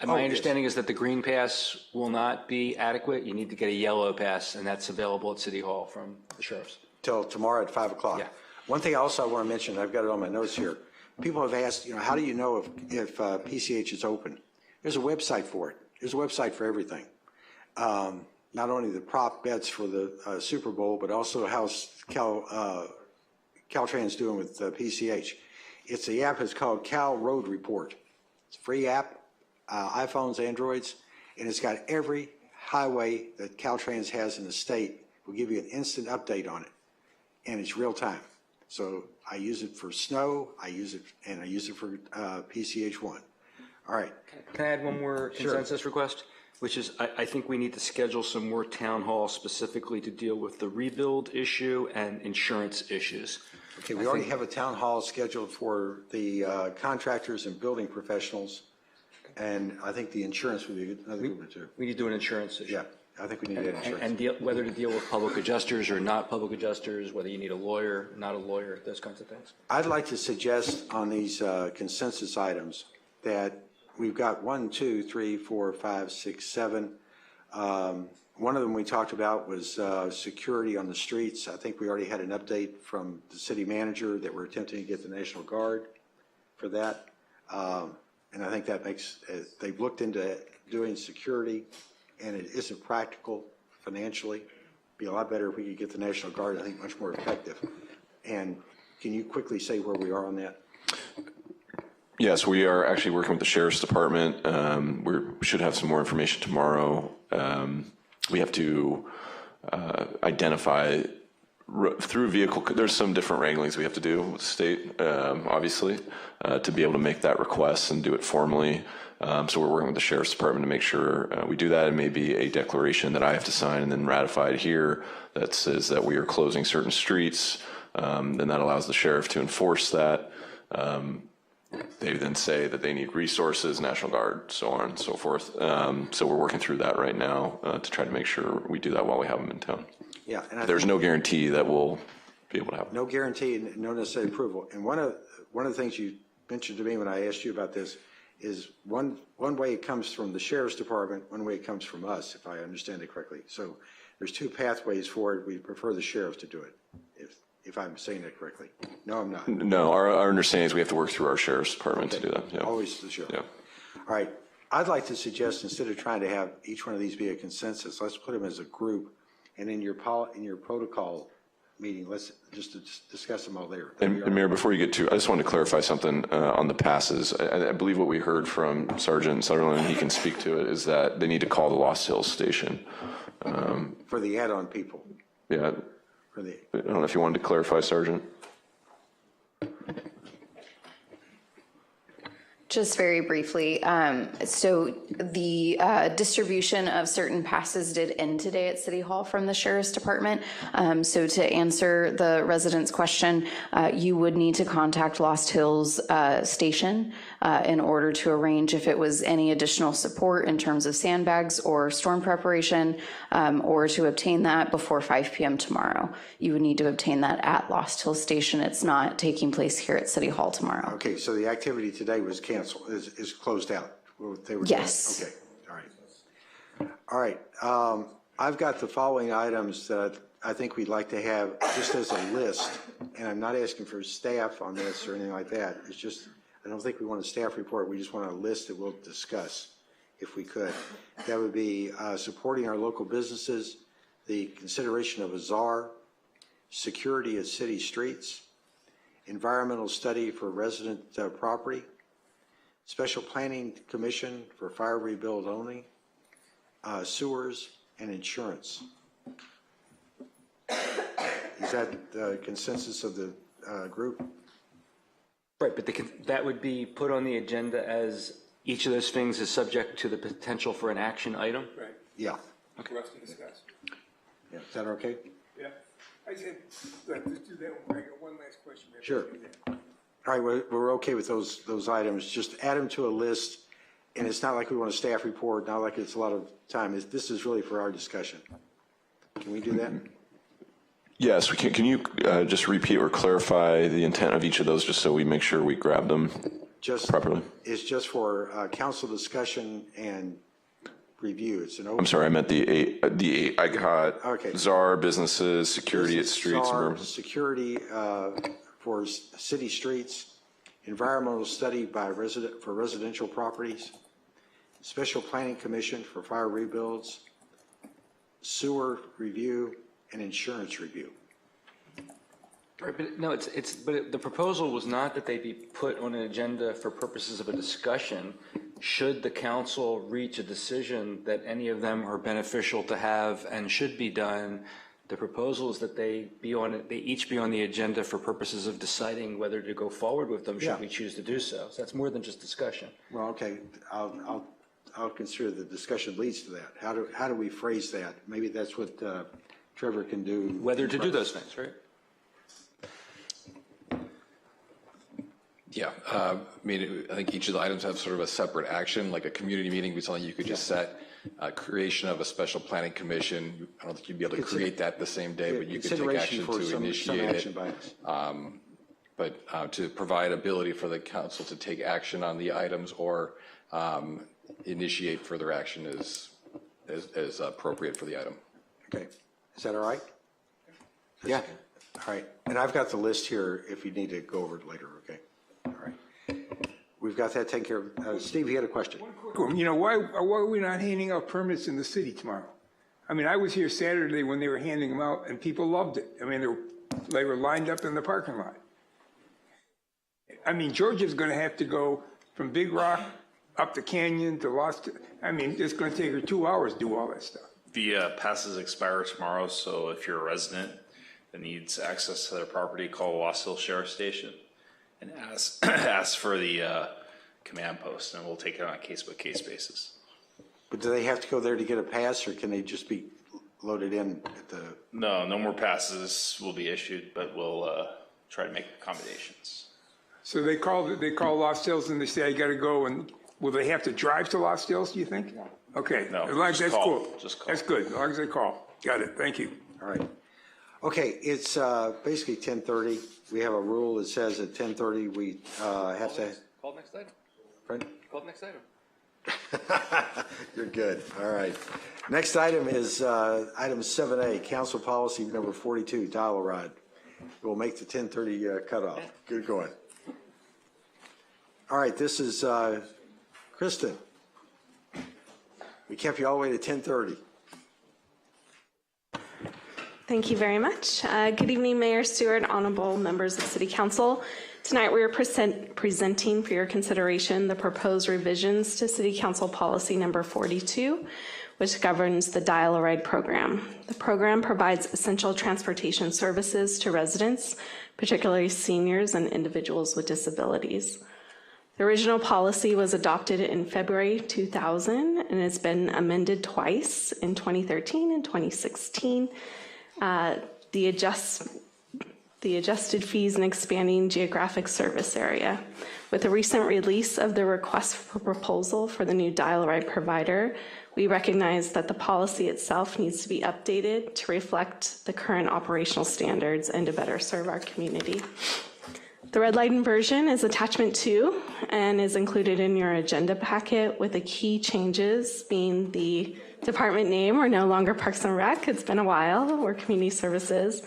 My understanding is that the green pass will not be adequate. You need to get a yellow pass, and that's available at City Hall from the sheriff's. Till tomorrow at 5 o'clock. Yeah. One thing also I want to mention, I've got it on my notes here. People have asked, how do you know if PCH is open? There's a website for it. There's a website for everything. Not only the prop bets for the Super Bowl, but also how Caltrans doing with PCH. The app is called Cal Road Report. It's a free app, iPhones, Androids, and it's got every highway that Caltrans has in the state. We'll give you an instant update on it, and it's real time. So I use it for snow, I use it for PCH1. All right. Can I add one more consensus request? Which is, I think we need to schedule some more town halls specifically to deal with the rebuild issue and insurance issues. Okay, we already have a town hall scheduled for the contractors and building professionals, and I think the insurance would be another group or two. We need to do an insurance issue. Yeah, I think we need to get insurance. And whether to deal with public adjusters or not public adjusters, whether you need a lawyer, not a lawyer, those kinds of things. I'd like to suggest on these consensus items that we've got 1, 2, 3, 4, 5, 6, 7. One of them we talked about was security on the streets. I think we already had an update from the city manager that we're attempting to get the National Guard for that. And I think that makes, they've looked into doing security, and it isn't practical financially. It'd be a lot better if we could get the National Guard, I think much more effective. And can you quickly say where we are on that? Yes, we are actually working with the Sheriff's Department. We should have some more information tomorrow. We have to identify through vehicle, there's some different wranglings we have to do with the state, obviously, to be able to make that request and do it formally. So we're working with the Sheriff's Department to make sure we do that. It may be a declaration that I have to sign and then ratified here that says that we are closing certain streets. Then that allows the sheriff to enforce that. They then say that they need resources, National Guard, so on and so forth. So we're working through that right now to try to make sure we do that while we have them in town. Yeah. And There's no guarantee that we'll be able to have them. No guarantee, and no necessary approval. And one of the things you mentioned to me when I asked you about this is one way it comes from the Sheriff's Department, one way it comes from us, if I understand it correctly. So there's two pathways for it. We prefer the sheriff to do it, if I'm saying that correctly. No, I'm not. No, our understanding is we have to work through our Sheriff's Department to do that. Yeah. Always the sheriff. Yeah. All right. I'd like to suggest, instead of trying to have each one of these be a consensus, let's put them as a group, and in your protocol meeting, let's just discuss them all there. And Mayor, before you get to, I just wanted to clarify something on the passes. I believe what we heard from Sergeant Sutherland, he can speak to it, is that they need to call the Lost Hills station. For the add-on people. Yeah. For the, I don't know if you wanted to clarify, Sergeant. Just very briefly, so the distribution of certain passes did end today at City Hall from the Sheriff's Department. So to answer the resident's question, you would need to contact Lost Hills Station in order to arrange if it was any additional support in terms of sandbags or storm preparation, or to obtain that before 5 p.m. tomorrow. You would need to obtain that at Lost Hills Station. It's not taking place here at City Hall tomorrow. Okay, so the activity today was canceled, is closed out? They were yes. Doing? Okay, all right. All right, I've got the following items that I think we'd like to have just as a list, and I'm not asking for staff on this or anything like that. It's just, I don't think we want a staff report. We just want a list that we'll discuss if we could. That would be supporting our local businesses, the consideration of a czar, security at city streets, environmental study for resident property, special planning commission for fire rebuild only, sewers, and insurance. Is that the consensus of the group? Right, but that would be put on the agenda as each of those things is subject to the potential for an action item? Right. Yeah. Okay. For us to discuss. Yeah. Is that okay? Yeah. I said, let's do that. I got one last question. Sure. All right, we're okay with those items. Just add them to a list, and it's not like we want a staff report, not like it's a lot of time. This is really for our discussion. Can we do that? Yes, we can. Can you just repeat or clarify the intent of each of those, just so we make sure we grab them properly? It's just for council discussion and review. It's an open. I'm sorry, I meant the eight. I got czar businesses, security at streets. czar, security for city streets, environmental study by for residential properties, special planning commission for fire rebuilds, sewer review, and insurance review. Right, but no, but the proposal was not that they be put on an agenda for purposes of a discussion. Should the council reach a decision that any of them are beneficial to have and should be done, the proposal is that they each be on the agenda for purposes of deciding whether to go forward with them should we choose to do so. So that's more than just discussion. Well, okay, I'll consider the discussion leads to that. How do we phrase that? Maybe that's what Trevor can do. Whether to do those things, right? Yeah, I mean, I think each of the items have sort of a separate action, like a community meeting would be something you could just set. Creation of a special planning commission, I don't think you'd be able to create that the same day, but you could take action to initiate it. But to provide ability for the council to take action on the items or initiate further action is appropriate for the item. Okay, is that all right? Yeah. All right, and I've got the list here if you need to go over it later, okay? All right. We've got that taken care of. Steve, you had a question. You know, why are we not handing out permits in the city tomorrow? I mean, I was here Saturday when they were handing them out, and people loved it. I mean, they were lined up in the parking lot. I mean, Georgia's going to have to go from Big Rock up the canyon to Lost. I mean, it's going to take her 2 hours to do all that stuff. The passes expire tomorrow, so if you're a resident that needs access to their property, call Lost Hill Sheriff Station and ask for the command post, and we'll take it on a case-by-case basis. But do they have to go there to get a pass, or can they just be loaded in at the? No more passes will be issued, but we'll try to make accommodations. So they call Lost Hills and they say, I got to go, and will they have to drive to Lost Hills, do you think? Okay, No, as long as just that's call. cool. Just call. That's good, as long as they call. Got it, thank you. All right. Okay, it's basically 10:30. We have a rule that says at 10:30 we have to. Call next item. Pardon? Call next item. You're good. All right. Next item is item 7A, Council Policy Number 42, Dial a Ride. We'll make the 10:30 cutoff. Good going. All right, this is Kristen. We kept you all the way to 10:30. Thank you very much. Good evening, Mayor Stewart, honorable members of City Council. Tonight we are presenting for your consideration the proposed revisions to City Council Policy Number 42, which governs the Dial a Ride program. The program provides essential transportation services to residents, particularly seniors and individuals with disabilities. The original policy was adopted in February 2000 and has been amended twice in 2013 and 2016. The adjusted fees and expanding geographic service area. With the recent release of the request for proposal for the new Dial a Ride provider, we recognize that the policy itself needs to be updated to reflect the current operational standards and to better serve our community. The redlighting version is attachment 2 and is included in your agenda packet, with the key changes being the department name. We're no longer Parks and Rec. It's been a while. We're Community Services.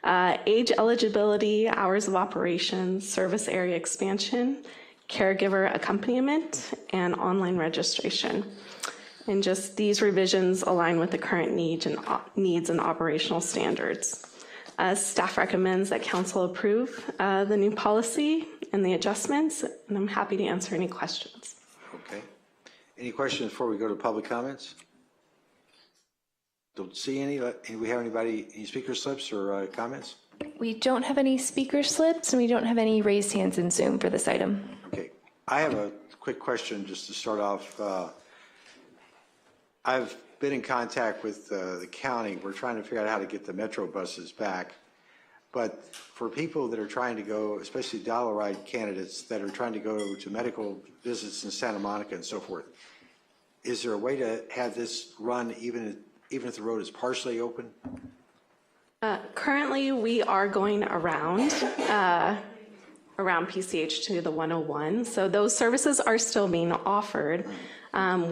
Age eligibility, hours of operation, service area expansion, caregiver accompaniment, and online registration. And just these revisions align with the current needs and operational standards. Staff recommends that council approve the new policy and the adjustments, and I'm happy to answer any questions. Okay. Any questions before we go to public comments? Don't see any. Do we have any speaker slips or comments? We don't have any speaker slips, and we don't have any raised hands in Zoom for this item. Okay. I have a quick question just to start off. I've been in contact with the county. We're trying to figure out how to get the Metro buses back. But for people that are trying to go, especially Dial a Ride candidates that are trying to go to medical visits in Santa Monica and so forth, is there a way to have this run even if the road is partially open? Currently, we are going around PCH to the 101. So those services are still being offered.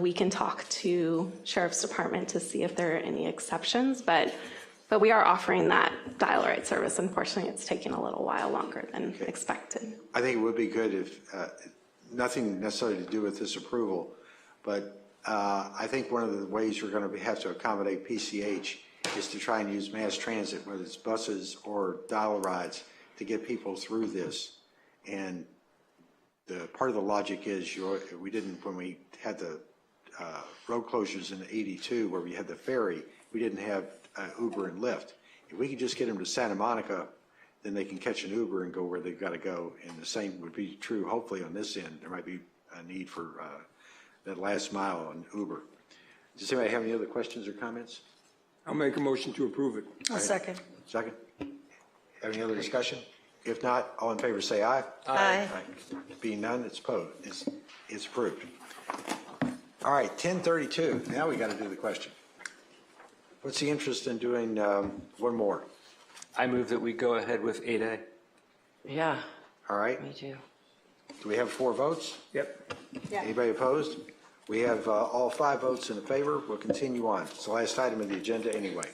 We can talk to Sheriff's Department to see if there are any exceptions, but we are offering that Dial a Ride service. Unfortunately, it's taking a little while longer than expected. I think it would be good if, nothing necessarily to do with this approval, but I think one of the ways we're going to have to accommodate PCH is to try and use mass transit, whether it's buses or Dial a Rides, to get people through this. And the part of the logic is we didn't, when we had the road closures in 82 where we had the ferry, we didn't have Uber and Lyft. If we could just get them to Santa Monica, then they can catch an Uber and go where they've got to go. And the same would be true, hopefully, on this end. There might be a need for that last mile on Uber. Does anybody have any other questions or comments? I'll make a motion to approve it. I'll second. Second. Have any other discussion? If not, all in favor say aye. Aye. Being none, it's opposed. It's approved. All right, 10:32. Now we got to do the question. What's the interest in doing one more? I move that we go ahead with 8A. Yeah. All right. Me too. Do we have 4 votes? Yep. Yeah. Anybody opposed? We have all 5 votes in favor. We'll continue on. It's the last item of the agenda anyway.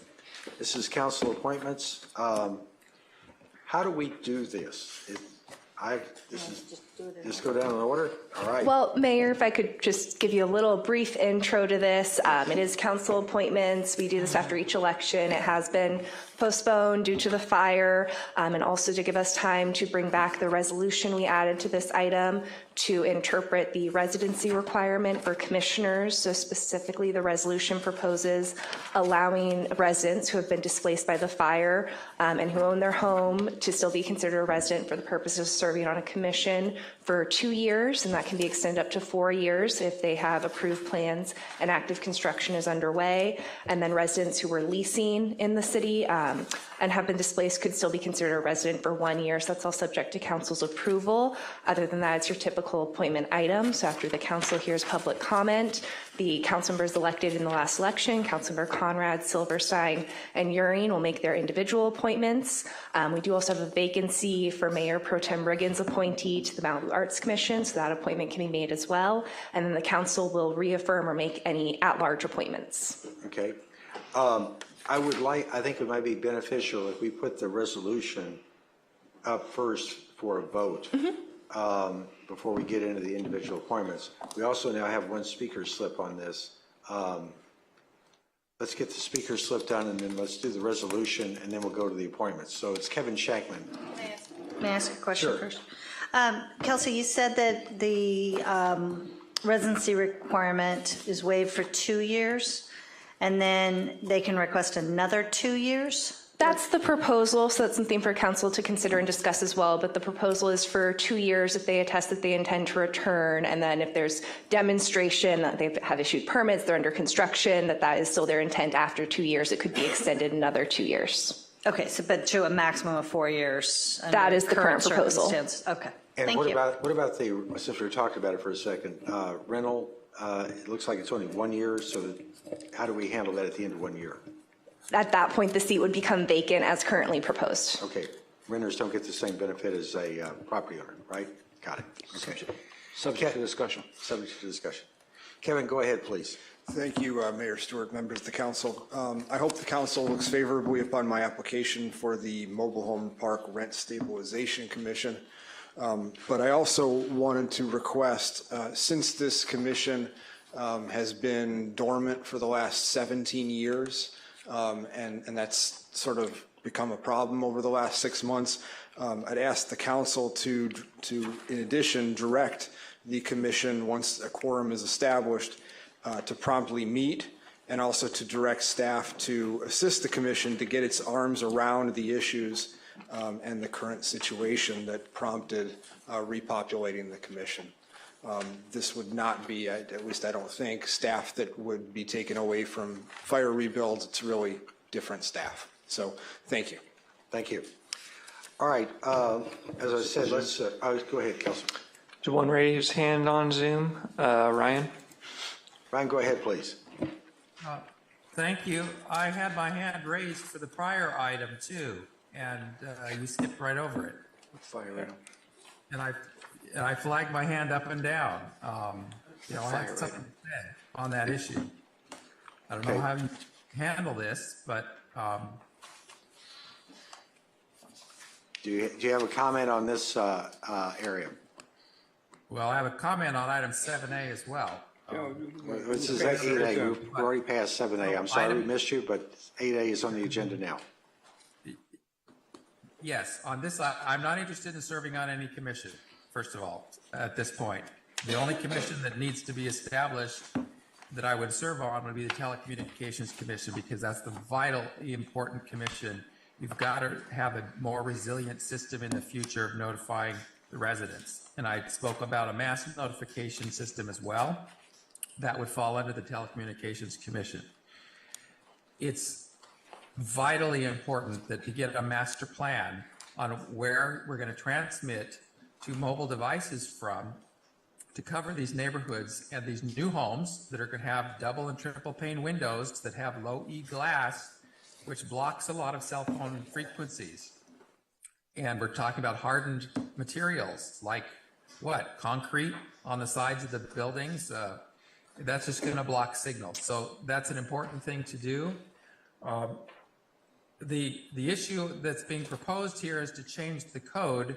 This is council appointments. How do we do this? Just go down in order? All right. Well, Mayor, if I could just give you a little brief intro to this. It is council appointments. We do this after each election. It has been postponed due to the fire, and also to give us time to bring back the resolution we added to this item to interpret the residency requirement for commissioners. So specifically, the resolution proposes allowing residents who have been displaced by the fire and who own their home to still be considered a resident for the purpose of serving on a commission for 2 years, and that can be extended up to 4 years if they have approved plans and active construction is underway. And then residents who were leasing in the city and have been displaced could still be considered a resident for 1 year. So that's all subject to council's approval. Other than that, it's your typical appointment item. So after the council hears public comment, the council members elected in the last election, Councilmember Conrad, Silverstein, and Uring will make their individual appointments. We do also have a vacancy for Mayor Pro Tem Riggins appointee to the Malibu Arts Commission, so that appointment can be made as well. And then the council will reaffirm or make any at-large appointments. Okay. I think it might be beneficial if we put the resolution up first for a vote before we get into the individual appointments. We also now have one speaker slip on this. Let's get the speaker slip done, and then let's do the resolution, and then we'll go to the appointments. So it's Kevin Shackman. May I ask a question Sure. first? Kelsey, you said that the residency requirement is waived for 2 years, and then they can request another 2 years? That's the proposal, so that's something for council to consider and discuss as well, but the proposal is for 2 years if they attest that they intend to return, and then if there's demonstration that they have issued permits, they're under construction, that is still their intent after 2 years, it could be extended another 2 years. Okay, so but to a maximum of 4 years? under That is the current proposal. circumstances. Okay, And thank what you. about the, since we talked about it for a second, rental, it looks like it's only 1 year, so how do we handle that at the end of 1 year? At that point, the seat would become vacant as currently proposed. Okay, renters don't get the same benefit as a property owner, right? Got it. Okay. Subject to discussion. Subject to discussion. Kevin, go ahead, please. Thank you, Mayor Stewart, members of the council. I hope the council looks favorably upon my application for the Mobile Home Park Rent Stabilization Commission. But I also wanted to request, since this commission has been dormant for the last 17 years, and that's sort of become a problem over the last 6 months, I'd ask the council to in addition, direct the commission, once a quorum is established, to promptly meet, and also to direct staff to assist the commission to get its arms around the issues and the current situation that prompted repopulating the commission. This would not be, at least I don't think, staff that would be taken away from fire rebuilds. It's really different staff. So thank you. Thank you. All right, as I said, let's, go ahead, Kelsey. Did one raise his hand on Zoom? Ryan? Ryan, go ahead, please. Thank you. I had my hand raised for the prior item too, and you skipped right over it. Fire item. And I flagged my hand up and down. You know, I had something to say on that issue. I don't know how you handle this, but do you have a comment on this area? well, I have a comment on item 7A as well. This is 8A. We've already passed 7A. I'm sorry we missed you, but 8A is on the agenda now. Yes, on this, I'm not interested in serving on any commission, first of all, at this point. The only commission that needs to be established that I would serve on would be the Telecommunications Commission, because that's the vitally important commission. You've got to have a more resilient system in the future of notifying the residents. And I spoke about a mass notification system as well. That would fall under the Telecommunications Commission. It's vitally important that to get a master plan on where we're going to transmit to mobile devices from to cover these neighborhoods and these new homes that are going to have double and triple pane windows that have low E glass, which blocks a lot of cell phone frequencies. And we're talking about hardened materials like what? Concrete on the sides of the buildings. That's just going to block signal. So that's an important thing to do. The issue that's being proposed here is to change the code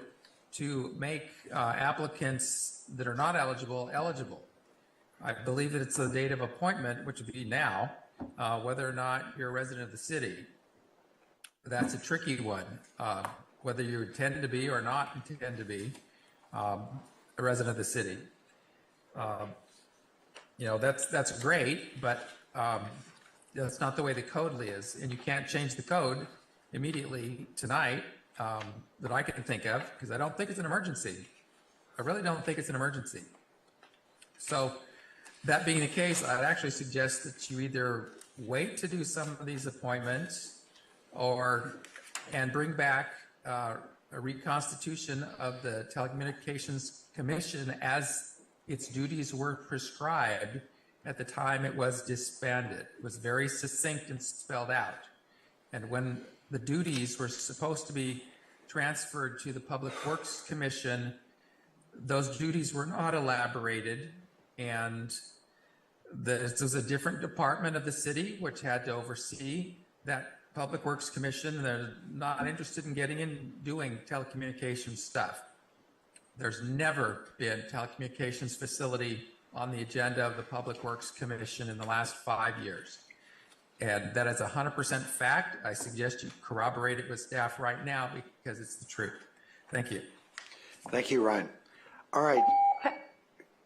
to make applicants that are not eligible. I believe that it's the date of appointment, which would be now, whether or not you're a resident of the city. that's a tricky one, whether you intend to be or not intend to be a resident of the city. That's great, but that's not the way the code is, and you can't change the code immediately tonight that I can think of, because I don't think it's an emergency. I really don't think it's an emergency. So that being the case, I'd actually suggest that you either wait to do some of these appointments and bring back a reconstitution of the Telecommunications Commission as its duties were prescribed at the time it was disbanded. It was very succinct and spelled out. And when the duties were supposed to be transferred to the Public Works Commission, those duties were not elaborated, and this was a different department of the city which had to oversee that Public Works Commission. They're not interested in getting in doing telecommunications stuff. There's never been a telecommunications facility on the agenda of the Public Works Commission in the last 5 years. And that is 100% fact. I suggest you corroborate it with staff right now because it's the truth. Thank you. Thank you, Ryan. All right.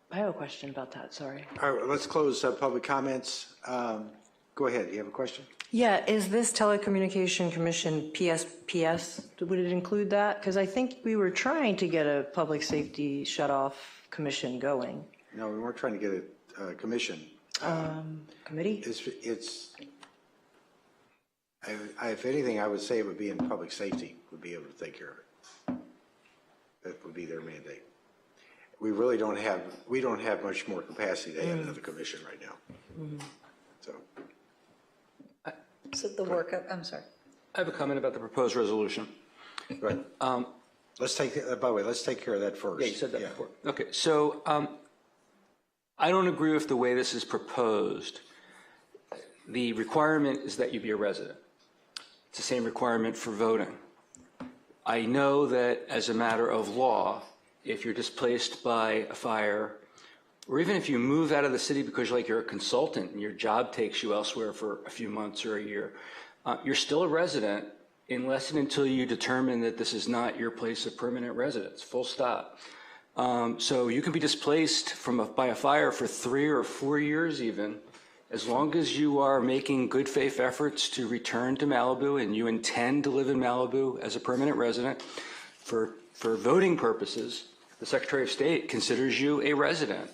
I have a question about that, sorry. All right, let's close public comments. Go ahead, you have a question? Yeah, is this Telecommunication Commission PSPS, would it include that? Because I think we were trying to get a public safety shutoff commission going. No, we weren't trying to get a commission. Committee? If anything, I would say it would be in public safety, would be able to take care of it. That would be their mandate. We really don't have much more capacity to have another commission right now. So the workup, I'm sorry. I have a comment about the proposed resolution. Right. Let's take, by the way, let's take care of that first. Yeah, you said that before. Okay, so I don't agree with the way this is proposed. The requirement is that you be a resident. It's the same requirement for voting. I know that as a matter of law, if you're displaced by a fire, or even if you move out of the city because you're a consultant and your job takes you elsewhere for a few months or a year, you're still a resident unless and until you determine that this is not your place of permanent residence, full stop. So you can be displaced by a fire for 3 or 4 years even, as long as you are making good faith efforts to return to Malibu and you intend to live in Malibu as a permanent resident. For voting purposes, the Secretary of State considers you a resident.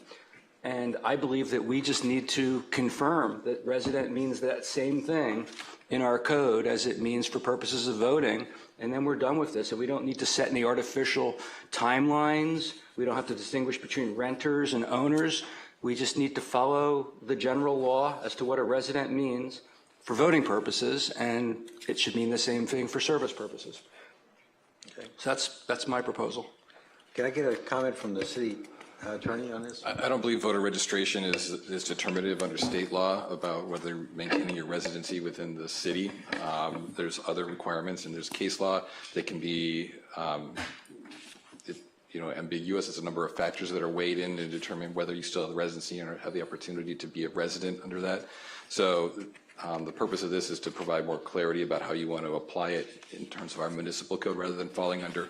And I believe that we just need to confirm that resident means that same thing in our code as it means for purposes of voting, and then we're done with this. And we don't need to set any artificial timelines. We don't have to distinguish between renters and owners. We just need to follow the general law as to what a resident means for voting purposes, and it should mean the same thing for service purposes. Okay. So that's my proposal. Can I get a comment from the city attorney on this? I don't believe voter registration is determinative under state law about whether maintaining your residency within the city. There's other requirements, and there's case law that can be ambiguous. It's a number of factors that are weighed in to determine whether you still have the residency or have the opportunity to be a resident under that. So the purpose of this is to provide more clarity about how you want to apply it in terms of our municipal code rather than falling under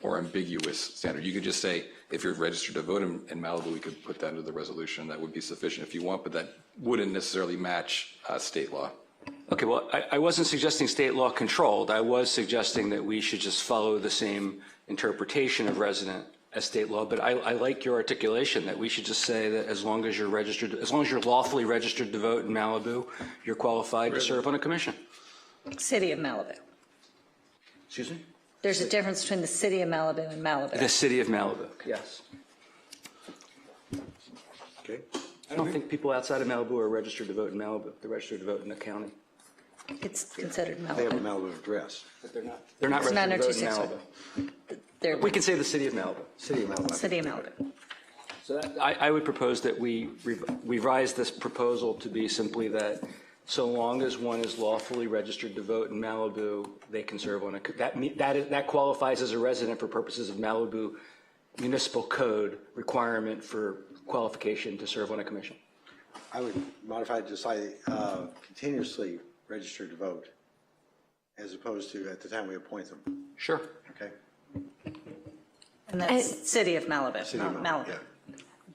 more ambiguous standard. You could just say, if you're registered to vote in Malibu, we could put that into the resolution. That would be sufficient if you want, but that wouldn't necessarily match state law. Okay, well, I wasn't suggesting state law controlled. I was suggesting that we should just follow the same interpretation of resident as state law, but I like your articulation that we should just say that as long as you're registered, as long as you're lawfully registered to vote in Malibu, you're qualified to serve on a commission. City of Malibu. Excuse me? There's a difference between the city of Malibu and Malibu. The city of Malibu, yes. Okay. I don't think people outside of Malibu are registered to vote in Malibu. They're registered to vote in the county. It's considered Malibu. They have a Malibu address. But they're not. They're not registered to vote in Malibu. We can say the city of Malibu. City of Malibu. City of Malibu. So I would propose that we revise this proposal to be simply that so long as one is lawfully registered to vote in Malibu, they can serve on a, that qualifies as a resident for purposes of Malibu municipal code requirement for qualification to serve on a commission. I would modify it to say continuously registered to vote as opposed to at the time we appoint them. Sure. Okay. And that's City of Malibu, not Malibu.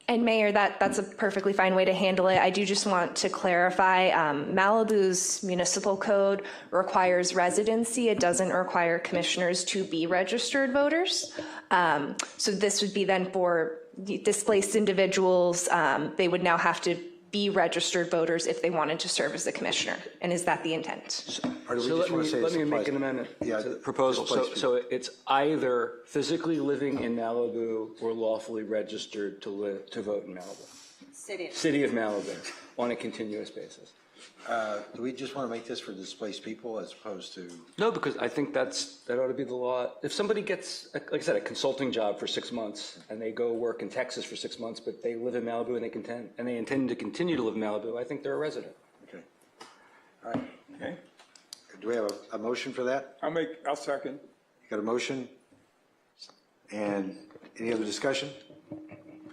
And Mayor, that's a perfectly fine way to handle it. I do just want to clarify, Malibu's municipal code requires residency. It doesn't require commissioners to be registered voters. So this would be then for displaced individuals. They would now have to be registered voters if they wanted to serve as a commissioner. And is that the intent? Or do we So just want to say let this me applies- make an amendment Yeah, to the proposal. displaced So it's either physically living in Malibu or lawfully registered to vote in Malibu. City of Malibu on a continuous basis. Do we just want to make this for displaced people as opposed to? No, because I think that ought to be the law. If somebody gets, like I said, a consulting job for 6 months and they go work in Texas for 6 months, but they live in Malibu and they intend to continue to live in Malibu, I think they're a resident. Okay. All right. Okay. Do we have a motion for that? I'll second. You got a motion? And any other discussion?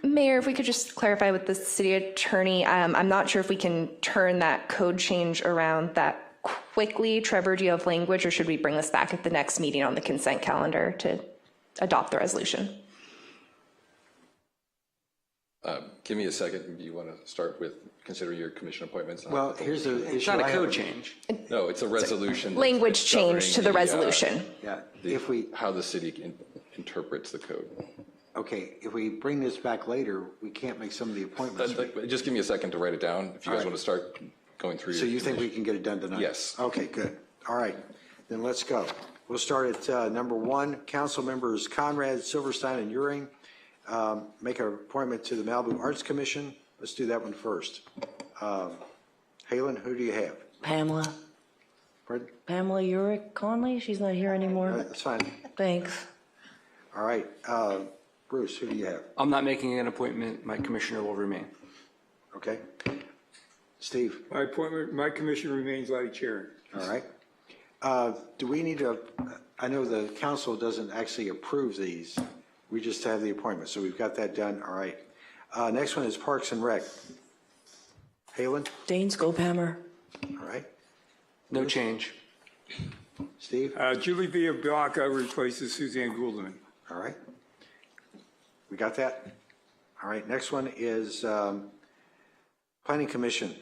Mayor, if we could just clarify with the city attorney, I'm not sure if we can turn that code change around that quickly. Trevor, do you have language, or should we bring this back at the next meeting on the consent calendar to adopt the resolution? Give me a second. You want to start with considering your commission appointments? Well, here's the issue. It's not a I code have. change. No, it's a resolution. Language change to the governing resolution. Yeah, how the city interprets the code. Okay, if we bring this back later, we can't make some of the appointments. Just give me a second to write it down. If you All guys right. want to start going through. So you think we can get it done tonight? Yes. Okay, good. All right, then let's go. We'll start at number 1, council members Conrad, Silverstein, and Euring. Make an appointment to the Malibu Arts Commission. Let's do that one first. Halen, who do you have? Pamela. Pardon? Pamela Urick Conley, she's not here anymore. All right, that's fine. Thanks. All right, Bruce, who do you have? I'm not making an appointment. My commissioner will remain. Okay. Steve? My commission remains Letty Chair. All right. Do we need to, I know the council doesn't actually approve these. We just have the appointment, so we've got that done. All right. Next one is Parks and Rec. Halen? Dane Scophammer. All right. No change. Steve? Julie Villablanca replaces Suzanne Goulden. All right. We got that? All right. Next one is Planning Commission.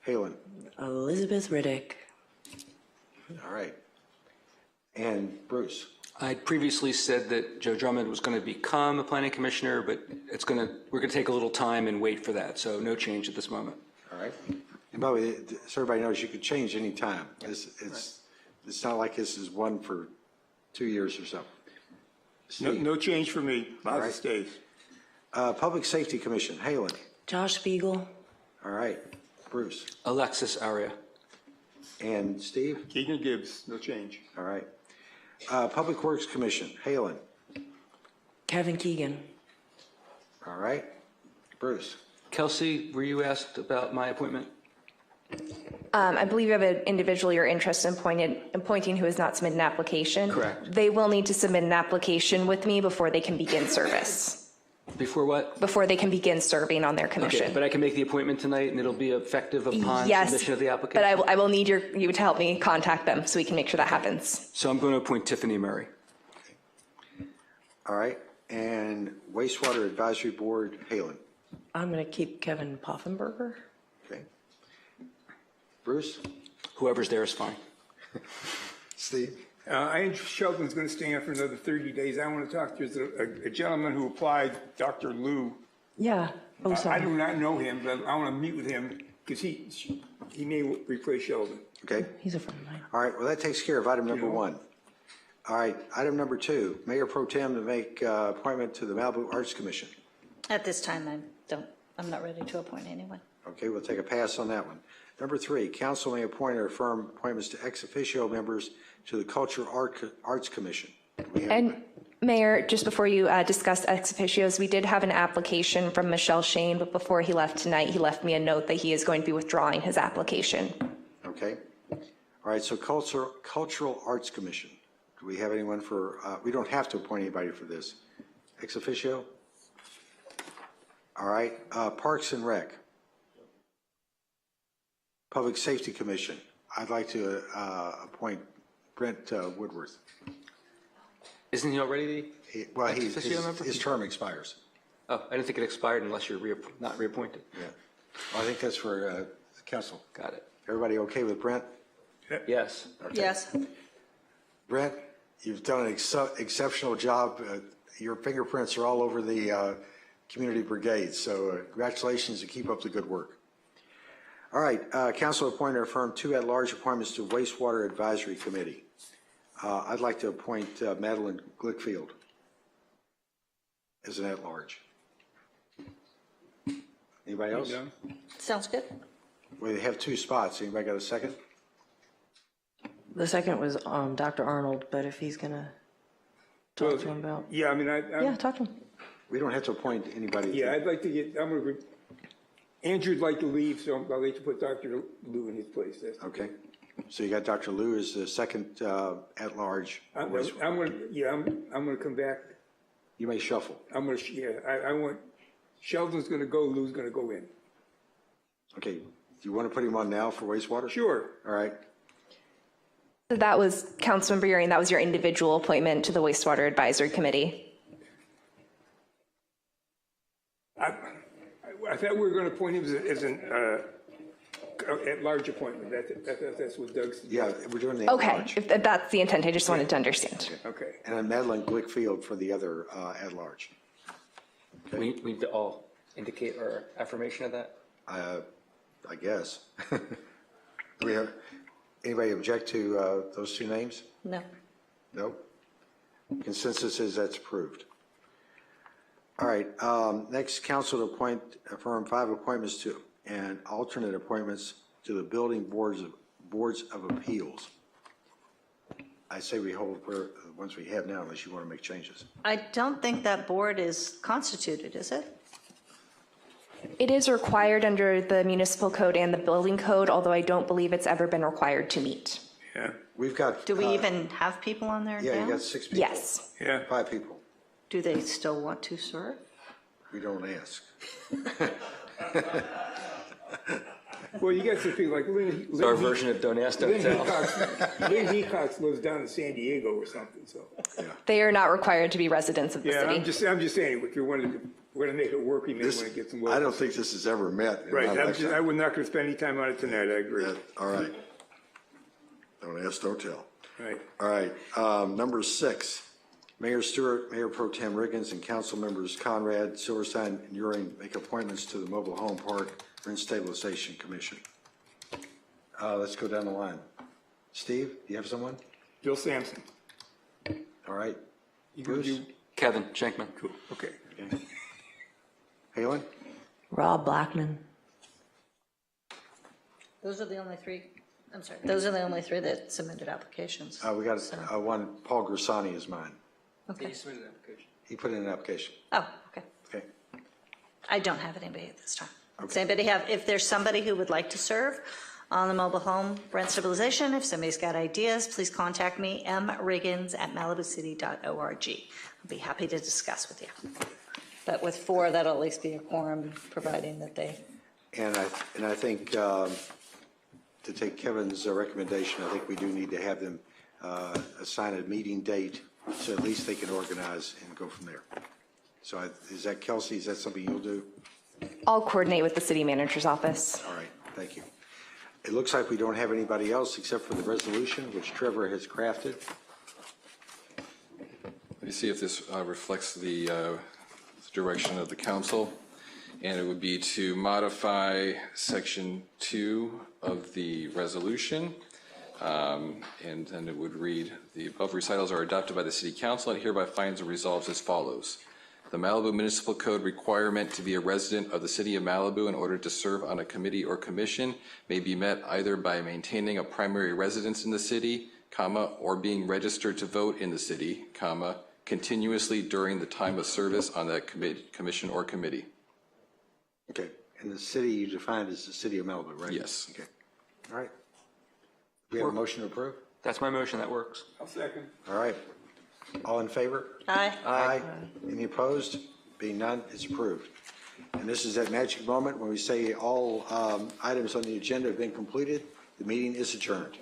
Halen? Elizabeth Riddick. All right. And Bruce? I previously said that Joe Drummond was going to become a planning commissioner, but we're going to take a little time and wait for that, so no change at this moment. All right. And by the way, so everybody knows you could change any time. It's not like this is one for 2 years or so. No change for me. All Lots right. of stays. Public Safety Commission, Halen. Josh Spiegel. All right. Bruce. Alexis Aria. And Steve? Keegan Gibbs, no change. All right. Public Works Commission, Halen. Kevin Keegan. All right. Bruce. Kelsey, were you asked about my appointment? I believe you have an individual you're interested in appointing who has not submitted an application. Correct. They will need to submit an application with me before they can begin service. Before what? Before they can begin serving on their commission. Okay, but I can make the appointment tonight and it'll be effective upon Yes, submission of the application? but I will need you to help me contact them so we can make sure that happens. So I'm going to appoint Tiffany Murray. All right. And Wastewater Advisory Board, Halen. I'm going to keep Kevin Poffenberger. Okay. Bruce? Whoever's there is fine. Steve? Andrew Sheldon's going to stay on for another 30 days. I want to talk to a gentleman who applied, Dr. Lou. Yeah. Oh, I sorry. do not know him, but I want to meet with him because he may replace Sheldon. Okay. He's a friend of mine. All right. Well, that takes care of item number 1. All right. Item number 2, Mayor Pro Tem to make appointment to the Malibu Arts Commission. At this time, I'm not ready to appoint anyone. Okay. We'll take a pass on that one. Number 3, council may appoint or affirm appointments to ex officio members to the Cultural Arts Commission. And Mayor, just before you discuss ex officios, we did have an application from Michelle Shane, but before he left tonight, he left me a note that he is going to be withdrawing his application. Okay. All right. So Cultural Arts Commission. Do we have anyone for, we don't have to appoint anybody for this. Ex officio? All right. Parks and Rec. Public Safety Commission. I'd like to appoint Brent Woodworth. Isn't he already Well, ex officio member? his term expires. Oh, I didn't think it expired unless you're not reappointed. Yeah. I think that's for the council. Got it. Everybody okay with Brent? Yes. Yes. Brent, you've done an exceptional job. Your fingerprints are all over the community brigade, so congratulations and keep up the good work. All right, council appointed or affirmed 2 at-large appointments to Wastewater Advisory Committee. I'd like to appoint Madeline Glickfield as an at-large. Anybody else? Sounds good. We have 2 spots. Anybody got a second? The second was Dr. Arnold, but if he's going to talk to him about. Yeah, I mean, Yeah, talk to him. We don't have to appoint anybody. Yeah, I'd like to get, Andrew'd like to leave, so I'd like to put Dr. Lou in his place. Okay. So you got Dr. Lou as the second at-large. I'm gonna come back. You may shuffle. I want, Sheldon's gonna go, Lou's gonna go in. Okay. Do you want to put him on now for wastewater? Sure. All right. So that was, Councilmember Euring, that was your individual appointment to the Wastewater Advisory Committee. I thought we were gonna appoint him as an at-large appointment. That's what Doug's. Yeah, we're doing the Okay, at-large. if that's the intent, I just wanted to understand. Okay. And then Madeline Glickfield for the other at-large. We need to all indicate our affirmation of that? I guess. Do we have, anybody object to those 2 names? No. No? Consensus is that's approved. All right, next council to affirm 5 appointments to and alternate appointments to the building boards of appeals. I say we hold for the ones we have now unless you want to make changes. I don't think that board is constituted, is it? It is required under the municipal code and the building code, although I don't believe it's ever been required to meet. Yeah. We've got. Do we even have people on there now? Yeah, you got 6 people. Yes. Yeah. 5 people. Do they still want to serve? We don't ask. Well, you got some people like Lynn. It's our version of don't ask, don't tell. Lynn Hecox lives down in San Diego or something, so. They are not required to be residents of the Yeah, city. I'm just saying, if you wanted to, we're gonna make it work, you may want to get some. I don't think this has ever met. in Right, my lifetime. I was not gonna spend any time on it tonight, I agree. All right. Don't ask, don't tell. Right. All right, number 6, Mayor Stewart, Mayor Pro Tem Riggins, and council members Conrad, Silverstein, and Euring make appointments to the Mobile Home Park Rent Stabilization Commission. Let's go down the line. Steve, do you have someone? Bill Sampson. All right. You gonna Bruce? do? Kevin Schenkman. Cool, okay. Halen? Rob Blackman. Those are the only 3, I'm sorry, those are the only 3 that submitted applications. We got one, Paul Gersani is mine. Okay. He put in an application. Oh, okay. Okay. I don't have anybody at this time. Okay. Does anybody have, if there's somebody who would like to serve on the mobile home rent stabilization, if somebody's got ideas, please contact me, mriggins@malibucity.org. I'll be happy to discuss with you. But with 4, that'll at least be a quorum, providing that they. And I think to take Kevin's recommendation, I think we do need to have them assign a meeting date so at least they can organize and go from there. So is that Kelsey, is that something you'll do? I'll coordinate with the city manager's office. All right, thank you. It looks like we don't have anybody else except for the resolution, which Trevor has crafted. Let me see if this reflects the direction of the council. And it would be to modify section 2 of the resolution. And then it would read, the above recitals are adopted by the city council and hereby finds and resolves as follows. The Malibu Municipal Code requirement to be a resident of the city of Malibu in order to serve on a committee or commission may be met either by maintaining a primary residence in the city, comma, or being registered to vote in the city, comma, continuously during the time of service on that commission or committee. Okay, and the city you defined as the city of Malibu, right? Yes. Okay, all right. We have a motion to approve? That's my motion, that works. I'll second. All right. All in favor? Aye. Aye. Any opposed? Being none, it's approved. And this is that magic moment when we say all items on the agenda have been completed. The meeting is adjourned.